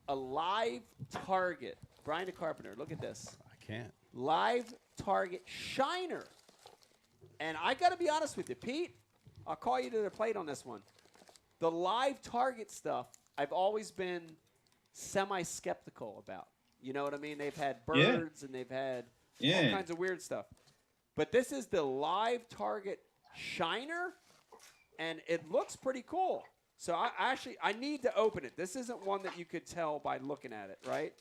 a live target. Brian the Carpenter, look at this. I can't. Live target shiner. And I got to be honest with you, Pete, I'll call you to the plate on this one. The live target stuff, I've always been semi-skeptical about. You know what I mean? They've had birds and they've had all kinds of weird stuff. But this is the live target shiner, and it looks pretty cool. So I need to open it. This isn't one that you could tell by looking at it, right?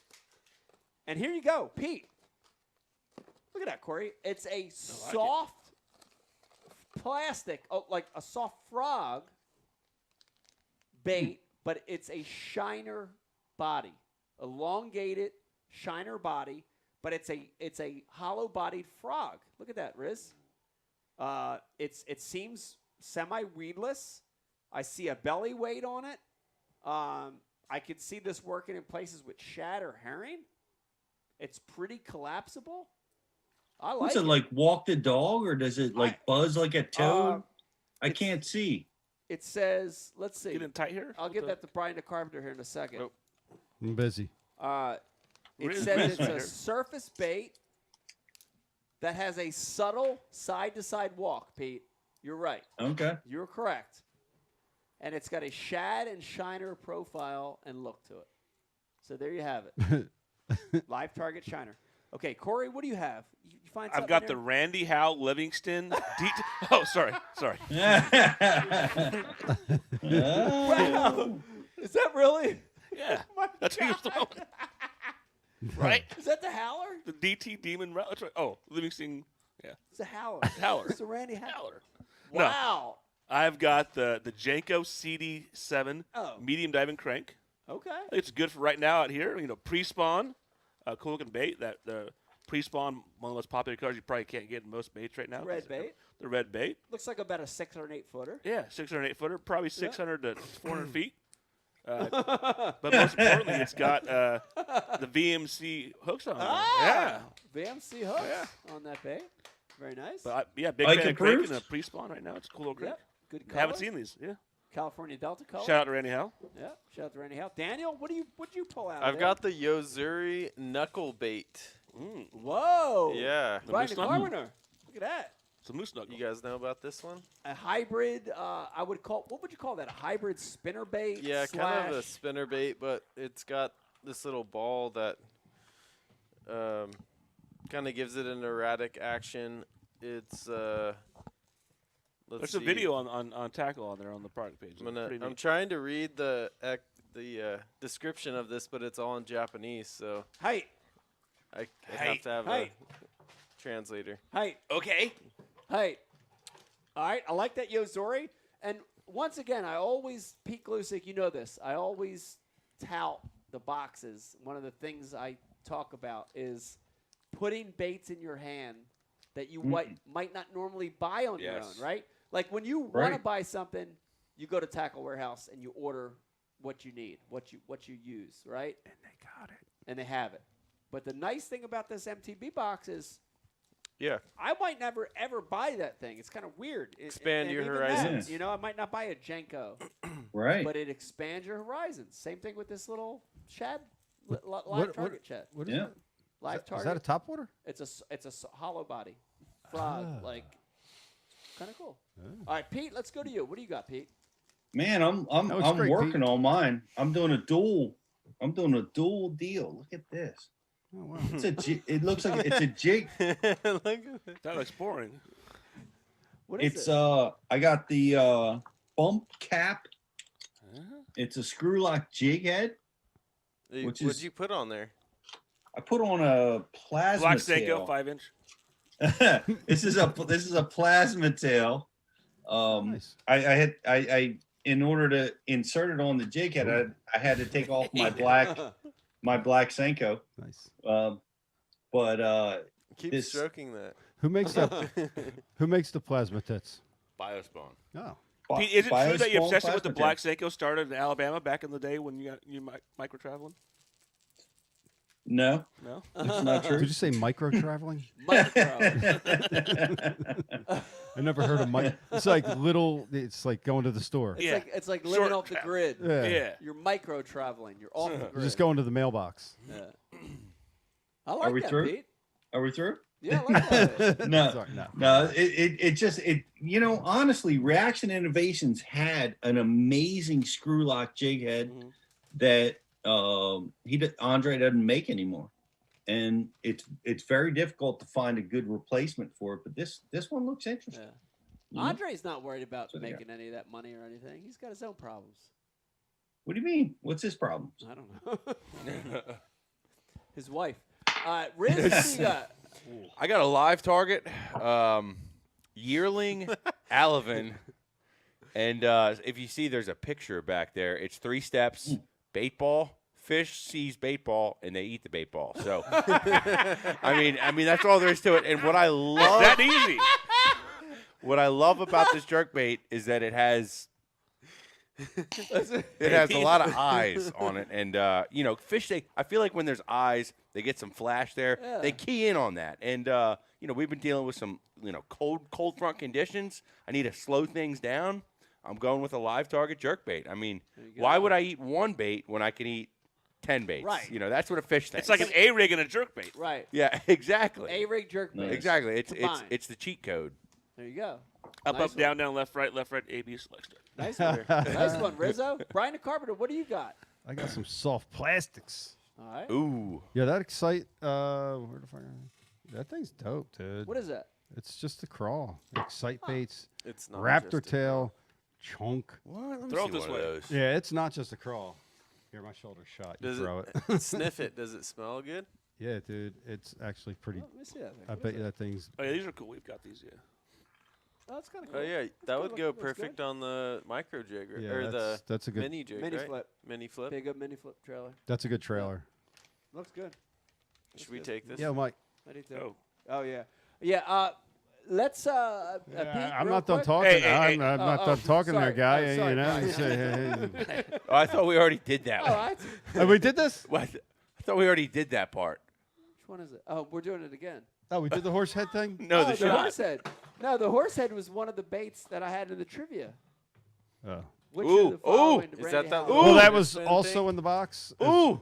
And here you go, Pete. Look at that, Corey. It's a soft plastic, like a soft frog bait, but it's a shiner body, elongated shiner body, but it's a hollow-bodied frog. Look at that, Riz. It seems semi-weedless. I see a belly weight on it. I could see this working in places with shad or herring. It's pretty collapsible. I like What's it like? Walk the dog, or does it like buzz like a toad? I can't see. It says, let's see. Get in tight here. I'll get that to Brian the Carpenter here in a second. Nope. I'm busy. It says it's a surface bait that has a subtle side-to-side walk, Pete. You're right. Okay. You're correct. And it's got a shad and shiner profile and look to it. So there you have it. Live target shiner. Okay, Corey, what do you have? You find something I've got in the there? Randy Howe Livingston. Oh, sorry. Wow. Is that really? Yeah. That's who you're throwing. Right? Is that the howler? The DT Demon. That's right. Oh, Livingston. Yeah. It's a howler. Howler. It's a Randy Howler. No. Wow. I've got the Janko CD7 medium diving crank. Okay. I think it's good for right now out here. You know, pre-spawn, cool looking bait. That the pre-spawn, one of the most popular colors you probably can't get in most baits right now. Red bait. The red bait. Looks like about a 6 or an 8 footer. Yeah, 600 8 footer, probably 600 to 400 feet. But most importantly, it's got the VMC hooks on there. Yeah. VMC hooks on that bait. Very nice. But big Like fan of crank approved? and a pre-spawn right now. It's a cool little crank. Yep. Good color. Haven't seen these. Yeah. California Delta color. Shout out to Randy Howe. Yeah. Shout out to Randy Howe. Daniel, what'd you pull out? I've there? got the Yozuri knuckle bait. Whoa. Yeah. Brian the Carpenter. Look at that. It's a moose knuckle. You guys know about this one? A hybrid. I would call. What would you call that? A hybrid spinner bait. Yeah, kind of a slash- spinner bait, but it's got this little ball that kind of gives it an erratic action. It's let's There's see. a video on Tackle on there on the product page. I'm trying to read the description of this, but it's all in Japanese, so Hey. I have to have a translator. Hey. Okay. Hey. All right. I like that Yozori. And once again, Pete Glusick, you know this. I always tout the boxes. One of the things I talk about is putting baits in your hand that you might not normally buy on your own, right? Like when you want to buy something, you go to Tackle Warehouse and you order what you need, what you use, right? And they got it. And they have it. But the nice thing about this MTB box is I might never ever buy that thing. It's kind of weird. Expand your even horizons. that, I might not buy a Janko. Right. But it expands your horizons. Same thing with this little shad live target shad. What is Yeah. it? Live target. Is that a topwater? It's a hollow body frog, like kind of cool. All right, Pete, let's go to you. What do you got, Pete? Man, I'm great, working Pete. on mine. I'm doing a dual deal. Look at this. Oh wow. It's it looks like it's a jig. That looks boring. What is It's it? I got the bump cap. It's a screw lock jig head. Which What'd is- you put on there? I put on a plasma Black Seiko, tail. 5-inch. This is a plasma tail. Nice. I in order to insert it on the jig head, I had to take off my black Senko. Nice. But Keep this- stroking that. Who makes that? Who makes the plasma tits? Biospawn. Oh. Pete, is it true that your Biospawn obsession with the plasma Black Seiko started in Alabama back in the day when you micro traveling? No, No. it's not true. Did you say micro traveling? Micro. I never heard of micro. It's like little. It's like going to the store. Yeah. It's like living Short off the travel. grid. Yeah. Yeah. You're micro traveling. You're off the You're grid. just going to the mailbox. Yeah. I like we that, through? Pete. Are we through? Yeah, I like that. No, Sorry, no. no. It just honestly, Reaction Innovations had an amazing screw lock jig head that Andre doesn't make anymore, and it's very difficult to find a good replacement for it. But this one looks interesting. Yeah. You know? Andre's not worried about So, yeah. making any of that money or anything. He's got his own problems. What do you mean? What's his problem? I don't know. His wife. Riz, what do you got? I got a live target, yearling Alevin, and if you see, there's a picture back there. It's 3 steps: bait ball, fish sees bait ball, and they eat the bait ball. So, I mean that's all there is to it. And what I love That easy. What I love about this jerkbait is that it has a lot of eyes on it, and fish. I feel like when there's eyes, they get some flash there. Yeah. They key in on that, and we've been dealing with some cold front conditions. I need to slow things down. I'm going with a live target jerkbait. I mean, why would I eat one bait when I can eat 10 baits? Right. That's what a fish thinks. It's like an A-rig and a jerkbait. Right. Yeah, exactly. A-rig jerk bait. Exactly. Combined. It's the cheat code. There you go. Up, Nice up, down, down, left, right, A, B, select. Nice one. Nice one, Rizzo. Brian the Carpenter, what do you got? I got some soft plastics. All right. Ooh. Yeah, that Excite. Where the fuck? That thing's dope, dude. What is that? It's just the crawl. Excite baits. It's not Raptor just a tail. Chunk. What? Let me Throw see it this one way. of those. Yeah, it's not just a crawl. Here, my shoulder's shot. You Does throw it, it. sniff it? Does it smell good? Yeah, dude. It's actually pretty. Let me see that thing. I What bet is you that thing's. Oh, yeah, these are cool. We've got these, yeah. Oh, that's kind of cool. Oh yeah, That's that good would look- go looks perfect good. on the micro jig, right? Yeah, or the that's a good. mini jig, Mini right? flip. Mini flip. Big up mini flip trailer. That's a good trailer. Looks good. Should we take this? Yeah, Mike. I do too. Oh. Oh yeah. Yeah. Let's. Pete, I'm real not done quick. talking. Hey, hey, I'm hey. not Oh, done talking sorry. there, guy. Oh, sorry, you know. guys. Say, hey. Oh, I thought we already did that Oh, one. I, We did this. What? I thought we already did that part. which one is it? Oh, we're doing it again. Oh, we did the horse head thing. No, the the shot. horse head. No, the horse head was one of the baits that I had in the trivia. Oh. Which Ooh, of the following is Randy that that Howard? little- Well, that Ooh. was Spin also thing? in the box. Ooh.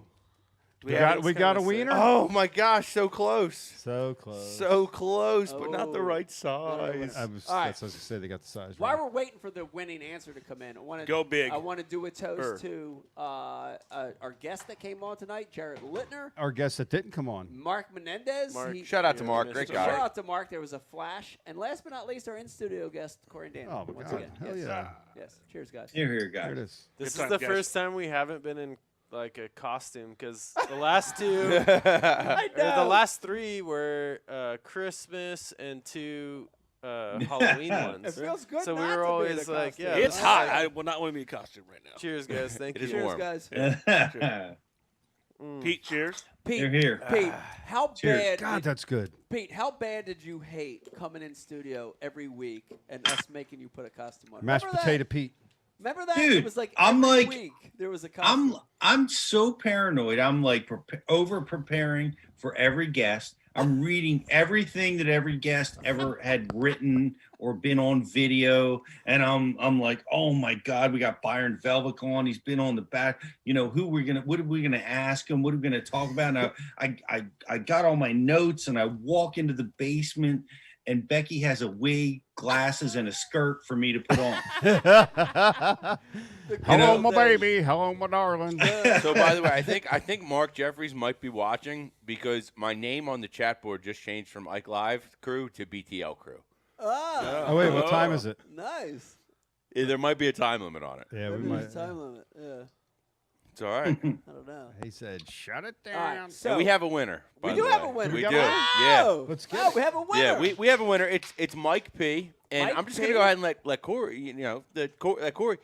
Do we We have got, it? we got a wiener. Oh my gosh, so close. So close. So close, but not the Oh. right No, no, size. I was, All right. That's what I was gonna say. They got the size. While right. we're waiting for the winning answer to come in, I want to Go big. I want to do a toast Er. to our guest that came on tonight, Jared Littner, Our guest that didn't come on. Mark Menendez. Mark. Shout out to Yeah, Mark, we great missed guy. Shout out to Mark. There was a flash, and last but not least, our in-studio guest, Corey Dan. Oh my once God! again. Hell yes. yeah! Yes. Cheers, guys. Here, There it guys. is. This is times, the guys. first time we haven't been in like a costume because the last two, I or the know. last 3 were Christmas and 2 Halloween ones. It feels good So we not were to be in always a like, costume. yeah, It's this is hot. like- I will not want to be in costume right now. Cheers, guys. Thank It you. is Cheers, warm. guys. Pete, cheers. Pete, Here. Pete, how Cheers. bad? God, that's good. Pete, how bad did you hate coming in studio every week and us making you put a costume on? Mashed Remember potato that? Pete. Remember that? Dude, it was like I'm every like- week there was a costume. I'm so paranoid. I'm like over preparing for every guest. I'm reading everything that every guest ever had written or been on video, and I'm like, oh my God, we got Byron Velvick on. He's been on the back. You know, what are we gonna ask him? What are we gonna talk about? And I got all my notes, and I walk into the basement, and Becky has a wig, glasses, and a skirt for me to put on. Hello, my baby. Hello, my darling. So, by the way, I think Mark Jeffries might be watching because my name on the chat board just changed from Ike Live crew to BTL crew. Oh, wait, what time is it? Nice. Yeah, there might be a time limit on it. Yeah, we Maybe might. there's a time limit. Yeah. It's all right. I don't know. He said, "Shut it All down." right, so And we have a winner. we by do the have way. a winner. We got do. one? Yeah. Let's get Oh, it. we have a winner. Yeah, we have a winner. It's Mike P. And Mike I'm just P? gonna go ahead and let Corey, let Corey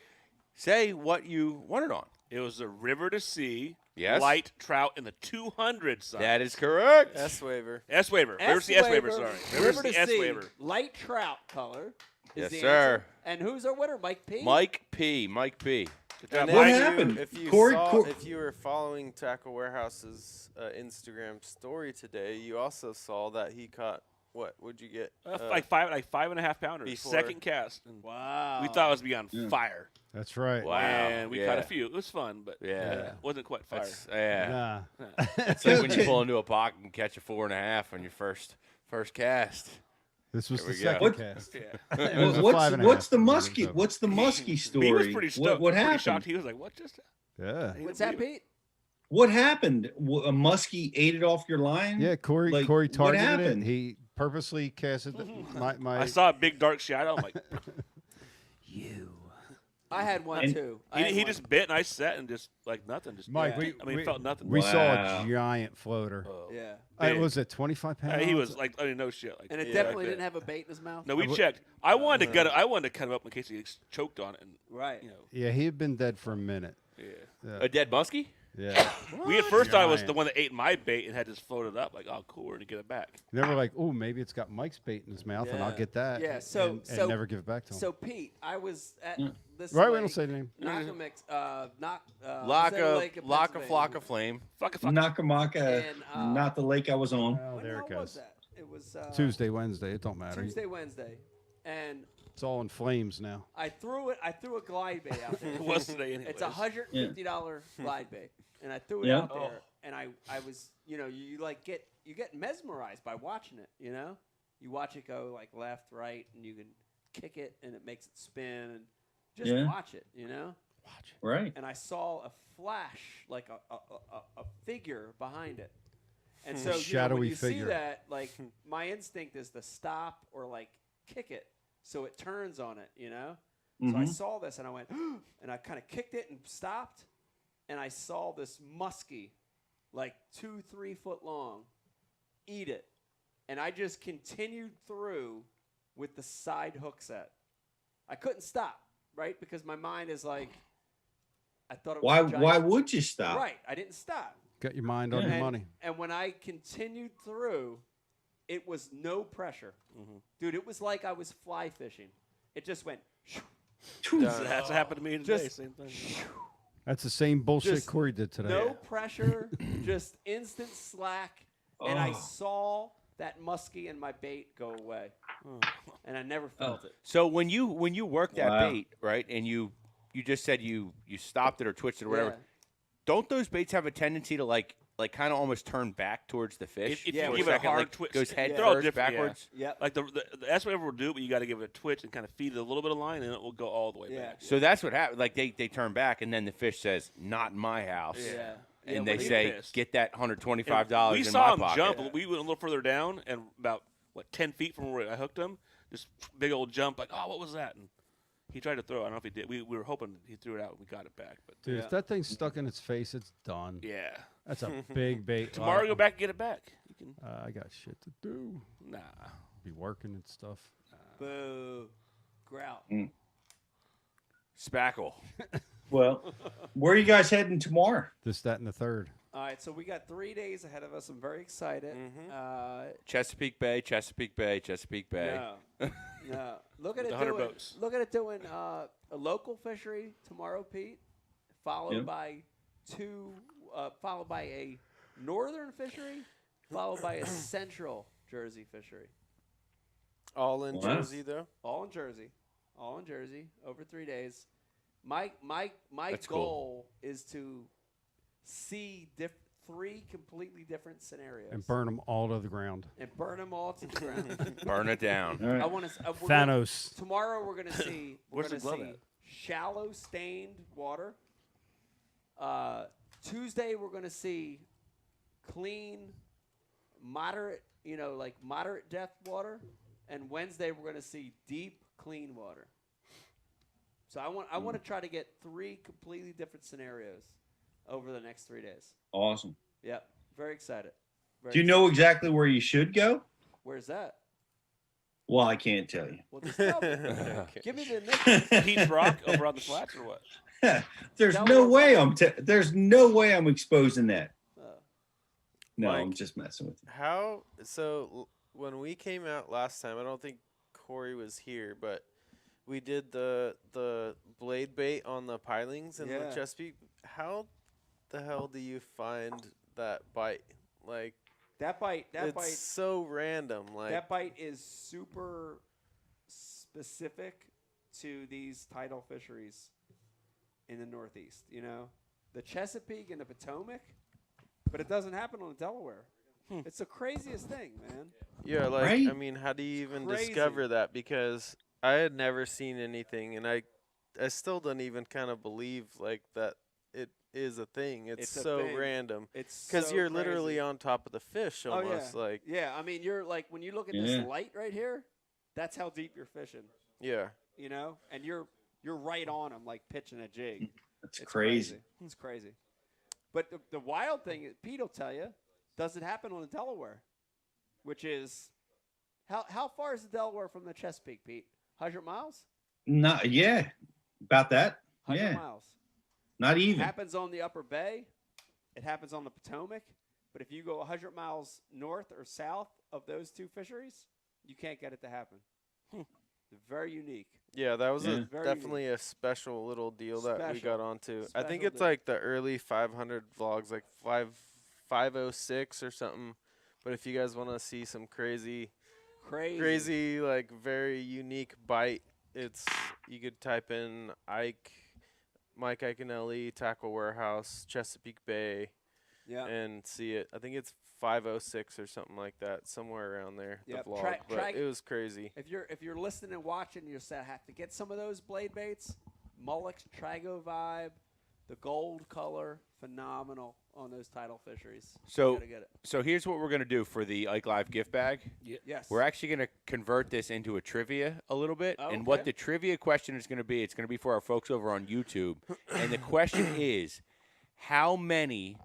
say what you won it on. It was a River to Sea Yes. light trout in the 200 size. That is correct. S waiver. S waiver. River to Sea S waiver. Sorry. River to Sea S waiver. Light trout color. Is Yes, the sir. answer. And who's our winner? Mike P. Mike P. Mike P. And What if happened? if you Corey- if you were following Tackle Warehouse's Instagram story today, you also saw that he caught what? Would you get? Like 5.5 pounders. before. Second cast. And Wow. we thought it was beyond fire. That's right. Wow. And we caught Yeah. a few. It was fun, but Yeah. wasn't quite fire. Yeah. Nah. It's like when you pull into a pocket and catch a 4.5 on your first cast. This was There the we go. second What- cast. Yeah. It was a 5.5. What's the It was muskie? a- What's the muskie story? He was pretty stoked. What Pretty happened? shocked. He was like, "What just?" Yeah. What's that, Pete? What happened? A muskie ate it off your line? Yeah, Corey Like, Corey what targeted it. happened? He purposely casted my I saw a big dark shadow. I'm like, I had one And too. I he, had he one. just bit, and I sat and just like nothing. Just Mike, Yeah. we felt nothing. we saw Wow. a giant floater. Yeah. It big. was at 25 pounds. He was like, I didn't know shit. Like, And it yeah, definitely like didn't that. have a bait in his mouth. No, we checked. I wanted to gut it. I wanted to cut him up in case he choked on it. And Right. you know, Yeah, he had been dead for a minute. yeah. A dead muskie? Yeah. We at first thought it was Giant. the one that ate my bait and had just floated up. Like, oh, cool, we're gonna get it back. They were like, oh, maybe it's got Mike's bait in his mouth, and I'll Yeah. get that. Yeah, so- and so- never give it back to him. So Pete, I was at this Right, we lake, don't say the name. Nakamix, Laka, Lake of Laka, Pennsylvania. Flocka Flame. Nakamaka, And, not the lake I was on. Oh, When there the it hell was goes. that? It was Tuesday, Wednesday, it don't matter. Tuesday, Wednesday, and It's all in flames now. I threw a glide bait out there. It was today anyways. It's $150 glide bait, and I threw it Yeah. out there, and I was, you like get mesmerized by watching it. You watch it go like left, right, and you can kick it, and it makes it spin, and just Yeah. watch it. Right. And I saw a flash, like a figure behind it. And so when Shadowy you figure. see that, like my instinct is to stop or like kick it so it turns on it, So I saw this and I went, and I kind of kicked it and stopped, and I saw this muskie, like 2-3 foot long, eat it, and I just continued through with the side hook set. I couldn't stop, right? Because my mind is like, I thought it was a giant- Why would you stop? Right, I didn't stop. Got your mind on your money. And when I continued through, it was no pressure. Dude, it was like I was fly fishing. It just went. That's what happened to me today. Just- Same thing. That's the same bullshit Just Corey did today. No pressure, just instant slack. And I saw that muskie and my bait go away. And I never felt it. So when you work that Wow. bait, right, and you just said you stopped it or twitched it or whatever, Yeah. don't those baits have a tendency to like kind of almost turn back towards the fish? If Yeah, you for give a it a second, hard like, twitch, goes head they're all first, different, backwards. Yeah. Yep. Like the S waiver will do it, but you got to give it a twitch and kind of feed it a little bit of line, and it will go all the way Yeah. back. So that's what happened. Like they turn back, and then the fish says, "Not in my house." Yeah. And Yeah, they when he say, pissed. "Get that And $125 we in saw my him pocket." jump. We went a little further down, and about 10 feet from where I hooked him, this big old jump. Like, oh, what was that? And he tried to throw it. I don't know if he did. We were hoping he threw it out and we got it back. But Dude, if that thing's stuck in its face, it's done. yeah, That's a big bait. tomorrow go back and get it back. You can. I got shit to do. Nah. Be working and stuff. Boo. Grout. Spackle. Well, where are you guys heading tomorrow? This, that, and the third. All right, so we got 3 days ahead of us. I'm very excited. Chesapeake Bay, Chesapeake Bay, Chesapeake Bay. No. No. Look at With it the 100 doing. boats. Look at it doing a local fishery tomorrow, Pete, followed Yep. by followed by a northern fishery, followed by a Central Jersey fishery. All in Wow. Jersey though. All in Jersey. All in Jersey over 3 days. My That's goal is to see 3 completely different scenarios And burn them all to the ground. and burn them all to the ground. Burn it down. All right. I want to. Thanos. Tomorrow we're gonna see. We're Where's the gonna glove see at? shallow stained water. Tuesday we're gonna see clean, moderate. Like moderate depth water, and Wednesday we're gonna see deep, clean water. So I want to try to get 3 completely different scenarios over the next 3 days. Awesome. Yep, very excited. Very Do you know exactly where you should go? excited. Where's that? Well, I can't tell you. Well, just tell me. Give me the next. Pete's Rock over on the flats or what? There's Tell no me- way there's no way I'm exposing that. No, I'm Mike. just messing with you. How so? When we came out last time, I don't think Corey was here, but we did the blade bait on the pilings in Yeah. the Chesapeake. How the hell do you find that bite? Like That bite. it's so random. Like That bite is super specific to these tidal fisheries in the Northeast. The Chesapeake and the Potomac, but it doesn't happen on the Delaware. It's the craziest thing, man. yeah, like Right? I mean, how do you even Crazy. discover that? Because I had never seen anything, and I still don't even kind of believe like that it is a thing. It's It's a so thing. random. It's Because so you're literally crazy. on top of the fish Oh, almost. yeah. Like Yeah, I mean, you're like when you look at Yeah. this light right here, that's how deep you're fishing. yeah. And you're right on them, like pitching a jig. That's It's crazy. It's crazy. But the wild thing, Pete will tell you, doesn't happen on the Delaware, which is how far is the Delaware from the Chesapeake, Pete? 100 miles? Not yeah, about that. 100 Yeah, miles. not It even. happens on the Upper Bay. It happens on the Potomac. But if you go 100 miles north or south of those 2 fisheries, you can't get it to happen. They're very unique. Yeah, that was Yeah. Very definitely a special little deal that we Special. got onto. I think Special it's deal. like the early 500 vlogs, like 506 or something. But if you guys want to see some crazy, like very unique bite, you could type in Mike Iconelli, Tackle Warehouse, Chesapeake Bay, Yeah. and see it. I think it's 506 or something like that, somewhere around there. Yep. The vlog, but it was crazy. If you're listening and watching, you say I have to get some of those blade baits. Mullex Trago vibe, the gold color, phenomenal on those tidal fisheries. You So, gotta get it. so here's what we're gonna do for the Ike Live gift bag. Yes. We're actually gonna convert this into a trivia a little bit, Oh, and what okay. the trivia question is gonna be, it's gonna be for our folks over on YouTube, and the question is, how many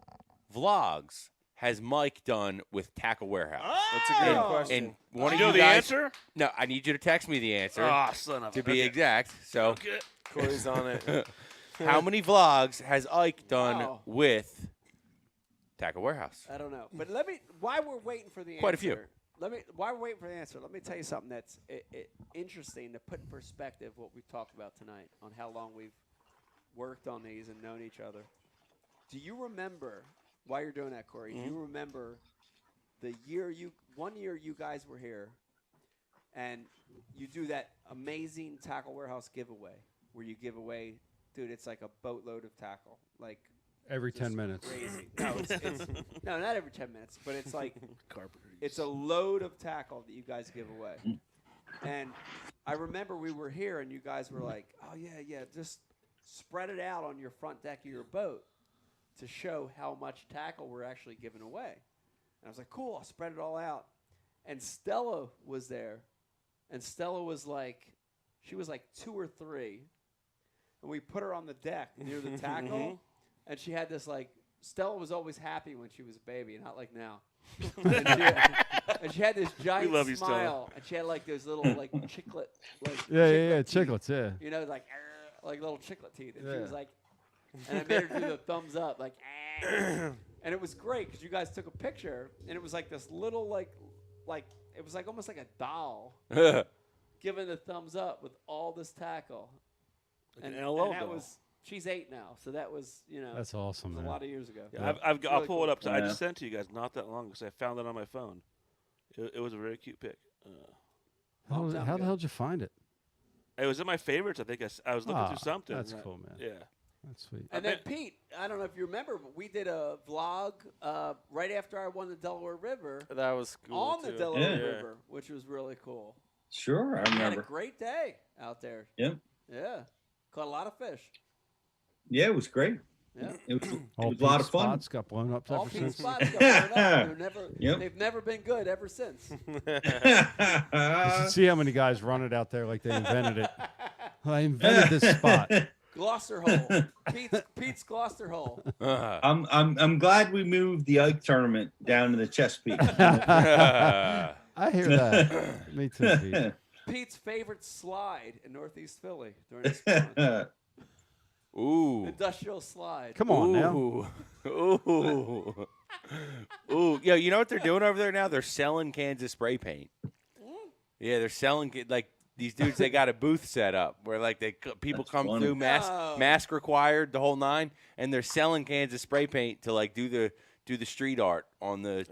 vlogs has Mike done with Tackle Warehouse? That's a great Oh. question. And one of You know you the guys, answer? No, I need you to text me the answer. Ah, son of to a- be okay. exact. So, Okay. Corey's on it. how many vlogs has Ike done Wow. with Tackle Warehouse? I don't know, but while we're waiting for the answer, Quite a few. While we're waiting for the answer, let me tell you something that's interesting to put in perspective what we've talked about tonight on how long we've worked on these and known each other. Do you remember, while you're doing that, Corey, do you remember the one year you guys were here and you do that amazing Tackle Warehouse giveaway where you give away, dude, it's like a boatload of tackle, like Every 10 minutes. crazy. No, it's no, not every 10 minutes, but it's like it's a load of tackle that you guys give away. And I remember we were here and you guys were like, "Oh yeah, just spread it out on your front deck of your boat to show how much tackle we're actually giving away." And I was like, "Cool, I'll spread it all out." And Stella was there, and Stella was like, she was like 2 or 3, and we put her on the deck near the tackle. And she had this like Stella was always happy when she was a baby, not like now. and she had this giant love you, Stella. smile, and she had like those little like chiclet, like Yeah, teeth, chiclets, yeah. You know, like little chiclet teeth. And she Yeah. was like, and I made her do the thumbs up, like, and it was great because you guys took a picture, and it was like this little like it was like almost like a doll giving the thumbs up with all this tackle. Like an LOL that doll. was She's 8 now, so that was That's awesome, was man. a lot of years ago. Yeah, It's I'll really pull cool. it up. I Yeah. just sent it to you guys not that long because I found it on my phone. It was a very cute pic. How the hell did you find it? It was in my favorites. I think I was looking Ah, through something. that's and cool, man. Yeah. That's sweet. And then Pete, I don't know if you remember, but we did a vlog right after I won the Delaware River That was cool on the too. Delaware Yeah. River, which was really cool. Sure, I We had a remember. great day out there. Yep. Yeah, caught a lot of fish. Yeah, it was great. Yeah. It was All a lot Pete's of fun. spots got blown up All ever Pete's since. spots got burned up. Yep. They've never been good ever since. You should see how many guys run it out there like they invented it. I invented this spot. Gloucester Hole. Pete's Gloucester Hole. I'm glad we moved the Ike tournament down to the Chesapeake. I hear that. Me too, Pete. Pete's favorite slide in Northeast Philly during the spring. Ooh. Industrial slide. Come on now. Ooh. Ooh. Yo, you know what they're doing over there now? They're selling cans of spray paint. Yeah, they're selling like these dudes. They got a booth set up where like people That's come funny. through, mask required, the whole nine, and they're selling cans of spray paint to like do the street art on the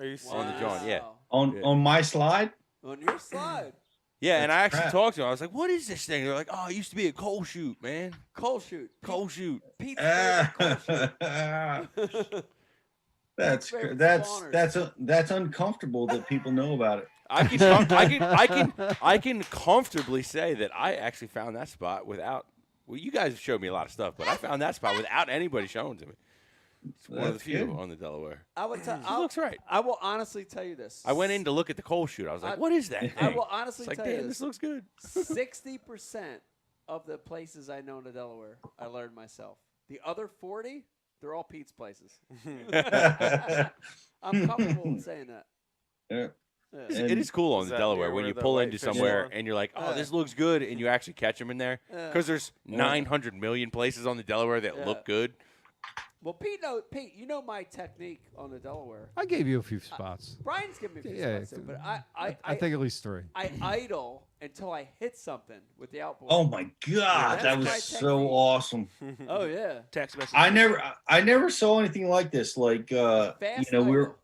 joint. Yeah. On my slide. On your slide. Yeah, and I actually crap. talked to them. I was like, "What is this thing?" They're like, "Oh, it used to be a coal chute, man. Coal chute. Coal chute." Pete's favorite coal chute. That's favorite that's uncomfortable that people know about it. I can comfortably say that I actually found that spot without. Well, you guys have showed me a lot of stuff, but I found that spot without anybody showing to me. It's one of the That's few good. on the Delaware. I would tell. It looks right. I will honestly tell you this. I went in to look at the coal chute. I was like, "What is that?" I thing?" will honestly It's like, tell you "Damn, this looks good." 60% of the places I know in the Delaware, I learned myself. The other 40, they're all Pete's places. I'm comfortable with saying that. Yeah. Yeah. It is cool on Is the that Delaware near when where you the pull white into fish somewhere are? and you're like, "Oh, this looks good," and you actually catch them in there because there's 900 million places on the Delaware that look good. Well, Pete, you know my technique on the Delaware. I gave you a few spots. Brian's given me a few Yeah, spots, too, but I think at least 3. I idle until I hit something with the outboard. Oh my God, that was so awesome. Oh yeah. Text message. I never saw anything like this. Like Fast we were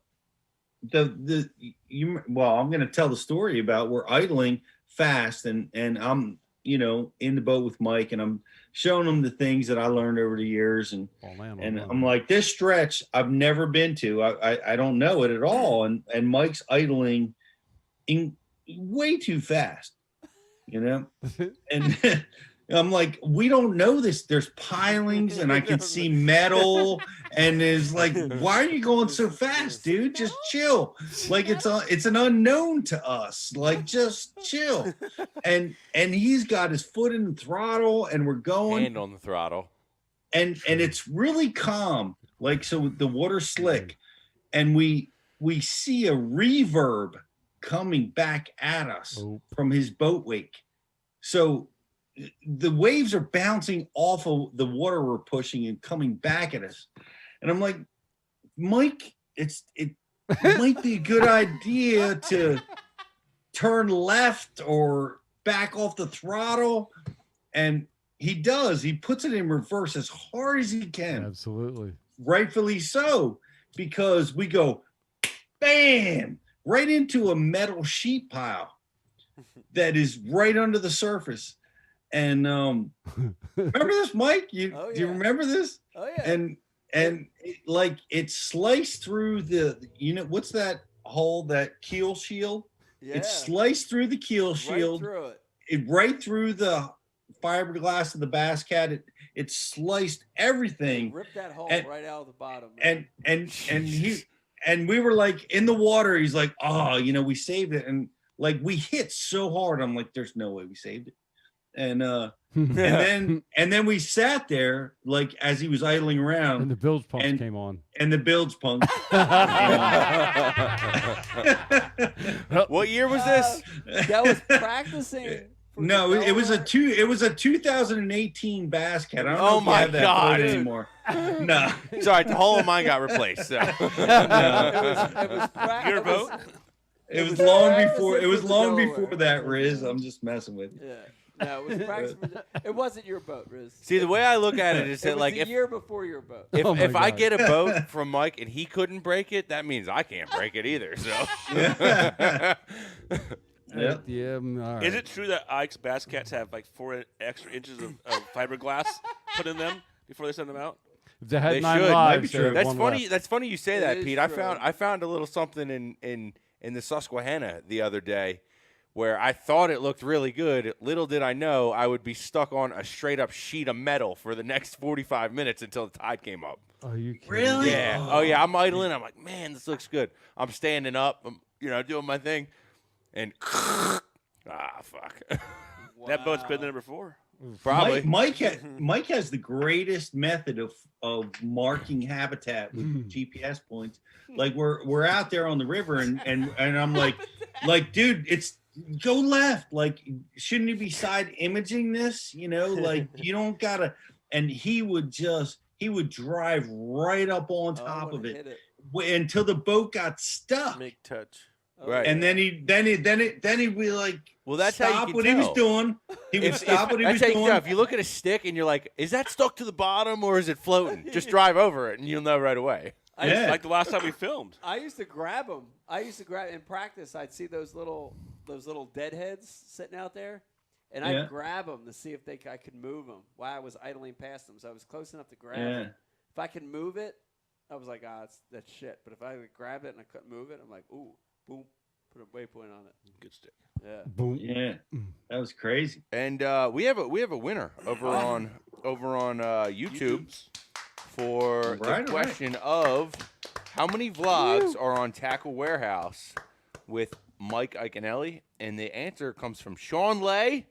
idle. I'm going to tell the story about we're idling fast and I'm in the boat with Mike and I'm showing him the things that I learned over the years and I'm like, this stretch I've never been to. I don't know it at all and Mike's idling in way too fast, and I'm like, we don't know this. There's pilings and I can see metal and is like, why are you going so fast, dude? Just chill. Like it's an unknown to us. Like just chill. And he's got his foot in the throttle and we're going Hand on the throttle. and it's really calm. Like so the water's slick and we see a reverb coming back at us from his boat wake. So the waves are bouncing off of the water we're pushing and coming back at us. And I'm like, Mike, it might be a good idea to turn left or back off the throttle. And he does. He puts it in reverse as hard as he can. Absolutely. Rightfully so, because we go bam right into a metal sheet pile that is right under the surface. And remember this, Mike? Do you remember this? Oh yeah. And it sliced through what's that hole, that keel shield? Yeah. It sliced through the keel shield. Right through it. Right through the fiberglass of the Bass Cat. It sliced everything. Ripped that hole And- right out of the bottom. And we were like in the water. He's like, oh, we saved it. And like we hit so hard. I'm like, there's no way we saved it. And then we sat there like as he was idling around. And the bilge pumps came on. And the bilge pump. What year was this? That was practicing. No, it was a 2018 Bass Cat. I don't know Oh if you my have that God. boat anymore. No. Sorry, the whole of mine got replaced. So. It was Your boat? It was long before. practicing It was for the long Delaware. before that, Riz. I'm just messing with you. Yeah. No, it was practice. It wasn't your boat, Riz. See, the way I look at it is It that, was like, the if year before your boat. if, Oh my if I God. get a boat from Mike and he couldn't break it, that means I can't break it either. So. Yep. Yeah. All right. Is it true that Ike's Bass Cats have like 4 extra inches of fiberglass put in them before they send them out? If they had They 9 should. lives, true. they That's had funny. 1 left. That's funny you say It that, is Pete. true. I found a little something in the Susquehanna the other day where I thought it looked really good. Little did I know I would be stuck on a straight up sheet of metal for the next 45 minutes until the tide came up. Are you kidding? Really? Yeah. Oh yeah. I'm idling. I'm like, man, this looks good. I'm standing up. I'm doing my thing, and fuck. That boat's been there before. Probably. Mike has the greatest method of marking habitat with GPS points. Like we're out there on the river and I'm like, dude, it's go left. Like, shouldn't you be side imaging this? Like you don't gotta. And he would drive right up on top of it until the boat got stuck. Make touch. Right. And then he'd be like, Well, that's how you stop can what he was tell. doing. He would stop what he was That's how you can doing. tell. If you look at a stick and you're like, is that stuck to the bottom or is it floating? Just drive over it and you'll know right away. Like the last time we filmed. I used to grab them. In practice. I'd see those little deadheads sitting out there, and Yeah. I'd grab them to see if I could move them while I was idling past them. So I was close enough to grab Yeah. them. If I could move it, I was like, that's shit. But if I would grab it and I couldn't move it, I'm like, ooh, boom, put a waypoint on it. Good stick. Yeah. Boom. Yeah, that was crazy. And we have a winner over on YouTube for Right, the question of how many vlogs are on Tackle Warehouse with Mike Iaconelli, and the answer comes from Sean Lay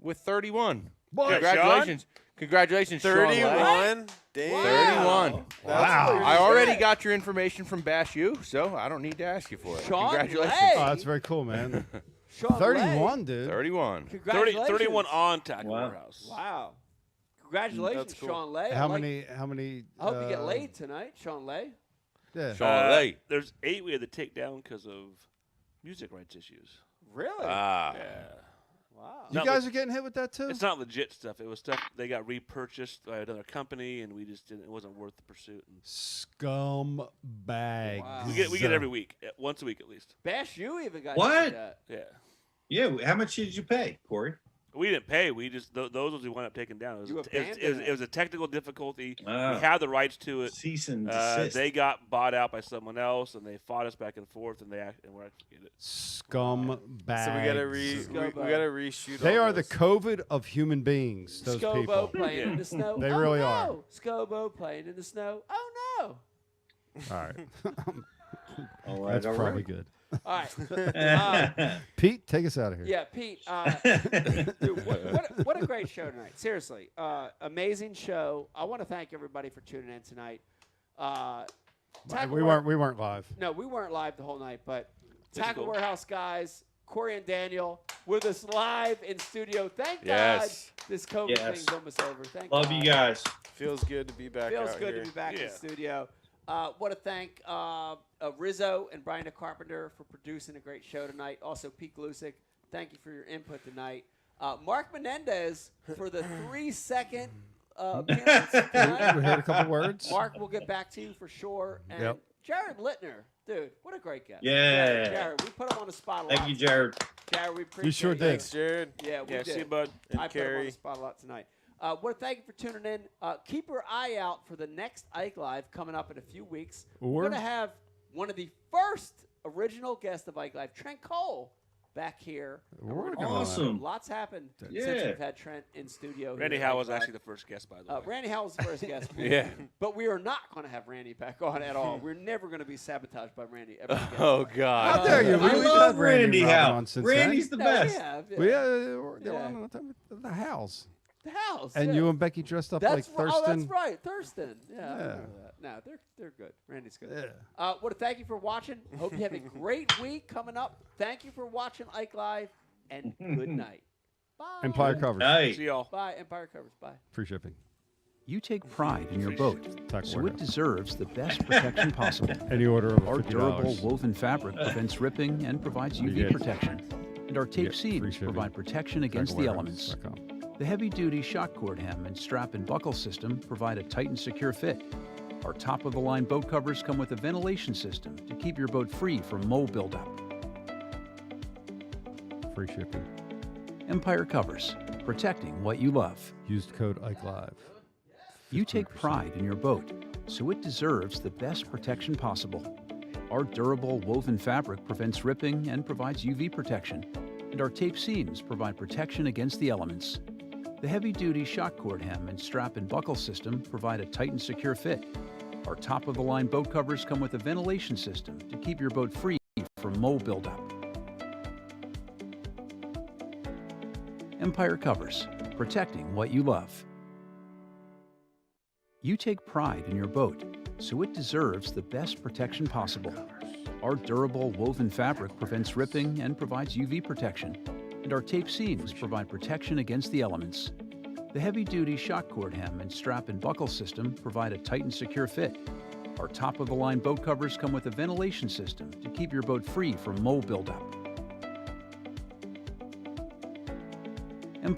with 31. What? Congratulations. Congratulations, Sean Lay. 31? Damn. 31. Wow. I already got your information from Bash U, so I don't need to ask you for it. Sean Congratulations. Lay. Oh, that's very cool, man. Sean 31, dude. 31. 31 on Tackle Warehouse. Wow. Congratulations, That's cool. Sean Lay. How I like- many? I hope you get laid tonight, Sean Lay. Yeah. Sean Lay. There's 8 we had to take down because of music rights issues. Really? Ah. Yeah. Wow. You guys are getting hit with that too? It's not legit stuff. It was stuff they got repurchased by another company, and we just didn't. It wasn't worth the pursuit. And Scumbag. Wow. we get it every week, once a week at least. Bash you even got What? hit with that. Yeah. Yeah, how much did you pay, Corey? We didn't pay. We just those ones we wound up taking down. It was, You it was, abandoned it was a technical difficulty. Ah. We had the rights to it. Cease and desist. They got bought out by someone else, and they fought us back and forth, and we're actually getting it. Scumbag. So we gotta reshoot. They all are the this. COVID of human beings. Those Scobo people. playing in the snow. They Oh, really no. are. Scobo playing in the snow. Oh no. All right. All right, That's all probably right. good. All right. Pete, take us out of here. Yeah, Pete. Dude, what a great show tonight. Seriously, amazing show. I want to thank everybody for tuning in tonight. Tackle We Ware- weren't live. No, we weren't live the whole night, but That's Tackle cool. Warehouse guys, Corey and Daniel, with us live in studio. Thank Yes. God this COVID Yes. thing's almost over. Thank Love God. you guys. Feels good to be back Feels out good here. to be back in Yeah. the studio. Want to thank Rizzo and Brian Carpenter for producing a great show tonight. Also, Pete Glusick, thank you for your input tonight. Mark Menendez for the 3-second appearance tonight. We heard a couple words. Mark, we'll get back to you for sure. And Yep. Jared Littner, dude, what a great guest. Yeah. Jared, we put him on the spot a lot. Thank you, Jared. Jared, we appreciate You sure you. did. Thanks, Jared. Yeah, we Yeah, did. see you, bud. And I put him on Carrie. the spot a lot tonight. Want to thank you for tuning in. Keep your eye out for the next Ike Live coming up in a few weeks. Or- We're going to have one of the first original guests of Ike Live, Trent Cole, back here. And we're gonna talk- Awesome. Lots happened since Yeah. we've had Trent in studio. here Randy at Howe Ike was Live. actually the first guest, by the way. Randy Howe was the first guest. Yeah. But we are not going to have Randy back on at all. We're never going to be sabotaged by Randy ever again. Oh, God. How dare you? I We've love had Randy Randy Robin Howe. on since Randy's then. the No, best. yeah. They're Yeah. on the house. The house. And yeah. you and Becky dressed up like That's Thurston. Oh, that's right, Thurston. Yeah. I Yeah. remember that. No, they're good. Randy's good. Yeah. Want to thank you for watching. Hope you have a great week coming up. Thank you for watching Ike Live, and good night. Bye. Empire covers. Night. See y'all. Bye. Empire covers. Bye. Free shipping. You take pride in your boat, Tackle so it Warehouse. deserves the best protection possible. Any order of Our $50. durable woven fabric prevents ripping and provides You UV get- protection. And our tape get free seams shipping. provide protection against the elements. TackleWarehouse.com. The heavy-duty shock cord hem and strap and buckle system provide a tight and secure fit. Our top-of-the-line boat covers come with a ventilation system to keep your boat free from mold buildup. Free shipping. Empire Covers, protecting what you love. Used code IkeLive. You take pride in your boat, so it deserves the best protection possible. Our durable woven fabric prevents ripping and provides UV protection, and our tape seams provide protection against the elements. The heavy-duty shock cord hem and strap and buckle system provide a tight and secure fit. Our top-of-the-line boat covers come with a ventilation system to keep your boat free from mold buildup. Empire Covers, protecting what you love. You take pride in your boat, so it deserves the best protection possible. Our durable woven fabric prevents ripping and provides UV protection, and our tape seams provide protection against the elements. The heavy-duty shock cord hem and strap and buckle system provide a tight and secure fit. Our top-of-the-line boat covers come with a ventilation system to keep your boat free from mold buildup.